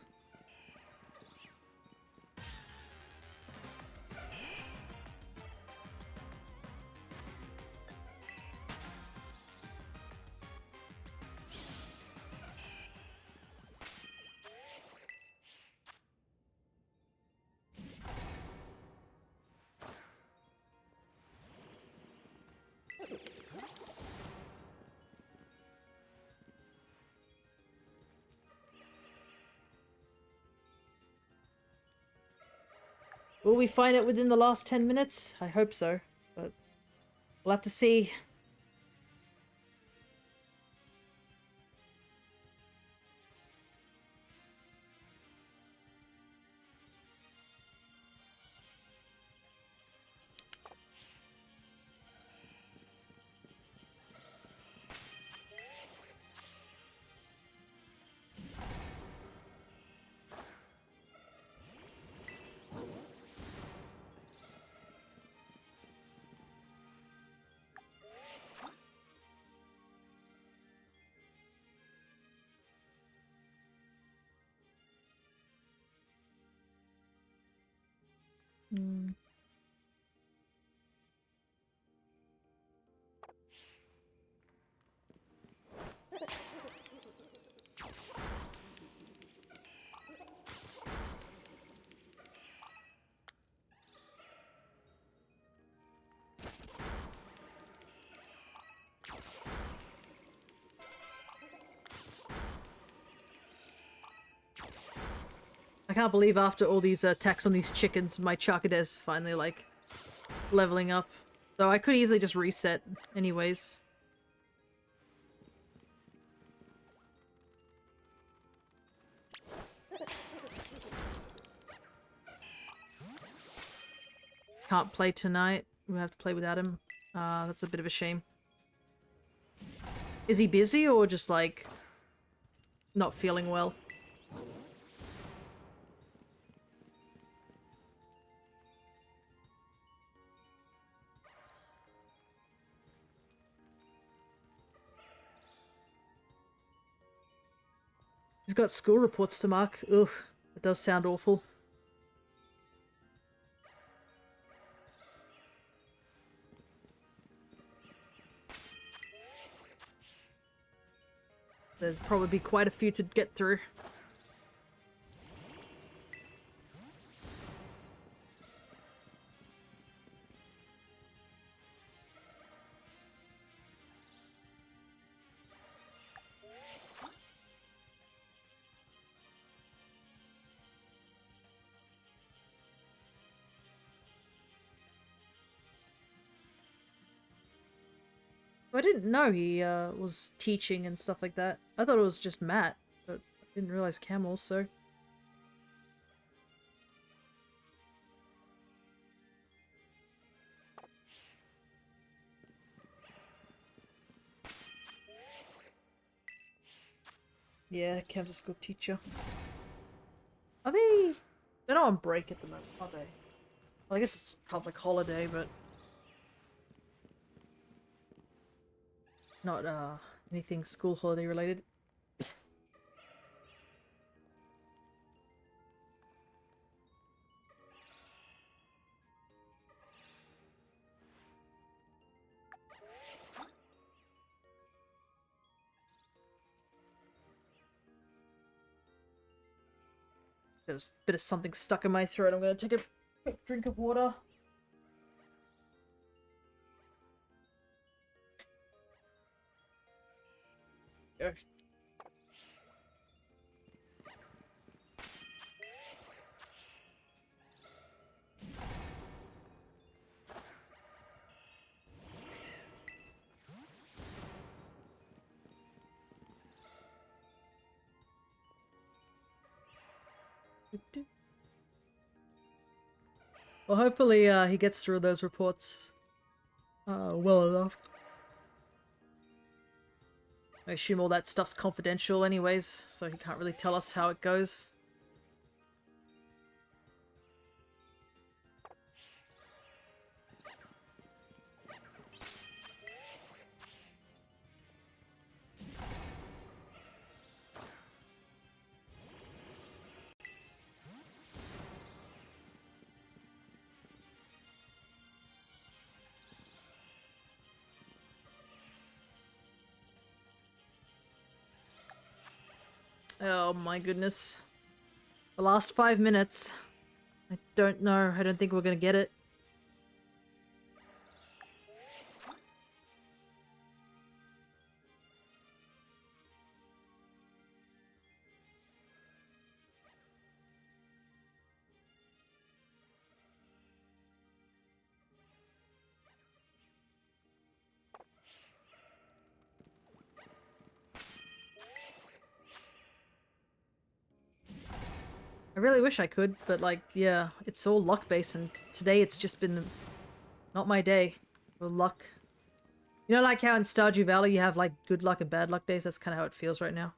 Will we find it within the last 10 minutes? I hope so, but we'll have to see. Mm. I can't believe after all these attacks on these chickens, my Charcadet's finally, like, leveling up. Though I could easily just reset anyways. Can't play tonight. We have to play without him. That's a bit of a shame. Is he busy or just, like, not feeling well? He's got school reports to mark. Ugh, it does sound awful. There'd probably be quite a few to get through. I didn't know he was teaching and stuff like that. I thought it was just Matt, but I didn't realize Cam also. Yeah, Cam's a school teacher. Are they... They're not on break at the moment, are they? Well, I guess it's public holiday, but... Not, anything school holiday related. There's a bit of something stuck in my throat. I'm gonna take a quick drink of water. Go. Well, hopefully he gets through those reports well enough. I assume all that stuff's confidential anyways, so he can't really tell us how it goes. Oh my goodness. The last 5 minutes. I don't know. I don't think we're gonna get it. I really wish I could, but like, yeah, it's all luck-based, and today it's just been not my day for luck. You know, like how in Stardew Valley you have like good luck and bad luck days? That's kind of how it feels right now.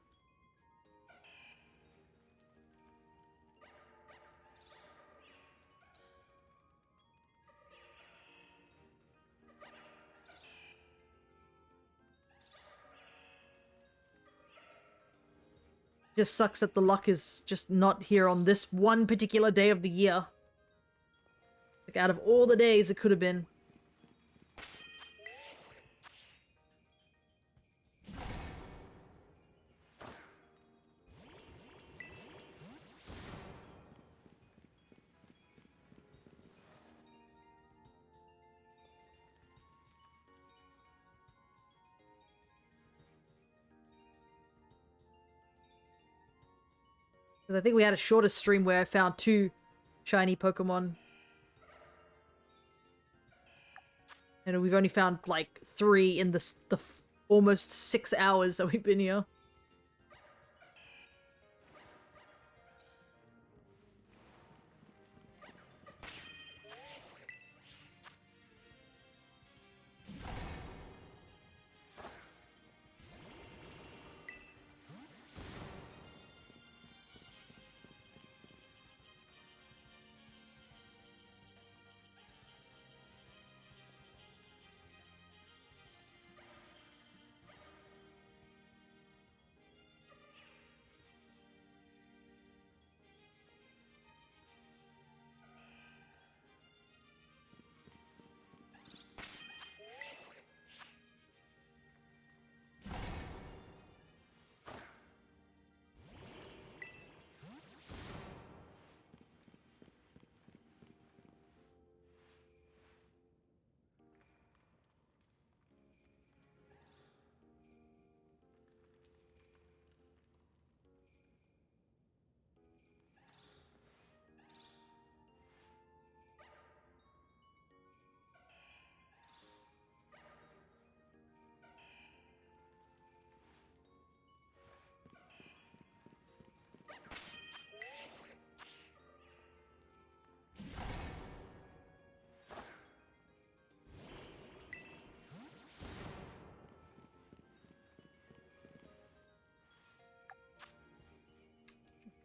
Just sucks that the luck is just not here on this one particular day of the year. Like, out of all the days it could have been. Because I think we had a shorter stream where I found 2 shiny Pokemon. And we've only found, like, 3 in the almost 6 hours that we've been here.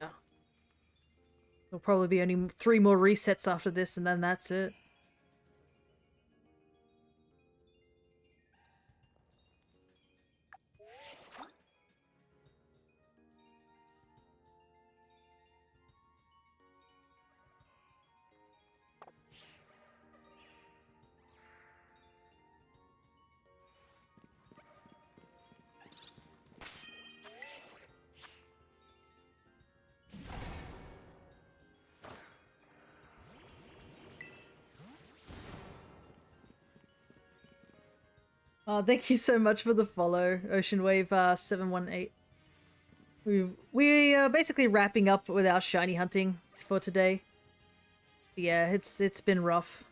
Yeah. There'll probably be only 3 more resets after this, and then that's it. Thank you so much for the follow, Ocean Wave 718. We are basically wrapping up with our shiny hunting for today. Yeah, it's been rough.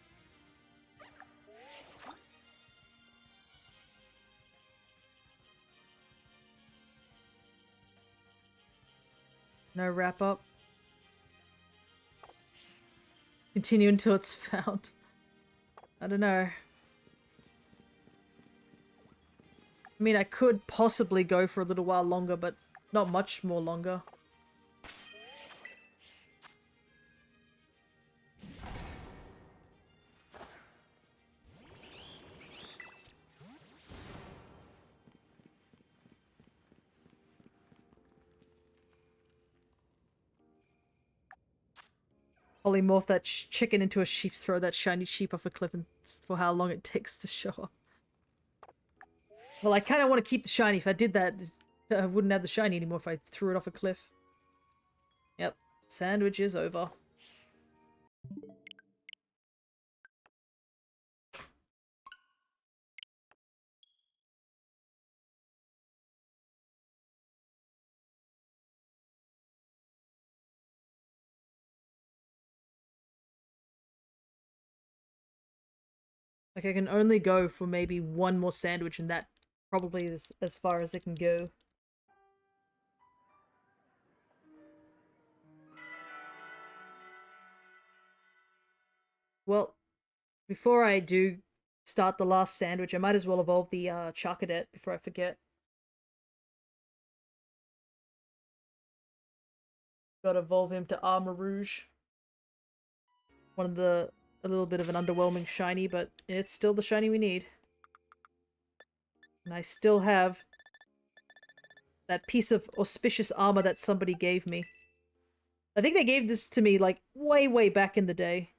No wrap up. Continue until it's found. I don't know. I mean, I could possibly go for a little while longer, but not much more longer. Polymorph that chicken into a sheep, throw that shiny sheep off a cliff, and for how long it takes to show up. Well, I kind of want to keep the shiny. If I did that, I wouldn't have the shiny anymore if I threw it off a cliff. Yep. Sandwich is over. Like, I can only go for maybe 1 more sandwich, and that probably is as far as it can go. Well, before I do start the last sandwich, I might as well evolve the Charcadet before I forget. Gotta evolve him to Armor Rouge. A little bit of an underwhelming shiny, but it's still the shiny we need. And I still have that piece of auspicious armor that somebody gave me. I think they gave this to me, like, way, way back in the day.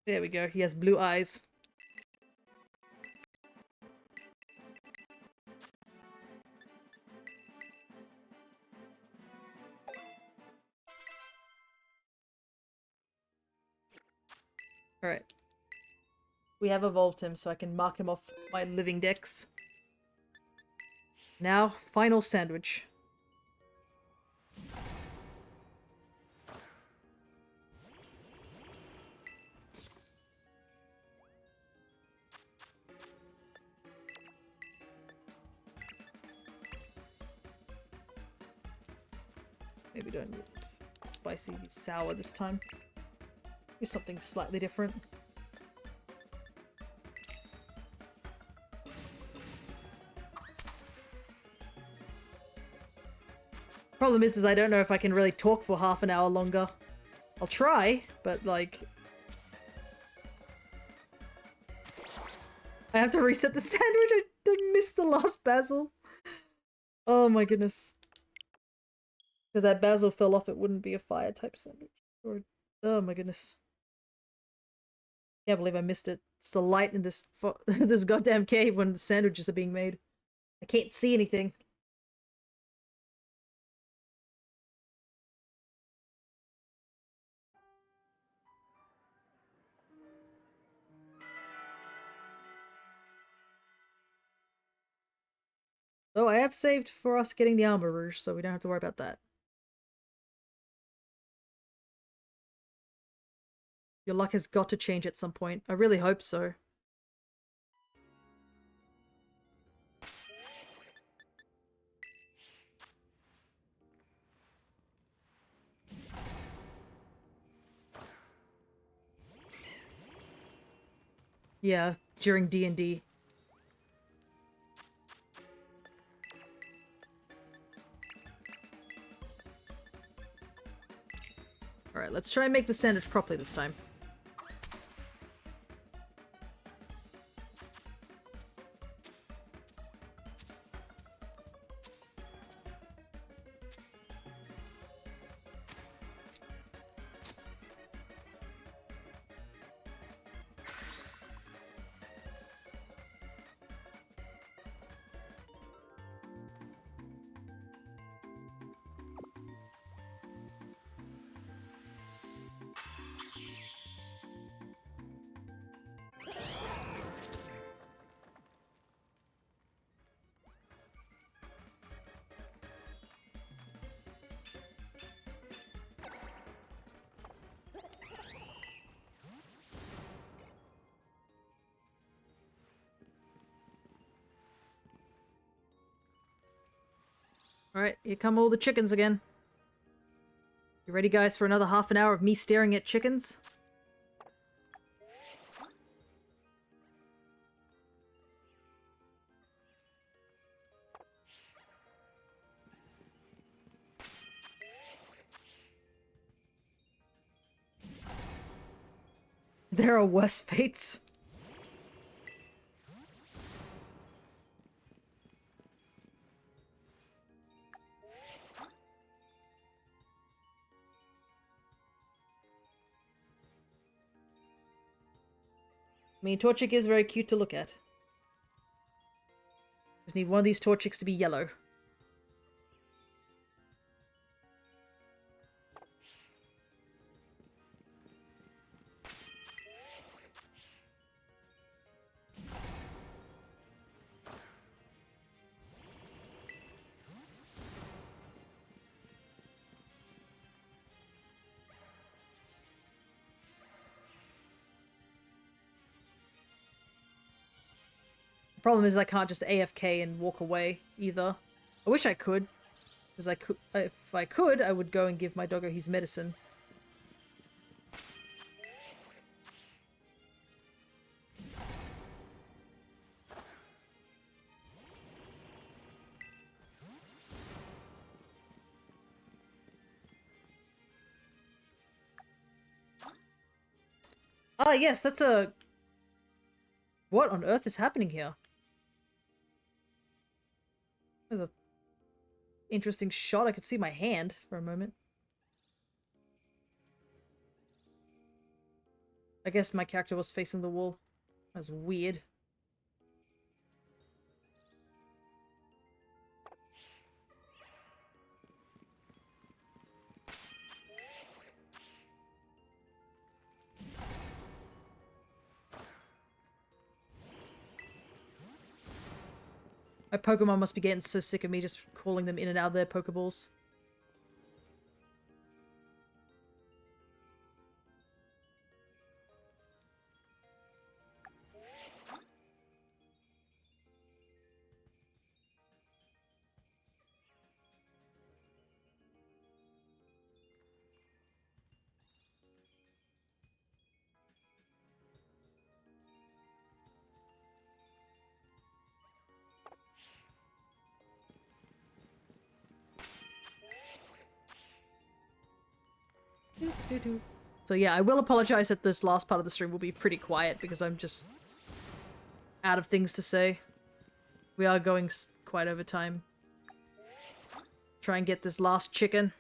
There we go. He has blue eyes. Alright. We have evolved him, so I can mark him off my living dex. Now, final sandwich. Maybe don't use spicy, sour this time. Do something slightly different. Problem is I don't know if I can really talk for half an hour longer. I'll try, but like... I have to reset the sandwich. I missed the last basil. Oh my goodness. Because that basil fell off, it wouldn't be a fire type sandwich. Or, oh my goodness. Can't believe I missed it. It's the light in this this goddamn cave when the sandwiches are being made. I can't see anything. Oh, I have saved for us getting the armor rouge, so we don't have to worry about that. Your luck has got to change at some point. I really hope so. Yeah, during D&D. Alright, let's try and make the sandwich properly this time. Alright, here come all the chickens again. You ready, guys, for another half an hour of me staring at chickens? There are worse fates. I mean, Torchic is very cute to look at. Just need one of these Torchics to be yellow. Problem is I can't just AFK and walk away either. I wish I could, because I could. If I could, I would go and give my doggo his medicine. Ah, yes, that's a... What on earth is happening here? There's a interesting shot. I could see my hand for a moment. I guess my character was facing the wall. That's weird. My Pokemon must be getting so sick of me just calling them in and out of their Pokeballs. So yeah, I will apologize that this last part of the stream will be pretty quiet because I'm just out of things to say. We are going quite over time. Try and get this last chicken.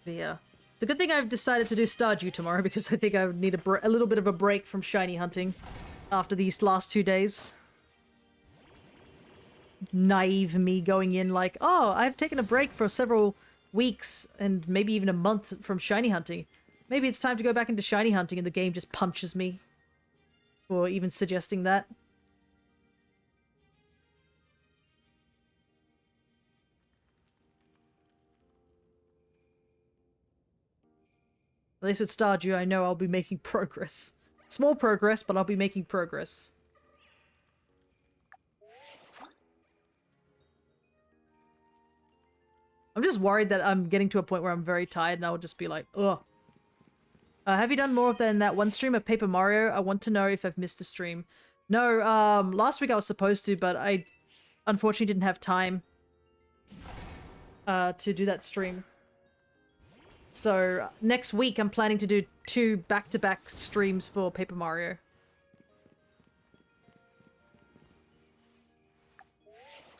But yeah. It's a good thing I've decided to do Stardew tomorrow because I think I would need a little bit of a break from shiny hunting after these last 2 days. Naive me going in like, oh, I've taken a break for several weeks and maybe even a month from shiny hunting. Maybe it's time to go back into shiny hunting, and the game just punches me for even suggesting that. At least with Stardew, I know I'll be making progress. Small progress, but I'll be making progress. I'm just worried that I'm getting to a point where I'm very tired and I'll just be like, ugh. Have you done more than that one stream of Paper Mario? I want to know if I've missed a stream. No, last week I was supposed to, but I unfortunately didn't have time to do that stream. So next week I'm planning to do 2 back-to-back streams for Paper Mario.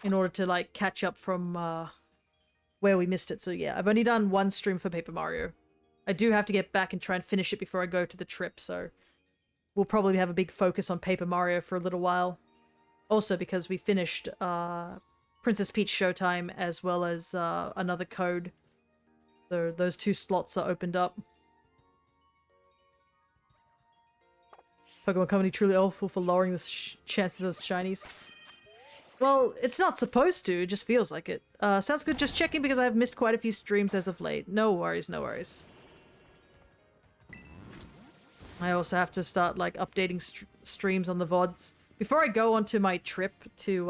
In order to like catch up from where we missed it. So yeah, I've only done 1 stream for Paper Mario. I do have to get back and try and finish it before I go to the trip, so we'll probably have a big focus on Paper Mario for a little while. Also because we finished Princess Peach Showtime as well as another code. So those 2 slots are opened up. Pokemon Company truly awful for lowering the chances of shinies. Well, it's not supposed to, it just feels like it. Sounds good, just checking because I've missed quite a few streams as of late. No worries, no worries. I also have to start, like, updating streams on the VODs. Before I go onto my trip to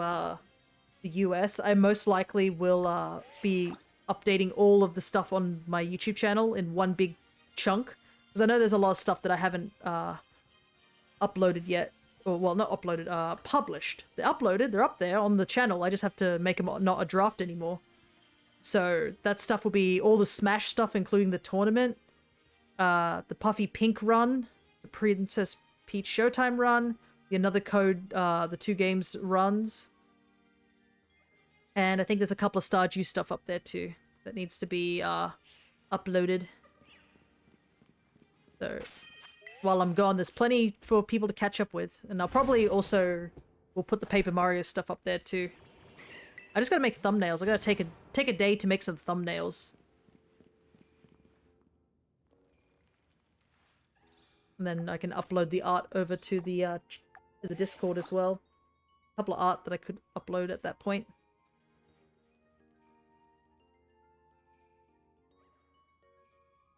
the US, I most likely will be updating all of the stuff on my YouTube channel in one big chunk. Because I know there's a lot of stuff that I haven't uploaded yet. Or, well, not uploaded, published. They're uploaded, they're up there on the channel. I just have to make them not a draft anymore. So that stuff will be all the Smash stuff, including the tournament, the Puffy Pink run, the Princess Peach Showtime run, another code, the 2 games runs. And I think there's a couple of Stardew stuff up there too that needs to be uploaded. So while I'm gone, there's plenty for people to catch up with. And I'll probably also will put the Paper Mario stuff up there too. I just gotta make thumbnails. I gotta take a day to make some thumbnails. And then I can upload the art over to the Discord as well. A couple of art that I could upload at that point.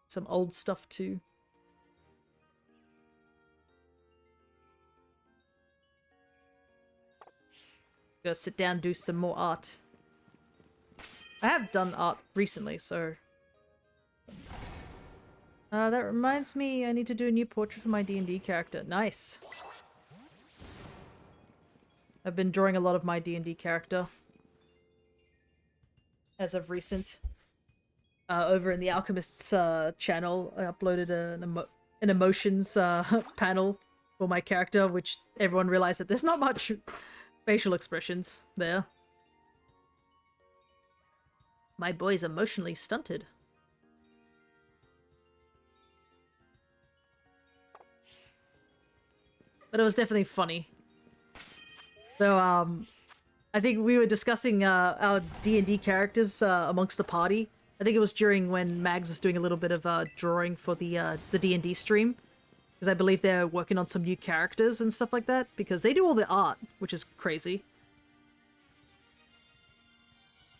Some old stuff too. Go sit down and do some more art. I have done art recently, so... that reminds me, I need to do a new portrait for my D&D character. Nice. I've been drawing a lot of my D&D character. as of recent. Over in the Alchemist's channel, I uploaded an emotions panel for my character, which everyone realized that there's not much facial expressions there. My boy's emotionally stunted. But it was definitely funny. So, I think we were discussing our D&D characters amongst the party. I think it was during when Mags was doing a little bit of drawing for the D&D stream. Because I believe they're working on some new characters and stuff like that. Because they do all the art, which is crazy.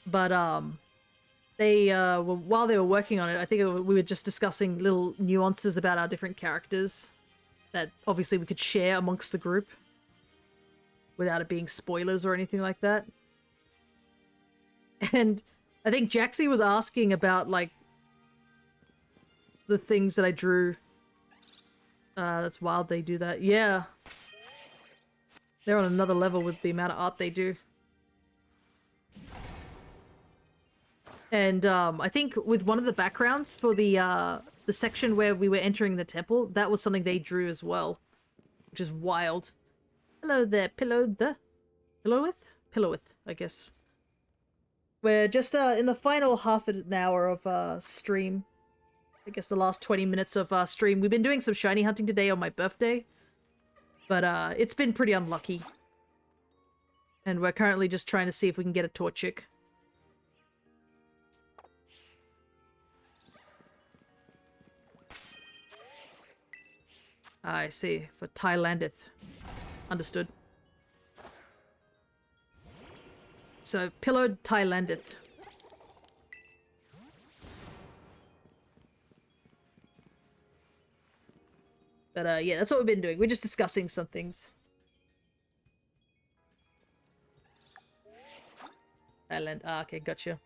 But, they, while they were working on it, I think we were just discussing little nuances about our different characters. That obviously we could share amongst the group. Without it being spoilers or anything like that. And I think Jaxie was asking about, like, the things that I drew. That's wild they do that. Yeah. They're on another level with the amount of art they do. And I think with one of the backgrounds for the section where we were entering the temple, that was something they drew as well. Which is wild. Hello there, Pillowith, I guess. We're just in the final half an hour of stream. I guess the last 20 minutes of stream. We've been doing some shiny hunting today on my birthday. But it's been pretty unlucky. And we're currently just trying to see if we can get a Torchic. I see, for Thailandith. Understood. So, pillowed Thailandith. But yeah, that's what we've been doing. We're just discussing some things. Thailand. Ah, okay, gotcha.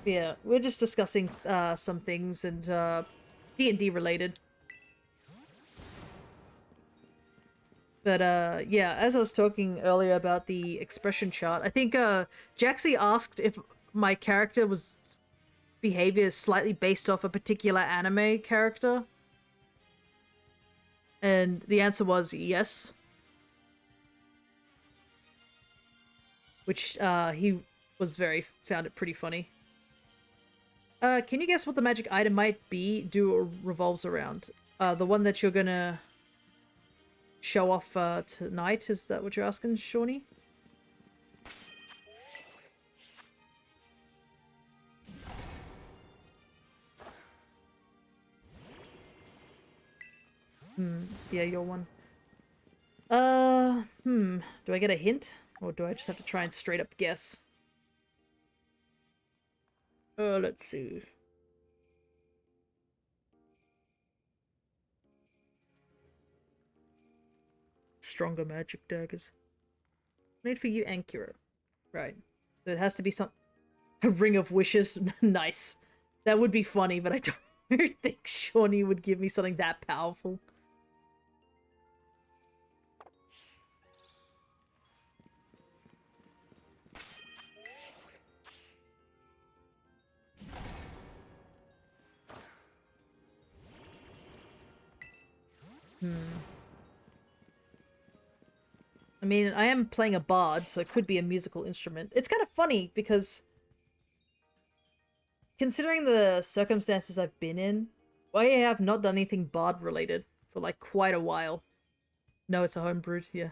Yeah, we're just discussing some things and D&D related. But yeah, as I was talking earlier about the expression chart, I think Jaxie asked if my character was behavior is slightly based off a particular anime character. And the answer was yes. Which he was found it pretty funny. Can you guess what the magic item might be, do, or revolves around? The one that you're gonna show off tonight? Is that what you're asking, Shawnee? Yeah, your one. Do I get a hint? Or do I just have to try and straight up guess? Let's see. Stronger magic daggers. Made for you, Ankura. Right. So it has to be some... A ring of wishes. Nice. That would be funny, but I don't think Shawnee would give me something that powerful. I mean, I am playing a bard, so it could be a musical instrument. It's kind of funny because considering the circumstances I've been in, I have not done anything bard related for like quite a while. No, it's a homebrewed, yeah.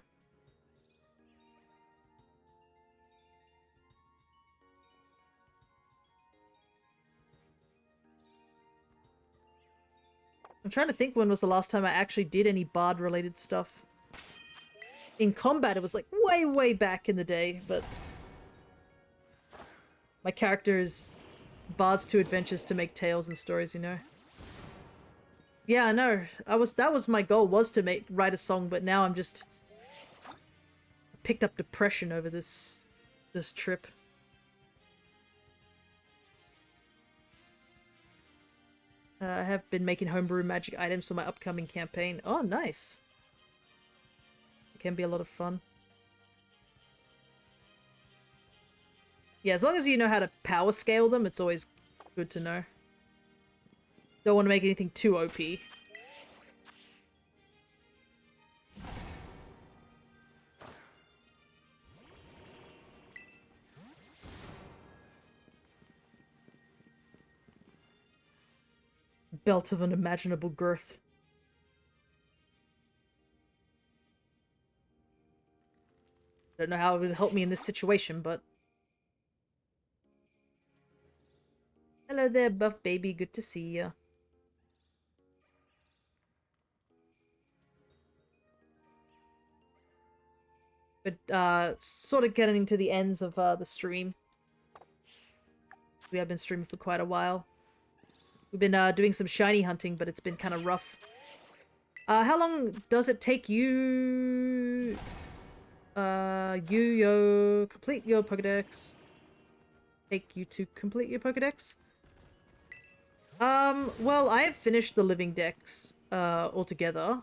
I'm trying to think when was the last time I actually did any bard related stuff. In combat, it was like way, way back in the day, but my character is bards to adventures to make tales and stories, you know. Yeah, no, that was my goal, was to write a song, but now I'm just picked up depression over this trip. I have been making homebrew magic items for my upcoming campaign. Oh, nice. It can be a lot of fun. Yeah, as long as you know how to power scale them, it's always good to know. Don't want to make anything too OP. Belt of unimaginable girth. Don't know how it would help me in this situation, but... Hello there, buff baby. Good to see ya. But, sort of getting to the ends of, the stream. We have been streaming for quite a while. We've been, doing some shiny hunting, but it's been kind of rough. How long does it take you... complete your Pokedex? Take you to complete your Pokedex? Well, I have finished the living dex, altogether.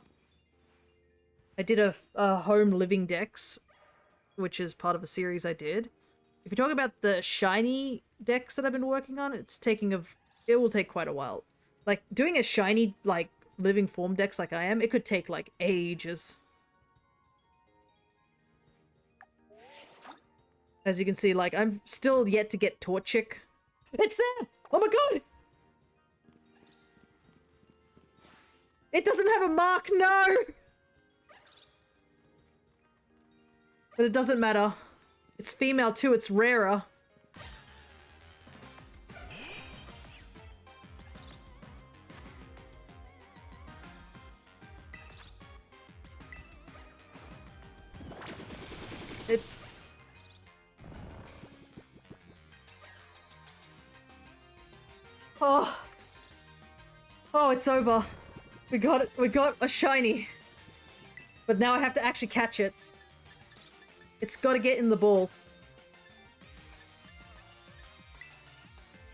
I did a home living dex, which is part of a series I did. If you talk about the shiny decks that I've been working on, it will take quite a while. Like, doing a shiny, like, living form dex like I am, it could take, like, ages. As you can see, like, I'm still yet to get Torchic. It's there! Oh my god! It doesn't have a mark, no! But it doesn't matter. It's female too, it's rarer. It's... Oh. Oh, it's over. We got it. We got a shiny. But now I have to actually catch it. It's got to get in the ball.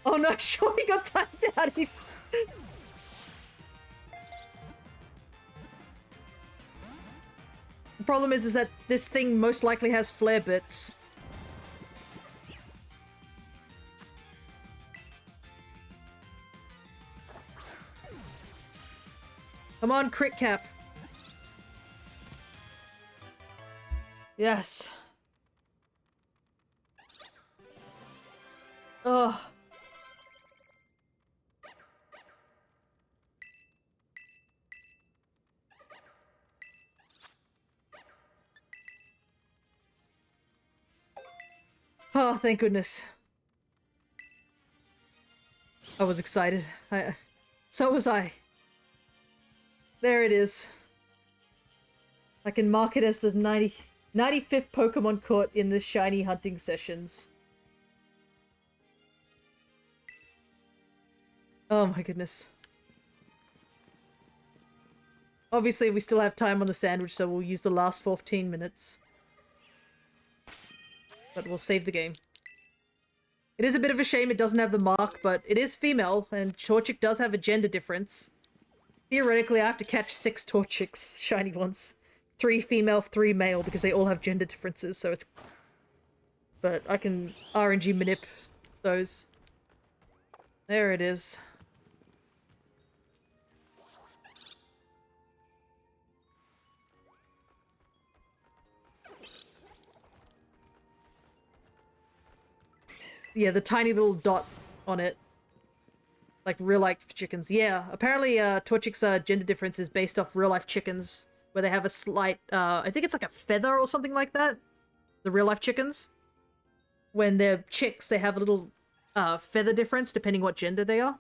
Oh no, sure, he got timed out. The problem is that this thing most likely has flare bits. Come on, crit cap. Yes. Ugh. Oh, thank goodness. I was excited. So was I. There it is. I can mark it as the 95th Pokemon caught in the shiny hunting sessions. Oh my goodness. Obviously, we still have time on the sandwich, so we'll use the last 14 minutes. But we'll save the game. It is a bit of a shame it doesn't have the mark, but it is female, and Torchic does have a gender difference. Theoretically, I have to catch 6 Torchics, shiny ones. 3 female, 3 male, because they all have gender differences, so it's... But I can RNG manip those. There it is. Yeah, the tiny little dot on it. Like real-life chickens. Yeah, apparently Torchic's gender difference is based off real-life chickens, where they have a slight, I think it's like a feather or something like that. The real-life chickens. When they're chicks, they have a little feather difference depending what gender they are.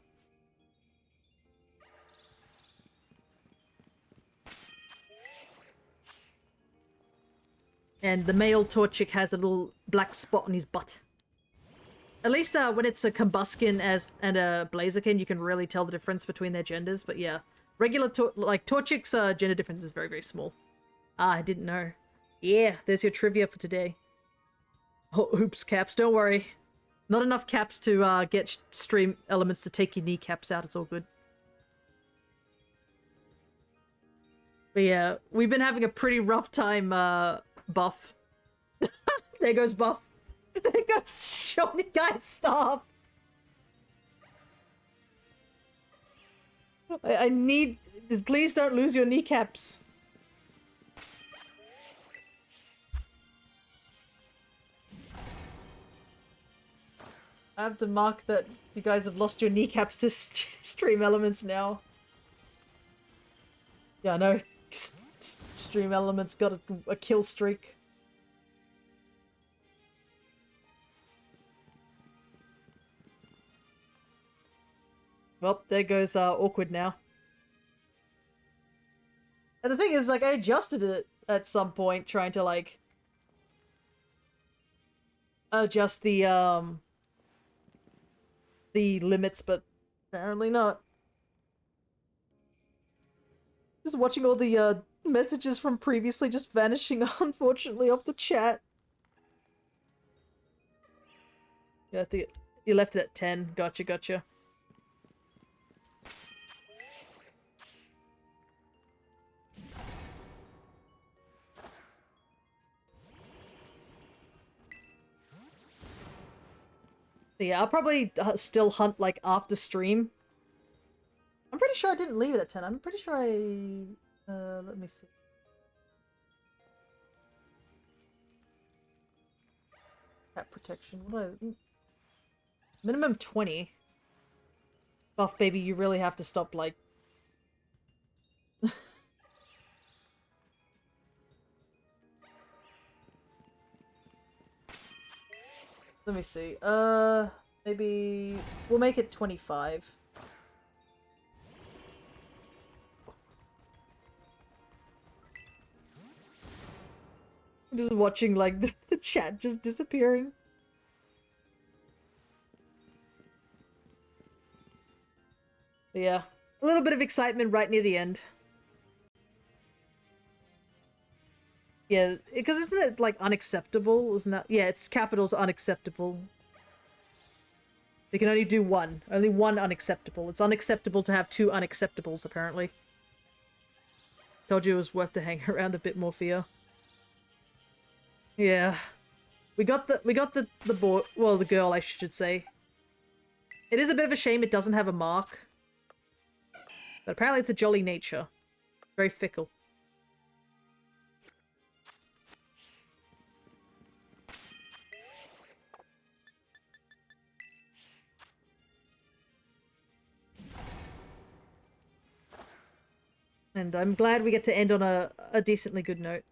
And the male Torchic has a little black spot on his butt. At least when it's a Combuskin and a Blaziken, you can really tell the difference between their genders. But yeah, regular Torchic's gender difference is very, very small. Ah, I didn't know. Yeah, there's your trivia for today. Oh, oops, Caps, don't worry. Not enough caps to get stream elements to take your kneecaps out, it's all good. But yeah, we've been having a pretty rough time, Buff. There goes Buff. There goes Shawnee, guys, stop! I need... Please don't lose your kneecaps. I have to mark that you guys have lost your kneecaps to stream elements now. Yeah, I know. Stream elements got a kill streak. Well, there goes Awkward now. And the thing is, like, I adjusted it at some point, trying to, like, adjust the limits, but apparently not. Just watching all the messages from previously just vanishing, unfortunately, off the chat. Yeah, I think you left it at 10. Gotcha, gotcha. Yeah, I'll probably still hunt, like, after stream. I'm pretty sure I didn't leave it at 10. I'm pretty sure I... let me see. Cat protection. What do I... Minimum 20. Buff, baby, you really have to stop, like... Let me see. Maybe... We'll make it 25. I'm just watching, like, the chat just disappearing. Yeah. A little bit of excitement right near the end. Yeah, because isn't it, like, unacceptable? Isn't that... Yeah, it's capitals unacceptable. They can only do one. Only one unacceptable. It's unacceptable to have two unacceptables, apparently. Told you it was worth to hang around a bit more for you. Yeah. We got the boy, well, the girl, I should say. It is a bit of a shame it doesn't have a mark. But apparently it's a jolly nature. Very fickle. And I'm glad we get to end on a decently good note.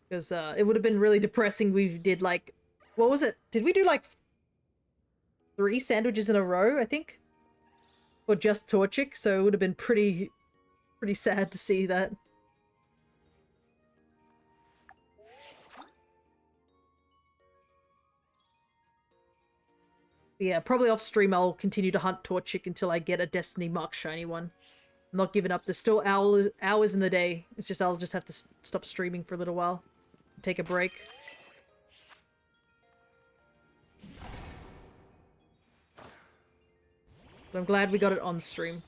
Because it would have been really depressing. We did, like, what was it? Did we do, like, 3 sandwiches in a row, I think? Or just Torchic, so it would have been pretty sad to see that. Yeah, probably off stream I'll continue to hunt Torchic until I get a Destiny Mark Shiny one. I'm not giving up. There's still hours in the day. It's just I'll just have to stop streaming for a little while. Take a break. But I'm glad we got it on stream.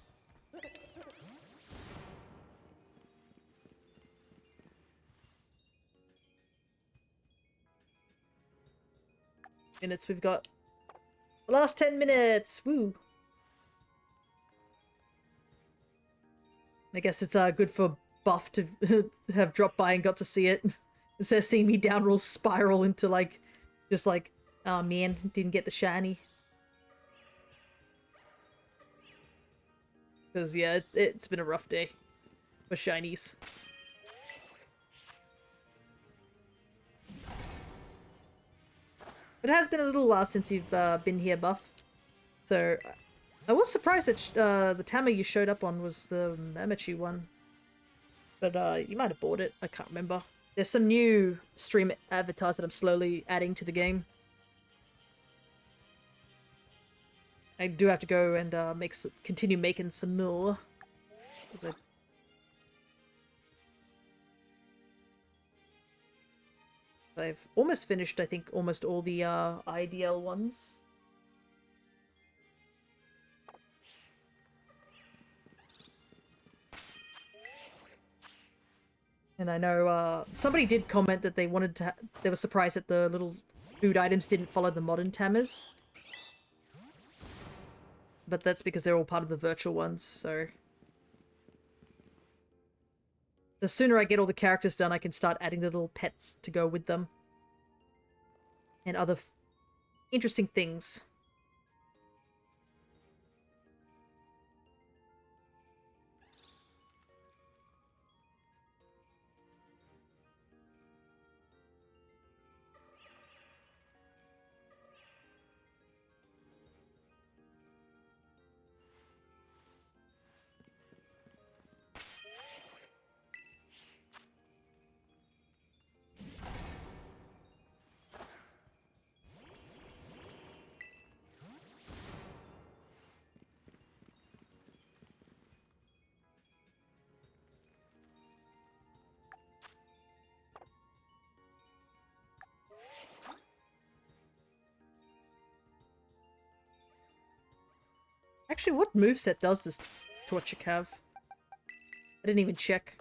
Minutes we've got. The last 10 minutes! Woo! I guess it's good for Buff to have dropped by and got to see it. Instead of seeing me downroll spiral into, like, just like, oh man, didn't get the shiny. Because, yeah, it's been a rough day for shinies. But it has been a little while since you've been here, Buff. So, I was surprised that the Tama you showed up on was the Mamachi one. But you might have bought it, I can't remember. There's some new stream avatars that I'm slowly adding to the game. I do have to go and continue making some more. I've almost finished, I think, almost all the IDL ones. And I know somebody did comment that they wanted to. They were surprised that the little food items didn't follow the modern Tamers. But that's because they're all part of the virtual ones, so... The sooner I get all the characters done, I can start adding the little pets to go with them. And other interesting things. Actually, what moveset does this Torchic have? I didn't even check.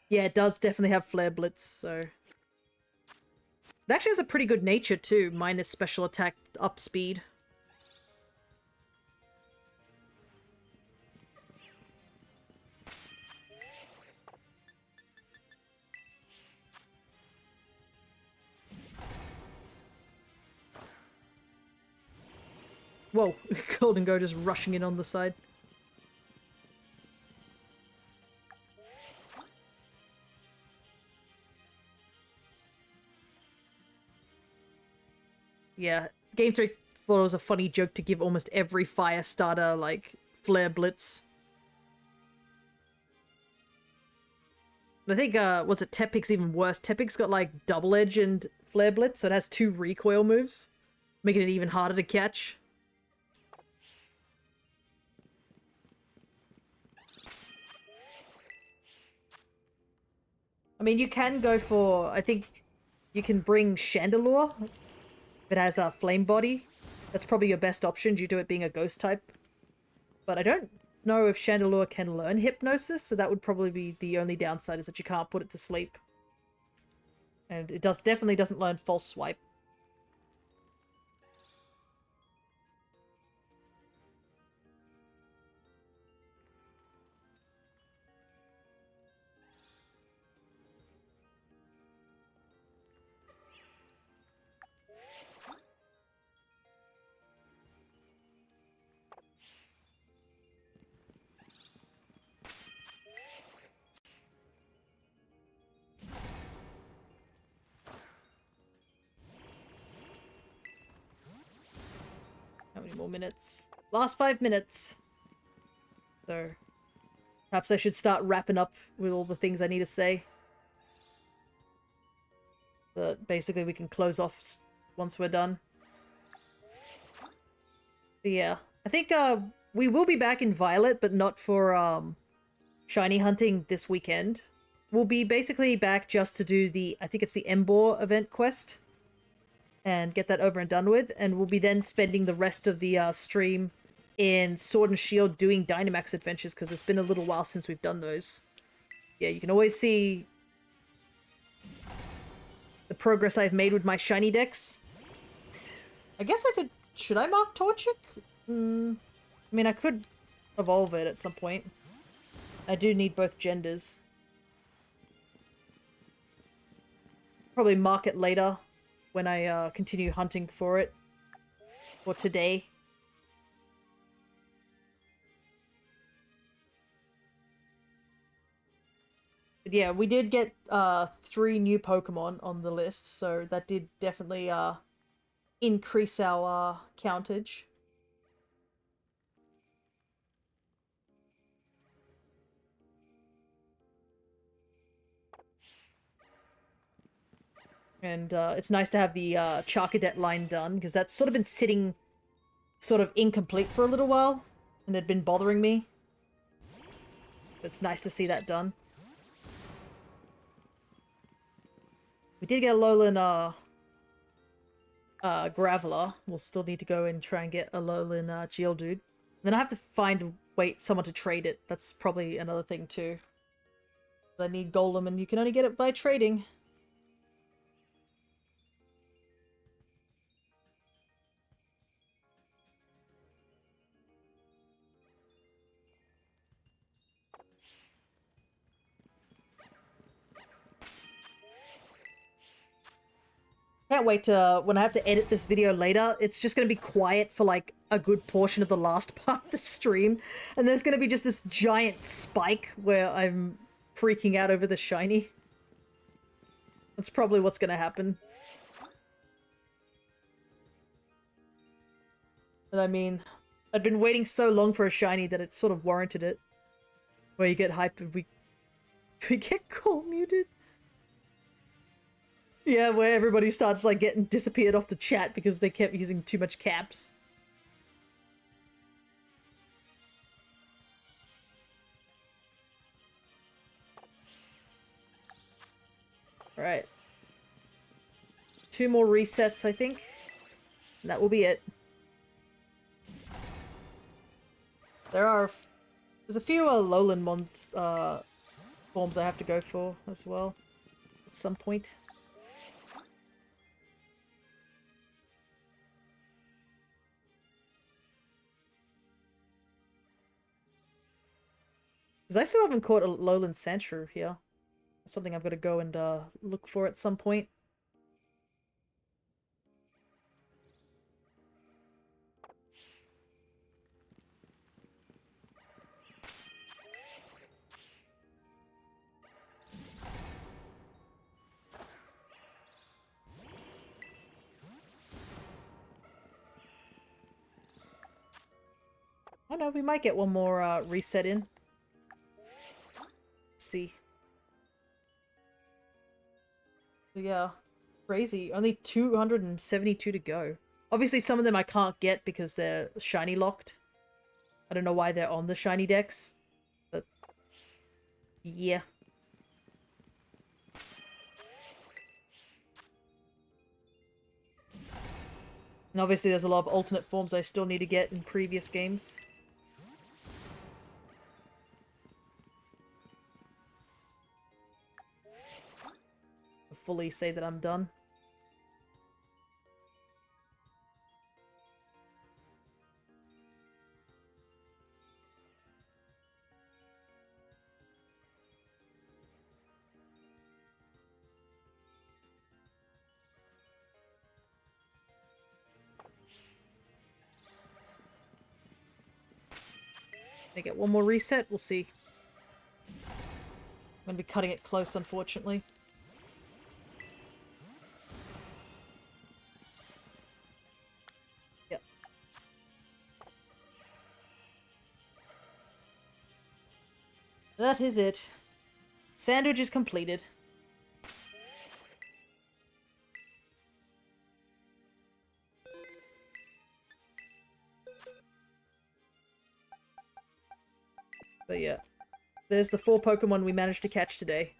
Yeah, it does definitely have Flare Blitz, so... It actually has a pretty good nature too, minus special attack up speed. Whoa, Golden Go just rushing in on the side. Yeah, Game 3 thought it was a funny joke to give almost every fire starter, like, Flare Blitz. I think, was it Tepig's even worse? Tepig's got, like, Double Edge and Flare Blitz, so it has 2 recoil moves, making it even harder to catch. I mean, you can go for, I think you can bring Chandelure. If it has a flame body, that's probably your best option due to it being a ghost type. But I don't know if Chandelure can learn Hypnosis, so that would probably be the only downside, is that you can't put it to sleep. And it definitely doesn't learn False Swipe. How many more minutes? Last 5 minutes. So, perhaps I should start wrapping up with all the things I need to say. But basically we can close off once we're done. But yeah, I think we will be back in Violet, but not for shiny hunting this weekend. We'll be basically back just to do the, I think it's the Embor event quest. And get that over and done with, and we'll be then spending the rest of the stream in Sword and Shield doing Dynamax adventures, because it's been a little while since we've done those. Yeah, you can always see the progress I've made with my Shinydex. I guess I could... Should I mark Torchic? I mean, I could evolve it at some point. I do need both genders. Probably mark it later when I continue hunting for it. Or today. But yeah, we did get 3 new Pokemon on the list, so that did definitely increase our countage. And it's nice to have the Charcadet line done, because that's sort of been sitting sort of incomplete for a little while, and it had been bothering me. It's nice to see that done. We did get a Alolan Graveler. We'll still need to go and try and get a Alolan Geodude. Then I have to find someone to trade it. That's probably another thing too. I need Golem, and you can only get it by trading. Can't wait to, when I have to edit this video later, it's just going to be quiet for like a good portion of the last part of the stream. And there's going to be just this giant spike where I'm freaking out over the shiny. That's probably what's going to happen. And I mean, I've been waiting so long for a shiny that it sort of warranted it. Where you get hyped and we get call muted. Yeah, where everybody starts like getting disappeared off the chat because they kept using too much caps. Alright. 2 more resets, I think. And that will be it. There's a few lowland forms I have to go for as well at some point. Because I still haven't caught a lowland sandshrew here. That's something I've got to go and look for at some point. Oh no, we might get one more reset in. See. Yeah, crazy. Only 272 to go. Obviously, some of them I can't get because they're shiny locked. I don't know why they're on the Shinydex, but yeah. And obviously, there's a lot of alternate forms I still need to get in previous games. Fully say that I'm done. I get one more reset, we'll see. I'm gonna be cutting it close, unfortunately. That is it. Sandwich is completed. But yeah, there's the 4 Pokemon we managed to catch today.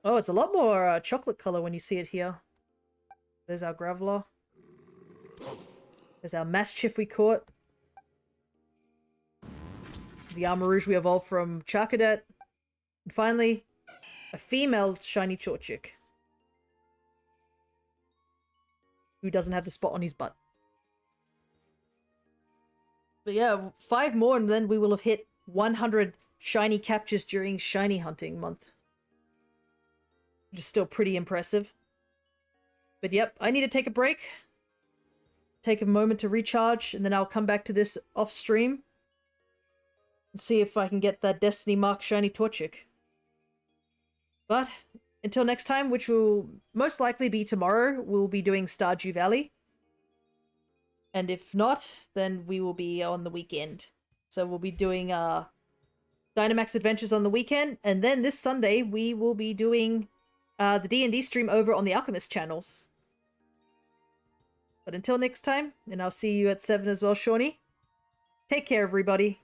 Oh, it's a lot more chocolate color when you see it here. There's our Graveler. There's our Mastiff we caught. The Armarouge we evolved from Charcadet. And finally, a female shiny Torchic. Who doesn't have the spot on his butt. But yeah, 5 more and then we will have hit 100 shiny captures during shiny hunting month. Which is still pretty impressive. But yep, I need to take a break. Take a moment to recharge, and then I'll come back to this off stream. And see if I can get that Destiny Mark shiny Torchic. But until next time, which will most likely be tomorrow, we'll be doing Stardew Valley. And if not, then we will be on the weekend. So we'll be doing Dynamax Adventures on the weekend, and then this Sunday we will be doing the D&D stream over on the Alchemist channels. But until next time, and I'll see you at 7 as well, Shawnee. Take care, everybody.